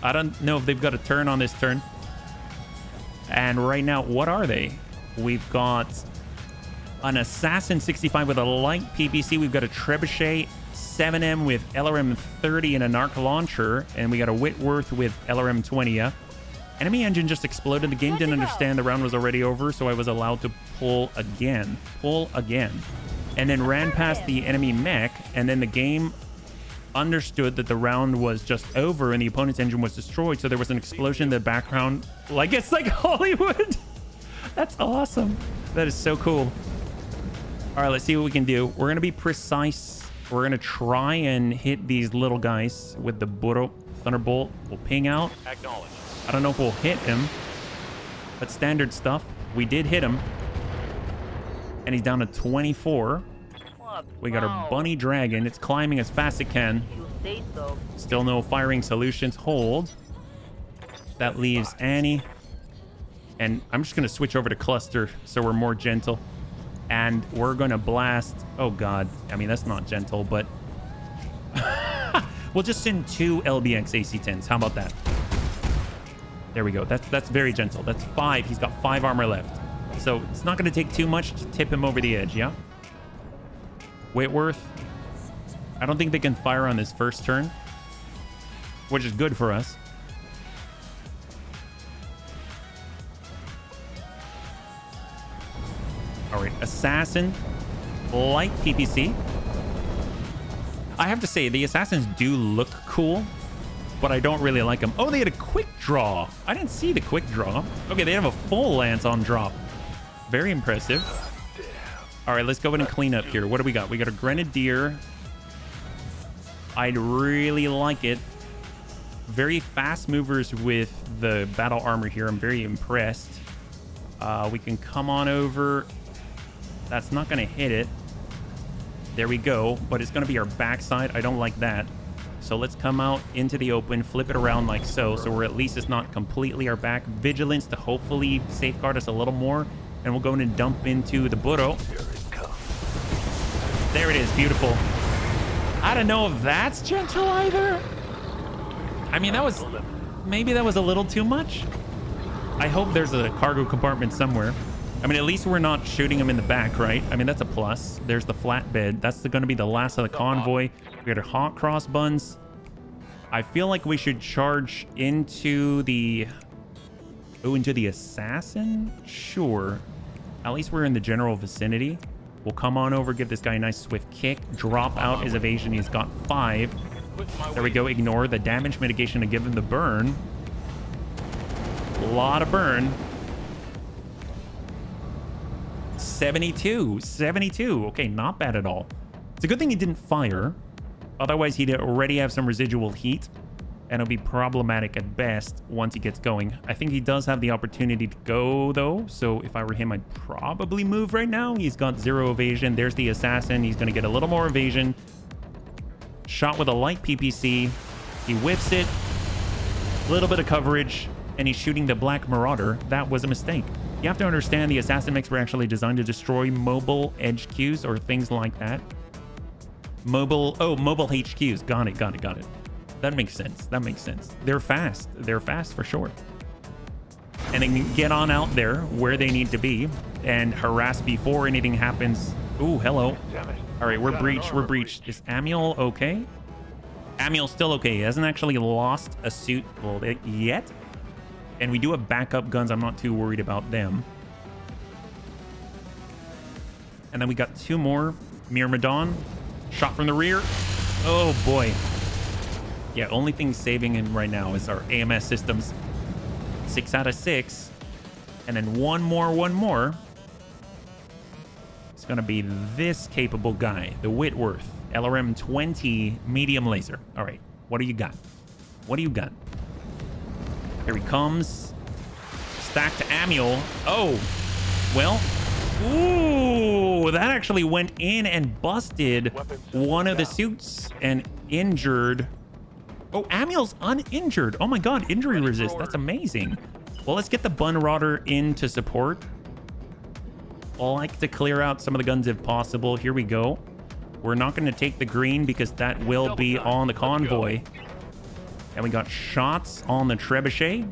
I don't know if they've got a turn on this turn. And right now, what are they? We've got an Assassin 65 with a light PPC. We've got a Trebuchet 7M with LRM 30 and an arc launcher. And we got a Whitworth with LRM 20. Yeah. Enemy engine just exploded. The game didn't understand the round was already over, so I was allowed to pull again. And then ran past the enemy mech, and then the game understood that the round was just over and the opponent's engine was destroyed, so there was an explosion in the background. Like, it's like Hollywood. That's awesome. That is so cool. All right, let's see what we can do. We're going to be precise. We're going to try and hit these little guys with the burro. Thunderbolt will ping out. Acknowledge. I don't know if we'll hit him. That's standard stuff. We did hit him. And he's down to 24. We got our bunny dragon. It's climbing as fast as it can. Still no firing solutions. Hold. That leaves Annie. And I'm just going to switch over to cluster so we're more gentle. And we're going to blast. Oh, God. I mean, that's not gentle, but we'll just send 2 LBX AC-10s. How about that? There we go. That's very gentle. That's 5. He's got 5 armor left. So it's not going to take too much to tip him over the edge, yeah? Whitworth. I don't think they can fire on this first turn, which is good for us. All right, Assassin, light PPC. I have to say, the Assassins do look cool, but I don't really like them. Oh, they had a quick draw. I didn't see the quick draw. Okay, they have a full lance on drop. Very impressive. All right, let's go ahead and clean up here. What do we got? We got a Grenadier. I'd really like it. Very fast movers with the battle armor here. I'm very impressed. We can come on over. That's not going to hit it. There we go. But it's going to be our backside. I don't like that. So let's come out into the open, flip it around like so. So we're at least it's not completely our back. Vigilance to hopefully safeguard us a little more. And we'll go in and dump into the burro. There it is. Beautiful. I don't know if that's gentle either. I mean, maybe that was a little too much. I hope there's a cargo compartment somewhere. I mean, at least we're not shooting him in the back, right? I mean, that's a plus. There's the flatbed. That's going to be the last of the convoy. We got our hot cross buns. I feel like we should charge into the... Oh, into the assassin? Sure. At least we're in the general vicinity. We'll come on over, give this guy a nice swift kick, drop out his evasion. He's got 5. There we go. Ignore the damage mitigation to give him the burn. A lot of burn. 72. 72. Okay, not bad at all. It's a good thing he didn't fire. Otherwise, he'd already have some residual heat. And it'll be problematic at best once he gets going. I think he does have the opportunity to go, though. So if I were him, I'd probably move right now. He's got 0 evasion. There's the assassin. He's going to get a little more evasion. Shot with a light PPC. He whiffs it. A little bit of coverage. And he's shooting the Black Marauder. That was a mistake. You have to understand the assassin mechs were actually designed to destroy mobile edge queues or things like that. Mobile HQs. Got it. That makes sense. That makes sense. They're fast. They're fast for sure. And they can get on out there where they need to be and harass before anything happens. Ooh, hello. All right, we're breached. We're breached. Is Amiel okay? Amiel's still okay. He hasn't actually lost a suit yet. And we do have backup guns. I'm not too worried about them. And then we got 2 more. Myrmidon. Shot from the rear. Oh, boy. Yeah, only thing saving him right now is our AMS systems. 6 out of 6. And then one more. It's going to be this capable guy, the Whitworth. LRM 20 medium laser. All right, what do you got? What do you got? Here he comes. Stack to Amiel. Oh, well. Ooh, that actually went in and busted one of the suits and injured. Oh, Amiel's uninjured. Oh my god, injury resist. That's amazing. Well, let's get the Bun Rodder in to support. I like to clear out some of the guns if possible. Here we go. We're not going to take the green because that will be on the convoy. And we got shots on the trebuchet.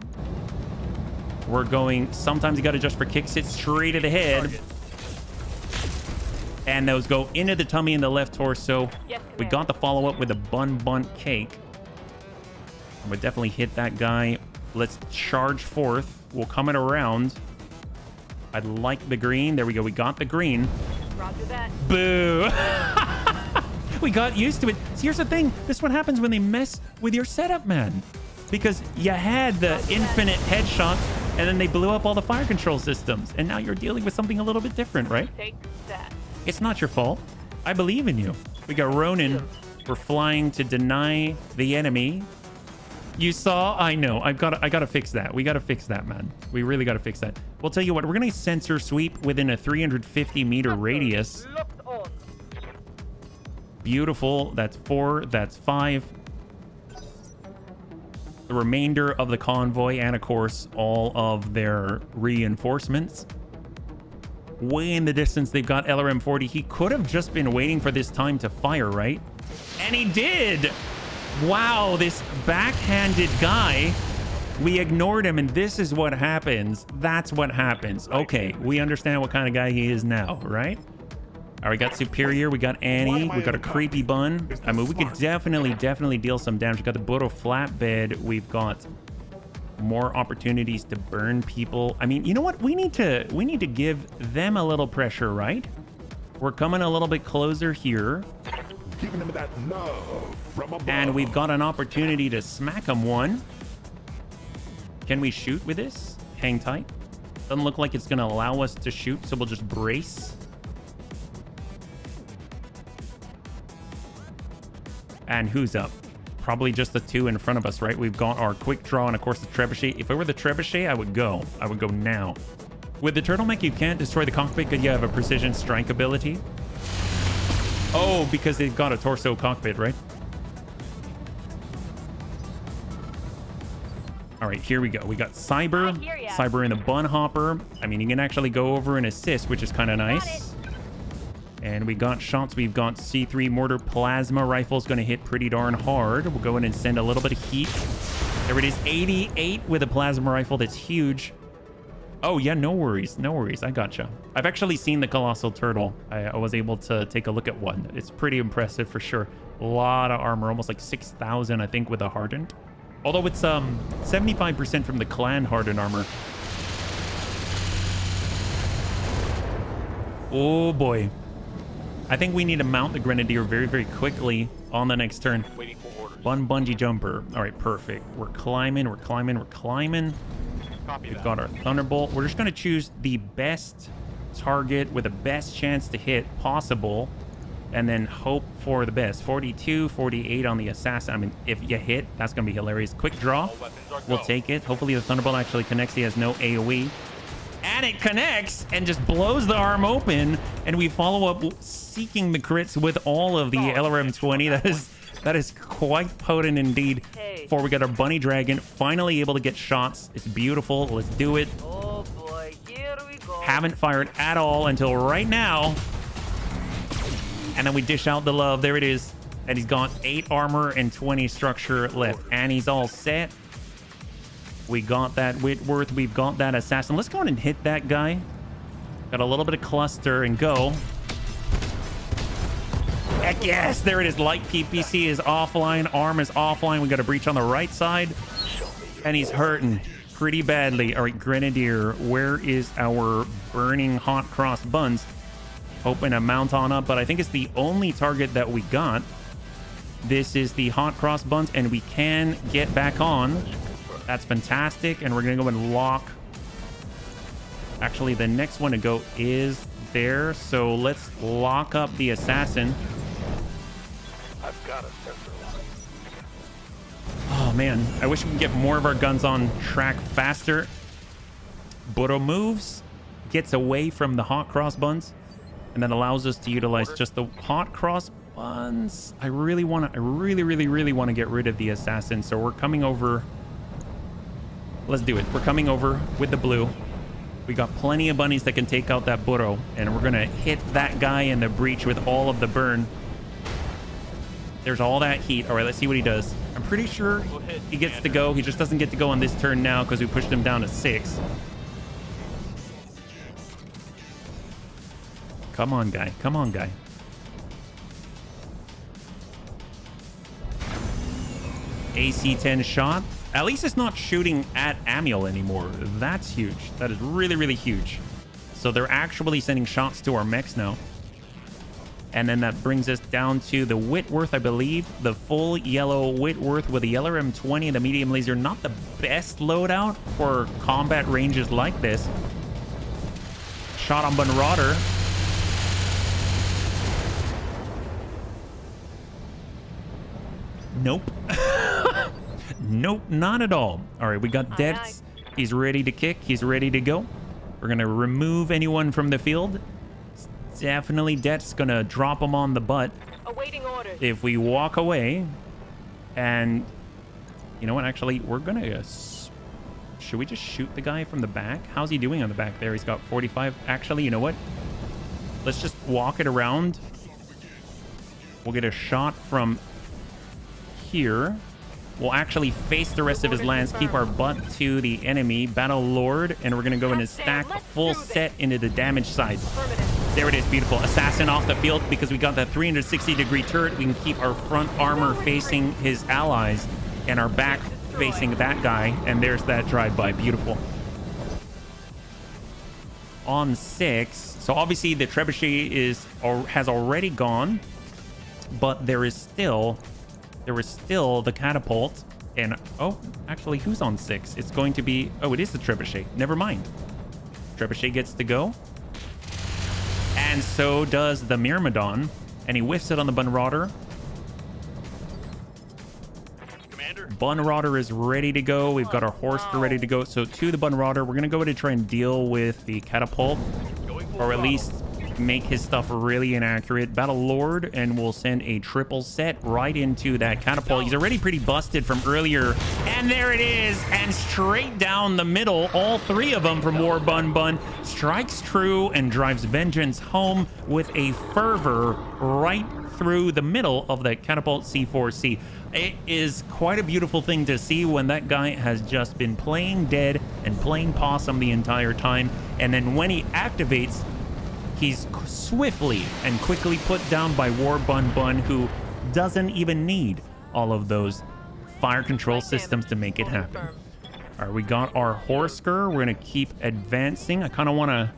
We're going, sometimes you got to just for kicks it straight to the head. And those go into the tummy and the left torso. We got the follow-up with a bun cake. We'll definitely hit that guy. Let's charge forth. We'll come it around. I like the green. There we go. We got the green. Roger that. Boo. We got used to it. See, here's the thing. This is what happens when they mess with your setup, man. Because you had the infinite headshots, and then they blew up all the fire control systems. And now you're dealing with something a little bit different, right? Take that. It's not your fault. I believe in you. We got Ronin. We're flying to deny the enemy. You saw? I know. I gotta fix that. We gotta fix that, man. We really gotta fix that. We'll tell you what. We're gonna sensor sweep within a 350-meter radius. Beautiful. That's 4. That's 5. The remainder of the convoy and, of course, all of their reinforcements. Way in the distance, they've got LRM 40. He could have just been waiting for this time to fire, right? And he did! Wow, this backhanded guy. We ignored him, and this is what happens. That's what happens. Okay, we understand what kind of guy he is now, right? All right, we got Superior. We got Annie. We got a creepy bun. I mean, we could definitely deal some damage. We got the Bodo flatbed. We've got more opportunities to burn people. I mean, you know what? We need to give them a little pressure, right? We're coming a little bit closer here. Giving them that love from above. And we've got an opportunity to smack them one. Can we shoot with this? Hang tight. Doesn't look like it's going to allow us to shoot, so we'll just brace. And who's up? Probably just the 2 in front of us, right? We've got our quick draw and, of course, the trebuchet. If I were the trebuchet, I would go. I would go now. With the turtleneck, you can't destroy the cockpit because you have a precision strike ability. Oh, because they've got a torso cockpit, right? All right, here we go. We got Cyber. Cyber in the bun hopper. I mean, you can actually go over and assist, which is kind of nice. And we got shots. We've got C3 mortar plasma rifles going to hit pretty darn hard. We'll go in and send a little bit of heat. There it is, 88 with a plasma rifle. That's huge. Oh, yeah, no worries. No worries. I gotcha. I've actually seen the Colossal Turtle. I was able to take a look at one. It's pretty impressive for sure. A lot of armor, almost like 6,000, I think, with a hardened. Although it's 75% from the clan hardened armor. Oh, boy. I think we need to mount the Grenadier very, very quickly on the next turn. Waiting for Bungee jumper. All right, perfect. We're climbing. We've got our thunderbolt. We're just going to choose the best target with the best chance to hit possible, and then hope for the best. 42, 48 on the assassin. I mean, if you hit, that's going to be hilarious. Quick draw. We'll take it. Hopefully the thunderbolt actually connects. He has no AoE. And it connects and just blows the arm open. And we follow up seeking the crits with all of the LRM-20. That is quite potent indeed. Before we get our bunny dragon finally able to get shots. It's beautiful. Let's do it. Oh boy, here we go. Haven't fired at all until right now. And then we dish out the love. There it is. And he's got 8 armor and 20 structure left. And he's all set. We got that Whitworth. We've got that assassin. Let's go on and hit that guy. Got a little bit of cluster and go. Heck yes, there it is. Light PPC is offline. Arm is offline. We got a breach on the right side. And he's hurting pretty badly. All right, Grenadier, where is our burning hot cross buns? Hoping to mount on up, but I think it's the only target that we got. This is the hot cross buns, and we can get back on. That's fantastic, and we're going to go and lock. Actually, the next one to go is there, so let's lock up the assassin. I've got a sensor. Oh, man. I wish we could get more of our guns on track faster. Burrow moves, gets away from the hot cross buns, and then allows us to utilize just the hot cross buns. I really want to get rid of the assassin, so we're coming over. Let's do it. We're coming over with the blue. We got plenty of bunnies that can take out that burrow, and we're gonna hit that guy in the breach with all of the burn. There's all that heat. All right, let's see what he does. I'm pretty sure he gets to go. He just doesn't get to go on this turn now because we pushed him down to 6. Come on, guy. Come on, guy. AC-10 shot. At least it's not shooting at Amiel anymore. That's huge. That is really, really huge. So they're actually sending shots to our mechs now. And then that brings us down to the Whitworth, I believe. The full yellow Whitworth with the LRM-20 and the medium laser. Not the best loadout for combat ranges like this. Shot on Bunrauder. Nope. Nope, not at all. All right, we got Debts. He's ready to kick. He's ready to go. We're going to remove anyone from the field. Definitely Debts going to drop him on the butt. Awaiting orders. If we walk away, and you know what? Actually, we're going to... should we just shoot the guy from the back? How's he doing on the back there? He's got 45. Actually, you know what? Let's just walk it around. We'll get a shot from here. We'll actually face the rest of his lands, keep our butt to the enemy, Battle Lord, and we're going to go in and stack a full set into the damage side. There it is, beautiful. Assassin off the field because we got that 360-degree turret. We can keep our front armor facing his allies and our back facing that guy, and there's that drive-by. Beautiful. On 6. So obviously the trebuchet has already gone, but there is still the catapult. And oh, actually, who's on 6? It's going to be, oh, it is the trebuchet. Never mind. Trebuchet gets to go, and so does the Myrmidon, and he whiffs it on the Bunrauder. Bunrauder is ready to go. We've got our Horsker ready to go. So to the Bunrauder, we're gonna go ahead and try and deal with the catapult, or at least make his stuff really inaccurate. Battle Lord, and we'll send a triple set right into that catapult. He's already pretty busted from earlier, and there it is, and straight down the middle, all 3 of them from War Bun strikes true and drives vengeance home with a fervor right through the middle of the catapult C4C. It is quite a beautiful thing to see when that guy has just been playing dead and playing possum the entire time, and then when he activates, he's swiftly and quickly put down by War Bun, who doesn't even need all of those fire control systems to make it happen. All right, we got our Horsker. We're going to keep advancing. I kind of want to...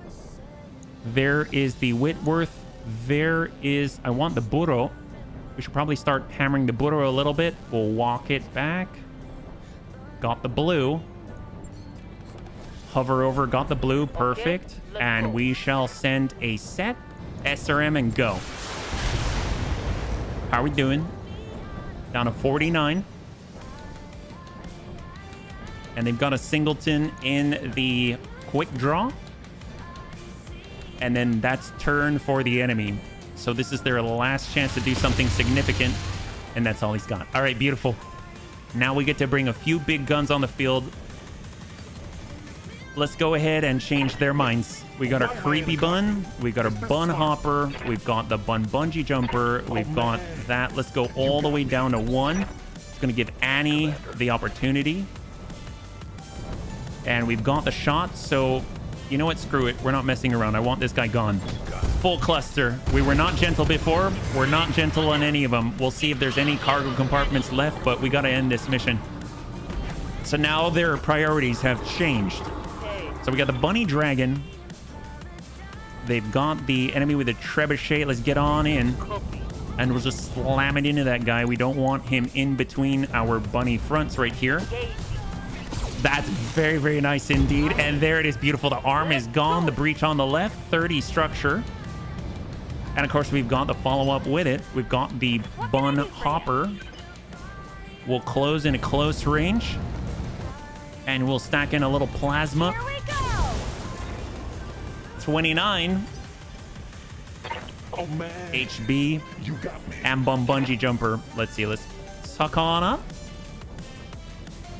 There is the Whitworth. There is... I want the Burro. We should probably start hammering the burro a little bit. We'll walk it back. Got the blue. Hover over, got the blue, perfect. And we shall send a set, SRM, and go. How are we doing? Down to 49. And they've got a singleton in the quick draw. And then that's turn for the enemy. So this is their last chance to do something significant. And that's all he's got. All right, beautiful. Now we get to bring a few big guns on the field. Let's go ahead and change their minds. We got our creepy bun. We got our bun hopper. We've got the bun bungee jumper. We've got that. Let's go all the way down to 1. It's going to give Annie the opportunity. And we've got the shot. So, you know what? Screw it. We're not messing around. I want this guy gone. Full cluster. We were not gentle before. We're not gentle on any of them. We'll see if there's any cargo compartments left, but we got to end this mission. So now their priorities have changed. So we got the bunny dragon. They've got the enemy with the trebuchet. Let's get on in. And we'll just slam it into that guy. We don't want him in between our bunny fronts right here. That's very, very nice indeed. And there it is. Beautiful. The arm is gone. The breach on the left. 30 structure. And of course, we've got the follow-up with it. We've got the bun hopper. We'll close in a close range. And we'll stack in a little plasma. 29. Oh man. HB. You got me. And bum bungee jumper. Let's see. Let's suck on up.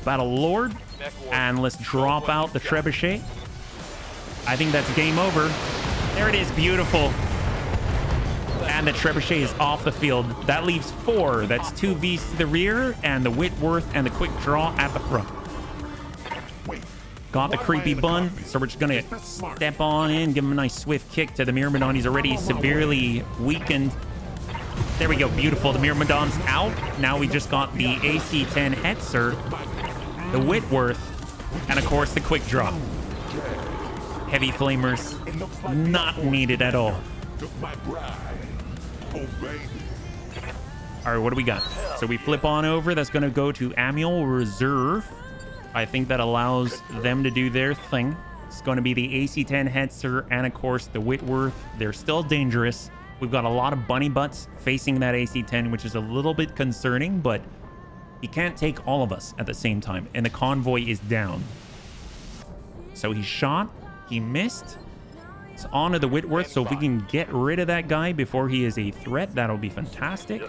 Battle Lord. And let's drop out the trebuchet. I think that's game over. There it is. Beautiful. And the trebuchet is off the field. That leaves 4. That's 2 Vs to the rear and the Whitworth and the quick draw at the front. Got the creepy bun, so we're just gonna step on in, give him a nice swift kick to the Myrmidon. He's already severely weakened. There we go, beautiful. The Myrmidon's out. Now we just got the AC-10 Hetzer, the Whitworth, and of course the quick draw. Heavy flamers, not needed at all. All right, what do we got? So we flip on over. That's gonna go to Amiel Reserve. I think that allows them to do their thing. It's going to be the AC-10 Hetzer and, of course, the Whitworth. They're still dangerous. We've got a lot of bunny butts facing that AC-10, which is a little bit concerning, but he can't take all of us at the same time, and the convoy is down. So he shot. He missed. It's on to the Whitworth, so if we can get rid of that guy before he is a threat, that'll be fantastic.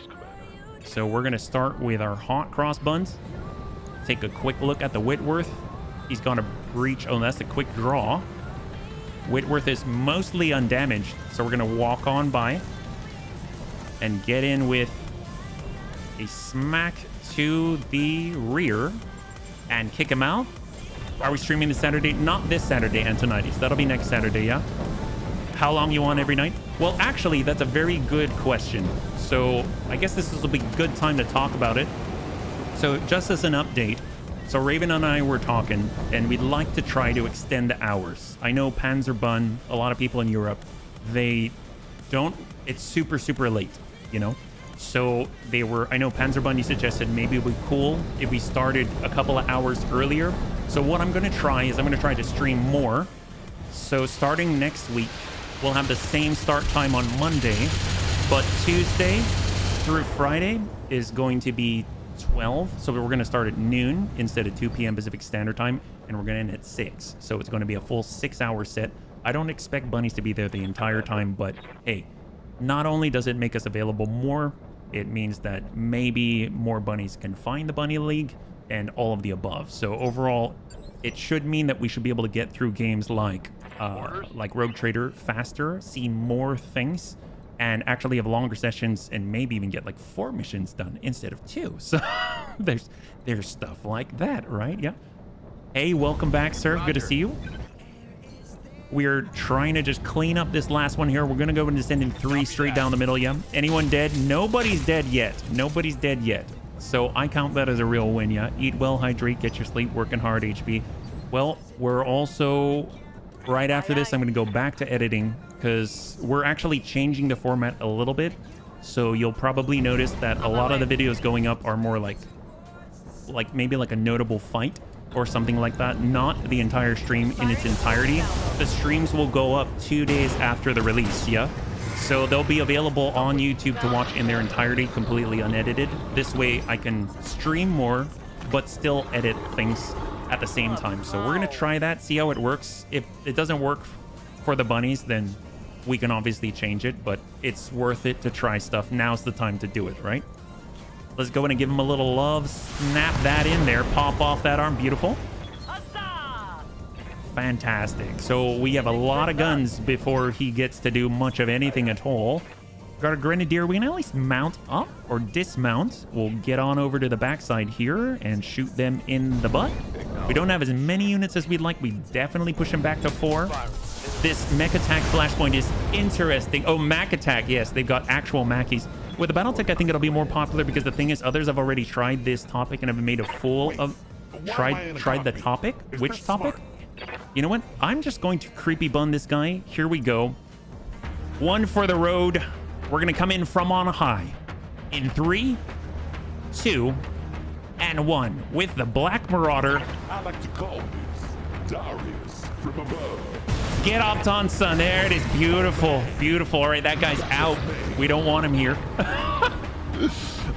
So we're going to start with our hot cross buns. Take a quick look at the Whitworth. He's going to breach. Oh, that's a quick draw. Whitworth is mostly undamaged, so we're going to walk on by and get in with a smack to the rear and kick him out. Are we streaming this Saturday? Not this Saturday, Antonides. That'll be next Saturday, yeah? How long you want every night? Well, actually, that's a very good question. So I guess this will be a good time to talk about it. So just as an update, so Raven and I were talking, and we'd like to try to extend the hours. I know Panzerbun, a lot of people in Europe, they don't, it's super, super late, you know? So they were, I know Panzerbun, you suggested maybe it would be cool if we started a couple of hours earlier. So what I'm going to try is I'm going to try to stream more. So starting next week, we'll have the same start time on Monday, but Tuesday through Friday is going to be 12, so we're going to start at noon instead of 2 p.m. Pacific Standard Time, and we're going to end at 6, so it's going to be a full 6-hour set. I don't expect bunnies to be there the entire time, but hey, not only does it make us available more, it means that maybe more bunnies can find the Bunny League and all of the above. So overall, it should mean that we should be able to get through games like Rogue Trader faster, see more things, and actually have longer sessions and maybe even get like 4 missions done instead of 2. So there's stuff like that, right? Yeah. Hey, welcome back, sir. Roger. Good to see you. We're trying to just clean up this last one here. We're going to go and send in 3 straight down the middle, yeah? Anyone dead? Nobody's dead yet. Nobody's dead yet. So I count that as a real win, yeah? Eat well, hydrate, get your sleep, working hard, HB. Well, we're also... Right after this, I'm going to go back to editing because we're actually changing the format a little bit. So you'll probably notice that a lot of the videos going up are more like maybe like a notable fight or something like that, not the entire stream in its entirety. The streams will go up 2 days after the release, yeah? So they'll be available on YouTube to watch in their entirety, completely unedited. This way I can stream more, but still edit things at the same time. So we're gonna try that, see how it works. If it doesn't work for the bunnies, then we can obviously change it, but it's worth it to try stuff. Now's the time to do it, right? Let's go in and give him a little love. Snap that in there. Pop off that arm. Beautiful. Fantastic. So we have a lot of guns before he gets to do much of anything at all. Got a grenadier. We can at least mount up or dismount. We'll get on over to the backside here and shoot them in the butt. We don't have as many units as we'd like. We definitely push them back to 4. This mech attack flashpoint is interesting. Oh, Mac attack. Yes, they've got actual Mackies. With the Battletech, I think it'll be more popular because the thing is, others have already tried this topic and have made a full of... Tried the topic? Which topic? You know what? I'm just going to creepy bun this guy. Here we go. One for the road. We're going to come in from on high. In 3, 2, and 1. With the Black Marauder. I like to call this Darius from above. Get up, on son. There it is. Beautiful. Beautiful. All right, that guy's out. We don't want him here.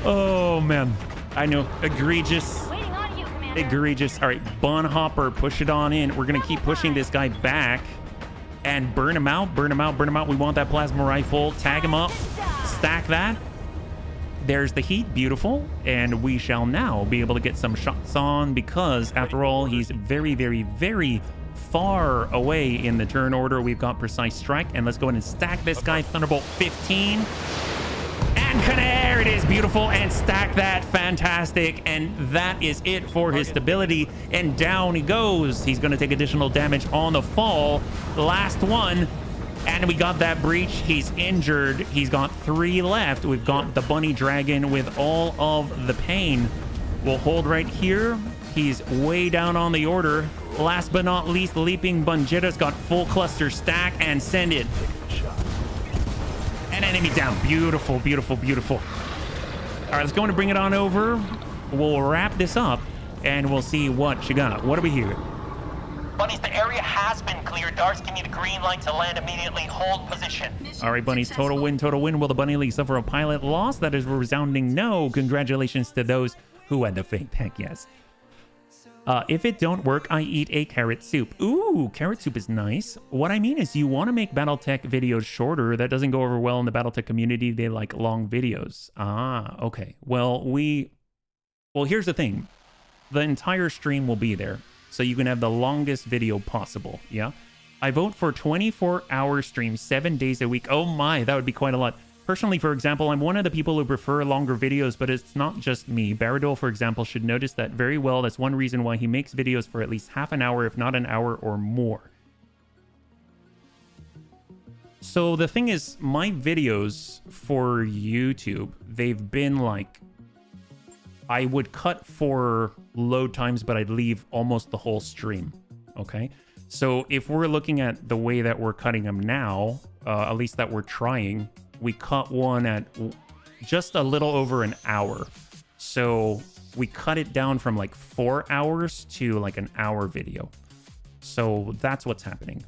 Oh, man. I know. Egregious. Egregious. All right, Bun Hopper, push it on in. We're going to keep pushing this guy back and burn him out. Burn him out. Burn him out. We want that plasma rifle. Tag him up. Stack that. There's the heat. Beautiful. And we shall now be able to get some shots on because, after all, he's very, very, very far away in the turn order. We've got precise strike, and let's go ahead and stack this guy. Thunderbolt 15, and there it is. Beautiful. And stack that. Fantastic. And that is it for his stability, and down he goes. He's going to take additional damage on the fall. Last one, and we got that breach. He's injured. He's got 3 left. We've got the bunny dragon with all of the pain. We'll hold right here. He's way down on the order. Last but not least, Leaping Bunjetta's got full cluster stack and send it. An enemy down. Beautiful, beautiful, beautiful. All right, let's go and bring it on over. We'll wrap this up and we'll see what you got. What do we hear? Bunnies, the area has been cleared. Darts, give me the green light to land immediately. Hold position. All right, bunnies, total win, total win. Will the Bunny League suffer a pilot loss? That is a resounding no. Congratulations to those who had the faith. Heck yes. If it don't work, I eat a carrot soup. Ooh, carrot soup is nice. What I mean is you want to make Battletech videos shorter. That doesn't go over well in the Battletech community. They like long videos. Ah, okay. Well, here's the thing. The entire stream will be there. So you can have the longest video possible, yeah? I vote for 24-hour streams 7 days a week. Oh my, that would be quite a lot. Personally, for example, I'm one of the people who prefer longer videos, but it's not just me. Baradol, for example, should notice that very well. That's one reason why he makes videos for at least half an hour, if not an hour or more. So the thing is, my videos for YouTube, they've been like, I would cut for load times, but I'd leave almost the whole stream, okay? So if we're looking at the way that we're cutting them now, at least that we're trying, we cut one at just a little over an hour. So we cut it down from like 4 hours to like an hour video. So that's what's happening.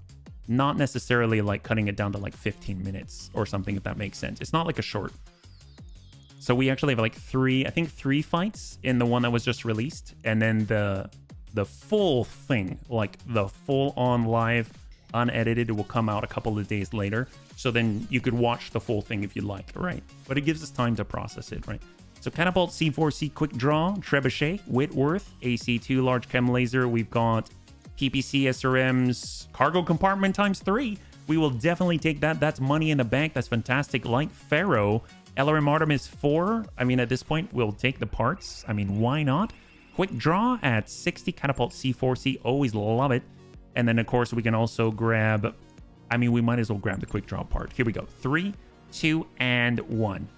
Not necessarily like cutting it down to like 15 minutes or something, if that makes sense. It's not like a short. So we actually have like 3 fights in the one that was just released. And then the full thing, like the full on live unedited, will come out a couple of days later. So then you could watch the full thing if you like, right? But it gives us time to process it, right? So Catapult, C4C Quick Draw, Trebuchet, Whitworth, AC2 Large Chem Laser. We've got PPC SRMs, Cargo Compartment ×3. We will definitely take that. That's money in the bank. That's fantastic. Light Pharaoh, LRM Artemis 4. I mean, at this point, we'll take the parts. I mean, why not? Quick Draw at 60. Catapult C4C. Always love it. And then, of course, we can also grab... I mean, we might as well grab the Quick Draw part. Here we go. 3, 2, and 1.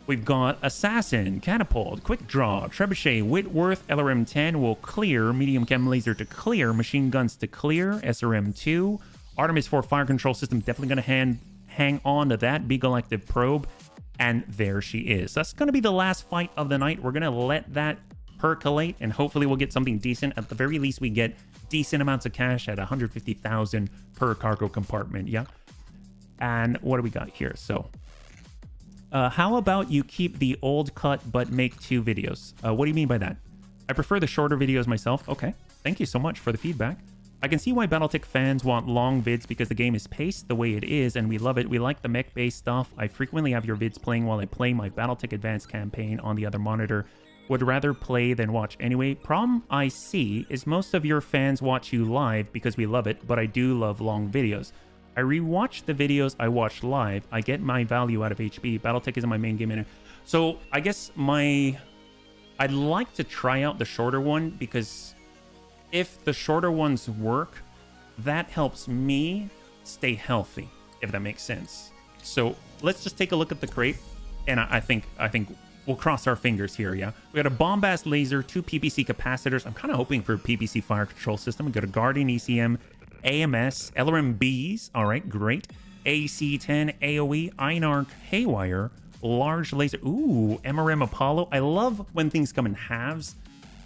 We've got Assassin, Catapult, Quick Draw, Trebuchet, Whitworth, LRM 10 will clear, Medium Chem Laser to clear, Machine Guns to clear, SRM 2, Artemis 4 Fire Control System definitely going to hang on to that, Beagle Active Probe, And there she is. That's going to be the last fight of the night. We're going to let that percolate, and hopefully we'll get something decent. At the very least, we get decent amounts of cash at 150,000 per cargo compartment. Yeah. And what do we got here? So how about you keep the old cut but make 2 videos? What do you mean by that? I prefer the shorter videos myself. Okay, thank you so much for the feedback. I can see why Battletech fans want long vids because the game is paced the way it is and we love it. We like the mech-based stuff. I frequently have your vids playing while I play my Battletech Advanced campaign on the other monitor. Would rather play than watch anyway. Problem I see is most of your fans watch you live because we love it, but I do love long videos. I rewatch the videos I watch live. I get my value out of HB. Battletech isn't my main game in it. So I guess I'd like to try out the shorter one because if the shorter ones work, that helps me stay healthy, if that makes sense. So let's just take a look at the crate, and I think we'll cross our fingers here, yeah? We got a bombast laser, 2 PPC capacitors. I'm kind of hoping for a PPC fire control system. We got a Guardian ECM, AMS, LRMBs. All right, great. AC-10, AOE, Einarch, Haywire, large laser. Ooh, MRM Apollo. I love when things come in halves.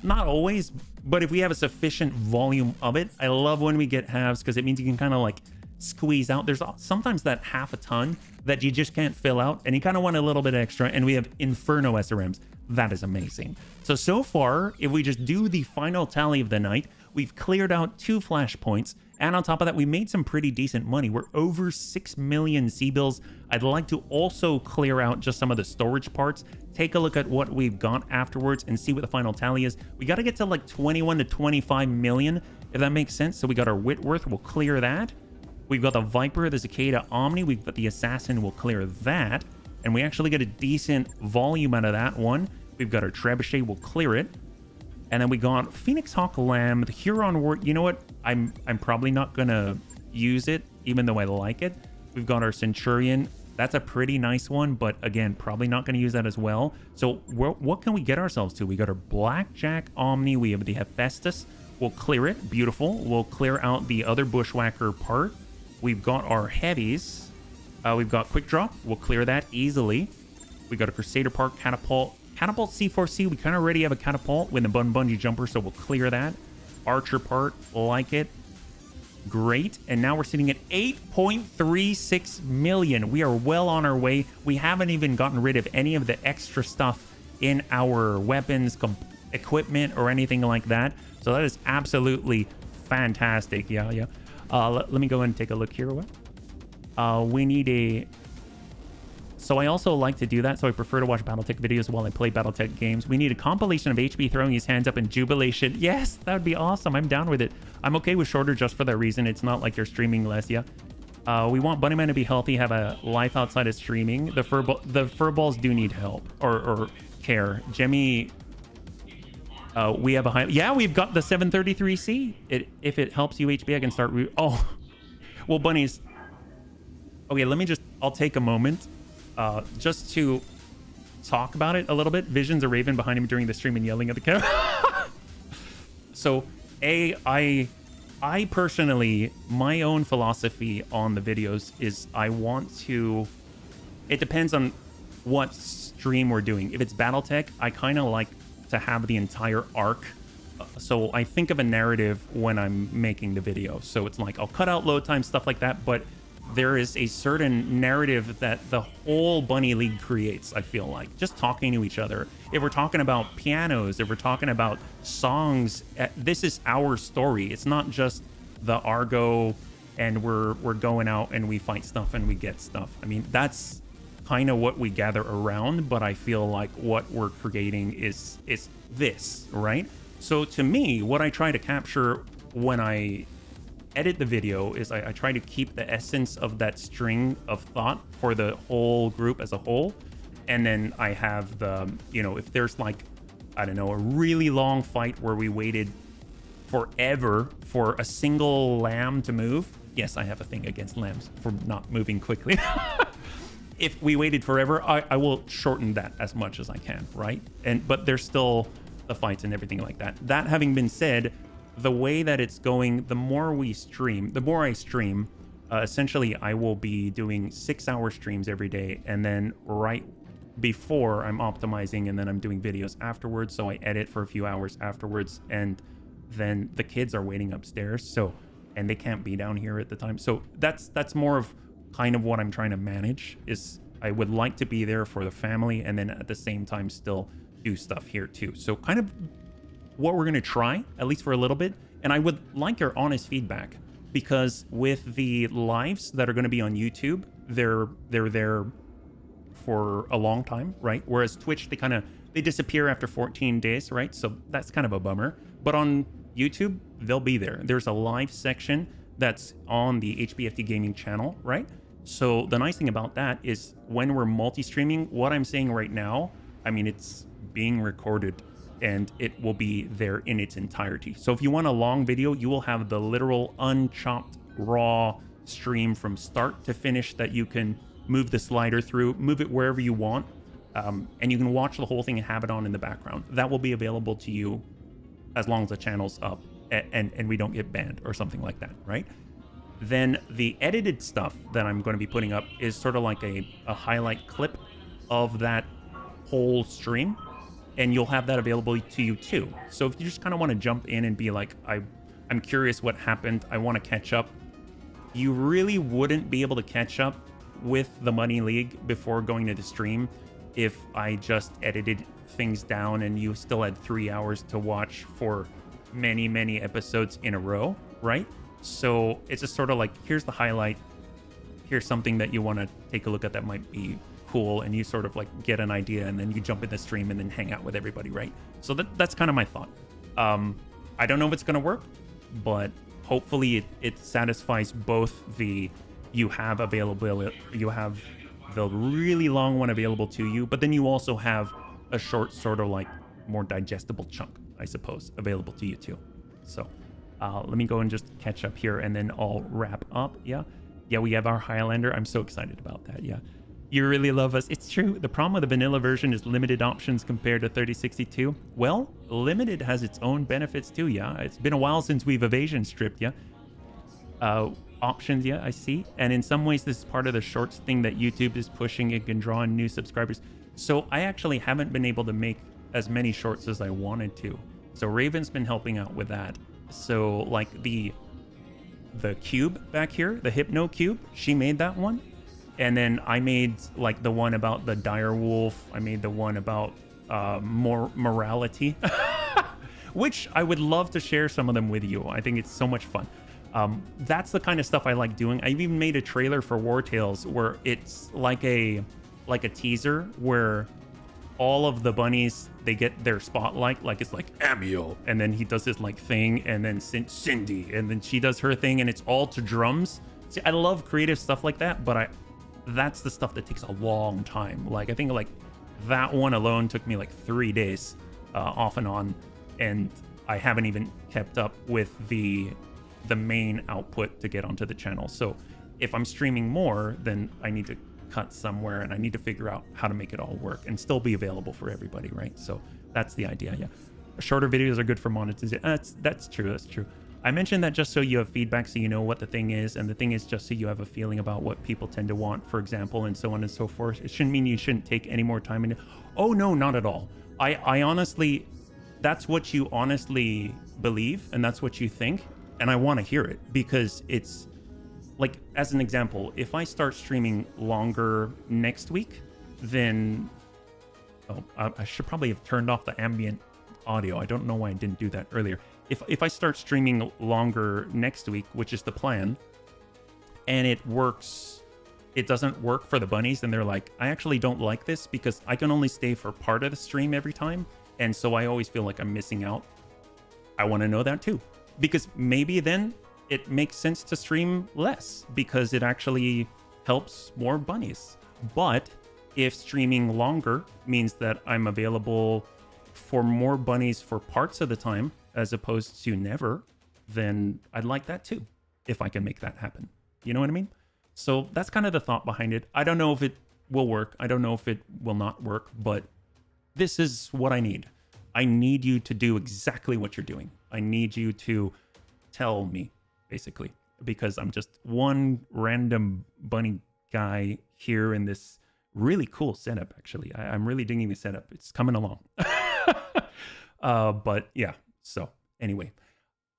Not always, but if we have a sufficient volume of it, I love when we get halves because it means you can kind of like squeeze out. There's sometimes that half a ton that you just can't fill out and you kind of want a little bit extra, and we have Inferno SRMs. That is amazing. So far, if we just do the final tally of the night, we've cleared out 2 flashpoints, and on top of that, we made some pretty decent money. We're over 6 million C-bills. I'd like to also clear out just some of the storage parts, take a look at what we've got afterwards, and see what the final tally is. We got to get to like 21 to 25 million, if that makes sense. So we got our Whitworth, we'll clear that. We've got the Viper, the Cicada Omni, we've got the Assassin, we'll clear that. And we actually get a decent volume out of that one. We've got our Trebuchet, we'll clear it. And then we got Phoenix Hawk Lamb, the Huron Ward. You know what? I'm probably not gonna use it, even though I like it. We've got our Centurion. That's a pretty nice one, but again, probably not gonna use that as well. So what can we get ourselves to? We got our Blackjack Omni. We have the Hephaestus. We'll clear it. Beautiful. We'll clear out the other Bushwhacker part. We've got our heavies. We've got Quick Drop. We'll clear that easily. We got a Crusader Park Catapult. Catapult C4C, we kind of already have a catapult with a bungee jumper, so we'll clear that. Archer part, like it. Great. And now we're sitting at 8.36 million. We are well on our way. We haven't even gotten rid of any of the extra stuff in our weapons, equipment, or anything like that. So that is absolutely fantastic. Yeah. Let me go ahead and take a look here. We need a... So I also like to do that, so I prefer to watch Battletech videos while I play Battletech games. We need a compilation of HB throwing his hands up in jubilation. Yes, that would be awesome. I'm down with it. I'm okay with shorter just for that reason. It's not like you're streaming less, yeah. We want Bunnyman to be healthy, have a life outside of streaming. The furballs do need help or care. Jemmy, we have a high... Yeah, we've got the 733C. If it helps you, HB, I can start... Oh, well, bunnies. Okay, I'll take a moment. Just to talk about it a little bit. Vision's a raven behind him during the stream and yelling at the camera. So, I personally, my own philosophy on the videos is I want to... It depends on what stream we're doing. If it's Battletech, I kind of like to have the entire arc. So I think of a narrative when I'm making the video. So it's like I'll cut out load time, stuff like that, but there is a certain narrative that the whole Bunny League creates, I feel like. Just talking to each other. If we're talking about pianos, if we're talking about songs, this is our story. It's not just the Argo and we're going out and we fight stuff and we get stuff. I mean, that's kind of what we gather around, but I feel like what we're creating is this, right? So to me, what I try to capture when I edit the video is I try to keep the essence of that string of thought for the whole group as a whole. And then I have the, if there's like, I don't know, a really long fight where we waited forever for a single lamb to move. Yes, I have a thing against lambs for not moving quickly. If we waited forever, I will shorten that as much as I can, right? But there's still the fights and everything like that. That having been said, the way that it's going, the more I stream, essentially I will be doing 6-hour streams every day, and then right before I'm optimizing, and then I'm doing videos afterwards. So I edit for a few hours afterwards, and then the kids are waiting upstairs. So, and they can't be down here at the time. So that's more of kind of what I'm trying to manage. Is I would like to be there for the family, and then at the same time still do stuff here too. So kind of what we're gonna try, at least for a little bit. And I would like your honest feedback, because with the lives that are gonna be on YouTube, they're there for a long time, right? Whereas Twitch, they disappear after 14 days, right? So that's kind of a bummer. But on YouTube, they'll be there. There's a live section that's on the HBFT gaming channel, right? So the nice thing about that is when we're multi-streaming, what I'm saying right now, I mean, it's being recorded and it will be there in its entirety. So if you want a long video, you will have the literal unchopped raw stream from start to finish that you can move the slider through, move it wherever you want, and you can watch the whole thing and have it on in the background. That will be available to you as long as the channel's up and we don't get banned or something like that, right? Then the edited stuff that I'm going to be putting up is sort of like a highlight clip of that whole stream, and you'll have that available to you too. So if you just kind of want to jump in and be like, I'm curious what happened, I want to catch up, you really wouldn't be able to catch up with the Money League before going to the stream if I just edited things down and you still had 3 hours to watch for many episodes in a row, right? So it's just sort of like, here's the highlight, here's something that you want to take a look at that might be cool, and you sort of like get an idea, and then you jump in the stream and then hang out with everybody, right? So that's kind of my thought. I don't know if it's going to work, but hopefully it satisfies both you have the really long one available to you, but then you also have a short, sort of like more digestible chunk, I suppose, available to you too. So let me go and just catch up here, and then I'll wrap up. Yeah, we have our Highlander. I'm so excited about that. Yeah, you really love us. It's true. The problem with the vanilla version is limited options compared to 3062. Well, limited has its own benefits too. Yeah, it's been a while since we've evasion stripped. Yeah. Options, yeah, I see. And in some ways, this is part of the shorts thing that YouTube is pushing. It can draw in new subscribers. So I actually haven't been able to make as many shorts as I wanted to. So Raven's been helping out with that. So like the cube back here, the Hypno cube, she made that one. And then I made like the one about the dire wolf. I made the one about more morality, which I would love to share some of them with you. I think it's so much fun. That's the kind of stuff I like doing. I've even made a trailer for War Tales where it's like a teaser where all of the bunnies, they get their spotlight, like it's like Amiel, and then he does this like thing, and then Cindy, and then she does her thing, and it's all to drums. See, I love creative stuff like that, but that's the stuff that takes a long time. Like I think like that one alone took me like 3 days off and on, and I haven't even kept up with the main output to get onto the channel. So if I'm streaming more, then I need to cut somewhere, and I need to figure out how to make it all work and still be available for everybody, right? So that's the idea. Yeah, shorter videos are good for monetization. That's true. I mentioned that just so you have feedback, so you know what the thing is, and the thing is just so you have a feeling about what people tend to want, for example, and so on and so forth. It shouldn't mean you shouldn't take any more time in it. Oh no, not at all. I honestly, that's what you honestly believe, and that's what you think. And I want to hear it, because it's like, as an example, if I start streaming longer next week, then I should probably have turned off the ambient audio. I don't know why I didn't do that earlier. If I start streaming longer next week, which is the plan, and it doesn't work for the bunnies, and they're like, I actually don't like this because I can only stay for part of the stream every time, and so I always feel like I'm missing out. I want to know that too. Because maybe then it makes sense to stream less because it actually helps more bunnies. But if streaming longer means that I'm available for more bunnies for parts of the time as opposed to never, then I'd like that too, if I can make that happen. You know what I mean? So that's kind of the thought behind it. I don't know if it will work. I don't know if it will not work, but this is what I need. I need you to do exactly what you're doing. I need you to tell me, basically, because I'm just one random bunny guy here in this really cool setup, actually. I'm really digging the setup. It's coming along. But yeah, so anyway,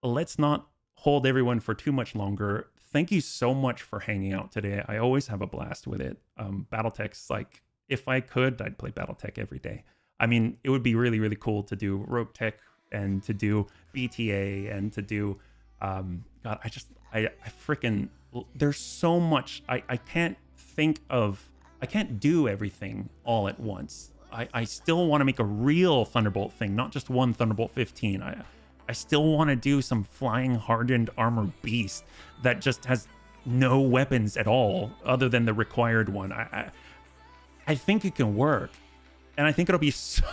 let's not hold everyone for too much longer. Thank you so much for hanging out today. I always have a blast with it. Battletech's like, if I could, I'd play Battletech every day. I mean, it would be really, really cool to do Rogue Tech and to do BTA and to do, God, I freaking, there's so much. I can't I can't do everything all at once. I still want to make a real Thunderbolt thing, not just one Thunderbolt 15. I still want to do some flying hardened armor beast that just has no weapons at all other than the required one. I think it can work. And I think it'll be so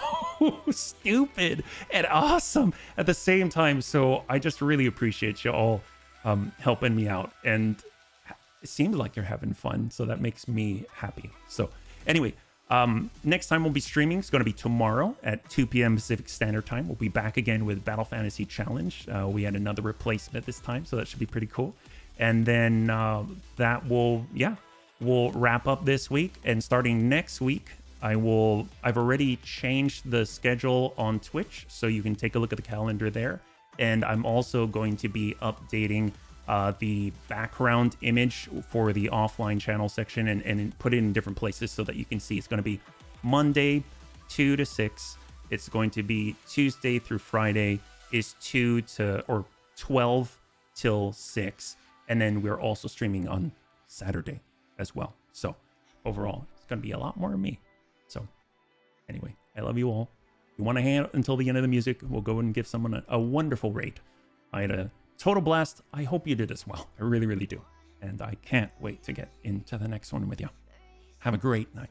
stupid and awesome at the same time. So I just really appreciate you all helping me out. And it seems like you're having fun. So that makes me happy. So anyway, next time we'll be streaming. It's going to be tomorrow at 2 p.m. Pacific Standard Time. We'll be back again with Battle Fantasy Challenge. We had another replacement this time, so that should be pretty cool. And then that will, we'll wrap up this week. And starting next week, I've already changed the schedule on Twitch, so you can take a look at the calendar there. And I'm also going to be updating the background image for the offline channel section and put it in different places so that you can see. It's going to be Monday 2 to 6. It's going to be Tuesday through Friday is 12 till 6. And then we're also streaming on Saturday as well. So overall, it's going to be a lot more of me. So anyway, I love you all. If you want to hang out until the end of the music, we'll go and give someone a wonderful rate. I had a total blast. I hope you did as well. I really, really do. And I can't wait to get into the next one with you. Have a great night.